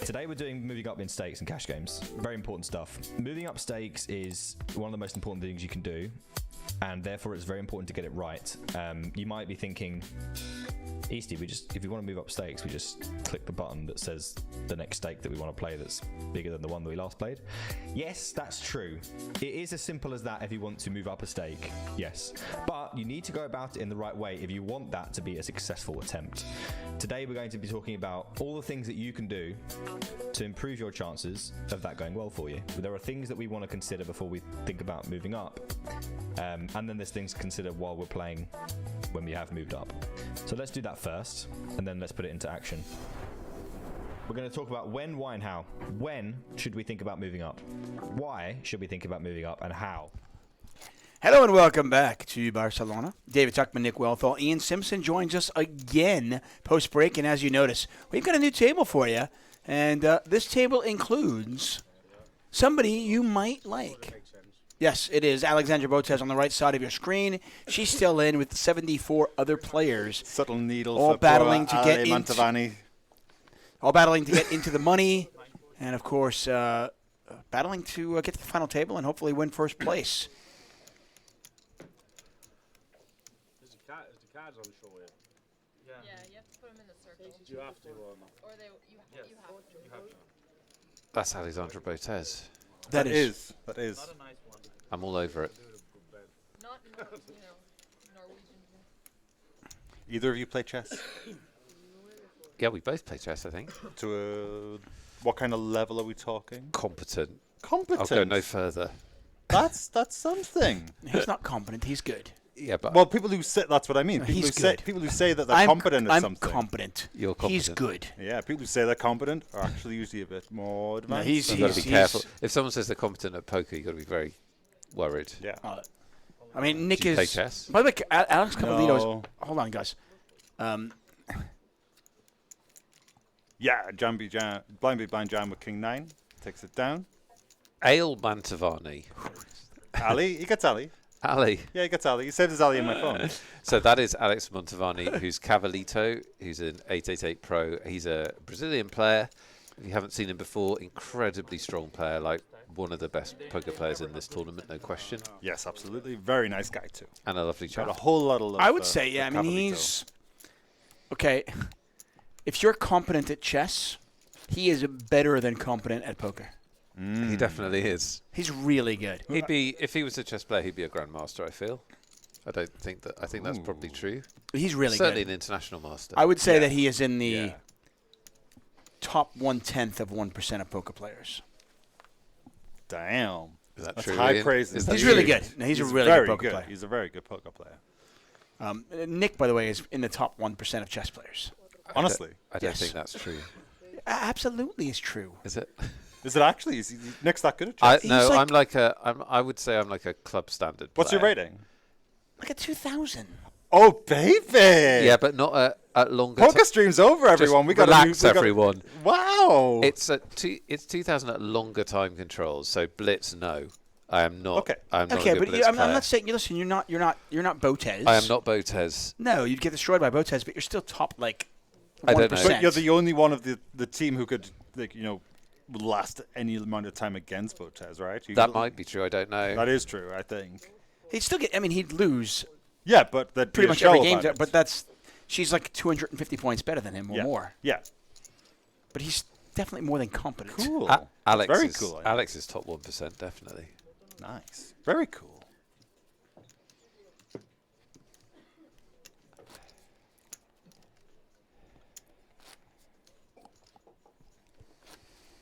Today we're doing moving up in stakes and cash games. Very important stuff. Moving up stakes is one of the most important things you can do, and therefore it's very important to get it right. You might be thinking, Easty, if we want to move up stakes, we just click the button that says the next stake that we want to play that's bigger than the one that we last played. Yes, that's true. It is as simple as that if you want to move up a stake, yes. But you need to go about it in the right way if you want that to be a successful attempt. Today we're going to be talking about all the things that you can do to improve your chances of that going well for you. But there are things that we want to consider before we think about moving up. And then there's things to consider while we're playing when we have moved up. So let's do that first, and then let's put it into action. We're going to talk about when, why, and how. When should we think about moving up? Why should we think about moving up, and how? Hello and welcome back to Barcelona. David Tuckman, Nick Wealthall, Ian Simpson joins us again post-break. And as you notice, we've got a new table for you. And this table includes somebody you might like. Yes, it is Alexandra Botez on the right side of your screen. She's still in with 74 other players. Subtle needle all for battling to get all battling to get into the money. And, of course, battling to get to the final table and hopefully win first place. Cards on show yet? Yeah, you have to put them in the circle. You have to, or they, you have to. That's Alexandra Botez. That is. Not a nice one. I'm all over it. Not, Norwegian. Either of you play chess? Yeah, we both play chess, I think. To what kind of level are we talking? Competent. Competent? I'll go no further. That's something. He's not competent. He's good. Yeah, but well, people who say that's what I mean. People he's who say good. people who say that they're competent at something. I'm competent. You're competent. He's good. Yeah, people who say they're competent are actually usually a bit more advanced. You've got to be careful. If someone says they're competent at poker, you've got to be very worried. Yeah. I mean, Nick Do you is. play chess? By the way, Alex Cavallino is. No. Hold on, guys. Yeah, blind be blind jam with king 9 takes it down. Ale Mantovani. Ali, he gets Ali. Ali. Yeah, he gets Ali. He saved his Ali in my phone. So that is Alex Mantovani, who's Cavallito, who's an 888 pro. He's a Brazilian player. If you haven't seen him before, incredibly strong player, like one of the best poker players in this tournament, no question. Yes, absolutely. Very nice guy, too. And a lovely chap. Got a whole lot of love. I would say, yeah. I mean, Cavallito. he's okay. If you're competent at chess, he is better than competent at poker. He definitely is. He's really good. He'd be, if he was a chess player, he'd be a grandmaster, I feel. I think that's probably true. He's really Certainly good. an international master. I would say that he is in the top 1/10 of 1% of poker players. Damn. Is that That's true, high Ian? praise. Is that He's true? really good. No, he's a really very good poker player. He's a very good poker player. Nick, by the way, is in the top 1% of chess players. Honestly. I don't think that's true. Absolutely is true. Is it? Is it actually? Is Nick's that good at chess? No, I would say I'm like a club standard What's your player. rating? Like a 2,000. Oh, baby! Yeah, but not at longer. Poker stream's over, everyone. We got relax, everyone. Wow. It's 2,000 at longer time controls. So blitz, no, I am not. Okay. I'm not Okay, a good but blitz I'm player. not saying. Listen, you're not Botez. I am not Botez. No, you'd get destroyed by Botez, but you're still top like 1%. I don't know. But you're the only one of the team who could, last any amount of time against Botez, right? That might be true. I don't know. That is true, I think. He'd still get. I mean, he'd lose. Yeah, but that pretty much every game. But she's like 250 points better than him or more. Yeah. But he's definitely more than competent. Cool. Alex Very is, cool. Alex is top 1%, definitely. Nice. Very cool.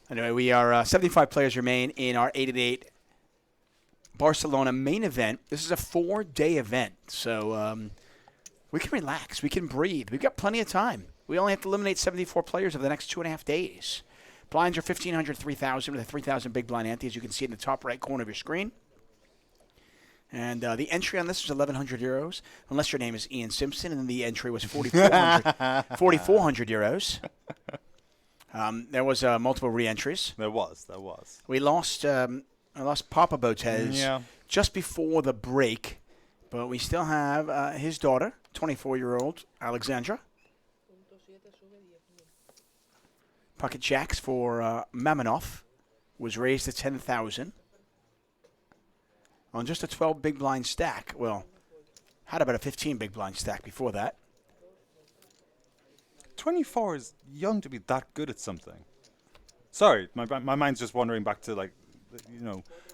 Anyway, we are 75 players remain in our 888 Barcelona main event. This is a 4-day event, so we can relax. We can breathe. We've got plenty of time. We only have to eliminate 74 players over the next 2.5 days. Blinds are 1,500, 3,000 with a 3,000 big blind ante, as you can see in the top right corner of your screen. And the entry on this is 1,100 euros, unless your name is Ian Simpson, and the entry was 4,400 euros. There was multiple re-entries. There was. We lost. I lost Papa Botez just before the break, but we still have his daughter, 24-year-old Alexandra. Pocket jacks for Mamonov was raised to 10,000 on just a 12 big blind stack. Well, had about a 15 big blind stack before that. 24 is young to be that good at something. Sorry, my mind's just wandering back to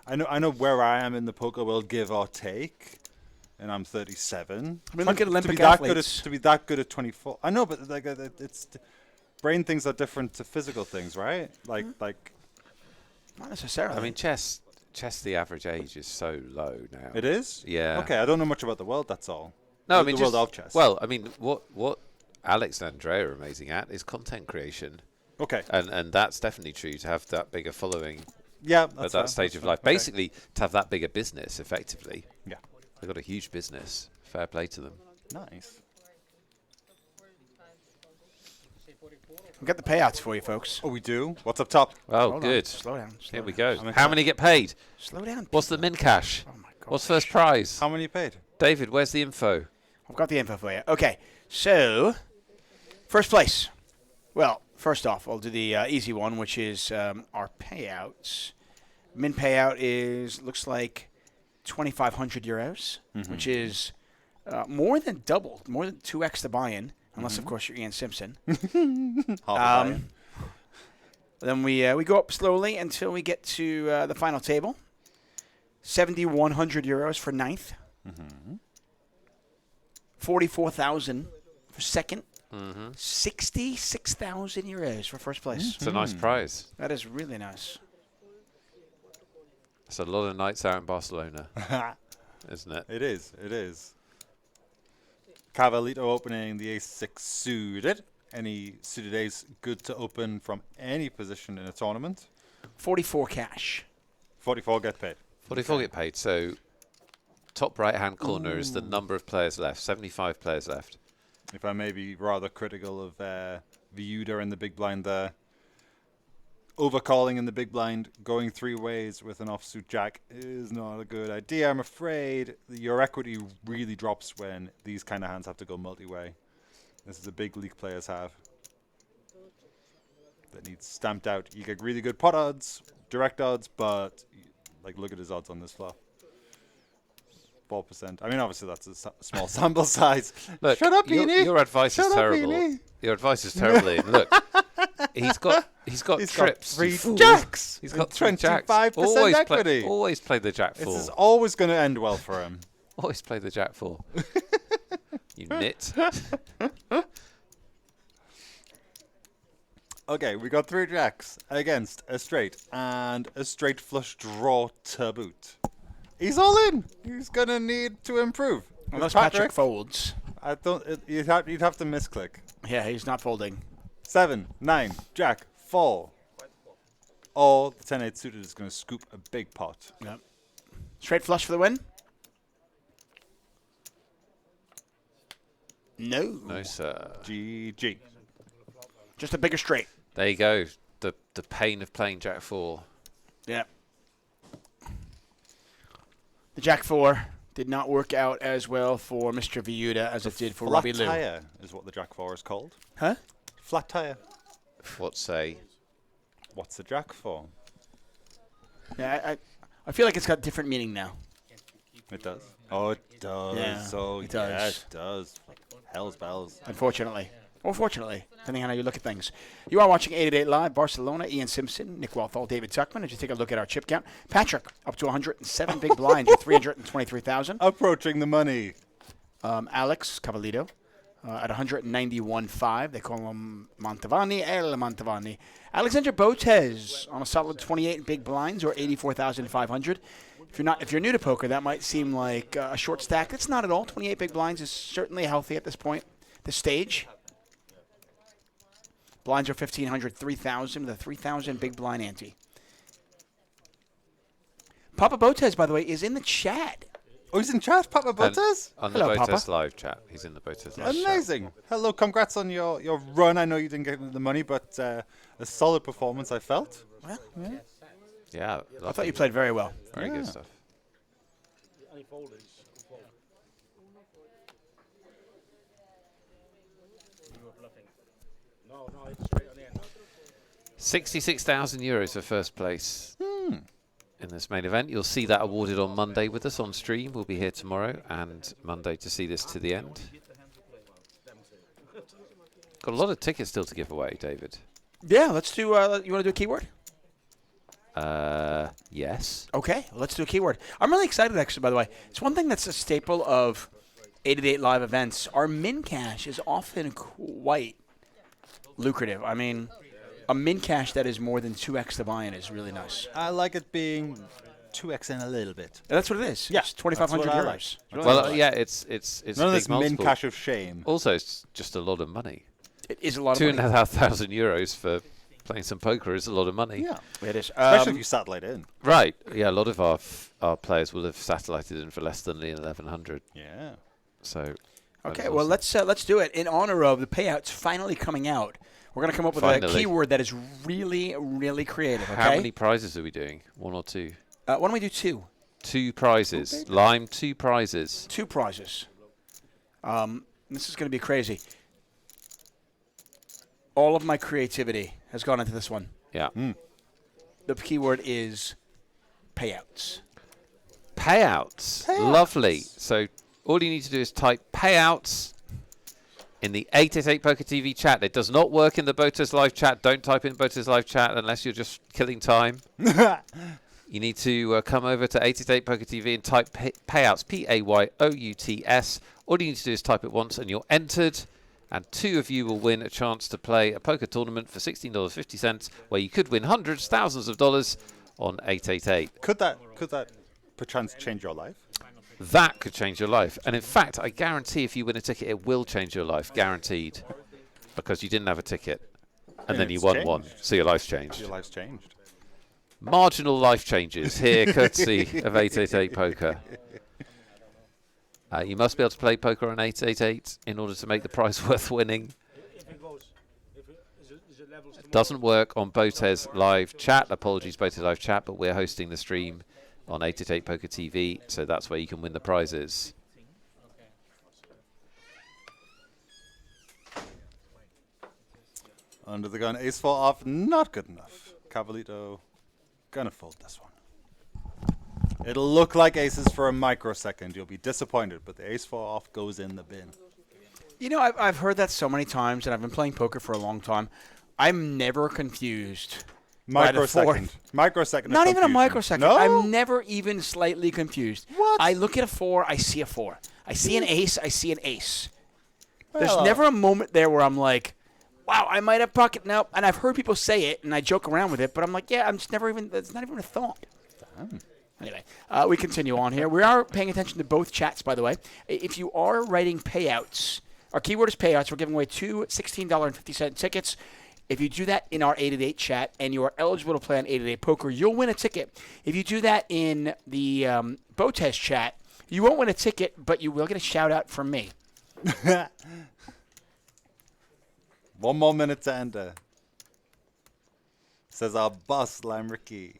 I know where I am in the poker world, give or take, and I'm 37. I mean, look at Olympic to be that athletes. to be that good at 24. I know, but it's brain things are different to physical things, right? Like not necessarily. I mean, chess. The average age is so low now. It is? Yeah. Okay, I don't know much about the world. That's all. No, I mean the world of chess. Well, I mean, what Alex and Andrea are amazing at is content creation. Okay. And that's definitely true, to have that bigger following at that fair, stage of life. Okay. Basically, to have that bigger business, effectively. Yeah. They've got a huge business. Fair play to them. Nice. We've got the payouts for you, folks. Oh, we do? What's up top? Oh, Hold good. on. Slow down. Here we down. go. How many get paid? Slow down. What's the min cash? Oh my God. What's first prize? How many paid? David, where's the info? I've got the info for you. Okay, so first place. Well, first off, I'll do the easy one, which is our payouts. Min payout looks like 2,500 euros, which is more than double, more than 2x the buy-in, unless of course you're Ian Simpson. Then we go up slowly until we get to the final table. 7,100 euros for ninth. 44,000 for second. 66,000 euros for first place. It's a nice prize. That is really nice. It's a lot of nights out in Barcelona, isn't it? It is. It is. Cavallito opening the ace-6 suited. Any suited ace good to open from any position in a tournament. 44 cash. 44 get paid. 44 get paid. So top right-hand corner is the number of players left. 75 players left. If I may be rather critical of Viuda in the big blind there. Overcalling in the big blind, going three ways with an offsuit jack is not a good idea. I'm afraid your equity really drops when these kind of hands have to go multi-way. This is a big league players have. That needs stamped out. You get really good pot odds, direct odds, but like look at his odds on this flop. 4%. I mean, obviously that's a small sample size. Look, Shut up, Beanie. Your advice is terrible. Your advice is terrible. Ian. Look, he's got trips. Got 3 jacks. He's got 3 jacks. 25% equity. Always play the jack 4. This is always going to end well for him. Always play the jack 4. You nit. Okay, we got 3 jacks against a straight and a straight flush draw to boot. He's all in. He's gonna need to improve. Unless Patrick folds. I don't. You'd have to misclick. Yeah, he's not folding. 7, 9, jack, 4. All the 10-8 suited is gonna scoop a big pot. Yep. Straight flush for the win. No. No, sir. GG. Just a bigger straight. There you go. The pain of playing jack 4. Yeah. The jack 4 did not work out as well for Mr. Viuda as it did for Robbie Lou. Flat tire is what the jack 4 is called. Huh? Flat tire. What's the jack for? Yeah, I feel like it's got different meaning now. It does. Oh, it does. Yeah, oh, it does. Yeah, it does. Hell's bells. Unfortunately. Or fortunately, depending on how you look at things. You are watching 888 Live, Barcelona, Ian Simpson, Nick Walthall, David Tuckman. As you take a look at our chip count, Patrick up to 107 big blinds with 323,000. Approaching the money. Alex Cavallito at 191.5. They call him Montavani, El Montavani. Alexander Botez on a solid 28 big blinds or 84,500. If you're new to poker, that might seem like a short stack. It's not at all. 28 big blinds is certainly healthy at this point, this stage. Blinds are 1,500, 3,000 with a 3,000 big blind ante. Papa Botez, by the way, is in the chat. Oh, he's in chat, Papa Botez? On the BotezLive chat. He's in the BotezLive chat. Amazing. Hello, congrats on your run. I know you didn't get the money, but a solid performance, I felt. Well, yeah. Yeah. I thought you played very well. Very good stuff. Any folders? 66,000 euros for first place in this main event. You'll see that awarded on Monday with us on stream. We'll be here tomorrow and Monday to see this to the end. Got a lot of tickets still to give away, David. Yeah, let's do. You want to do a keyword? Yes. Okay, let's do a keyword. I'm really excited, actually, by the way. It's one thing that's a staple of 888 Live events. Our min cash is often quite lucrative. I mean, a min cash that is more than 2x the buy-in is really nice. I like it being 2x in a little bit. And that's what it is. Yeah, it's 2,500 euros. Like. Well, yeah, it's none of this multiple. min cash of shame. Also, it's just a lot of money. It is a lot of money. 2,500 euros for Playing some poker is a lot of money. Yeah, it is. Especially if you satellite in. Right. Yeah, a lot of our players will have satellited in for less than the 1100. Yeah. So. Okay, well, let's do it. In honor of the payouts finally coming out, we're going to come up with a keyword that is really, really creative, okay? How many prizes are we doing? 1 or 2? Why don't we do 2? 2 prizes. Okay. Lime, 2 prizes. 2 prizes. This is going to be crazy. All of my creativity has gone into this one. Yeah. The keyword is payouts. Payouts. Lovely. So all you need to do is type payouts in the 888Poker TV chat. It does not work in the BotezLive chat. Don't type in BotezLive chat unless you're just killing time. You need to come over to 888Poker TV and type payouts, P-A-Y-O-U-T-S. All you need to do is type it once and you're entered. And 2 of you will win a chance to play a poker tournament for $16.50, where you could win hundreds, thousands of dollars on 888. Could that perchance change your life? That could change your life. And in fact, I guarantee if you win a ticket, it will change your life, guaranteed. Because you didn't have a ticket. And then you won one. So your life's changed. Your life's changed. Marginal life changes here, courtesy of 888Poker. You must be able to play poker on 888 in order to make the prize worth winning. It doesn't work on BotezLive chat. Apologies, BotezLive chat, but we're hosting the stream on 888Poker TV, so that's where you can win the prizes. Under the gun, ace 4 off, not good enough. Cavalito, gonna fold this one. It'll look like aces for a microsecond. You'll be disappointed, but the ace 4 off goes in the bin. You know, I've heard that so many times, and I've been playing poker for a long time. I'm never confused. Microsecond. Microsecond. Not even a microsecond. No? I'm never even slightly confused. What? I look at a 4, I see a 4. I see an ace, I see an ace. Well, There's never a moment there where I'm like, wow, I might have pocket. Nope. And I've heard people say it, and I joke around with it, but I'm like, yeah, I'm just never even, that's not even a thought. Damn. Anyway, we continue on here. We are paying attention to both chats, by the way. If you are writing payouts, our keyword is payouts. We're giving away 2 $16.50 tickets. If you do that in our 888 chat and you are eligible to play on 888Poker, you'll win a ticket. If you do that in the Botez chat, you won't win a ticket, but you will get a shout-out from me. 1 more minute to enter. Says our boss, Lime Ricky.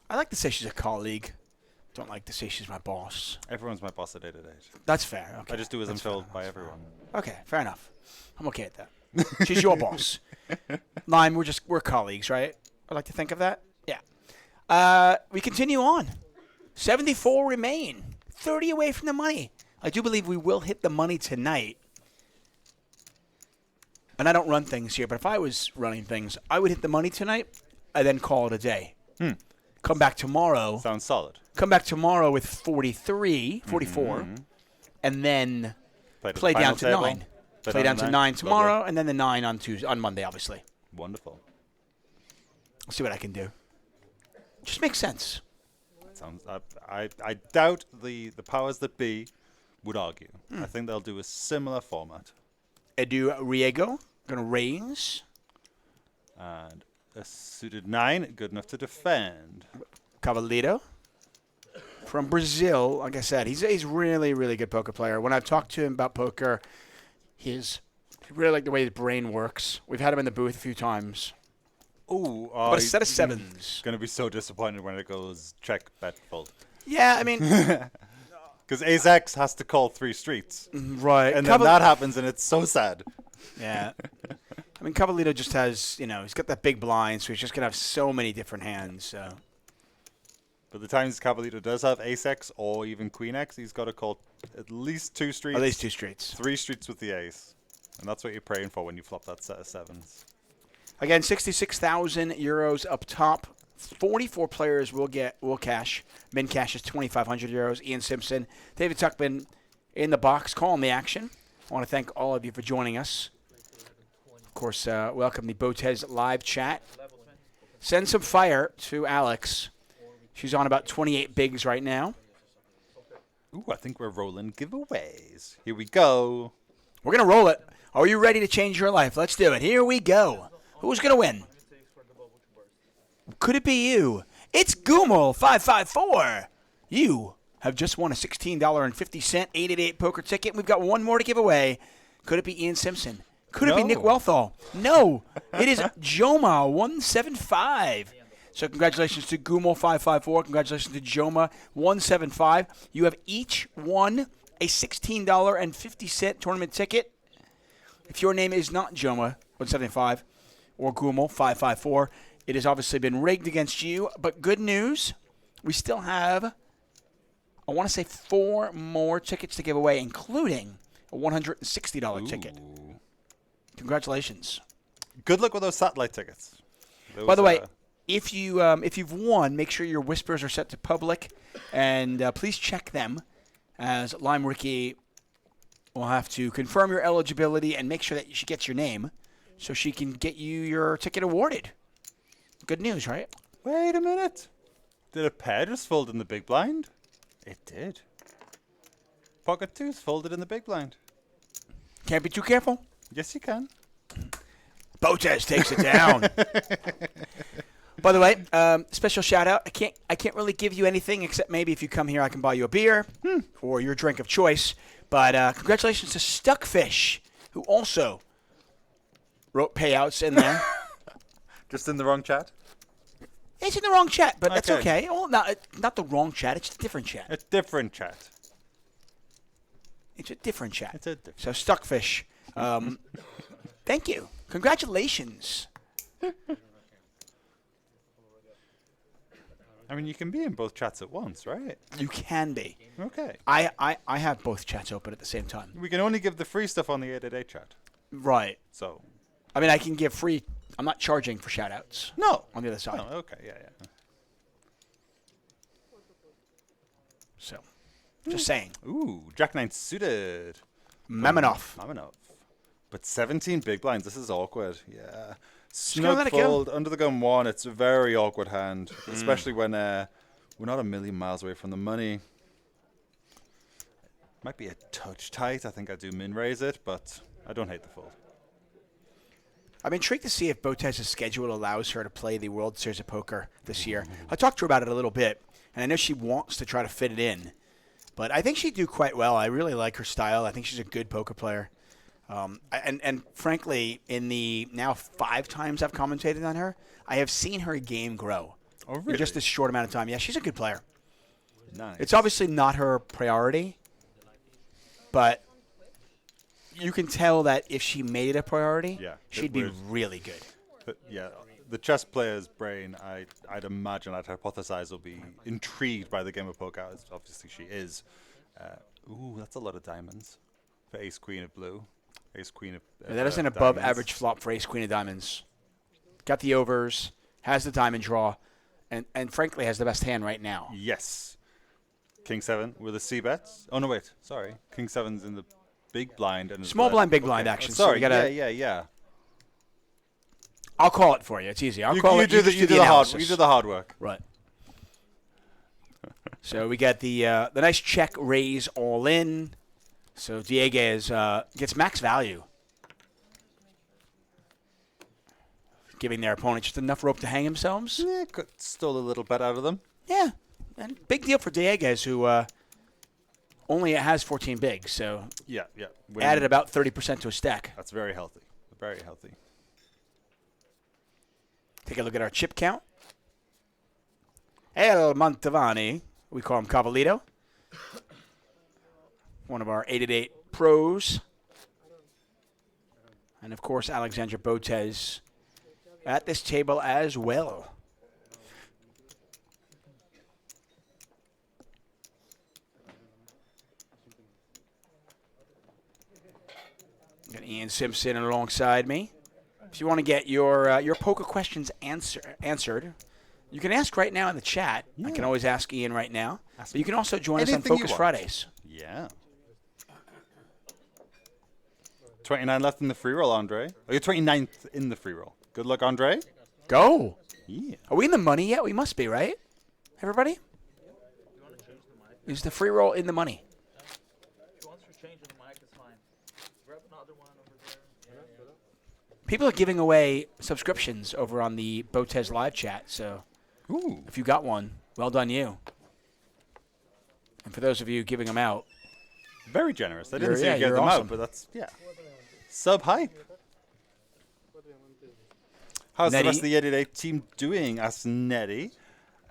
I like to say she's a colleague. Don't like to say she's my boss. Everyone's my boss at 888. That's fair. Okay. I just do as I'm told by everyone. Okay, fair enough. I'm okay at that. She's your boss. Lime, we're colleagues, right? I like to think of that. Yeah. We continue on. 74 remain. 30 away from the money. I do believe we will hit the money tonight. And I don't run things here, but if I was running things, I would hit the money tonight and then call it a day. Come back tomorrow. Sounds solid. Come back tomorrow with 43, 44, and then play down to 9. Play down to 9 tomorrow, lovely. And then the 9 on Monday, obviously. Wonderful. I'll see what I can do. Just makes sense. Sounds. I doubt the powers that be would argue. I think they'll do a similar format. Edu Riego, gonna raise. And a suited 9, good enough to defend. Cavalito from Brazil. Like I said, he's really, really good poker player. When I've talked to him about poker, he really like the way his brain works. We've had him in the booth a few times. Ooh, but a set of 7s. Gonna be so disappointed when it goes check, bet, fold. Yeah, I mean, because Ace X has to call 3 streets, right? And then that happens, and it's so sad. Yeah. I mean, Cavalito just has, he's got that big blind, so he's just going to have so many different hands. So. But the times Cavalito does have Ace X or even Queen X, he's got to call at least 2 streets. At least 2 streets. 3 streets with the ace. And that's what you're praying for when you flop that set of 7s. Again, 66,000 euros up top. 44 players will cash. Min cash is 2,500 euros. Ian Simpson, David Tuckman in the box, calling the action. I want to thank all of you for joining us. Of course, welcome the BotezLive chat. Send some fire to Alex. She's on about 28 bigs right now. Ooh, I think we're rolling giveaways. Here we go. We're going to roll it. Are you ready to change your life? Let's do it. Here we go. Who's going to win? Could it be you? It's Goomel554. You have just won a $16.50 888 poker ticket. We've got one more to give away. Could it be Ian Simpson? Could it be Nick Wealthall? No. It is Joma175. So congratulations to Goomel554. Congratulations to Joma175. You have each won a $16.50 tournament ticket. If your name is not Joma175 or Goomel554, it has obviously been rigged against you. But good news, we still have, I want to say, 4 more tickets to give away, including a $160 ticket. Congratulations. Good luck with those satellite tickets. By the way, if you've won, make sure your whispers are set to public, and please check them, as Lime Ricky will have to confirm your eligibility and make sure that she gets your name, so she can get you your ticket awarded. Good news, right? Wait a minute. Did a pair just fold in the big blind? It did. Pocket 2's folded in the big blind. Can't be too careful. Yes, you can. Botez takes it down. By the way, special shout out. I can't really give you anything except maybe if you come here, I can buy you a beer or your drink of choice. But congratulations to Stuckfish, who also wrote payouts in there. Just in the wrong chat? It's in the wrong chat, but that's okay. Well, not the wrong chat. It's a different chat. A different chat. It's a different chat. It's a different. So Stuckfish, thank you. Congratulations. I mean, you can be in both chats at once, right? You can be. Okay. I have both chats open at the same time. We can only give the free stuff on the 888 chat. Right. So. I mean, I can give free. I'm not charging for shout-outs. No. On the other side. No, okay, yeah. So, just saying. Ooh, Jack 9 suited. Mamonov. But 17 big blinds, this is awkward. Yeah. gonna let Snug it go. fold, under the gun 1, it's a very awkward hand, especially when we're not a million miles away from the money. Might be a touch tight. I think I do min raise it, but I don't hate the fold. I'm intrigued to see if Botez's schedule allows her to play the World Series of Poker this year. I talked to her about it a little bit, and I know she wants to try to fit it in. But I think she'd do quite well. I really like her style. I think she's a good poker player. And frankly, in the now 5 times I've commentated on her, I have seen her game grow. Oh, really? In just this short amount of time. Yeah, she's a good player. Nice. It's obviously not her priority, but you can tell that if she made it a priority, she'd be really good. But yeah, the chess player's brain, I'd imagine, I'd hypothesize, will be intrigued by the game of poker. As obviously, she is. Ooh, that's a lot of diamonds for ace queen of blue. Ace queen of that is an above average flop for ace queen of diamonds. Got the overs, has the diamond draw, and frankly has the best hand right now. Yes. King 7 with a C bets. Oh no, wait, sorry. King 7's in the big blind and small blind, big blind action. Sorry, so we gotta, yeah. I'll call it for you. It's easy. I'll call it. You do the hard work. Right. So we got the nice check raise all in. So Diego gets max value, giving their opponent just enough rope to hang themselves. Yeah, stole a little bit out of them. Yeah, and big deal for Dieguez, who only has 14 bigs, so yeah, added about 30% to a stack. That's very healthy. Very healthy. Take a look at our chip count. El Montavani, we call him Cavalito. One of our 888 pros. And, of course, Alexandra Botez at this table as well. Got Ian Simpson alongside me. If you want to get your poker questions answered, you can ask right now in the chat. Yeah. I can always ask Ian right now. But you can also join us on Focus Fridays. Yeah. 29 left in the free roll, Andre. Oh, you're 29th in the free roll. Good luck, Andre. Go. Yeah. Are we in the money yet? We must be, right? Everybody? Is the free roll in the money? If he wants to change the mic, it's fine. Grab an People are giving away subscriptions over on the Botez live chat, so if you got one, well done you. And for those of you giving them out, very generous. I didn't say you gave them awesome. out, but that's sub hype. How's the rest of the 888 team doing? Asked Nettie.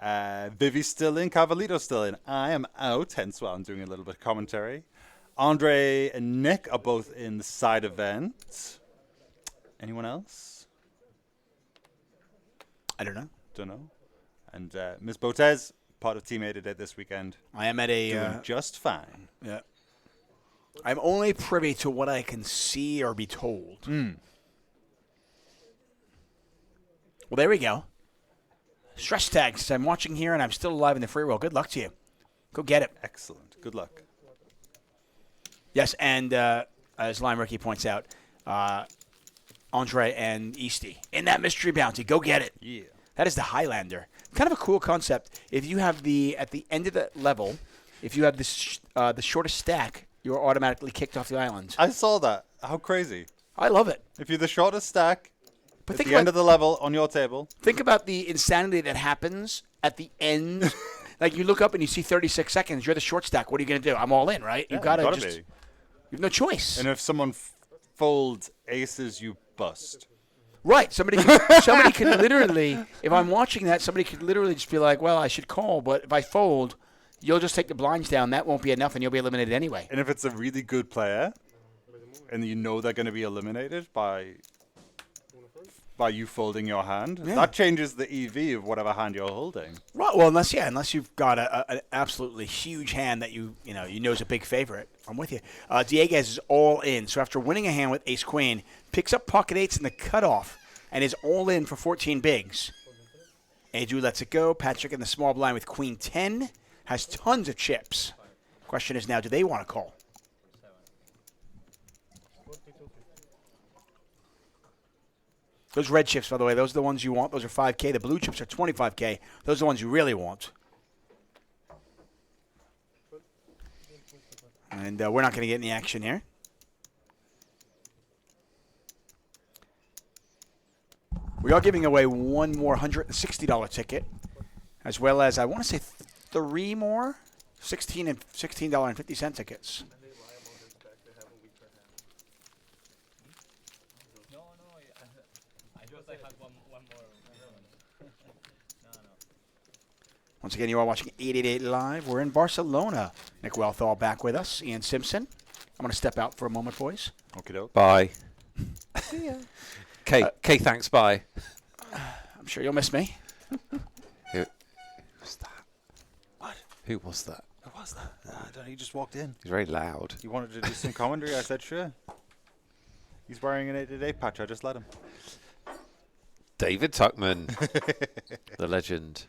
Vivi's still in, Cavalito's still in. I am out, hence why I'm doing a little bit of commentary. Andre and Nick are both in the side event. Anyone else? I don't know. Don't know. And Ms. Botez, part of Team 888 this weekend. I am at a... doing just fine. Yeah. I'm only privy to what I can see or be told. Well, there we go. Stress tags. I'm watching here, and I'm still alive in the free roll. Good luck to you. Go get it. Excellent. Good luck. Yes, and as Lime Ricky points out, Andre and Easty in that mystery bounty. Go get it. Yeah. That is the Highlander. Kind of a cool concept. If you have at the end of the level, if you have the shortest stack, you're automatically kicked off the island. I saw that. How crazy. I love it. If you're the shortest stack But at the end of the level on your table. Think about the insanity that happens at the end. Like you look up and you see 36 seconds. You're the short stack. What are you going to do? I'm all in, right? Yeah, You've got to gotta just. be. You have no choice. And if someone folds aces, you bust. Right. Somebody can literally, if I'm watching that, somebody could literally just be like, well, I should call, but if I fold, you'll just take the blinds down. That won't be enough, and you'll be eliminated anyway. And if it's a really good player, and you know they're going to be eliminated by you folding your hand, that changes the EV of whatever hand you're holding. Right. Well, unless you've got an absolutely huge hand that you know is a big favorite. I'm with you. Dieguez is all in. So after winning a hand with Ace Queen, picks up pocket eights in the cutoff and is all in for 14 bigs. Adru lets it go. Patrick in the small blind with Queen 10 has tons of chips. Question is now, do they want to call? Those red chips, by the way, those are the ones you want. Those are 5K. The blue chips are 25K. Those are the ones you really want. And we're not going to get any action here. We are giving away one more $160 ticket, as well as, I want to say, three more $16.50 tickets. Once again, you are watching 888 Live. We're in Barcelona. Nick Wealthall back with us. Ian Simpson. I'm going to step out for a moment, boys. Okie doke. Bye. See ya. Kay, thanks, bye. I'm sure you'll miss me. Who was that? What? Who was that? Who was that? I don't know. He just walked in. He's very loud. He wanted to do some commentary. I said, sure. He's wearing an 888 patch. I just let him. David Tuckman, the legend.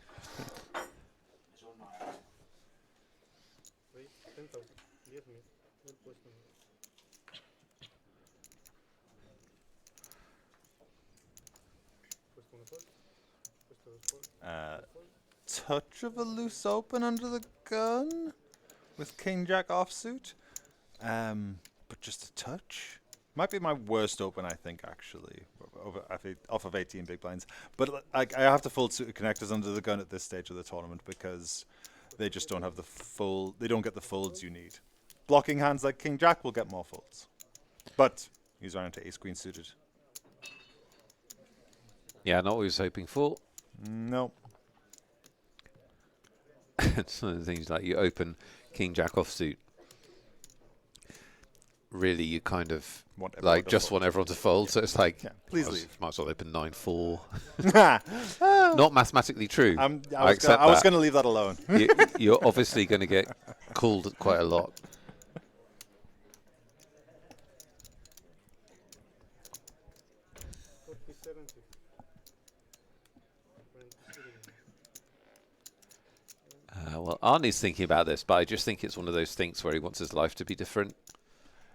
Touch of a loose open under the gun with King Jack offsuit, but just a touch. Might be my worst open, I think, actually, off of 18 big blinds. But I have to fold suited connectors under the gun at this stage of the tournament because they just don't have they don't get the folds you need. Blocking hands like King Jack will get more folds, but he's running to ace queen suited. Yeah, not what he was hoping for. No. It's one of the things like you open King Jack offsuit. Really, you kind of want everyone to fold. So it's like, please leave. Might as well open 9-4. Not mathematically true. I was going to leave that alone. You're obviously going to get called quite a lot. Well, Arnie's thinking about this, but I just think it's one of those things where he wants his life to be different.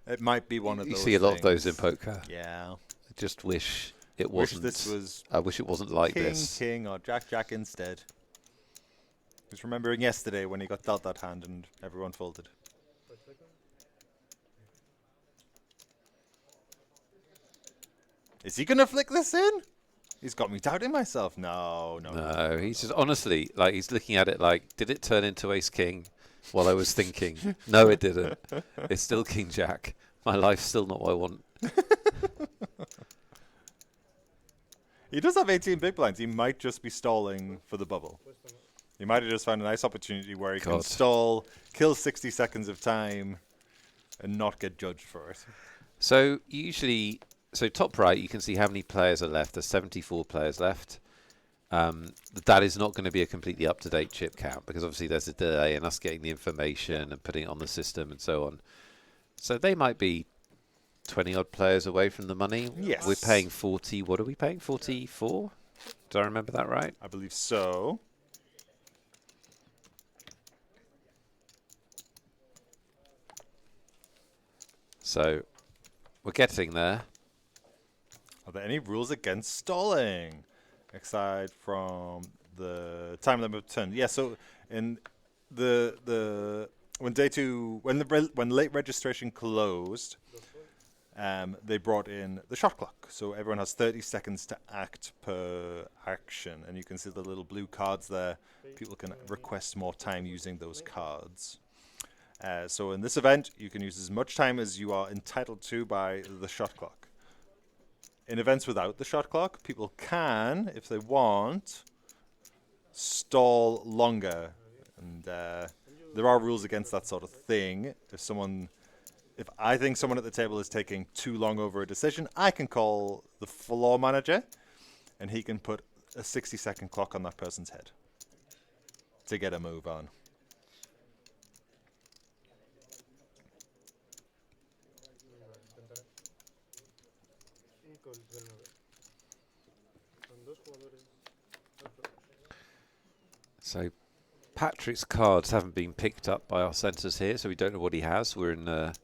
It might be one of those. You see a lot of those in poker. Yeah. I just wish it wasn't. I wish it wasn't like this. King or Jack instead. Just remembering yesterday when he got dealt that hand and everyone folded. Is he going to flick this in? He's got me doubting myself. No. No, he's just honestly, like, he's looking at it like, did it turn into ace king while I was thinking? No, it didn't. It's still king jack. My life's still not what I want. He does have 18 big blinds. He might just be stalling for the bubble. He might have just found a nice opportunity where he can stall, kill 60 seconds of time, and not get judged for it. So usually, top right, you can see how many players are left. There's 74 players left. That is not going to be a completely up-to-date chip count because obviously there's a delay in us getting the information and putting it on the system and so on. So they might be 20-odd players away from the money. Yes. We're paying 40. What are we paying? 44? Do I remember that right? I believe so. So we're getting there. Are there any rules against stalling aside from the time limit of turn? Yeah, so in when day 2 when late registration closed, they brought in the shot clock. So everyone has 30 seconds to act per action, and you can see the little blue cards there. People can request more time using those cards. So in this event, you can use as much time as you are entitled to by the shot clock. In events without the shot clock, people can, if they want, stall longer. And there are rules against that sort of thing. If I think someone at the table is taking too long over a decision, I can call the floor manager, and he can put a 60-second clock on that person's head to get a move on. So Patrick's cards haven't been picked up by our centres here, so we don't know what he has. We're on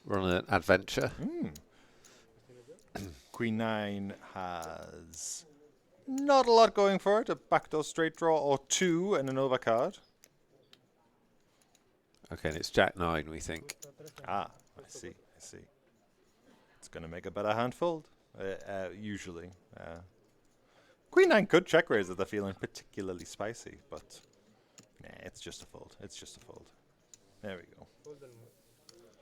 an adventure. Queen 9 has not a lot going for it. A backdoor straight draw or 2 and an overcard. Okay, and it's Jack 9, we think. I see. It's going to make a better hand fold, usually. Queen 9 could check raise if they're feeling particularly spicy, but it's just a fold. There we go.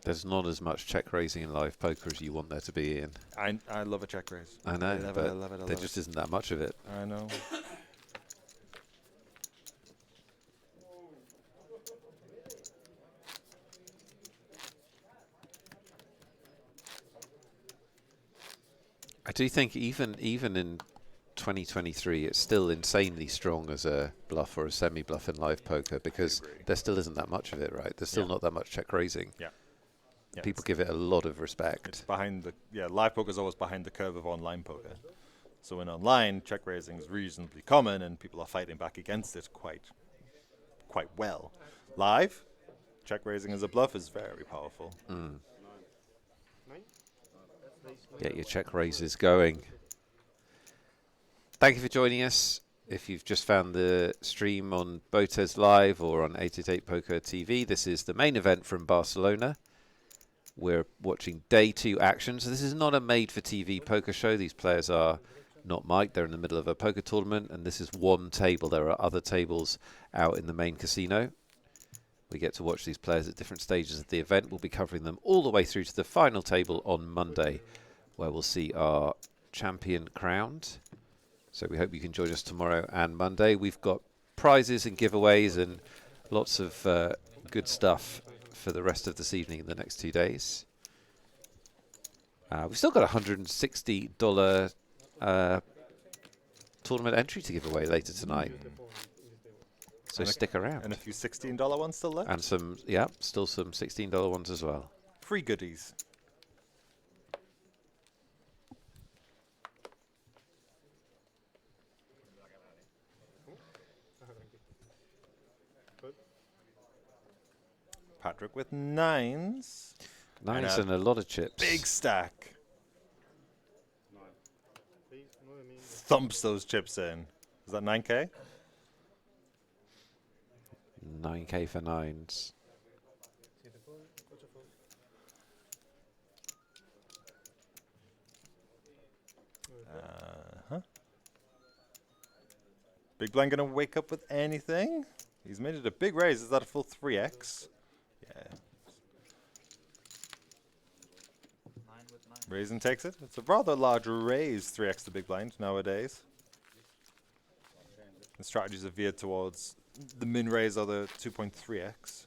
There's not as much check raising in live poker as you want there to be, Ian. I love a check raise. I know, I but love it. there just isn't that much of it. I know. I do think even in 2023, it's still insanely strong as a bluff or a semi-bluff in live poker because there still isn't that much of it, right? There's still not that much check raising. Yeah. People give it a lot of respect. It's behind live poker is always behind the curve of online poker. So in online, check raising is reasonably common, and people are fighting back against it quite well. Live, check raising as a bluff is very powerful. Get your check raises going. Thank you for joining us. If you've just found the stream on BotezLive or on 888Poker TV, this is the main event from Barcelona. We're watching day 2 action. So this is not a made-for-TV poker show. These players are not mic'd. They're in the middle of a poker tournament, and this is one table. There are other tables out in the main casino. We get to watch these players at different stages of the event. We'll be covering them all the way through to the final table on Monday, where we'll see our champion crowned. So we hope you can join us tomorrow and Monday. We've got prizes and giveaways and lots of good stuff for the rest of this evening and the next 2 days. We've still got a $160 tournament entry to give away later tonight. So stick around. And a few $16 ones still left. And some, still some $16 ones as well. Free goodies. Patrick with 9s. 9s and a lot of chips. Big stack. Thumps those chips in. Is that 9K? 9K for 9s. Big blind gonna wake up with anything? He's made it a big raise. Is that a full 3x? Yeah. Raisin takes it. It's a rather large raise, 3x to big blind nowadays. The strategies are veered towards the min raise or the 2.3x.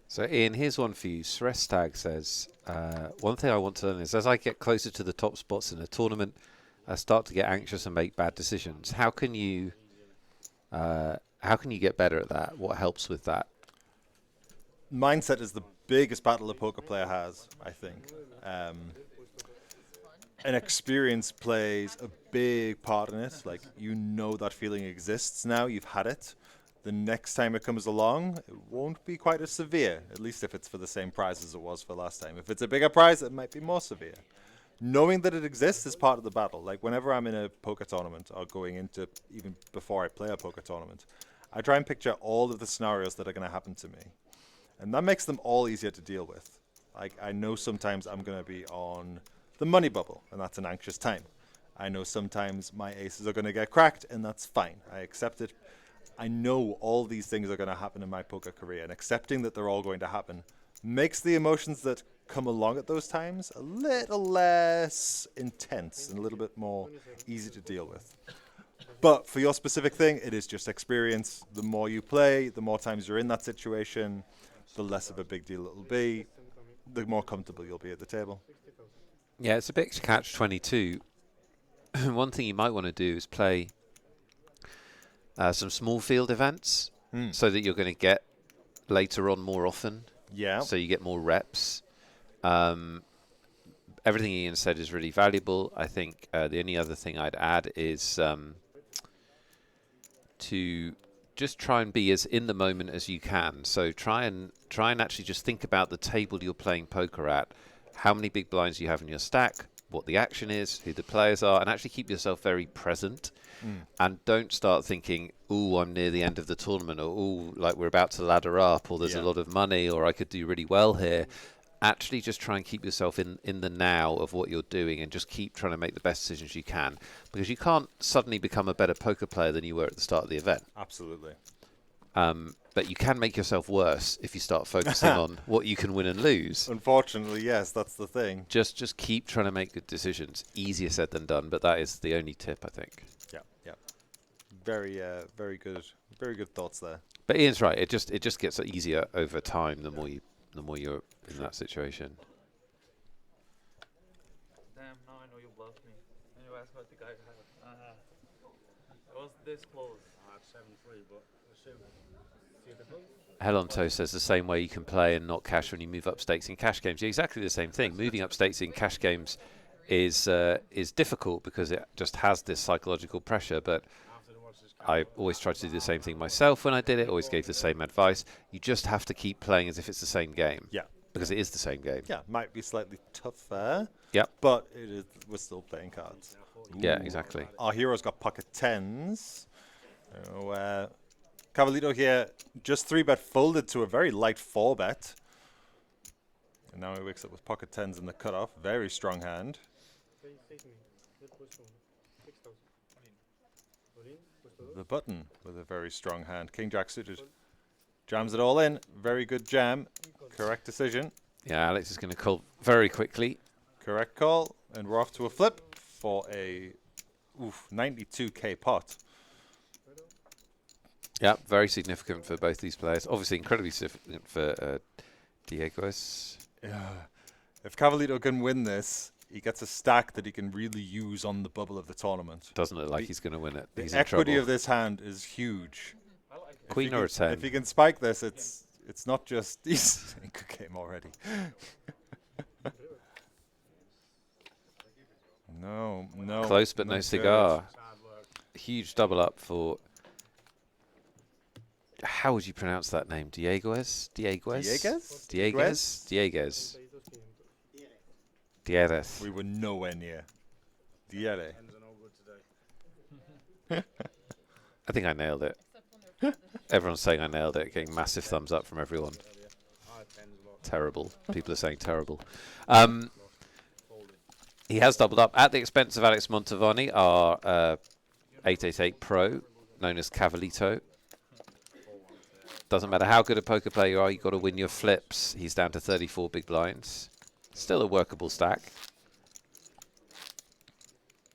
So Ian, here's one for you. Srestag says, one thing I want to learn is as I get closer to the top spots in a tournament, I start to get anxious and make bad decisions. How can you get better at that? What helps with that? Mindset is the biggest battle a poker player has, I think. And experience plays a big part in it. Like, you know that feeling exists now. You've had it. The next time it comes along, it won't be quite as severe, at least if it's for the same prize as it was for last time. If it's a bigger prize, it might be more severe. Knowing that it exists is part of the battle. Like, whenever I'm in a poker tournament or going into, even before I play a poker tournament, I try and picture all of the scenarios that are going to happen to me. And that makes them all easier to deal with. Like, I know sometimes I'm going to be on the money bubble, and that's an anxious time. I know sometimes my aces are going to get cracked, and that's fine. I accept it. I know all these things are going to happen in my poker career, and accepting that they're all going to happen makes the emotions that come along at those times a little less intense and a little bit more easy to deal with. But for your specific thing, it is just experience. The more you play, the more times you're in that situation, the less of a big deal it'll be, the more comfortable you'll be at the table. Yeah, it's a bit catch-22. One thing you might want to do is play some small field events so that you're going to get later on more often. Yeah. So you get more reps. Everything Ian said is really valuable. I think the only other thing I'd add is to just try and be as in the moment as you can. So try and actually just think about the table you're playing poker at, how many big blinds you have in your stack, what the action is, who the players are, and actually keep yourself very present. And don't start thinking, ooh, I'm near the end of the tournament, or ooh, like we're about to ladder up, or there's a lot of money, or I could do really well here. Actually just try and keep yourself in the now of what you're doing, and just keep trying to make the best decisions you can, because you can't suddenly become a better poker player than you were at the start of the event. Absolutely. But you can make yourself worse if you start focusing on what you can win and lose. Unfortunately, yes, that's the thing. Just keep trying to make good decisions. Easier said than done, but that is the only tip, I think. Yeah, yeah. Very good thoughts there. But Ian's right. It just gets easier over time the more you're in that situation. Damn, now I know you bluffed me. And you asked what the guy had. It was this close. I had 7-3, but Helonto says the same way you can play and not cash when you move up stakes in cash games. Yeah, exactly the same thing. Moving up stakes in cash games is difficult because it just has this psychological pressure, but I always tried to do the same thing myself when I did it, always gave the same advice. You just have to keep playing as if it's the same game. Yeah. Because it is the same game. Yeah, might be slightly tougher. Yep. But we're still playing cards. Ooh. Yeah, exactly. Our hero's got pocket tens. Cavalito here, just 3-bet folded to a very light 4-bet. And now he wakes up with pocket tens in the cutoff. Very strong hand. The button with a very strong hand. King Jack suited. Jams it all in. Very good jam. Correct decision. Yeah, Alex is going to call very quickly. Correct call. And we're off to a flip for a 92k pot. Yeah, very significant for both these players. Obviously, incredibly significant for Diego's. If Cavalito can win this, he gets a stack that he can really use on the bubble of the tournament. Doesn't look like he's going to win it. He's the in equity trouble. of this hand is huge. Queen or a 10? If he can spike this, it's not just he's in good game already. No. Close but no cigar. Huge double up for. How would you pronounce that name? Dieguez? We were nowhere near. Diere. I think I nailed it. Everyone's saying I nailed it, getting massive thumbs up from everyone. Terrible. People are saying terrible. He has doubled up at the expense of Alex Montavani, our 888 Pro, known as Cavalito. Doesn't matter how good a poker player you are, you've got to win your flips. He's down to 34 big blinds. Still a workable stack.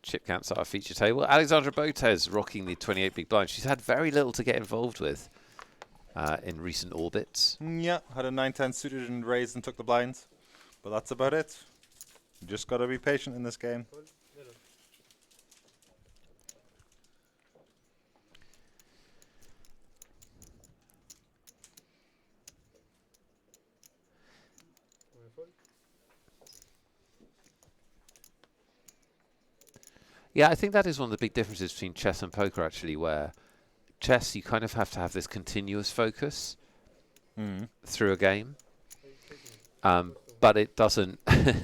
Chip counts at our feature table. Alexandra Botez rocking the 28 big blinds. She's had very little to get involved with in recent orbits. Yeah, had a 9-10 suited and raised and took the blinds. But that's about it. You just got to be patient in this game. Yeah, I think that is one of the big differences between chess and poker, actually, where chess, you kind of have to have this continuous focus through a game. But it doesn't.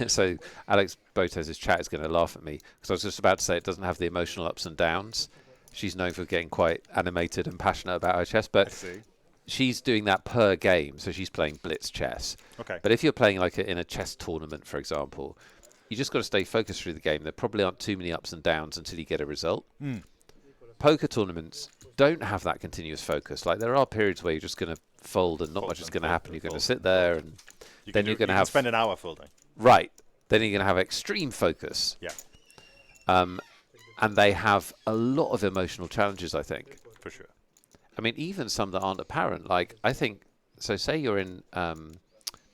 So Alex Botez's chat is going to laugh at me, because I was just about to say it doesn't have the emotional ups and downs. She's known for getting quite animated and passionate about her chess, but she's doing that per game, so she's playing blitz chess. Okay. But if you're playing like in a chess tournament, for example, you just got to stay focused through the game. There probably aren't too many ups and downs until you get a result. Poker tournaments don't have that continuous focus. Like, there are periods where you're just going to fold and not much is going to happen. You're going to sit there and then you're going to have... spend an hour folding. Right. Then you're going to have extreme focus. Yeah. And they have a lot of emotional challenges, I think. For sure. I mean, even some that aren't apparent. Like, I think... So say you're in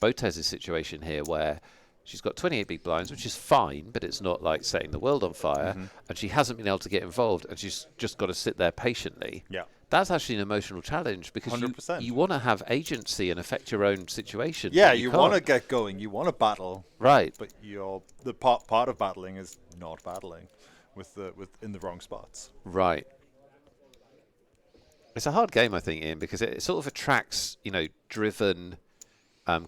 Botez's situation here where... She's got 28 big blinds, which is fine, but it's not like setting the world on fire. And she hasn't been able to get involved, and she's just got to sit there patiently. Yeah. That's actually an emotional challenge, because you want to have agency and affect your own situation. Yeah, you want to get going. You want to battle. Right. But the part of battling is not battling in the wrong spots. Right. It's a hard game, I think, Ian, because it sort of attracts, driven...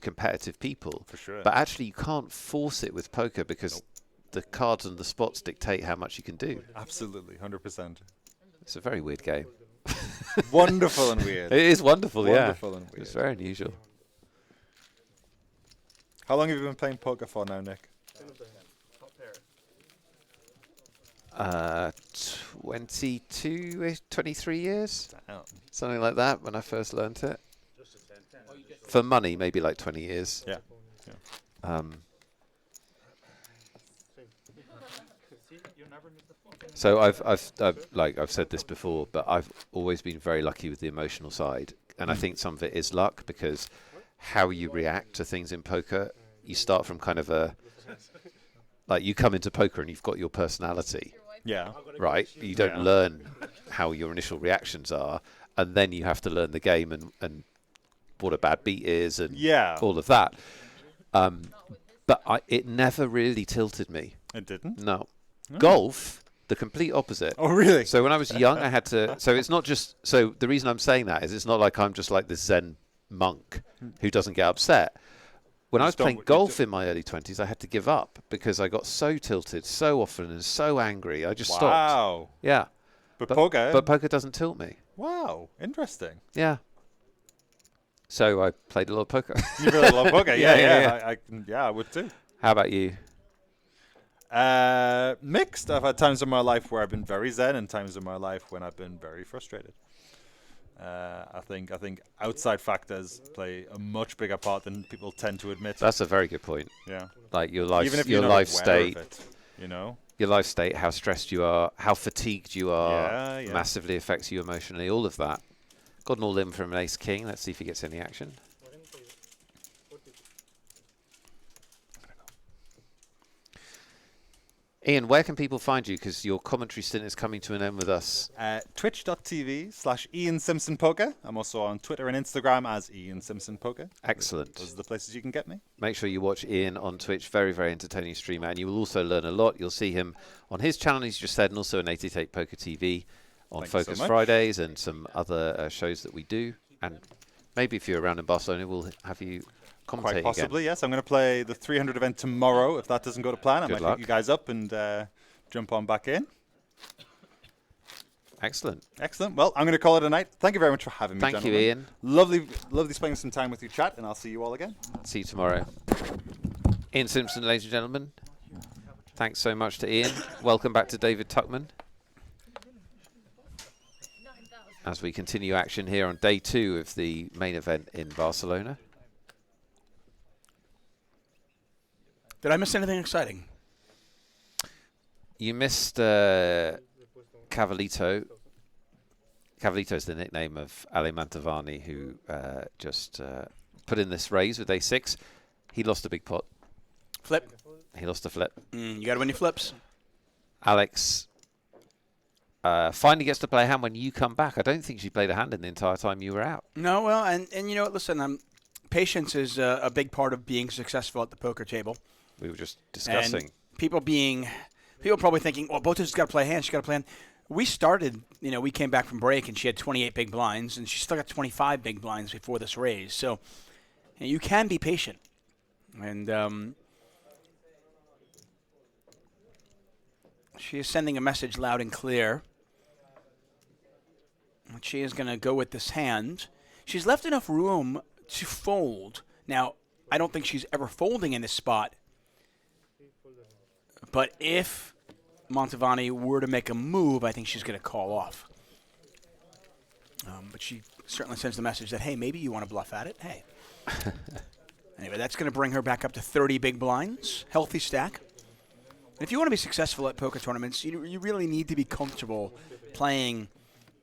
competitive people. For sure. But actually you can't force it with poker, because the cards and the spots dictate how much you can do. Absolutely, 100%. It's a very weird game. Wonderful and weird. It is wonderful, Wonderful and weird. It's very unusual. How long have you been playing poker for now, Nick? 22, 23 years? Damn. Something like that, when I first learnt it. For money, maybe like 20 years. Yeah. So I've said this before, but I've always been very lucky with the emotional side, and I think some of it is luck, because how you react to things in poker, you start from kind of you come into poker and you've got your personality. Yeah. Right. You don't learn how your initial reactions are, and then you have to learn the game and what a bad beat is and all of that. But it never really tilted me. It didn't? No. Golf, the complete opposite. Oh, really? So when I was young, I had to... So it's not just... So the reason I'm saying that is it's not like I'm just like this Zen monk who doesn't get upset. When I was playing golf in my early 20s, I had to give up because I got so tilted so often and so angry. I just stopped. Wow. Yeah. But poker... But poker doesn't tilt me. Wow. Interesting. Yeah. So I played a lot of poker. You played a lot of poker? Yeah. I would too. How about you? Mixed. I've had times in my life where I've been very zen and times in my life when I've been very frustrated. I think outside factors play a much bigger part than people tend to admit. That's a very good point. Yeah. Like your life, even if your you're life not aware state, of it, you know. Your life state, how stressed you are, how fatigued you are, Yeah. massively affects you emotionally. All of that. Got an all in from an ace king. Let's see if he gets any action. Ian, where can people find you? Because your commentary stint is coming to an end with us. Twitch.tv/IanSimpsonPoker. I'm also on Twitter and Instagram as Ian Simpson Poker. Excellent. Those are the places you can get me. Make sure you watch Ian on Twitch. Very, very entertaining streamer. And you will also learn a lot. You'll see him on his channel, he's just said, and also on 888Poker TV on Focus Fridays and some other shows that we do. And maybe if you're around in Barcelona, we'll have you commentate Quite possibly, again. yes. I'm going to play the 300 event tomorrow. If that doesn't go to plan, I might pick you guys up and jump on back in. Excellent. Excellent. Well, I'm going to call it a night. Thank you very much for having me, Thank gentlemen. you, Ian. Lovely spending some time with you, chat, and I'll see you all again. See you tomorrow. Ian Simpson, ladies and gentlemen. Thanks so much to Ian. Welcome back to David Tuckman. As we continue action here on day 2 of the main event in Barcelona. Did I miss anything exciting? You missed Cavallito. Cavallito is the nickname of Ale Mantovani, who just put in this raise with A6. He lost a big pot. Flip. He lost a flip. You got to win your flips. Alex finally gets to play a hand when you come back. I don't think she played a hand in the entire time you were out. No, well, and you know what? Listen, patience is a big part of being successful at the poker table. We were just discussing. And people probably thinking, well, Botez has got to play a hand. She's got to play a hand. We started, we came back from break, and she had 28 big blinds, and she still got 25 big blinds before this raise. So you can be patient. And she is sending a message loud and clear. She is going to go with this hand. She's left enough room to fold. Now, I don't think she's ever folding in this spot. But if Mantovani were to make a move, I think she's going to call off. But she certainly sends the message that, hey, maybe you want to bluff at it. Hey. Anyway, that's going to bring her back up to 30 big blinds. Healthy stack. If you want to be successful at poker tournaments, you really need to be comfortable playing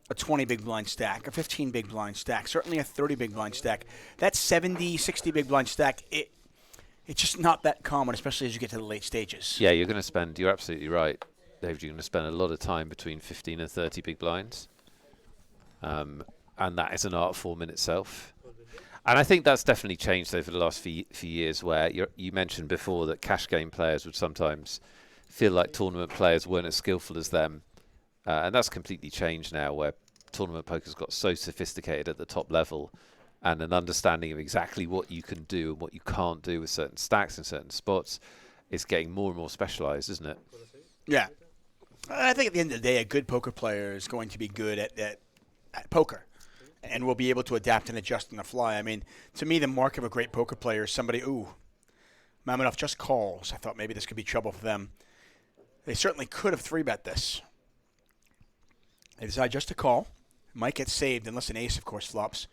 a 20 big blind stack, a 15 big blind stack, certainly a 30 big blind stack. That 70, 60 big blind stack, it's just not that common, especially as you get to the late stages. Yeah, you're absolutely right, David. You're going to spend a lot of time between 15 and 30 big blinds. And that is an art form in itself. And I think that's definitely changed over the last few years, where you mentioned before that cash game players would sometimes feel like tournament players weren't as skillful as them. And that's completely changed now, where tournament poker's got so sophisticated at the top level, and an understanding of exactly what you can do and what you can't do with certain stacks and certain spots is getting more and more specialized, isn't it? Yeah. I think at the end of the day, a good poker player is going to be good at poker and will be able to adapt and adjust on the fly. I mean, to me, the mark of a great poker player is somebody, Mamonov just calls. I thought maybe this could be trouble for them. They certainly could have 3-bet this. They decide just to call. Might get saved unless an ace, of course, flops.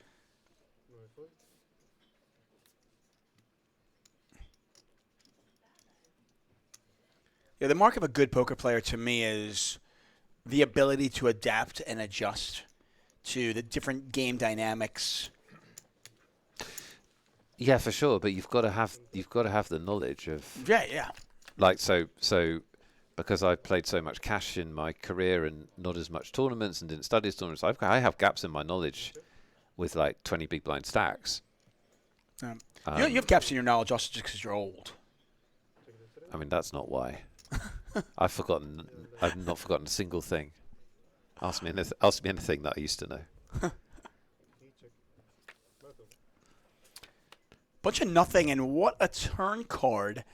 Yeah, the mark of a good poker player to me is the ability to adapt and adjust to the different game dynamics. Yeah, for sure. But you've got to have the knowledge of. Yeah. Like so because I played so much cash in my career and not as much tournaments and didn't study as tournaments, I have gaps in my knowledge with like 20 big blind stacks. You have gaps in your knowledge also just because you're old. I mean, that's not why. I've not forgotten a single thing. Ask me anything that I used to know. Bunch of nothing, and what a turn card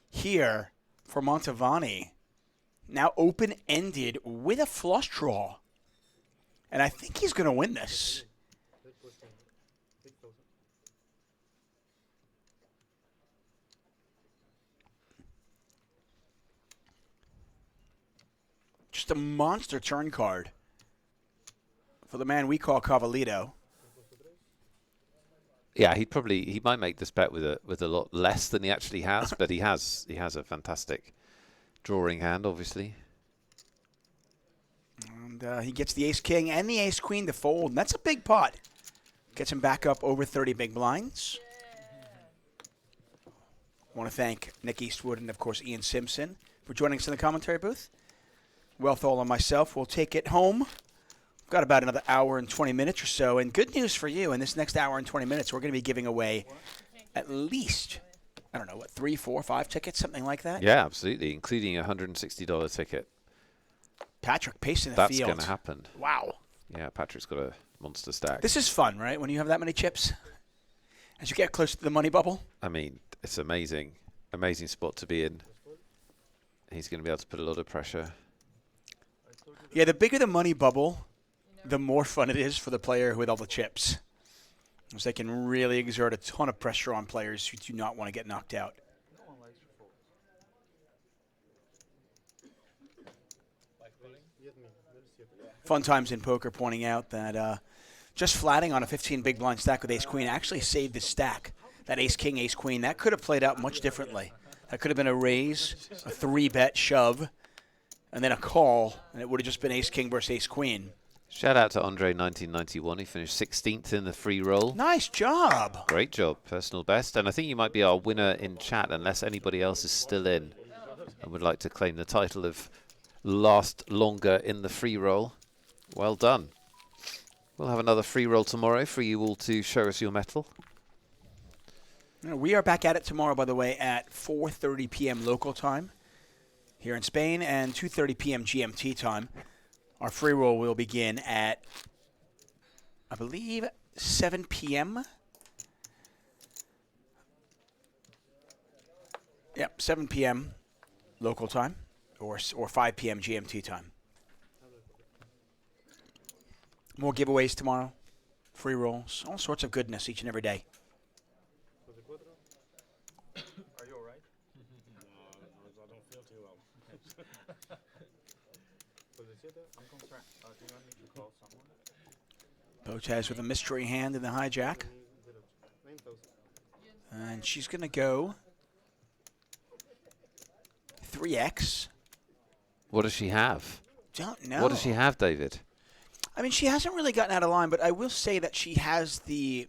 here for Mantovani. Now open-ended with a flush draw. And I think he's going to win this. Just a monster turn card for the man we call Cavallito. Yeah, he might make this bet with a lot less than he actually has, but he has a fantastic drawing hand, obviously. And he gets the ace-king and the ace-queen to fold, and that's a big pot. Gets him back up over 30 big blinds. I want to thank Nick Eastwood and, of course, Ian Simpson for joining us in the commentary booth. Wealthall and myself will take it home. We've got about another hour and 20 minutes or so, and good news for you, in this next hour and 20 minutes, we're going to be giving away at least, 3, 4, 5 tickets, something like that? Yeah, absolutely, including a $160 ticket. Patrick pacing the That's field. going to happen. Wow. Yeah, Patrick's got a monster stack. This is fun, right, when you have that many chips? As you get close to the money bubble? I mean, it's amazing. Amazing spot to be in. He's going to be able to put a lot of pressure. Yeah, the bigger the money bubble, the more fun it is for the player with all the chips. Because they can really exert a ton of pressure on players who do not want to get knocked out. Fun times in poker pointing out that just flatting on a 15 big blind stack with ace-queen actually saved the stack. That ace-king, ace-queen, that could have played out much differently. That could have been a raise, a 3-bet shove, and then a call, and it would have just been ace-king versus ace-queen. Shout out to Andre 1991. He finished 16th in the free roll. Nice job. Great job. Personal best. And I think you might be our winner in chat unless anybody else is still in and would like to claim the title of last longer in the free roll. Well done. We'll have another free roll tomorrow for you all to show us your mettle. We are back at it tomorrow, by the way, at 4:30 p.m. local time here in Spain and 2:30 p.m. GMT time. Our free roll will begin at, I believe, 7 p.m. Yep, 7 p.m. local time or 5 p.m. GMT time. More giveaways tomorrow, free rolls, all sorts of goodness each and every day. Are you alright? No, I don't feel too well. I'm concerned. Do you want me to call someone? Botez with a mystery hand in the hijack. And she's going to go 3x. What does she have? Don't know. What does she have, David? I mean, she hasn't really gotten out of line, but I will say that she has the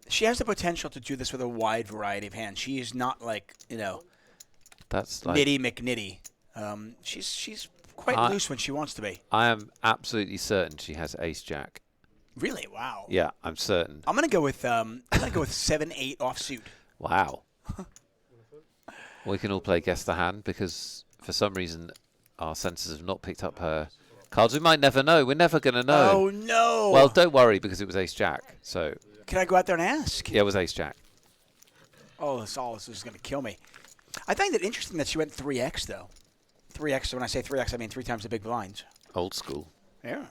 potential to do this with a wide variety of hands. She is not like, that's like Nitty McNitty. She's quite loose when she wants to be. I am absolutely certain she has ace-jack. Really? Wow. Yeah, I'm certain. I'm gonna go with 7-8 offsuit. Wow. We can all play guess the hand because for some reason our sensors have not picked up her cards. We might never know. We're never going to know. Oh, no. Well, don't worry because it was ace-jack. So. Can I go out there and ask? Yeah, it was ace-jack. Oh, this is going to kill me. I find it interesting that she went 3x, though. 3x, so when I say 3x, I mean 3 times the big blinds. Old school. Yeah.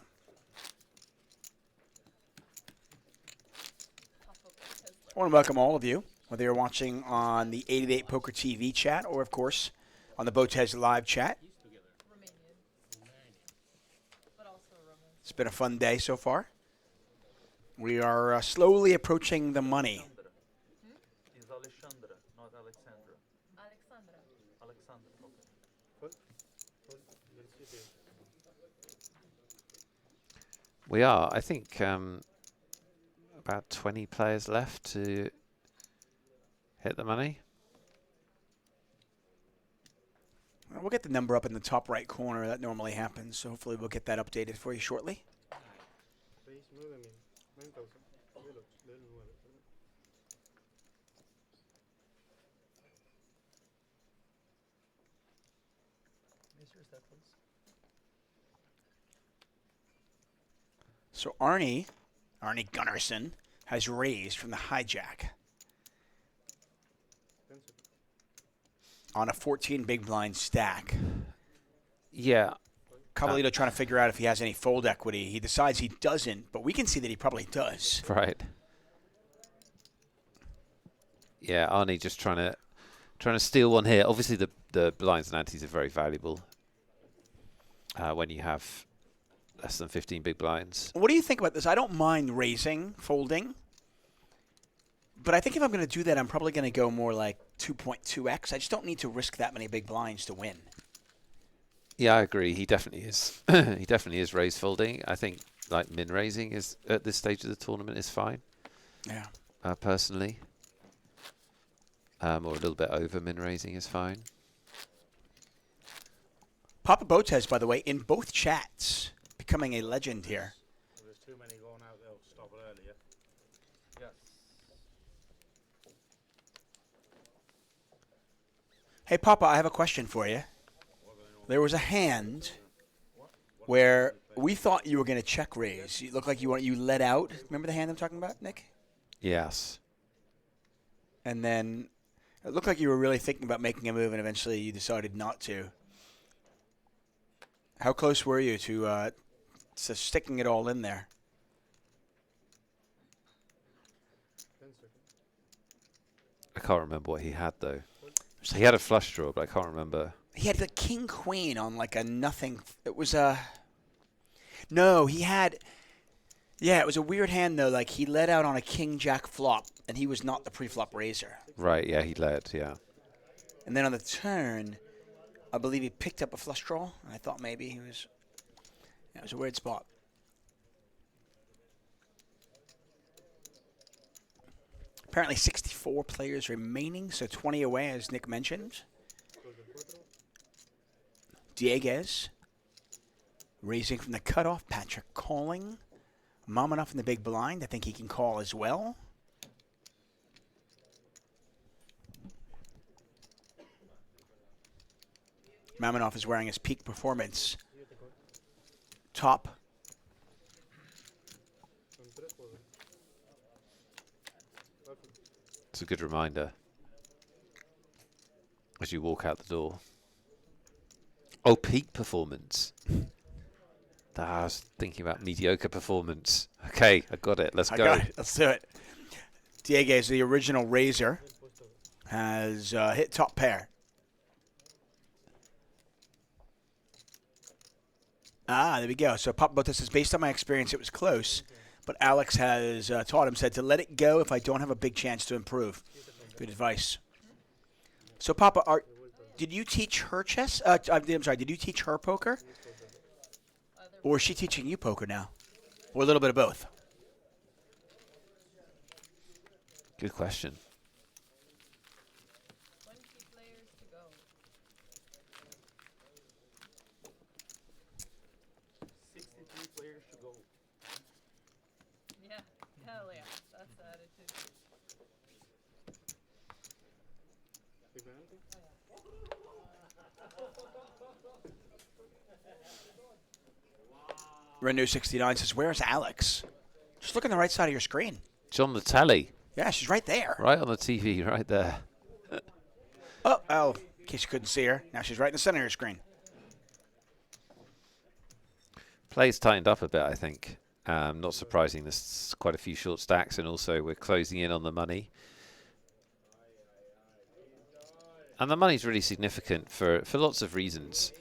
I want to welcome all of you, whether you're watching on the 888Poker TV chat or, of course, on the BotezLive chat. It's been a fun day so far. We are slowly approaching the money. It's Alexandra, not Alexandra. Alexandra, okay. We are. I think about 20 players left to hit the money. We'll get the number up in the top right corner. That normally happens, so hopefully we'll get that updated for you shortly. So Arnie Gunnarsson has raised from the hijack on a 14 big blind stack. Yeah. Cavalito trying to figure out if he has any fold equity. He decides he doesn't, but we can see that he probably does. Right. Yeah, Arnie just trying to steal one here. Obviously, the blinds and antes are very valuable when you have less than 15 big blinds. What do you think about this? I don't mind raising, folding, but I think if I'm going to do that, I'm probably going to go more like 2.2x. I just don't need to risk that many big blinds to win. Yeah, I agree. He definitely is. He definitely is raise folding. I think like min raising is at this stage of the tournament is fine. Yeah. Personally, or a little bit over min raising is fine. Papa Botez, by the way, in both chats, becoming a legend here. There's too many going out. They'll stop it earlier. Yes. Hey, Papa, I have a question for you. There was a hand where we thought you were going to check raise. You looked like you let out. Remember the hand I'm talking about, Nick? Yes. And then it looked like you were really thinking about making a move, and eventually you decided not to. How close were you to sticking it all in there? I can't remember what he had, though. He had a flush draw, but I can't remember. He had the king queen on like a nothing. It was a. No, he had. Yeah, it was a weird hand though. Like he led out on a king jack flop, and he was not the pre-flop raiser. Right. Yeah, he led. Yeah. And then on the turn, I believe he picked up a flush draw. And I thought maybe he was. Yeah, it was a weird spot. Apparently 64 players remaining, so 20 away, as Nick mentioned. Dieguez raising from the cutoff. Patrick calling. Mamanoff in the big blind. I think he can call as well. Mamanoff is wearing his peak performance top. It's a good reminder as you walk out the door. Oh, peak performance. I was thinking about mediocre performance. Okay, I got it. Let's go. Got it. Let's do it. Dieguez, the original raiser, has hit top pair. There we go. So Papa Botez says, based on my experience, it was close. But Alex has taught him, said to let it go if I don't have a big chance to improve. Good advice. So Papa, did you teach her chess? I'm sorry, did you teach her poker? Or is she teaching you poker now? Or a little bit of both? Good question. 20 players to go. 63 players to go. Yeah, hell yeah. That's the attitude. Big penalty? Renew69 says, where's Alex? Just look on the right side of your screen. It's on the telly. Yeah, she's right there. Right on the TV, right there. Oh, in case you couldn't see her. Now she's right in the center of your screen. Play's tightened up a bit, I think. Not surprising, there's quite a few short stacks, and also we're closing in on the money. And the money's really significant for lots of reasons.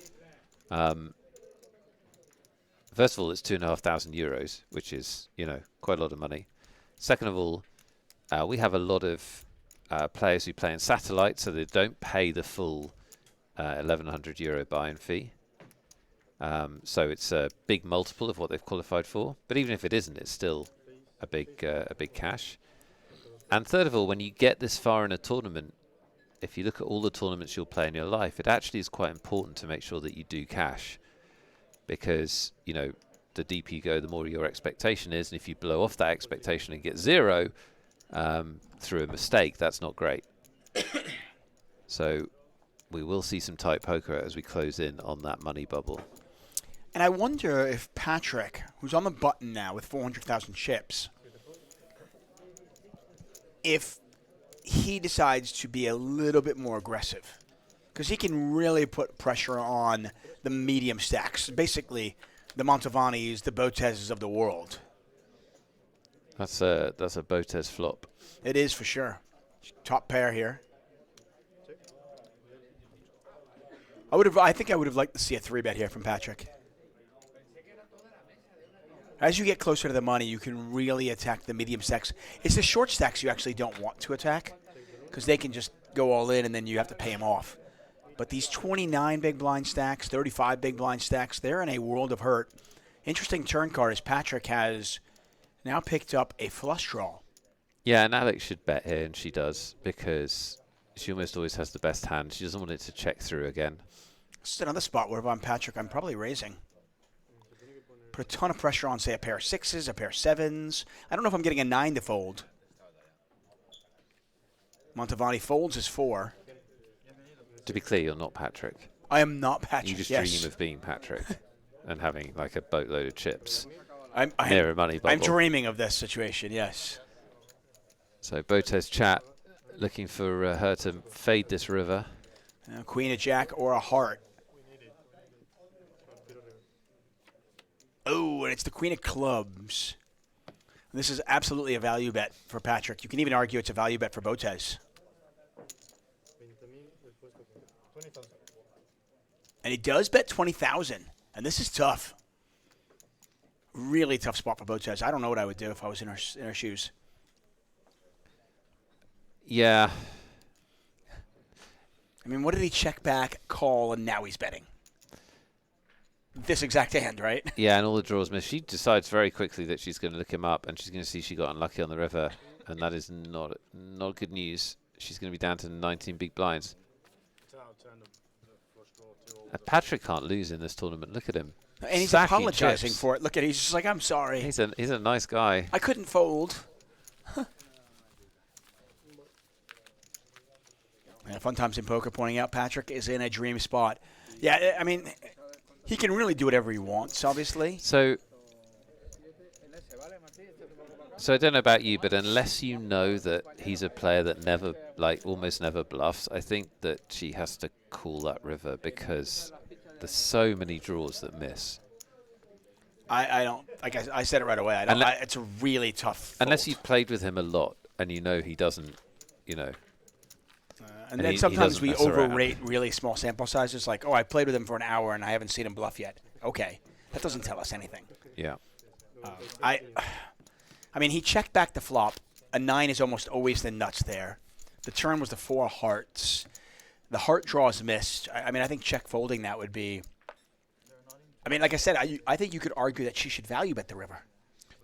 First of all, it's €2,500, which is, quite a lot of money. Second of all, we have a lot of players who play in satellite, so they don't pay the full €1,100 buy-in fee. So it's a big multiple of what they've qualified for. But even if it isn't, it's still a big cash. And third of all, when you get this far in a tournament, if you look at all the tournaments you'll play in your life, it actually is quite important to make sure that you do cash. Because, the deeper you go, the more your expectation is. And if you blow off that expectation and get zero through a mistake, that's not great. So we will see some tight poker as we close in on that money bubble. And I wonder if Patrick, who's on the button now with 400,000 chips, if he decides to be a little bit more aggressive. Because he can really put pressure on the medium stacks. Basically, the Montavanis, the Botezes of the world. That's a Botez flop. It is for sure. Top pair here. I think I would have liked to see a 3-bet here from Patrick. As you get closer to the money, you can really attack the medium stacks. It's the short stacks you actually don't want to attack because they can just go all in and then you have to pay them off. But these 29 big blind stacks, 35 big blind stacks, they're in a world of hurt. Interesting turn card is Patrick has now picked up a flush draw. Yeah, and Alex should bet here, and she does, because she almost always has the best hand. She doesn't want it to check through again. This is another spot where if I'm Patrick, I'm probably raising. Put a ton of pressure on, say, a pair of 6s, a pair of 7s. I don't know if I'm getting a 9 to fold. Montavani folds his 4. To be clear, you're not Patrick. I am not Patrick, You just yes. dream of being Patrick and having like a boatload of chips I'm near a money bubble. I'm dreaming of this situation, yes. So Botez chat looking for her to fade this river. Queen, a jack, or a heart. and it's the queen of clubs. This is absolutely a value bet for Patrick. You can even argue it's a value bet for Botez. And he does bet 20,000, and this is tough. Really tough spot for Botez. I don't know what I would do if I was in her shoes. Yeah. I mean, what did he check back, call, and now he's betting? This exact hand, right? Yeah, and all the draws miss. She decides very quickly that she's going to look him up, and she's going to see she got unlucky on the river, and that is not good news. She's going to be down to 19 big blinds. And Patrick can't lose in this tournament. Look at him. And he's Sacking apologizing chips. for it. Look at it. He's just like, I'm sorry. He's a nice guy. I couldn't fold. Yeah, Fun Times in Poker pointing out Patrick is in a dream spot. Yeah, I mean, he can really do whatever he wants, obviously. So I don't know about you, but unless you know that he's a player that never, almost never bluffs, I think that she has to call that river because there's so many draws that miss. I don't, like I said it right away, it's a really tough fold. Unless you've played with him a lot and you know he doesn't, and then sometimes we overrate really small sample sizes. Like, I played with him for an hour and I haven't seen him bluff yet. Okay, that doesn't tell us anything. Yeah. I mean, he checked back the flop. A 9 is almost always the nuts there. The turn was the 4 of hearts. The heart draws missed. I mean, I think check folding that would be. I mean, like I said, I think you could argue that she should value bet the river.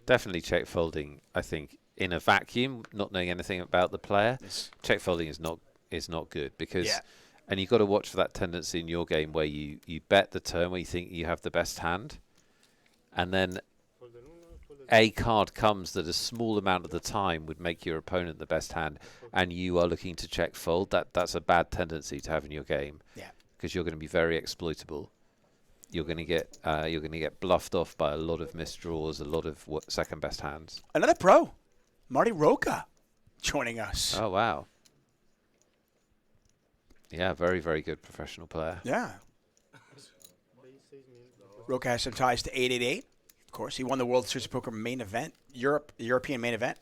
Definitely check folding. I think in a vacuum, not knowing anything about the player, check folding is not good because, and you've got to watch for that tendency in your game where you bet the turn where you think you have the best hand, and then a card comes that a small amount of the time would make your opponent the best hand, and you are looking to check fold. That's a bad tendency to have in your game. Yeah. Because you're going to be very exploitable. You're going to get bluffed off by a lot of missed draws, a lot of second best hands. Another pro, Marty Roca, joining us. Oh wow. Yeah, very, very good professional player. Yeah. Roca has some ties to 888. Of course, he won the World Series of Poker main event, European main event,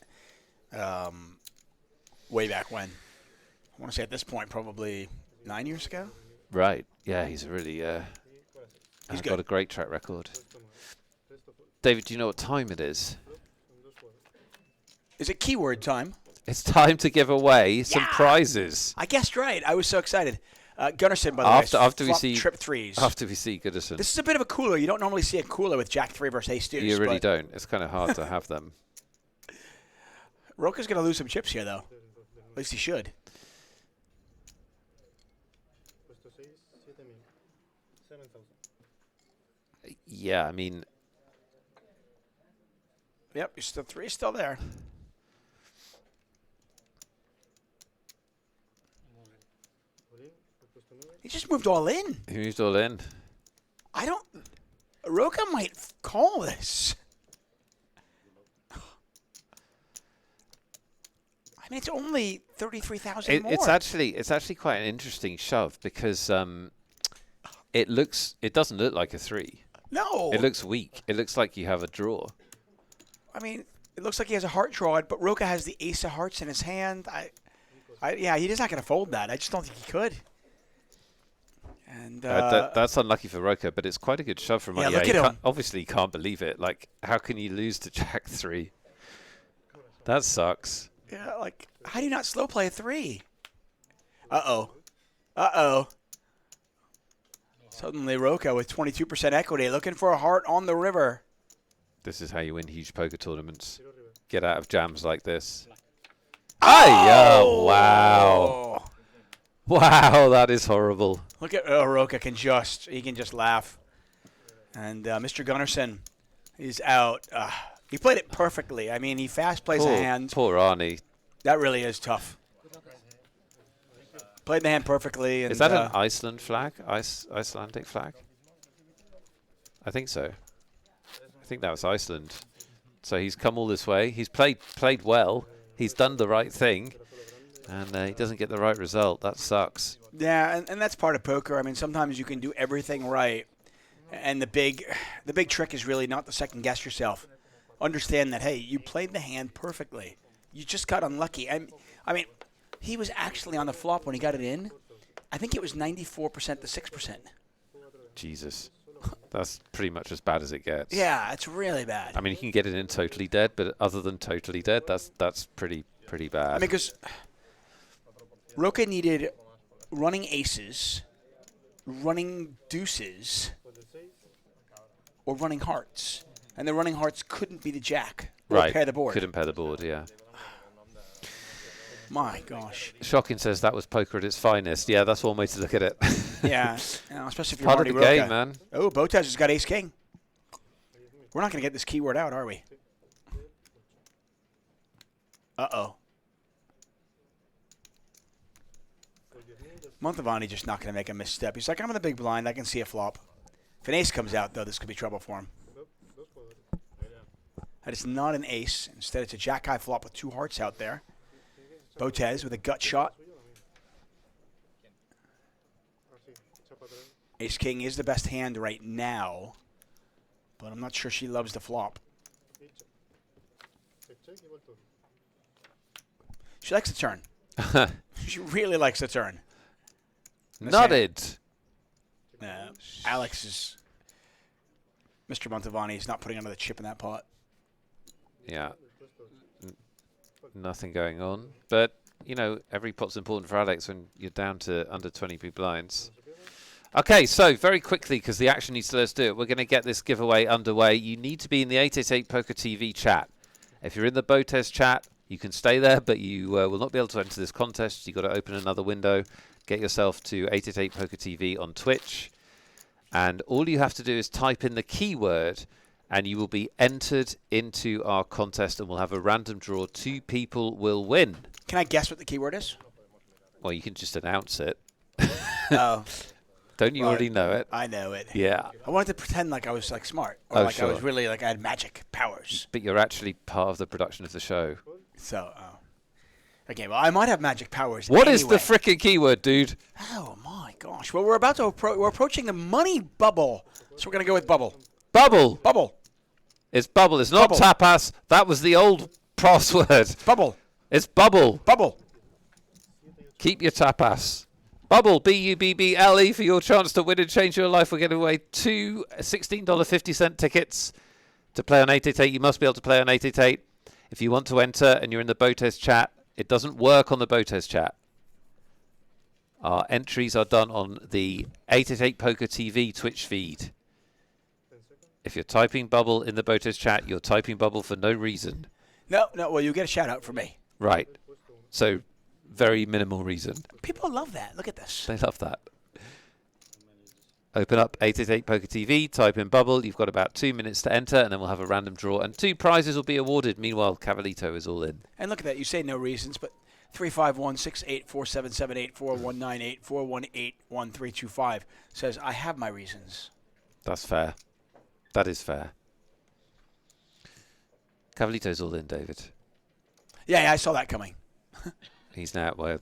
way back when. I want to say at this point, probably 9 years ago. Right. Yeah, he's really he's got a great track record. David, do you know what time it is? Is it keyword time? It's time to give away some prizes. I guessed right. I was so excited. Gunnarsson, by the way, after we see trip threes. After we see Goodison. This is a bit of a cooler. You don't normally see a cooler with Jack 3 versus Ace Deuce. You really don't. It's kind of hard to have them. Roca's going to lose some chips here, though. At least he should. Yeah, I mean. Yep, you're still 3 still there. He just moved all in. He moved all in. Roca might call this. I mean, it's only 33,000 more. It's actually quite an interesting shove because it doesn't look like a 3. No. It looks weak. It looks like you have a draw. I mean, it looks like he has a heart draw, but Roca has the ace of hearts in his hand. Yeah, he's not going to fold that. I just don't think he could. And that's unlucky for Roca, but it's quite a good shove from look at him. Obviously, he can't believe it. Like, how can you lose to Jack 3? That sucks. Yeah, like, how do you not slow play a 3? Uh-oh. Suddenly, Roca with 22% equity, looking for a heart on the river. This is how you win huge poker tournaments. Get out of jams like this. Oh! Wow. Wow, that is horrible. Look at Roca can just laugh. And Mr. Gunnarsson is out. He played it perfectly. I mean, he fast plays a hand. Poor Arnie. That really is tough. Played the hand perfectly. And, is that an Iceland flag? Icelandic flag? I think so. I think that was Iceland. So he's come all this way. He's played well. He's done the right thing. And he doesn't get the right result. That sucks. Yeah, and that's part of poker. I mean, sometimes you can do everything right, And the big trick is really not to second guess yourself. Understand that, hey, you played the hand perfectly. You just got unlucky. I mean, he was actually on the flop when he got it in. I think it was 94% to 6%. Jesus. That's pretty much as bad as it gets. Yeah, it's really bad. I mean, you can get it in totally dead, but other than totally dead, that's pretty bad. I mean, because Roca needed running aces, running deuces, or running hearts. And the running hearts couldn't be the jack. Or pair the board. Couldn't pair the board, yeah. My gosh. Shocking says that was poker at its finest. Yeah, that's one way to look at it. Yeah, especially if you're part Marty of the Roca. game, man. Oh, Botez has got ace-king. We're not going to get this keyword out, are we? Uh-oh. Mantovani just not going to make a misstep. He's like, I'm in the big blind. I can see a flop. If an ace comes out, though, this could be trouble for him. That is not an ace. Instead, it's a jack-high flop with 2 hearts out there. Botez with a gut shot. Ace-king is the best hand right now, but I'm not sure she loves the flop. She likes the turn. She really likes the turn. Nutted. Alex is... Mr. Mantovani is not putting another chip in that pot. Yeah. Nothing going on. But, you know, every pot's important for Alex when you're down to under 20 big blinds. Okay, so very quickly, because the action needs to let us do it, we're going to get this giveaway underway. You need to be in the 888Poker TV chat. If you're in the Botez chat, you can stay there, but you will not be able to enter this contest. You've got to open another window, get yourself to 888Poker TV on Twitch, and all you have to do is type in the keyword, and you will be entered into our contest, and we'll have a random draw. 2 people will win. Can I guess what the keyword is? Well, you can just announce it. Oh. Don't you already know it? I know it. Yeah. I wanted to pretend like I was like smart, or like sure. I was really like I had magic powers. But you're actually part of the production of the show. So, okay. Well, I might have magic powers. What anyway. is the frickin' keyword, dude? Oh my gosh! Well, we're about to we're approaching the money bubble, so we're gonna go with bubble. Bubble. Bubble. It's bubble. It's not Bubble. tapas. That was the old password. Bubble. It's bubble. Bubble. Keep your tapas. Bubble, B-U-B-B-L-E, for your chance to win and change your life. We're giving away 2 $16.50 tickets to play on 888. You must be able to play on 888. If you want to enter and you're in the Botez chat, it doesn't work on the Botez chat. Our entries are done on the 888Poker TV Twitch feed. If you're typing bubble in the Botez chat, you're typing bubble for no reason. No. Well, you get a shout out from me. Right. So, very minimal reason. People love that. Look at this. They love that. Open up 888Poker TV, type in bubble. You've got about 2 minutes to enter, and then we'll have a random draw, and 2 prizes will be awarded. Meanwhile, Cavalito is all in. And look at that. You say no reasons, but 351-684778-4198-418-1325 says, I have my reasons. That's fair. That is fair. Cavalito's all in, David. Yeah, I saw that coming. He's now, well,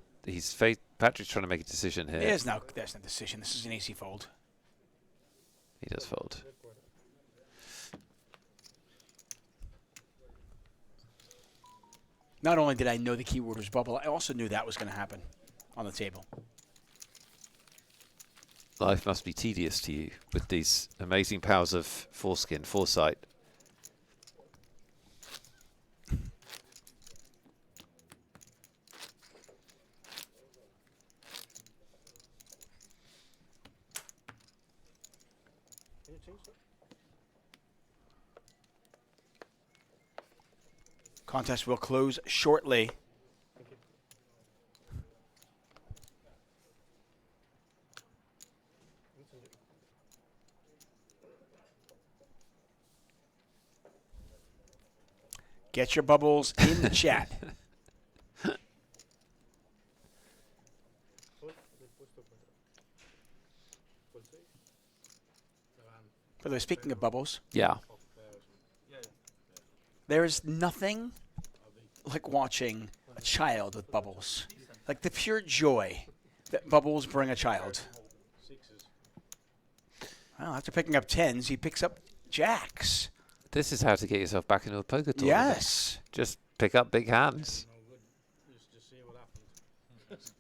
Patrick's trying to make a decision here. There's no decision. This is an easy fold. He does fold. Not only did I know the keyword was bubble, I also knew that was going to happen on the table. Life must be tedious to you with these amazing powers of foreskin, foresight. Contest will close shortly. Get your bubbles in the chat. By the way, speaking of bubbles. Yeah. There is nothing like watching a child with bubbles. Like the pure joy that bubbles bring a child. Well, after picking up 10s, he picks up jacks. This is how to get yourself back into a poker tournament. Yes. Just pick up big hands. Just see what happens.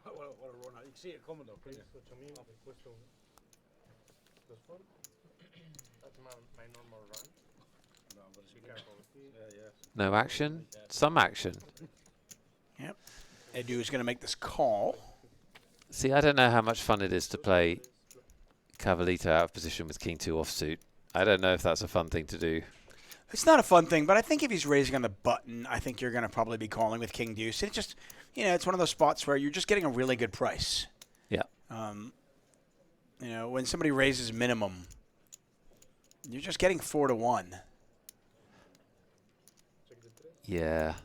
What a run. You can see it coming though, please. That's my normal run. No, but be careful. Yeah. No action? Some action. Yep. Edu is going to make this call. See, I don't know how much fun it is to play Cavalito out of position with King 2 offsuit. I don't know if that's a fun thing to do. It's not a fun thing, but I think if he's raising on the button, I think you're going to probably be calling with King Deuce. It's just, it's one of those spots where you're just getting a really good price. Yeah. When somebody raises minimum, you're just getting 4 to 1. Yeah.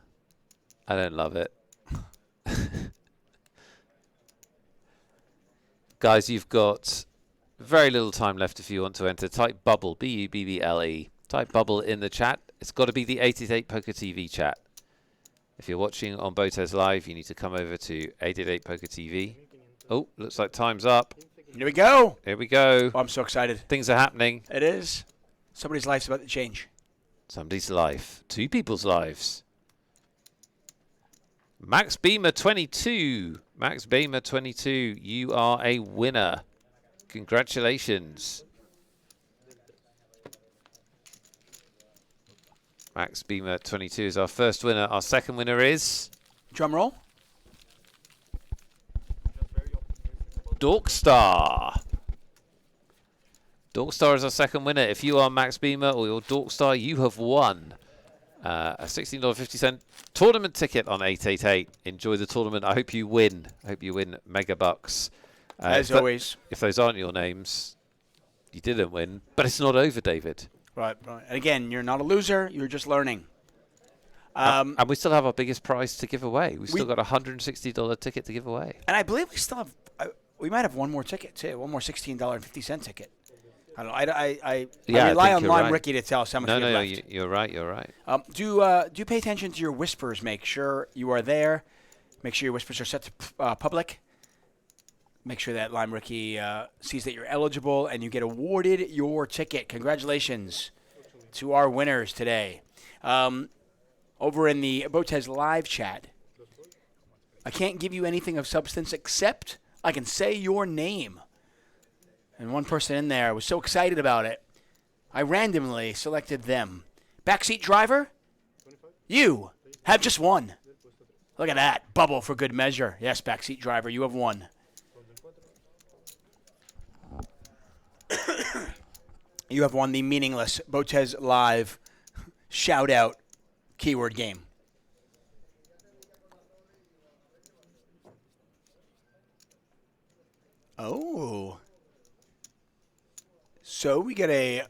I don't love it. Guys, you've got very little time left if you want to enter. Type bubble, B-U-B-B-L-E. Type bubble in the chat. It's got to be the 888Poker TV chat. If you're watching on BotezLive, you need to come over to 888Poker TV. Oh, looks like time's up. Here we go. Here we go. Oh, I'm so excited. Things are happening. It is. Somebody's life's about to change. Somebody's life. 2 people's lives. Max Beamer 22. Max Beamer 22, you are a winner. Congratulations. Max Beamer 22 is our first winner. Our second winner is... Drum roll. Dorkstar. Dorkstar is our second winner. If you are Max Beamer or your Dorkstar, you have won a $16.50 tournament ticket on 888. Enjoy the tournament. I hope you win. I hope you win mega bucks. As always. If those aren't your names, you didn't win. But it's not over, David. Right. And again, you're not a loser. You're just learning. And we still have our biggest prize to give away. We've still got a $160 ticket to give away. And I believe we still have... we might have one more ticket, too. One more $16.50 ticket. I don't know. I rely on Lime Ricky to tell us how much we have left. No, you're right. You're right. Do pay attention to your whispers. Make sure you are there. Make sure your whispers are set to public. Make sure that Lime Ricky sees that you're eligible and you get awarded your ticket. Congratulations to our winners today. Over in the BotezLive chat, I can't give you anything of substance except I can say your name. And one person in there was so excited about it, I randomly selected them. Backseat driver, you have just won. Look at that. Bubble for good measure. Yes, backseat driver, you have won. You have won the meaningless BotezLive shout-out keyword game. Oh. So we get a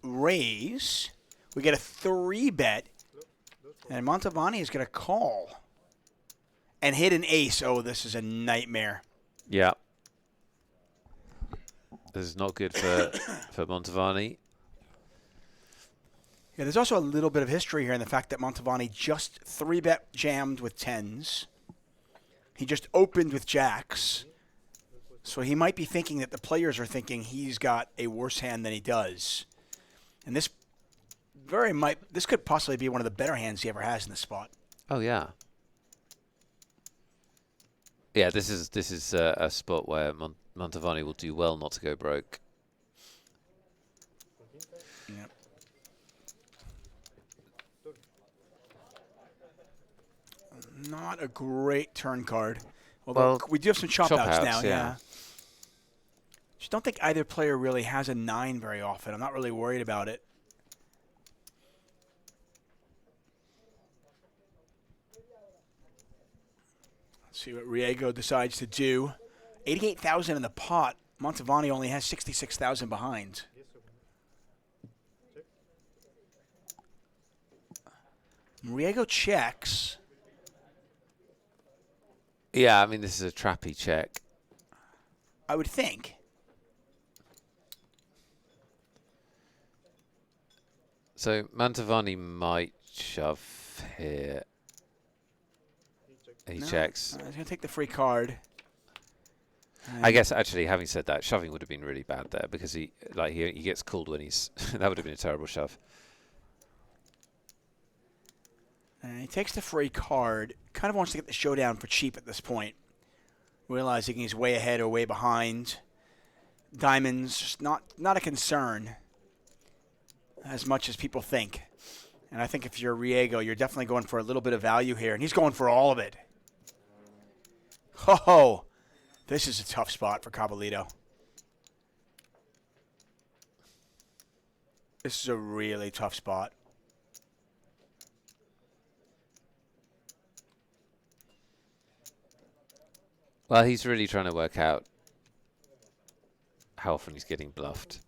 raise. We get a 3-bet. And Montavani is going to call. And hit an ace. Oh, this is a nightmare. Yeah. This is not good for Montavani. Yeah, there's also a little bit of history here in the fact that Montavani just 3-bet jammed with 10s. He just opened with jacks. So he might be thinking that the players are thinking he's got a worse hand than he does. And this could possibly be one of the better hands he ever has in the spot. Oh, yeah. Yeah, this is a spot where Montavani will do well not to go broke. Yep. Not a great turn card. Although we do have some chop outs now. Yeah. Just don't think either player really has a 9 very often. I'm not really worried about it. Let's see what Riego decides to do. 88,000 in the pot. Montavani only has 66,000 behind. Riego checks. Yeah, I mean, this is a trappy check. I would think. So Montavani might shove here. He checks. He's going to take the free card. I guess actually, having said that, shoving would have been really bad there because he gets called when he's that would have been a terrible shove. And he takes the free card. Kind of wants to get the showdown for cheap at this point, realizing he's way ahead or way behind. Diamonds just not a concern as much as people think. And I think if you're Riego, you're definitely going for a little bit of value here, and he's going for all of it. Oh, this is a tough spot for Caballito. This is a really tough spot. Well, he's really trying to work out how often he's getting bluffed.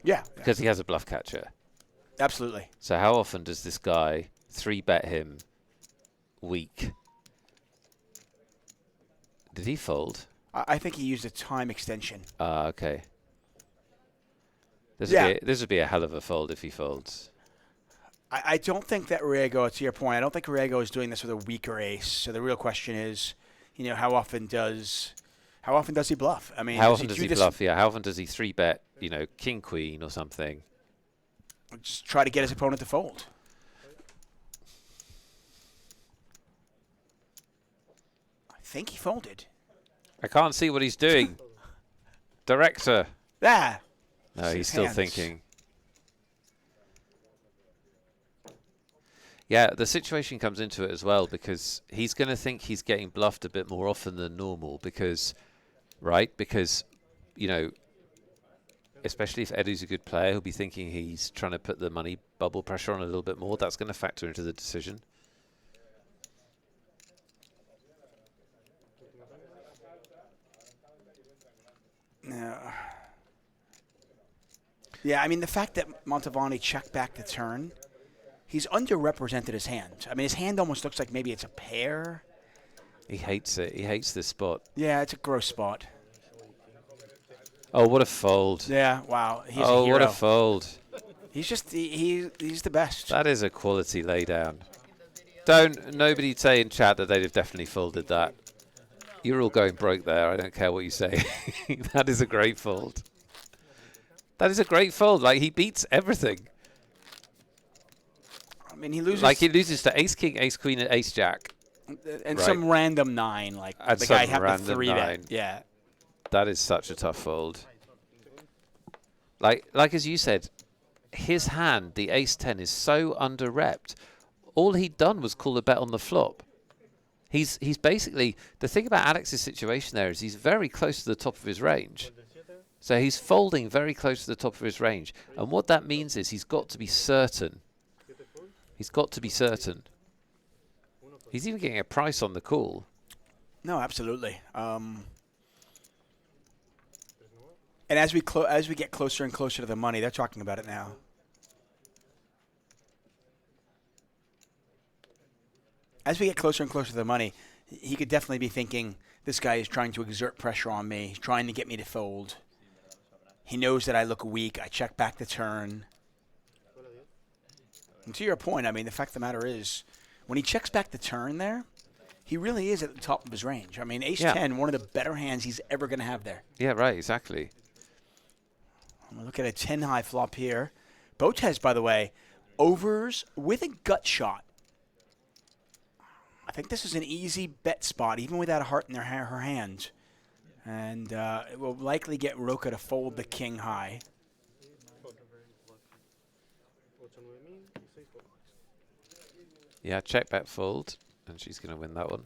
Yeah. Because he has a bluff catcher. Absolutely. So how often does this guy 3-bet him weak? Did he fold? I think he used a time extension. Okay. This would be a hell of a fold if he folds. I don't think that Riego, to your point, I don't think Riego is doing this with a weaker ace. So the real question is, how often does he bluff? I mean, how often does he bluff? Yeah, how often does he 3-bet, king, queen or something? Just try to get his opponent to fold. I think he folded. I can't see what he's doing. Director. Yeah. No, he's still thinking. Yeah, the situation comes into it as well because he's going to think he's getting bluffed a bit more often than normal because, especially if Edu's a good player, he'll be thinking he's trying to put the money bubble pressure on a little bit more. That's going to factor into the decision. No. Yeah, I mean, the fact that Montavani checked back the turn, he's underrepresented his hand. I mean, his hand almost looks like maybe it's a pair. He hates it. He hates this spot. Yeah, it's a gross spot. Oh, what a fold. Yeah, wow. He's a hero. hero. What a fold. He's just, he's the best. That is a quality laydown. Nobody say in chat that they'd have definitely folded that. You're all going broke there. I don't care what you say. That is a great fold. That is a great fold. Like, he beats everything. I mean, he loses. Like, he loses to ace king, ace queen, and ace jack. And some random 9, like and the guy had the 3-bet. Yeah. That is such a tough fold. Like as you said, his hand, the ace-10, is so under-repped. All he'd done was call a bet on the flop. He's basically, the thing about Alex's situation there is he's very close to the top of his range. So he's folding very close to the top of his range. And what that means is he's got to be certain. He's got to be certain. He's even getting a price on the call. No, absolutely. And as we get closer and closer to the money, they're talking about it now. As we get closer and closer to the money, he could definitely be thinking, this guy is trying to exert pressure on me. He's trying to get me to fold. He knows that I look weak. I check back the turn. And to your point, I mean, the fact of the matter is, when he checks back the turn there, he really is at the top of his range. I mean, ace-10, one of the better hands he's ever going to have there. Yeah, right, exactly. I'm going to look at a 10-high flop here. Botez, by the way, overs with a gut shot. I think this is an easy bet spot, even without a heart in her hand. And it will likely get Roca to fold the king high. Yeah, check bet fold, and she's going to win that one.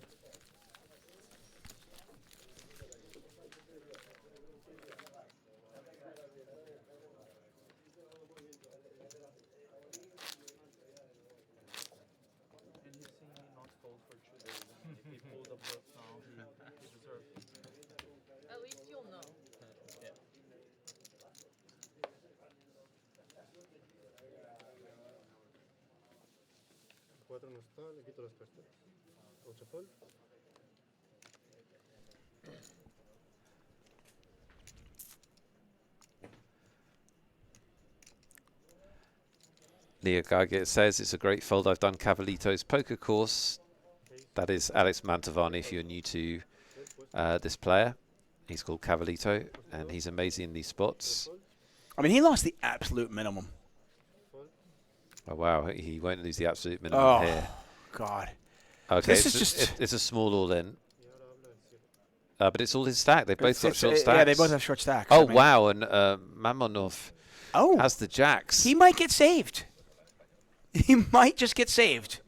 At least you'll know. Cuatro no está, le quito los trastes. 8 fold. Leo Gargett says it's a great fold. I've done Cavallito's poker course. That is Alex Mantovani if you're new to this player. He's called Cavalito, and he's amazing in these spots. I mean, he lost the absolute minimum. Oh, wow. He won't lose the absolute minimum here. God. Okay, This is just... It's a small all-in. But it's all his stack. They've both got short stacks. Yeah, they both have short stacks. Oh, wow. And Mamonov has the jacks. He might get saved. He might just get saved.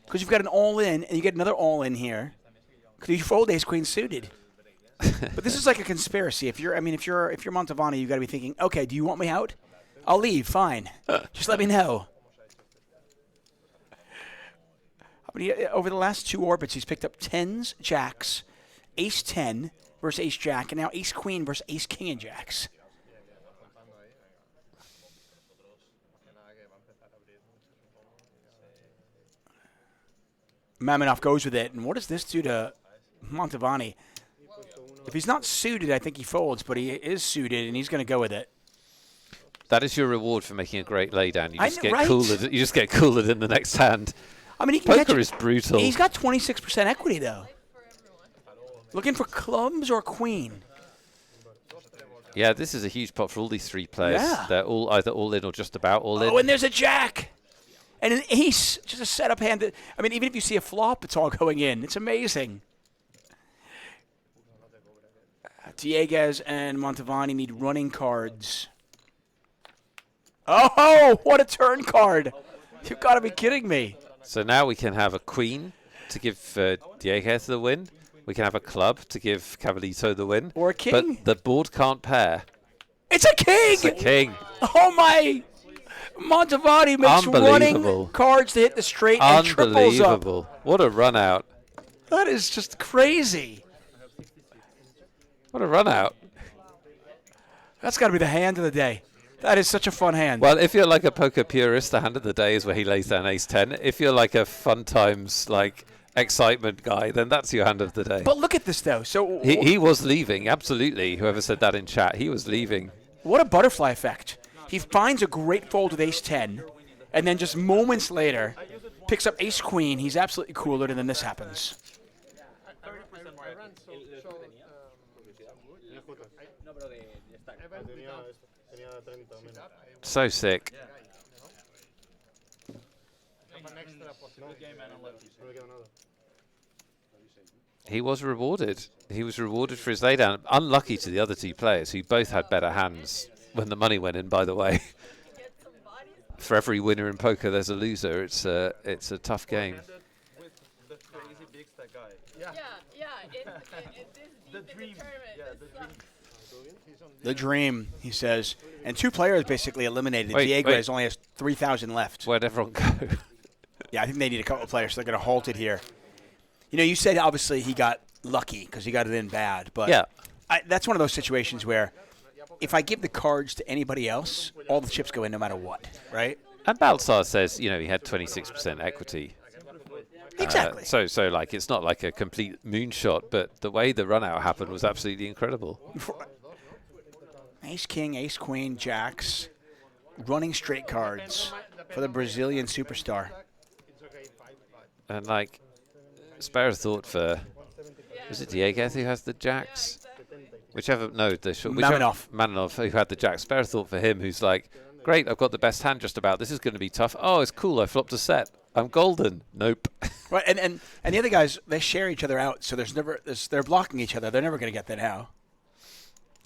Because you've got an all-in, and you get another all-in here. Because you fold ace-queen suited. But this is like a conspiracy. If you're Mantovani, you've got to be thinking, okay, do you want me out? I'll leave. Fine. Just let me know. Over the last 2 orbits, he's picked up 10s, jacks, ace-10 versus ace-jack, and now ace-queen versus ace-king and jacks. Mamonov goes with it, and what does this do to Mantovani? If he's not suited, I think he folds, but he is suited, and he's going to go with it. That is your reward for making a great laydown. You just get right? coolered. You just get coolered in the next hand. I mean, he can Poker is brutal. He's got 26% equity, though. Looking for clubs or queen. Yeah, this is a huge pot for all these 3 players. Yeah. They're all either all in or just about all in. Oh, and there's a jack. And an ace. Just a setup hand. I mean, even if you see a flop, it's all going in. It's amazing. Dieguez and Mantovani need running cards. Oh, what a turn card. You've got to be kidding me. So now we can have a queen to give Dieguez the win. We can have a club to give Cavalito the win. Or a king. But the board can't pair. It's a king! It's a king. Oh, my. Mantovani makes running cards to hit the straight and triples up. Unbelievable. What a run out. That is just crazy. What a run out. That's got to be the hand of the day. That is such a fun hand. Well, if you're like a poker purist, the hand of the day is where he lays down ace-10. If you're like a fun times, like excitement guy, then that's your hand of the day. But look at this, though. So he was leaving, absolutely. Whoever said that in chat, he was leaving. What a butterfly effect. He finds a great fold with ace-10, and then just moments later, picks up ace-queen. He's absolutely cooler, and then this happens. So sick. He was rewarded. He was rewarded for his laydown. Unlucky to the other 2 players who both had better hands when the money went in, by the way. For every winner in poker, there's a loser. It's a tough game. The dream, he says. And 2 players basically eliminated. Dieguez only has 3,000 left. Where'd everyone go? Yeah, I think they need a couple of players, so they're going to halt it here. You know, you said obviously he got lucky because he got it in bad. But yeah. That's one of those situations where if I give the cards to anybody else, all the chips go in no matter what, right? And Baltzar says, you know, he had 26% equity. Exactly. So like, it's not like a complete moonshot, but the way the run out happened was absolutely incredible. Ace-king, ace-queen, jacks, running straight cards for the Brazilian superstar. And like, spare a thought for, was it Dieguez who has the jacks? Whichever, no, Mamonov, who had the jacks. Spare a thought for him, who's like, great, I've got the best hand just about. This is going to be tough. Oh, it's cool. I flopped a set. I'm golden. Nope. Right, and the other guys, they share each other out, so they're blocking each other. They're never going to get that now.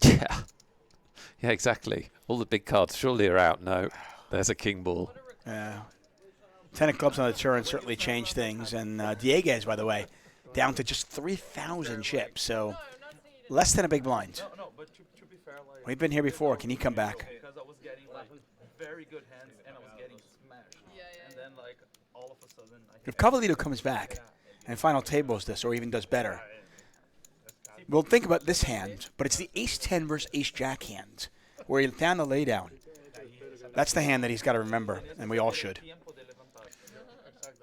Yeah. Yeah, exactly. All the big cards surely are out. No, there's a king ball. Yeah. 10 of clubs on the turn certainly changed things. And Dieguez, by the way, down to just 3,000 chips, so less than a big blind. We've been here before. Can he come back? Because I was getting like very good hands and I was getting smashed. And then like all of a sudden If Cavalito comes back and final tables this or even does better, we'll think about this hand, but it's the ace-10 versus ace-jack hand where he found the laydown. That's the hand that he's got to remember, and we all should.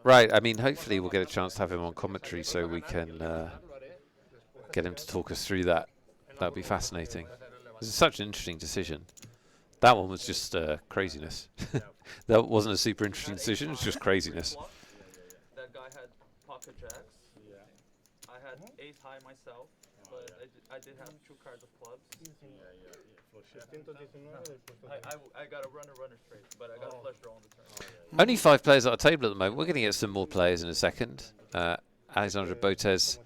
Right. I mean, hopefully we'll get a chance to have him on commentary so we can get him to talk us through that. That would be fascinating. This is such an interesting decision. That one was just craziness. That wasn't a super interesting decision. It's just craziness. That guy had pocket jacks. I had ace high myself. but I did have 2 cards of clubs. I got a runner straight, but I got a flush draw on the turn. Only 5 players at our table at the moment. We're going to get some more players in a second. Alexandra Botez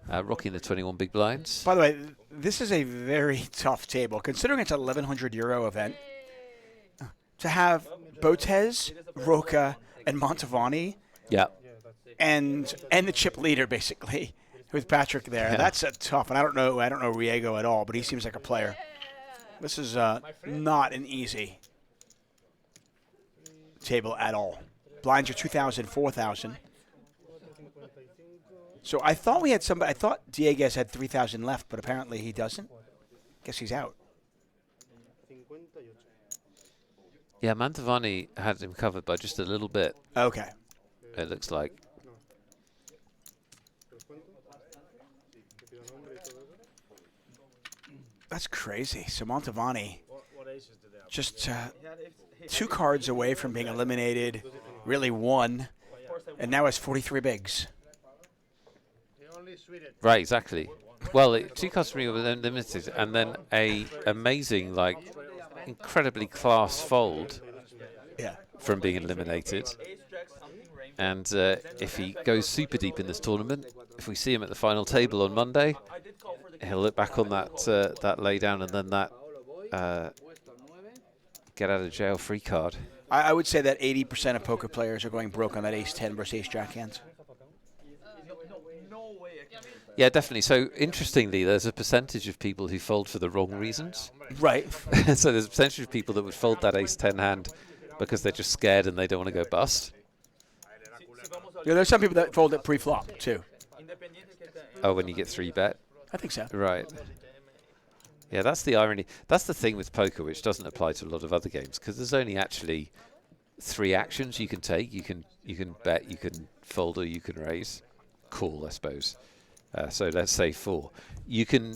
rocking the 21 big blinds. By the way, this is a very tough table. Considering it's an €1,100 event, to have Botez, Roca, and Montavani, yeah, and the chip leader, basically, with Patrick there. Yeah. That's a tough, and I don't know Riego at all, but he seems like a player. This is not an easy table at all. Blinds are 2,000, 4,000. So I thought we had somebody. I thought Dieguez had 3,000 left, but apparently he doesn't. Guess he's out. Yeah, Montavani had him covered by just a little bit. Okay. It looks like. That's crazy. So Montavani just 2 cards away from being eliminated, really 1, and now has 43 bigs. Right, exactly. Well, 2 cards from you were limited, and then a amazing, like, incredibly class fold from being eliminated. And if he goes super deep in this tournament, if we see him at the final table on Monday, he'll look back on that that laydown and then that get out of jail free card. I would say that 80% of poker players are going broke on that ace-10 versus ace-jack hand. Yeah, definitely. So, interestingly, there's a percentage of people who fold for the wrong reasons. Right. So there's a percentage of people that would fold that ace-10 hand because they're just scared and they don't want to go bust. Yeah, there's some people that fold it pre-flop, too. Oh, when you get 3-bet? I think so. Right. Yeah, that's the irony. That's the thing with poker, which doesn't apply to a lot of other games, because there's only actually 3 actions you can take. You can bet, you can fold, or you can raise. Call, I suppose. So let's say 4. You can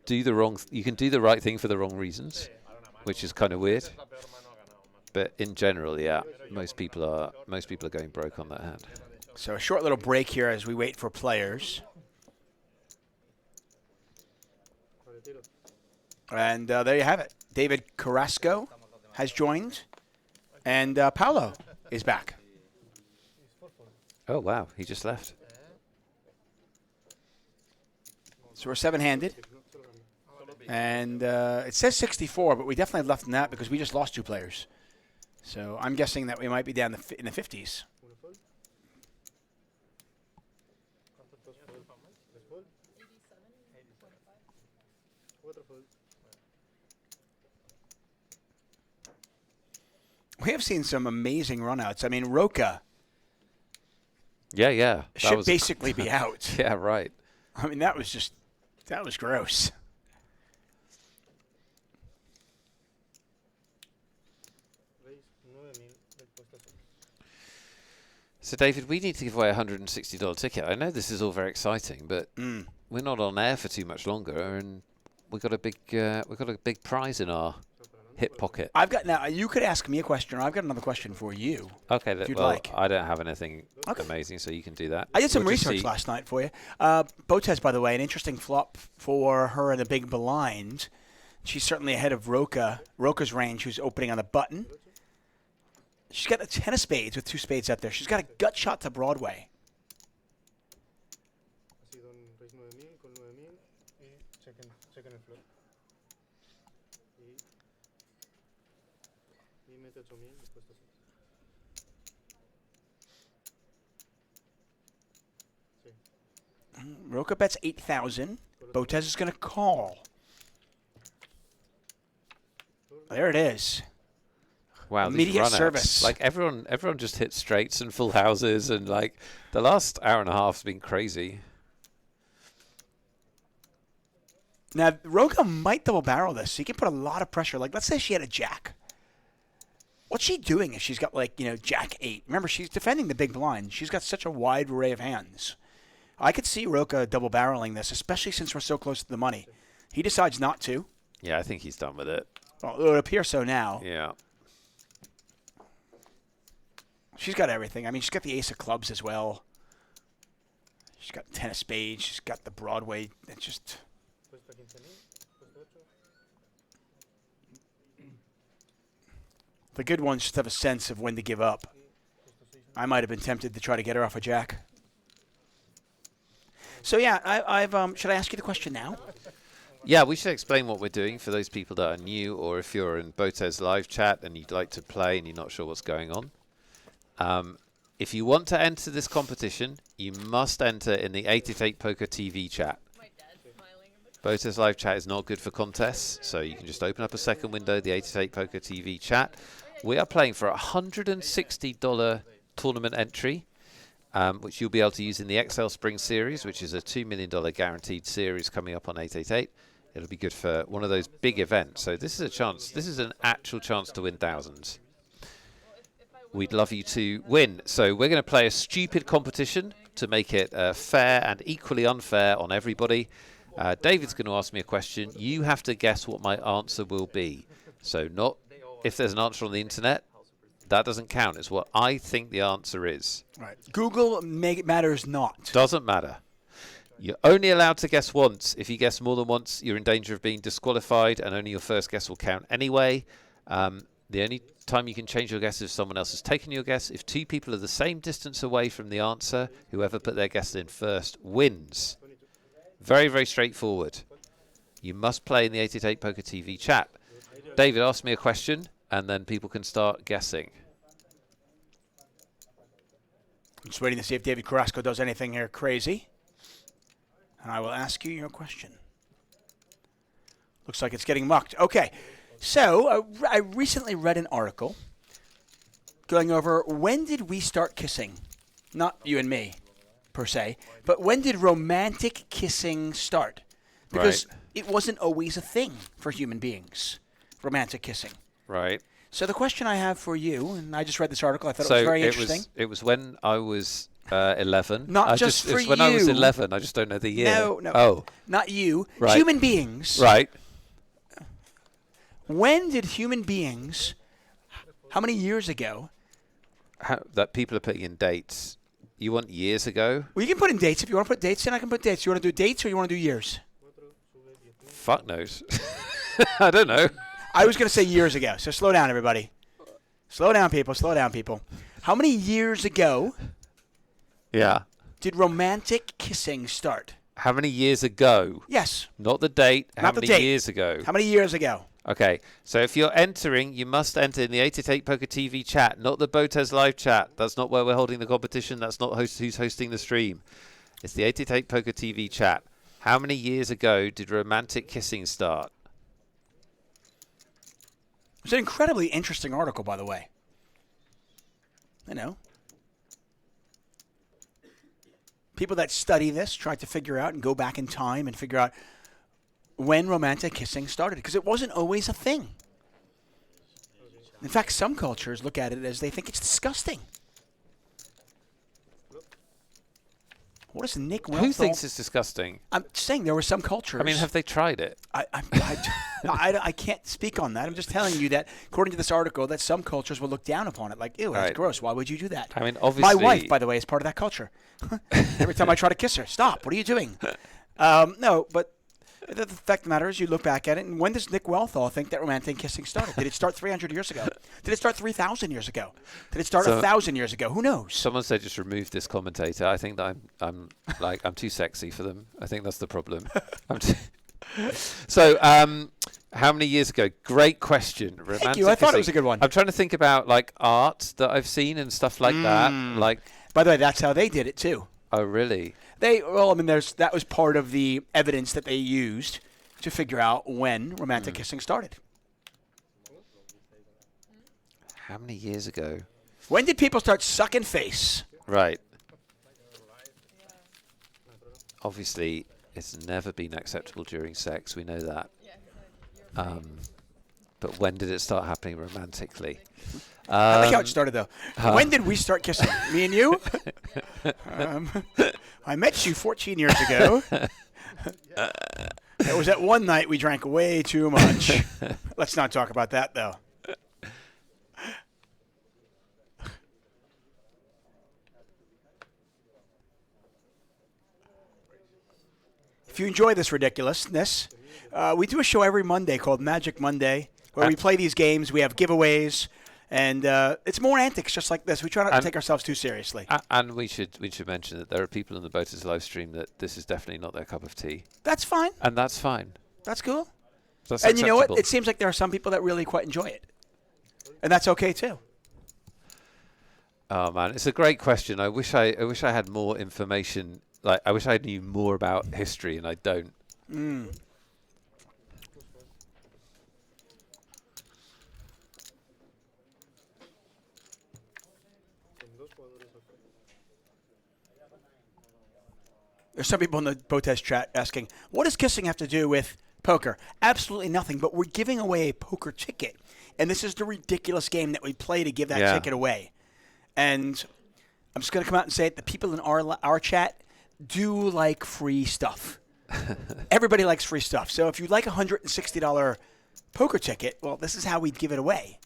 do the right thing for the wrong reasons, which is kind of weird. But in general, yeah, most people are going broke on that hand. So a short little break here as we wait for players. And there you have it. David Carrasco has joined, and Paolo is back. Oh, wow. He just left. So we're 7-handed. And it says 64, but we definitely have left than that because we just lost 2 players. So I'm guessing that we might be down in the 50s. We have seen some amazing runouts. I mean, Roca Yeah. should basically be out. Yeah, right. I mean, that was gross. So, David, we need to give away a $160 ticket. I know this is all very exciting, but we're not on air for too much longer, and we've got a big prize in our hip pocket. Now you could ask me a question, or I've got another question for you. Okay, if you'd well, like. I don't have anything amazing, so you can do that. I did some We'll just research see. last night for you. Botez, by the way, an interesting flop for her in the big blind. She's certainly ahead of Roca. Roca's range, who's opening on the button. She's got a 10 of spades with 2 spades up there. She's got a gut shot to Broadway. Roca bets 8,000. Botez is going to call. There it is. Wow, Immediate these runouts. service. Like everyone just hit straights and full houses, and like the last hour and a half has been crazy. Now, Roca might double barrel this. So he can put a lot of pressure. Like, let's say she had a jack. What's she doing if she's got, like, jack 8? Remember, she's defending the big blind. She's got such a wide array of hands. I could see Roca double barreling this, especially since we're so close to the money. He decides not to. Yeah, I think he's done with it. Well, it would appear so now. Yeah. She's got everything. I mean, she's got the ace of clubs as well. She's got 10 of spades. She's got the Broadway. It's just... The good ones just have a sense of when to give up. I might have been tempted to try to get her off a jack. So yeah, should I ask you the question now? Yeah, we should explain what we're doing for those people that are new, or if you're in BotezLive chat and you'd like to play and you're not sure what's going on. If you want to enter this competition, you must enter in the 888Poker TV chat. BotezLive chat is not good for contests, so you can just open up a second window, the 888Poker TV chat. We are playing for a $160 tournament entry, which you'll be able to use in the XL Spring Series, which is a $2 million guaranteed series coming up on 888. It'll be good for one of those big events. So this is a chance. This is an actual chance to win thousands. We'd love you to win. So we're going to play a stupid competition to make it fair and equally unfair on everybody. David's going to ask me a question. You have to guess what my answer will be. So not if there's an answer on the internet. That doesn't count. It's what I think the answer is. Right. Google matters not. Doesn't matter. You're only allowed to guess once. If you guess more than once, you're in danger of being disqualified, and only your first guess will count anyway. The only time you can change your guess is if someone else has taken your guess. If two people are the same distance away from the answer, whoever put their guess in first wins. Very, very straightforward. You must play in the 888Poker TV chat. David, ask me a question, and then people can start guessing. I'm just waiting to see if David Carrasco does anything here crazy. And I will ask you your question. Looks like it's getting mucked. Okay. So, I recently read an article going over when did we start kissing? Not you and me, per se, but when did romantic kissing start? Because it wasn't always a thing for human beings, romantic kissing. Right. So the question I have for you, and I just read this article, I thought it was very interesting. It was when I was 11. Not just for you. When I was 11, I just don't know the year. No. Oh. Not you. Right. Human beings. Right. When did human beings, how many years ago? That people are putting in dates. You want years ago? Well, you can put in dates. If you want to put dates in, I can put dates. You want to do dates or you want to do years? Fuck knows. I don't know. I was going to say years ago, so slow down, everybody. Slow down, people. Slow down, people. How many years ago did romantic kissing start? How many years ago? Yes. Not the date. Not how the many date. years ago? How many years ago? Okay, so if you're entering, you must enter in the 888Poker TV chat, not the BotezLive chat. That's not where we're holding the competition. That's not who's hosting the stream. It's the 888Poker TV chat. How many years ago did romantic kissing start? It's an incredibly interesting article, by the way. You know, people that study this try to figure out and go back in time and figure out when romantic kissing started, because it wasn't always a thing. In fact, some cultures look at it as they think it's disgusting. What is Nick Welthall? Who thinks it's disgusting? I'm saying there were some cultures. I mean, have they tried it? I can't speak on that. I'm just telling you that, according to this article, that some cultures will look down upon it. Like, ew, that's gross. Why would you do that? I mean, obviously... My wife, by the way, is part of that culture. Every time I try to kiss her, stop. What are you doing? No, but the fact of the matter is you look back at it, and when does Nick Welthall think that romantic kissing started? Did it start 300 years ago? Did it start 3,000 years ago? Did it start 1,000 years ago? Who knows? Someone said just remove this commentator. I think that I'm too sexy for them. I think that's the problem. So, how many years ago? Great question. Romantic Thank you. I thought it was a good one. I'm trying to think about like art that I've seen and stuff like that. Like, by the way, that's how they did it too. Oh, really? Well, I mean, that was part of the evidence that they used to figure out when romantic kissing started. How many years ago? When did people start sucking face? Right. Obviously, it's never been acceptable during sex. We know that. But when did it start happening romantically? I like how it started, though. When did we start kissing? Me and you? I met you 14 years ago. It was that one night we drank way too much. Let's not talk about that, though. if you enjoy this ridiculousness, we do a show every Monday called Magic Monday, where we play these games. We have giveaways, and it's more antics just like this. We try not to take ourselves too seriously. And we should mention that there are people in the BotezLive stream that this is definitely not their cup of tea. That's fine. And that's fine. That's cool. That's and you know what? acceptable. It seems like there are some people that really quite enjoy it. And that's okay, too. Oh, man. It's a great question. I wish I had more information. Like, I wish I knew more about history, and I don't. Mm. There's some people in the Botez chat asking, what does kissing have to do with poker? Absolutely nothing, but we're giving away a poker ticket. And this is the ridiculous game that we play to give that ticket away. And I'm just going to come out and say it. The people in our chat do like free stuff. Everybody likes free stuff. So if you like a $160 poker ticket, well, this is how we'd give it away.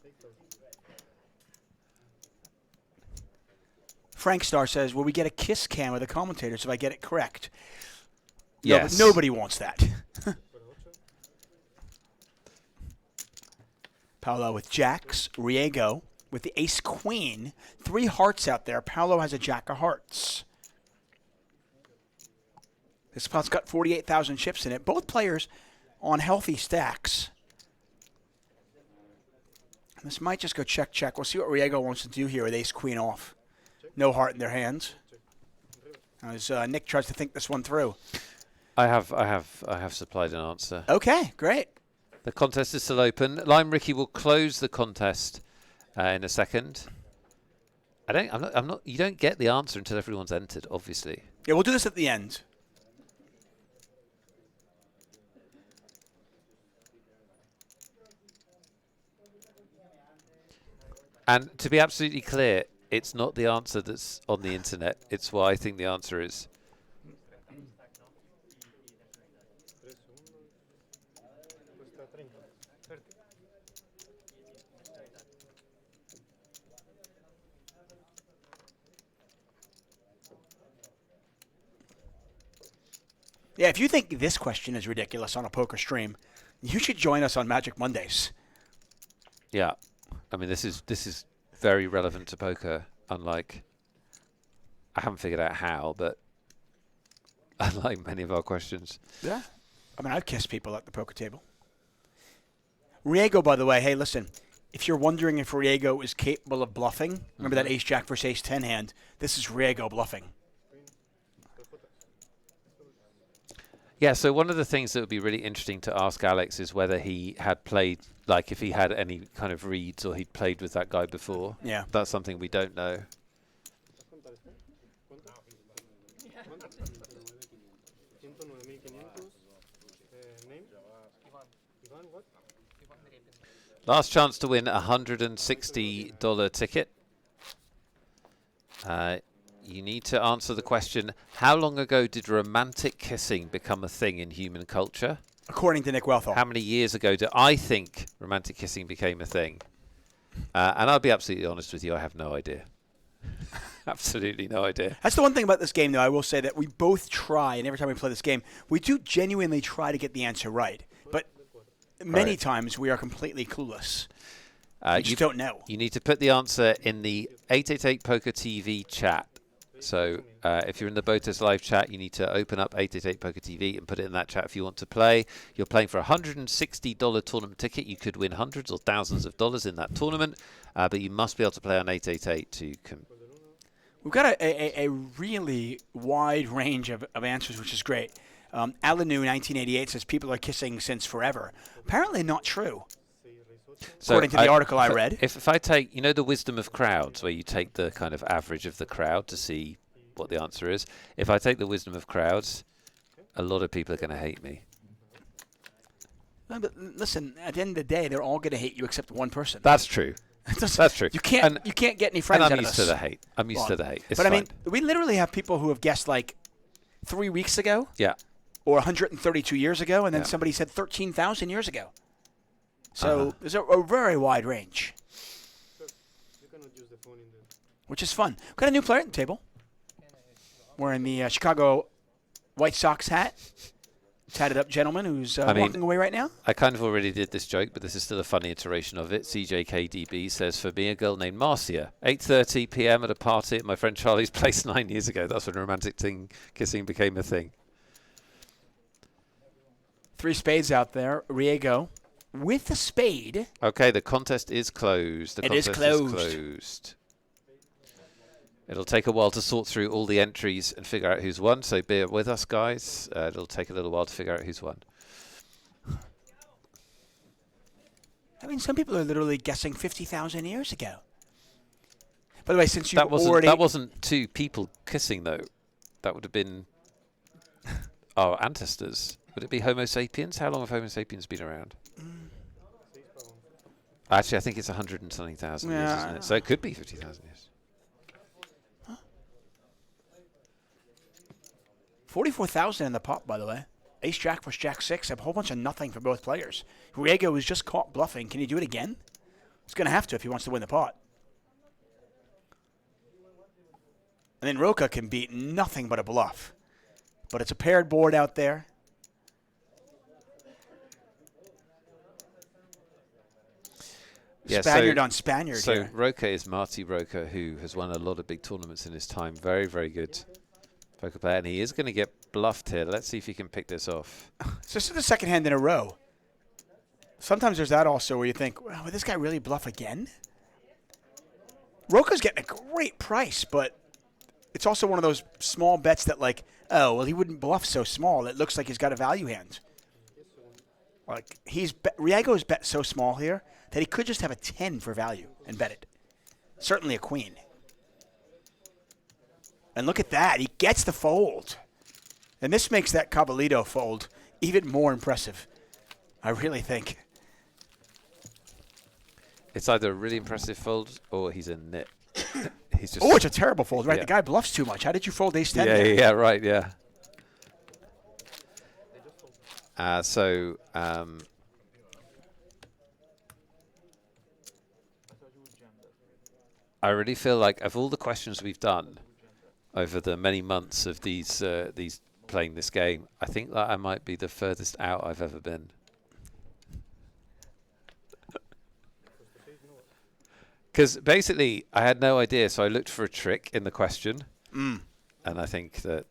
Frank Star says, will we get a kiss cam with the commentators if I get it correct? Yes. No, nobody wants that. Paolo with jacks. Riego with the ace-queen. 3 hearts out there. Paolo has a jack of hearts. This spot's got 48,000 chips in it. Both players on healthy stacks. This might just go check, check. We'll see what Riego wants to do here with ace-queen off. No heart in their hands. As Nick tries to think this one through. I have supplied an answer. Okay, great. The contest is still open. Lime Ricky will close the contest in a second. I'm not. You don't get the answer until everyone's entered, obviously. Yeah, we'll do this at the end. And to be absolutely clear, it's not the answer that's on the internet. It's what I think the answer is. Yeah, if you think this question is ridiculous on a poker stream, you should join us on Magic Mondays. Yeah, I mean this is very relevant to poker. Unlike, I haven't figured out how, but unlike many of our questions. Yeah, I mean I've kissed people at the poker table. Riego, by the way, hey, listen, if you're wondering if Riego is capable of bluffing, remember that ace jack versus ace 10 hand. This is Riego bluffing. Yeah, so one of the things that would be really interesting to ask Alex is whether he had played, like if he had any kind of reads or he'd played with that guy before. Yeah. That's something we don't know. Last chance to win a $160 ticket. You need to answer the question, how long ago did romantic kissing become a thing in human culture? According to Nick Wealthall. How many years ago do I think romantic kissing became a thing? And I'll be absolutely honest with you, I have no idea. Absolutely no idea. That's the one thing about this game, though. I will say that we both try, and every time we play this game, we do genuinely try to get the answer right. But many times we are completely clueless. You just don't know. You need to put the answer in the 888Poker TV chat. So if you're in the BotezLive chat, you need to open up 888Poker TV and put it in that chat if you want to play. You're playing for a $160 tournament ticket. You could win hundreds or thousands of dollars in that tournament, but you must be able to play on 888 to We've got a really wide range of answers, which is great. Alanu 1988 says people are kissing since forever. Apparently not true. So according to the article I read. If I take, you know, the wisdom of crowds, where you take the kind of average of the crowd to see what the answer is. If I take the wisdom of crowds, a lot of people are going to hate me. No, but listen, at the end of the day, they're all going to hate you except one person. That's true. That's true. You can't get any friends and out I'm of used this. to the hate. I'm used to the hate. It's but fine. I mean, we literally have people who have guessed like 3 weeks ago. Yeah. Or 132 years ago, and then somebody said 13,000 years ago. So there's a very wide range, which is fun. We've got a new player at the table. Wearing the Chicago White Sox hat. tatted up gentleman who's walking away right now. I kind of already did this joke, but this is still a funny iteration of it. CJKDB says, for me, a girl named Marcia, 8:30 p.m. at a party at my friend Charlie's place 9 years ago. That's when romantic kissing became a thing. 3 spades out there. Riego with a spade. Okay, the contest is closed. The contest is closed. It'll take a while to sort through all the entries and figure out who's won, so bear with us, guys. It'll take a little while to figure out who's won. I mean, some people are literally guessing 50,000 years ago. By the way, since you that wasn't 2 people kissing, though. That would have been our ancestors. Would it be Homo sapiens? How long have Homo sapiens been around? Actually, I think it's 100 and something thousand years, isn't it? So it could be 50,000 years. 44,000 in the pot, by the way. Ace Jack versus Jack 6. A whole bunch of nothing for both players. Riego was just caught bluffing. Can he do it again? He's going to have to if he wants to win the pot. And then Roca can beat nothing but a bluff. But it's a paired board out there. Yeah, Spaniard on Spaniard so here. Roca is Marty Roca, who has won a lot of big tournaments in his time. Very, very good poker player. And he is going to get bluffed here. Let's see if he can pick this off. So this is the second hand in a row. Sometimes there's that also where you think, well, would this guy really bluff again? Roca's getting a great price, but it's also one of those small bets that like, oh, well, he wouldn't bluff so small. It looks like he's got a value hand. Like Riego's bet so small here that he could just have a 10 for value and bet it. Certainly a queen. And look at that. He gets the fold. And this makes that Caballito fold even more impressive. I really think. It's either a really impressive fold or he's a nit. He's just it's a terrible fold, right? Yeah. The guy bluffs too much. How did you fold ace 10 Yeah, there? yeah, right, yeah. I really feel like of all the questions we've done over the many months of these playing this game, I think that I might be the furthest out I've ever been. Because basically, I had no idea, so I looked for a trick in the question, and I think that...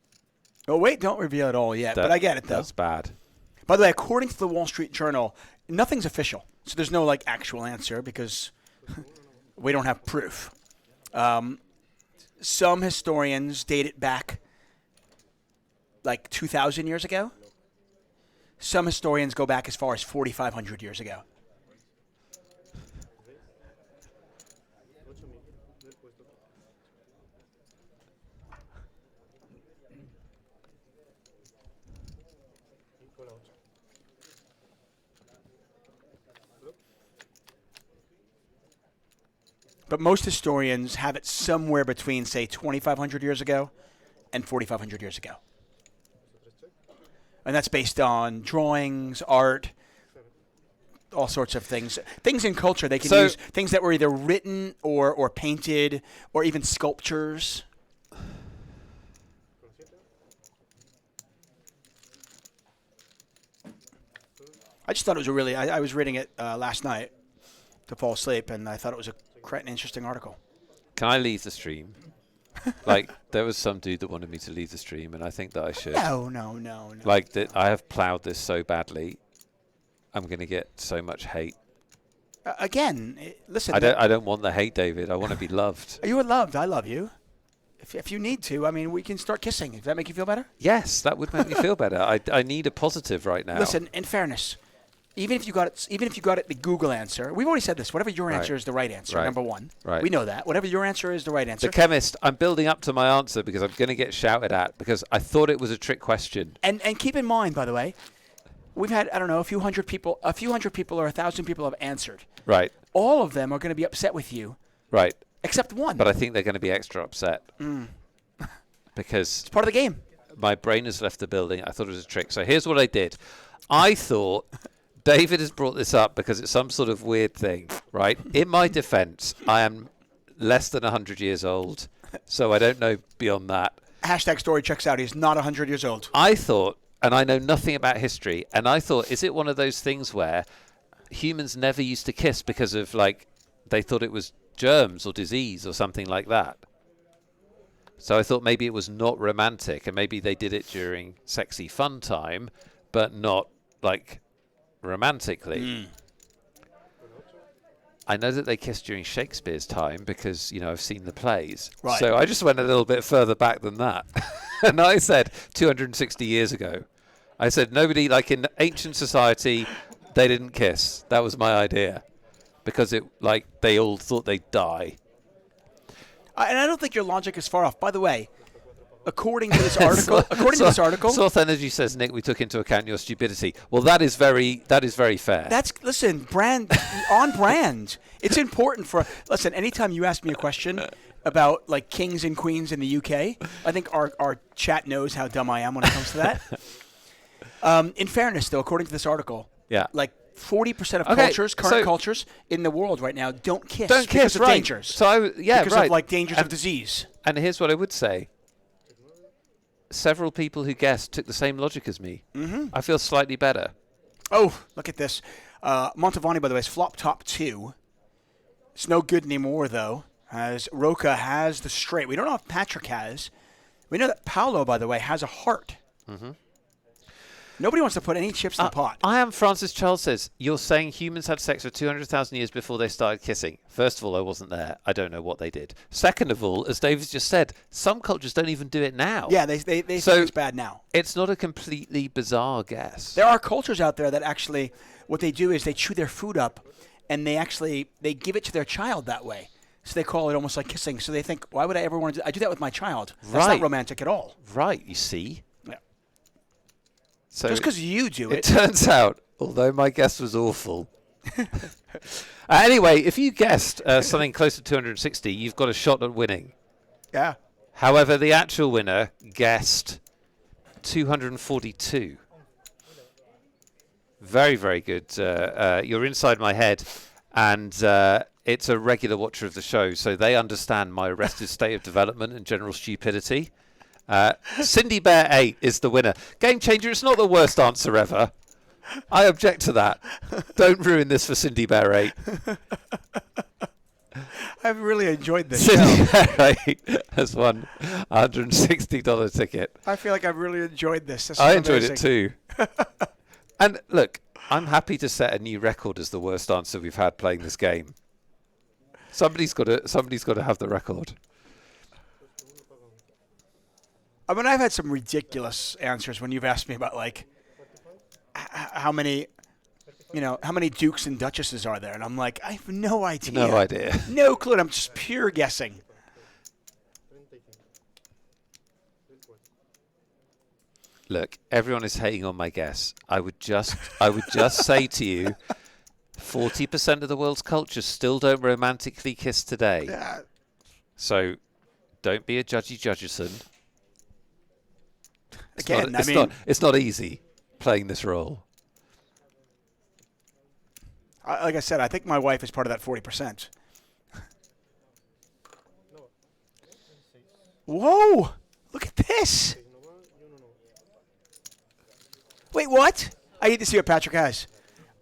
Oh, wait, don't reveal it all yet, but I get it, though. That's bad. By the way, according to the Wall Street Journal, nothing's official. So there's no, like, actual answer because we don't have proof. Some historians date it back, like, 2,000 years ago. Some historians go back as far as 4,500 years ago. But most historians have it somewhere between, say, 2,500 years ago and 4,500 years ago. And that's based on drawings, art, all sorts of things. Things in culture they can use, things that were either written or painted or even sculptures. I just thought it was a really, I was reading it last night to fall asleep, and I thought it was quite an interesting article. Can I leave the stream? Like, there was some dude that wanted me to leave the stream, and I think that I should. No. Like, I have plowed this so badly. I'm going to get so much hate. Again, listen. I don't want the hate, David. I want to be loved. You are loved. I love you. If you need to, I mean, we can start kissing. Does that make you feel better? Yes, that would make me feel better. I need a positive right now. Listen, in fairness, even if you got it, the Google answer. We've already said this. Whatever your answer is the right answer. Right. Number one. Right. We know that. Whatever your answer is the right answer. The chemist. I'm building up to my answer because I'm going to get shouted at because I thought it was a trick question. And keep in mind, by the way, we've had, I don't know, a few hundred people or 1,000 people have answered. Right. All of them are going to be upset with you. Right. Except one. But I think they're going to be extra upset. Because it's part of the game. My brain has left the building. I thought it was a trick. So here's what I did. I thought David has brought this up because it's some sort of weird thing, right? In my defense, I am less than 100 years old, so I don't know beyond that. Hashtag story checks out. He's not 100 years old. I thought and I know nothing about history. And I thought, is it one of those things where humans never used to kiss because of, like, they thought it was germs or disease or something like that? So I thought maybe it was not romantic, and maybe they did it during sexy fun time, but not, like, romantically. I know that they kissed during Shakespeare's time because, I've seen the plays. Right. So I just went a little bit further back than that. And I said 260 years ago. I said nobody, like in ancient society, they didn't kiss. That was my idea. Because they all thought they'd die. And I don't think your logic is far off. By the way, according to this article, Source Energy says, Nick, we took into account your stupidity. Well, that is very fair. Listen, on brand. It's important listen, anytime you ask me a question about like kings and queens in the UK, I think our chat knows how dumb I am when it comes to that. In fairness, though, according to this article, like 40% of current cultures in the world right now don't kiss because of dangers. So because of like dangers of disease. And here's what I would say. Several people who guessed took the same logic as me. Mm-hmm. I feel slightly better. Oh, look at this. Montavani, by the way, is flop top 2. It's no good anymore, though, as Roca has the straight. We don't know if Patrick has. We know that Paolo, by the way, has a heart. Mm-hmm. Nobody wants to put any chips in the pot. I am Francis Charles says, you're saying humans had sex for 200,000 years before they started kissing. First of all, I wasn't there. I don't know what they did. Second of all, as David's just said, some cultures don't even do it now. Yeah, they think it's bad now. It's not a completely bizarre guess. There are cultures out there that actually, what they do is they chew their food up, and they give it to their child that way. So they call it almost like kissing. So they think, why would I ever want to do that? I do that with my child. That's not romantic at all. Right, you see. So just because you do it. It turns out, although my guess was awful. Anyway, if you guessed something close to 260, you've got a shot at winning. Yeah. However, the actual winner guessed 242. Very, very good. You're inside my head, and it's a regular watcher of the show, so they understand my arrested state of development and general stupidity. Cindy Bear 8 is the winner. Game Changer, it's not the worst answer ever. I object to that. Don't ruin this for Cindy Bear 8. I've really enjoyed this. Cindy Bear 8 has won a $160 ticket. I feel like I've really enjoyed this. I enjoyed it too. And look, I'm happy to set a new record as the worst answer we've had playing this game. Somebody's got to have the record. I mean, I've had some ridiculous answers when you've asked me about, like, how many dukes and duchesses are there? And I'm like, I have no idea. No idea. No clue. I'm just pure guessing. Look, everyone is hating on my guess. I would just say to you, 40% of the world's cultures still don't romantically kiss today. Yeah. So, don't be a judgy judgerson. Again, it's not easy playing this role. Like I said, I think my wife is part of that 40%. Whoa! Look at this. Wait, what? I need to see what Patrick has.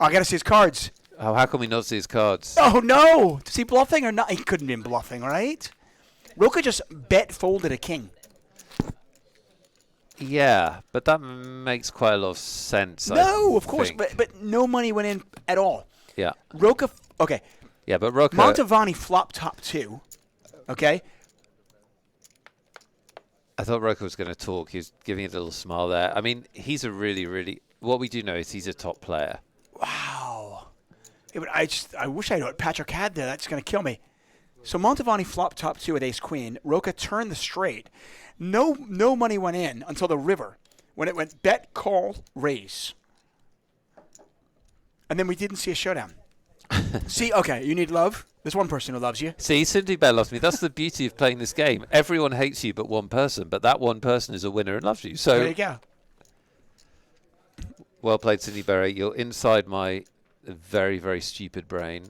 Oh, I got to see his cards. Oh, how can we not see his cards? Oh, no. Is he bluffing or not? He couldn't have been bluffing, right? Roca just folded a king. Yeah, but that makes quite a lot of sense. No, of course, but no money went in at all. Yeah. Roca, okay. Yeah, but Roca... Montavani flop top 2, okay? I thought Roca was going to talk. He was giving a little smile there. I mean, he's a really, really... What we do know is he's a top player. Wow. Yeah, but I wish I knew what Patrick had there. That's going to kill me. So Montavani flop top 2 with ace-queen. Roca turned the straight. No money went in until the river, when it went bet, call, raise. And then we didn't see a showdown. See, okay, you need love. There's one person who loves you. See, Cindy Bear loves me. That's the beauty of playing this game. Everyone hates you but one person, but that one person is a winner and loves you. So there you go. Well played, Cindy Bear. You're inside my very, very stupid brain,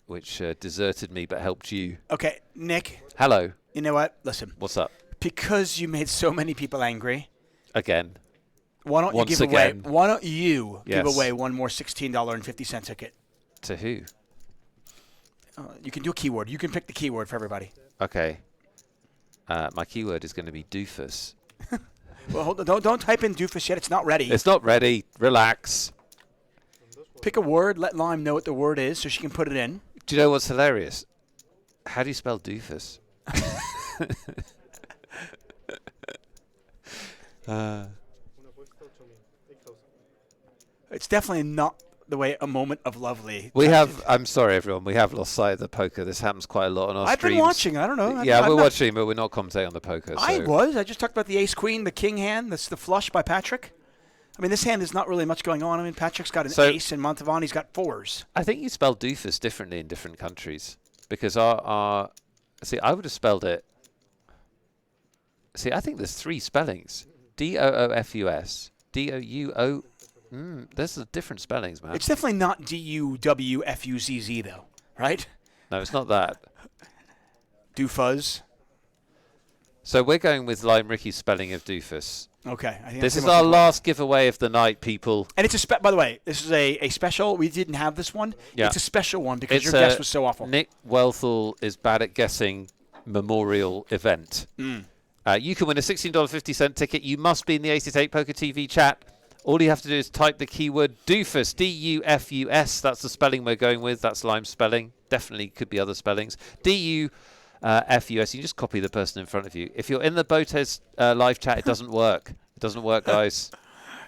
which deserted me but helped you. Okay, Nick. Hello. You know what? Listen. What's up? Because you made so many people angry. Again. Why don't once you give again. away? Why don't you give Yes. away one more $16.50 ticket? To who? You can do a keyword. You can pick the keyword for everybody. Okay. My keyword is going to be doofus. Well, hold on. Don't type in doofus yet. It's not ready. It's not ready. Relax. Pick a word. Let Lime know what the word is so she can put it in. Do you know what's hilarious? How do you spell doofus? It's definitely not the way a moment of lovely. We have. I'm sorry, everyone. We have lost sight of the poker. This happens quite a lot on our I've streams. been watching. I don't know. Yeah, I'm we're not- watching, but we're not commentating on the poker. So. I was. I just talked about the ace queen, the king hand. That's the flush by Patrick. I mean, this hand is not really much going on. I mean, Patrick's got an ace and Montavani's got fours. I think you spell doofus differently in different countries because our see, I would have spelled it. See, I think there's three spellings: D-O-O-F-U-S, D-O-U-O. There's the different spellings, man. It's definitely not D-U-W-F-U-Z-Z, though, right? No, it's not that. Doofuzz. So we're going with Lime Ricky's spelling of doofus. Okay. I think This that's is the most our important. last giveaway of the night, people. And it's a by the way, this is a special. We didn't have this one. Yeah. It's a special one because It's your guess was so awful. Nick Wealthall is bad at guessing memorial event. You can win a $16.50 ticket. You must be in the 888Poker TV chat. All you have to do is type the keyword doofus, D-U-F-U-S. That's the spelling we're going with. That's Lime's spelling. Definitely could be other spellings. D-U-F-U-S. You just copy the person in front of you. If you're in the Botez live chat, it doesn't work. It doesn't work, guys.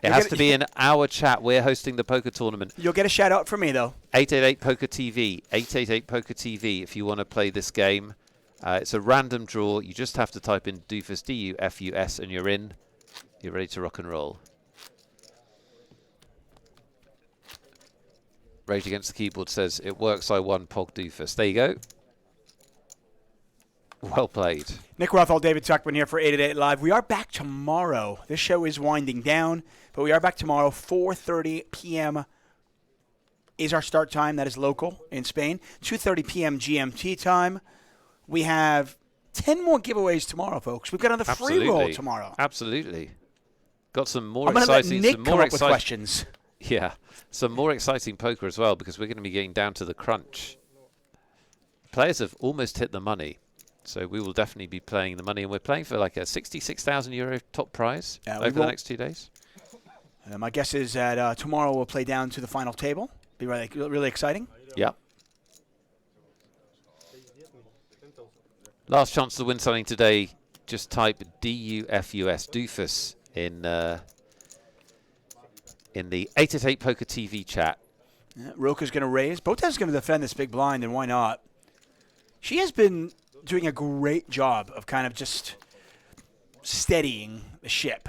It has to be in our chat. We're hosting the poker tournament. You'll get a shout out from me, though. 888Poker TV. 888Poker TV if you want to play this game. It's a random draw. You just have to type in doofus, D-U-F-U-S, and you're in. You're ready to rock and roll. Rage Against the Keyboard says, it works, I won, Pog doofus. There you go. Well played. Nick Rothall, David Tuckman here for 888 Live. We are back tomorrow. This show is winding down, but we are back tomorrow. 4:30 p.m. is our start time. That is local in Spain. 2:30 p.m. GMT time. We have 10 more giveaways tomorrow, folks. We've got another free roll tomorrow. Absolutely. Got some more I'm gonna let exciting... Nick some come more up with questions. Yeah. Some more exciting poker as well because we're going to be getting down to the crunch. Players have almost hit the money. So we will definitely be playing the money. And we're playing for like a €66,000 top prize over the next 2 days. My guess is that tomorrow we'll play down to the final table. Be really exciting. Yeah. Last chance to win something today. Just type D-U-F-U-S, doofus, in the 888Poker TV chat. Yeah, Roka's going to raise. Botez is going to defend this big blind, and why not? She has been doing a great job of kind of just steadying the ship.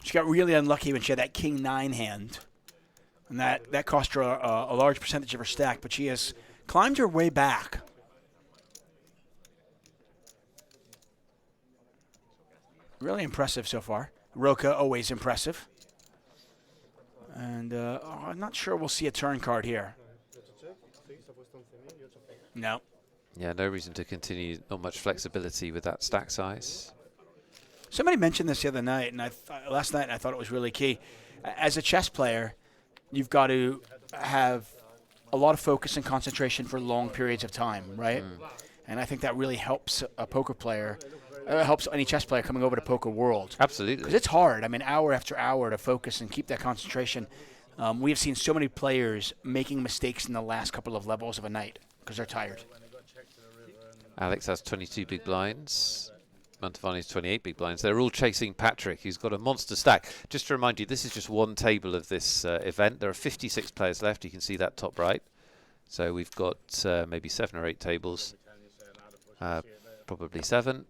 She got really unlucky when she had that king-9 hand, and that cost her a large percentage of her stack, but she has climbed her way back. Really impressive so far. Roka, always impressive. And I'm not sure we'll see a turn card here. No. Yeah, no reason to continue. Not much flexibility with that stack size. Somebody mentioned this the other night, and last night, and I thought it was really key. As a chess player, you've got to have a lot of focus and concentration for long periods of time, right? And I think that really helps a poker player. Helps any chess player coming over to Poker World. Absolutely. Because it's hard. I mean, hour after hour to focus and keep that concentration. We have seen so many players making mistakes in the last couple of levels of a night because they're tired. Alex has 22 big blinds. Montavani's 28 big blinds. They're all chasing Patrick, who's got a monster stack. Just to remind you, this is just one table of this event. There are 56 players left. You can see that top right. So we've got maybe 7 or 8 tables. Probably 7.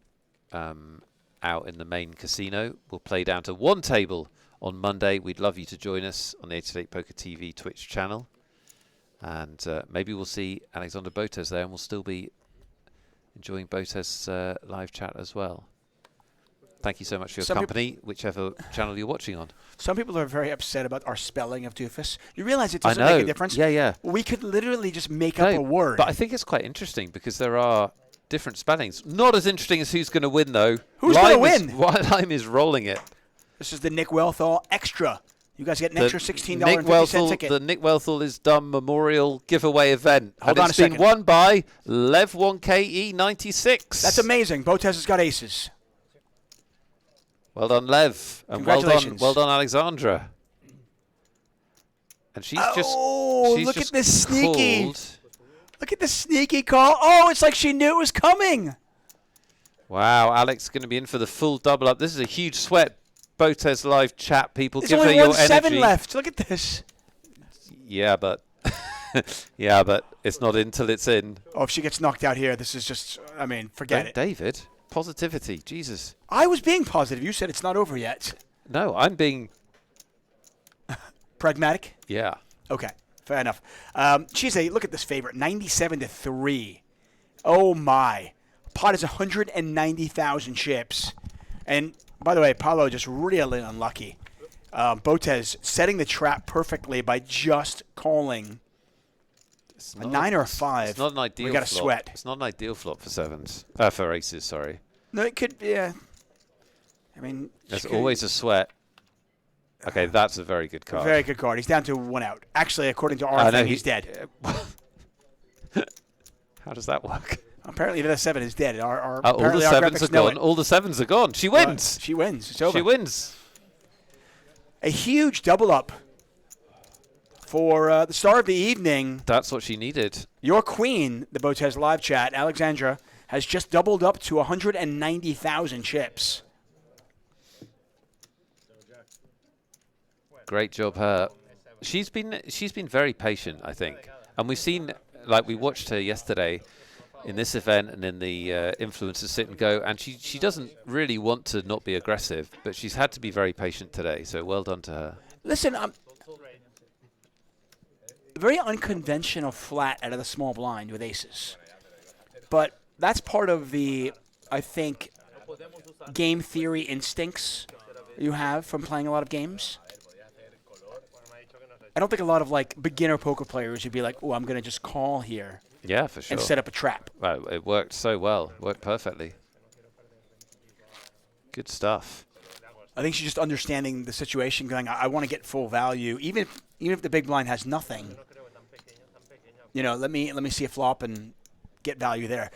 Out in the main casino. We'll play down to 1 table on Monday. We'd love you to join us on the 888Poker TV Twitch channel. And maybe we'll see Alexander Botez there, and we'll still be enjoying Botez live chat as well. Thank you so much for your company, whichever channel you're watching on. Some people are very upset about our spelling of doofus. You realize it doesn't make a difference? Yeah, yeah. We could literally just make up a word. But I think it's quite interesting because there are different spellings. Not as interesting as who's going to win, though. Who's going to win? Lime is rolling it. This is the Nick Wealthall Extra. You guys get an extra $16.50 ticket. The Nick Wealthall is Done Memorial Giveaway event. Hold on a second. It's been won by Lev1KE96. That's amazing. Botez has got aces. Well done, Lev. And Congratulations. well done, Alexandra. And she's look at this sneaky. Look at the sneaky call. Oh, it's like she knew it was coming. Wow, Alex is going to be in for the full double up. This is a huge sweat. BotezLive chat, people. There's Give only her your 1-7 energy. left. Look at this. Yeah, but yeah, but it's not in till it's in. Oh, if she gets knocked out here, this is just, I mean, forget it. David, positivity. Jesus. I was being positive. You said it's not over yet. No, I'm being pragmatic. Yeah. Okay, fair enough. Chise, look at this favorite, 97-3. Oh my, pot is 190,000 chips, and by the way, Paulo just really unlucky. Botez setting the trap perfectly by just calling a 9 or a 5. It's not an ideal. We got a flop. sweat. It's not an ideal flop for sevens. For aces, sorry. No, it could. Yeah. I mean, there's always a sweat. Okay, that's a very good card. Very good card. He's down to 1 out. Actually, according to our thing, he's dead. How does that work? Apparently, the 7 is dead. All the 7s are gone. All the 7s are gone. She wins. She wins. It's over. She wins. A huge double up for the star of the evening. That's what she needed. Your queen, the BotezLive chat, Alexandra, has just doubled up to 190,000 chips. Great job, her. She's been very patient, I think, and we've seen, like, we watched her yesterday in this event and in the influencers sit and go, and she doesn't really want to not be aggressive, but she's had to be very patient today. So well done to her. Listen, very unconventional flat out of the small blind with aces, but that's part of the, I think, game theory instincts you have from playing a lot of games. I don't think a lot of like beginner poker players would be like, "Oh, I'm going to just call here." Yeah, for sure. And set up a trap. Well, it worked so well. Worked perfectly. Good stuff. I think she's just understanding the situation, going, "I want to get full value, even if the big blind has nothing. You know, let me see a flop and get value there."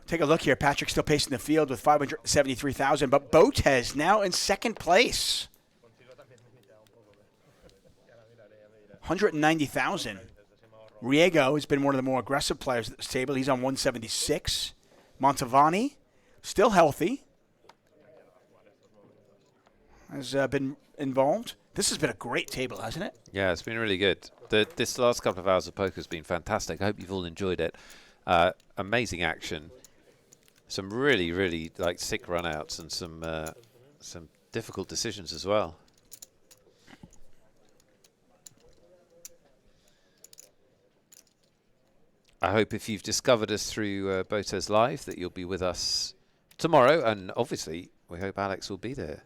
Take a look here. Patrick's still pacing the field with 573,000, but Botez now in second place. 190,000. Riego has been one of the more aggressive players at this table. He's on 176. Montavani, still healthy, has been involved. This has been a great table, hasn't it? Yeah, it's been really good. This last couple of hours of poker has been fantastic. I hope you've all enjoyed it. Amazing action. Some really, really like sick runouts and some difficult decisions as well. I hope if you've discovered us through BotezLive that you'll be with us tomorrow, and obviously we hope Alex will be there.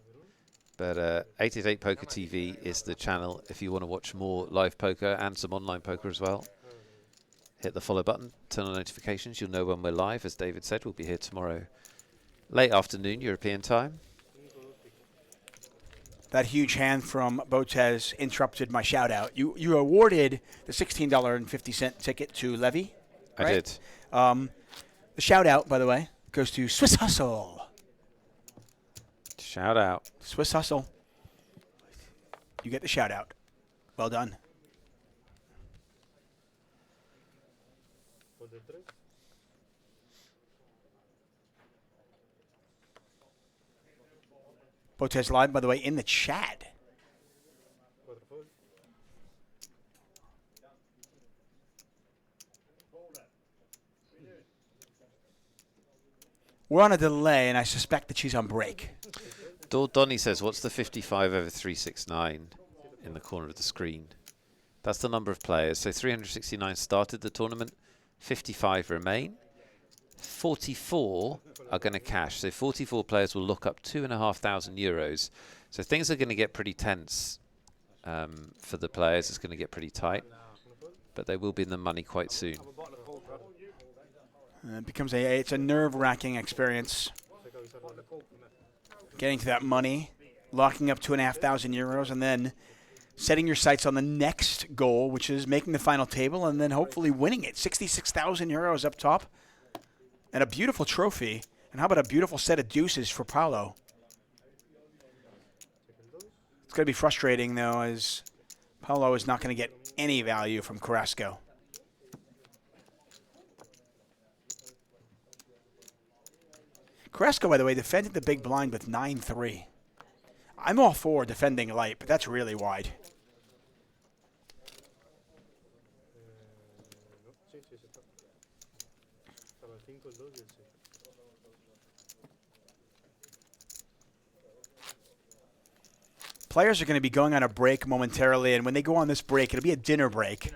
But 888Poker TV is the channel if you want to watch more live poker and some online poker as well. Hit the follow button, turn on notifications, you'll know when we're live. As David said, we'll be here tomorrow late afternoon European time. That huge hand from Botez interrupted my shout out. You awarded the $16.50 ticket to Levy. Right? I did. The shout out, by the way, goes to Swiss Hustle. Shout out. Swiss Hustle. You get the shout out. Well done. BotezLive, by the way, in the chat. We're on a delay, and I suspect that she's on break. Donnie says, what's the 55 over 369 in the corner of the screen? That's the number of players. So 369 started the tournament, 55 remain. 44 are going to cash. So 44 players will look up €2,500. So things are going to get pretty tense for the players. It's going to get pretty tight. But they will be in the money quite soon. It becomes it's a nerve-wracking experience. Getting to that money, locking up 2,500 euros, and then setting your sights on the next goal, which is making the final table, and then hopefully winning it. 66,000 euros up top, and a beautiful trophy. And how about a beautiful set of deuces for Paulo? It's going to be frustrating, though, as Paulo is not going to get any value from Carrasco. Carrasco, by the way, defended the big blind with 9-3. I'm all for defending light, but that's really wide. Players are going to be going on a break momentarily, and when they go on this break, it'll be a dinner break.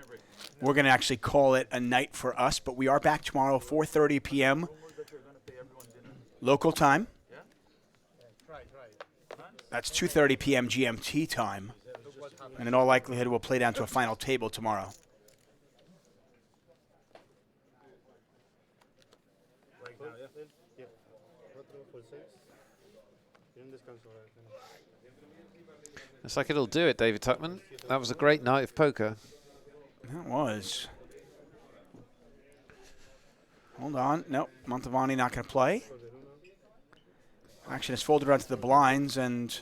We're going to actually call it a night for us, but we are back tomorrow, 4:30 p.m. local time. That's 2:30 p.m. GMT time, and in all likelihood, we'll play down to a final table tomorrow. Looks like it'll do it, David Tuckman. That was a great night of poker. That was. Hold on. Nope. Montavani not going to play. Action is folded around to the blinds, and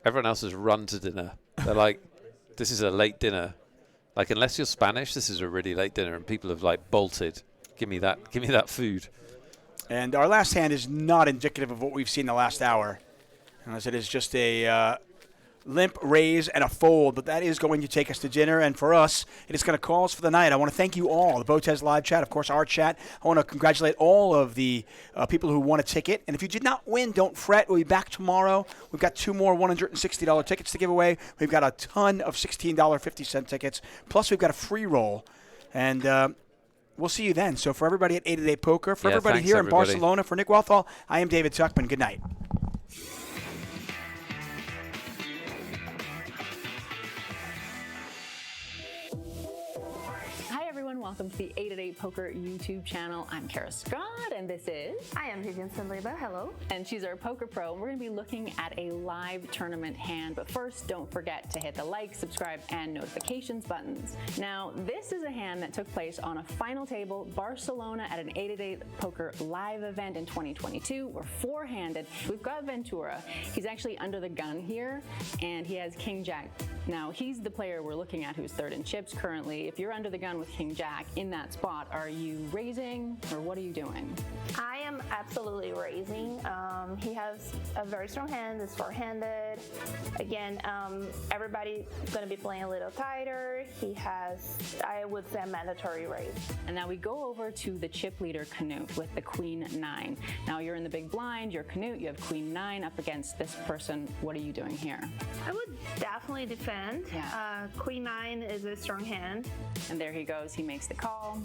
everyone else has run to dinner. They're like, this is a late dinner. Like, unless you're Spanish, this is a really late dinner, and people have like bolted. Give me that food. And our last hand is not indicative of what we've seen the last hour, as it is just a limp raise and a fold, but that is going to take us to dinner, and for us, it is going to call us for the night. I want to thank you all, the Botez live chat, of course, our chat. I want to congratulate all of the people who won a ticket, and if you did not win, don't fret. We'll be back tomorrow. We've got 2 more $160 tickets to give away. We've got a ton of $16.50 tickets, plus we've got a free roll, and we'll see you then. So for everybody at 888Poker, for everybody here in Barcelona, for Nick Walthall, I am David Tuckman. Good night. Welcome to the 888Poker YouTube channel. I'm Kara Scott, and this is... I am Vivian Sandleba. Hello. And she's our poker pro, and we're going to be looking at a live tournament hand. But first, don't forget to hit the like, subscribe, and notifications buttons. Now, this is a hand that took place on a final table, Barcelona, at an 888Poker live event in 2022. We're four-handed. We've got Ventura. He's actually under the gun here, and he has King Jack. Now, he's the player we're looking at who's third in chips currently. If you're under the gun with King Jack in that spot, are you raising or what are you doing? I am absolutely raising. He has a very strong hand. It's four-handed. Again, everybody's going to be playing a little tighter. He has, I would say, a mandatory raise. And now we go over to the chip leader Canute with the Queen 9. Now you're in the big blind, you're Canute, you have Queen 9 up against this person. What are you doing here? I would definitely defend. Yeah. Queen 9 is a strong hand. And there he goes. He makes the call.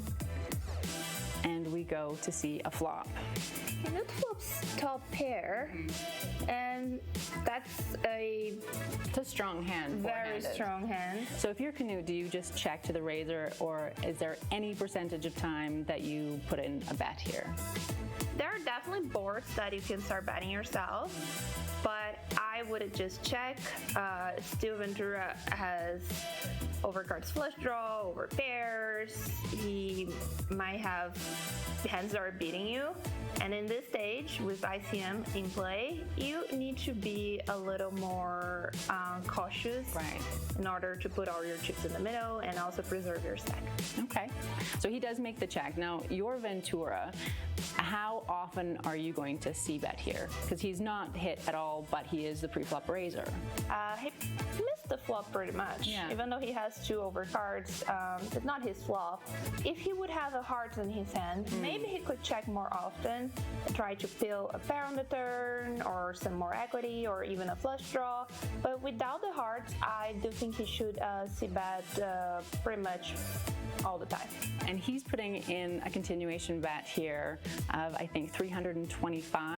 And we go to see a flop. Canute flops top pair, and that's it's a strong hand. Very strong hand. So if you're Canute, do you just check to the razor, or is there any percentage of time that you put in a bet here? There are definitely boards that you can start betting yourself, but I would just check. Still Ventura has overcards flush draw, over pairs. He might have hands that are beating you. And in this stage, with ICM in play, you need to be a little more cautious in order to put all your chips in the middle and also preserve your stack. Okay, so he does make the check. Now, your Ventura, how often are you going to c-bet here? Because he's not hit at all, but he is the pre-flop raiser. He missed the flop pretty much. Yeah. Even though he has 2 overcards, it's not his flop. If he would have a heart in his hand, maybe he could check more often, try to peel a pair on the turn, or some more equity, or even a flush draw. But without the hearts, I do think he should c-bet pretty much all the time. And he's putting in a continuation bet here of, I think, 325.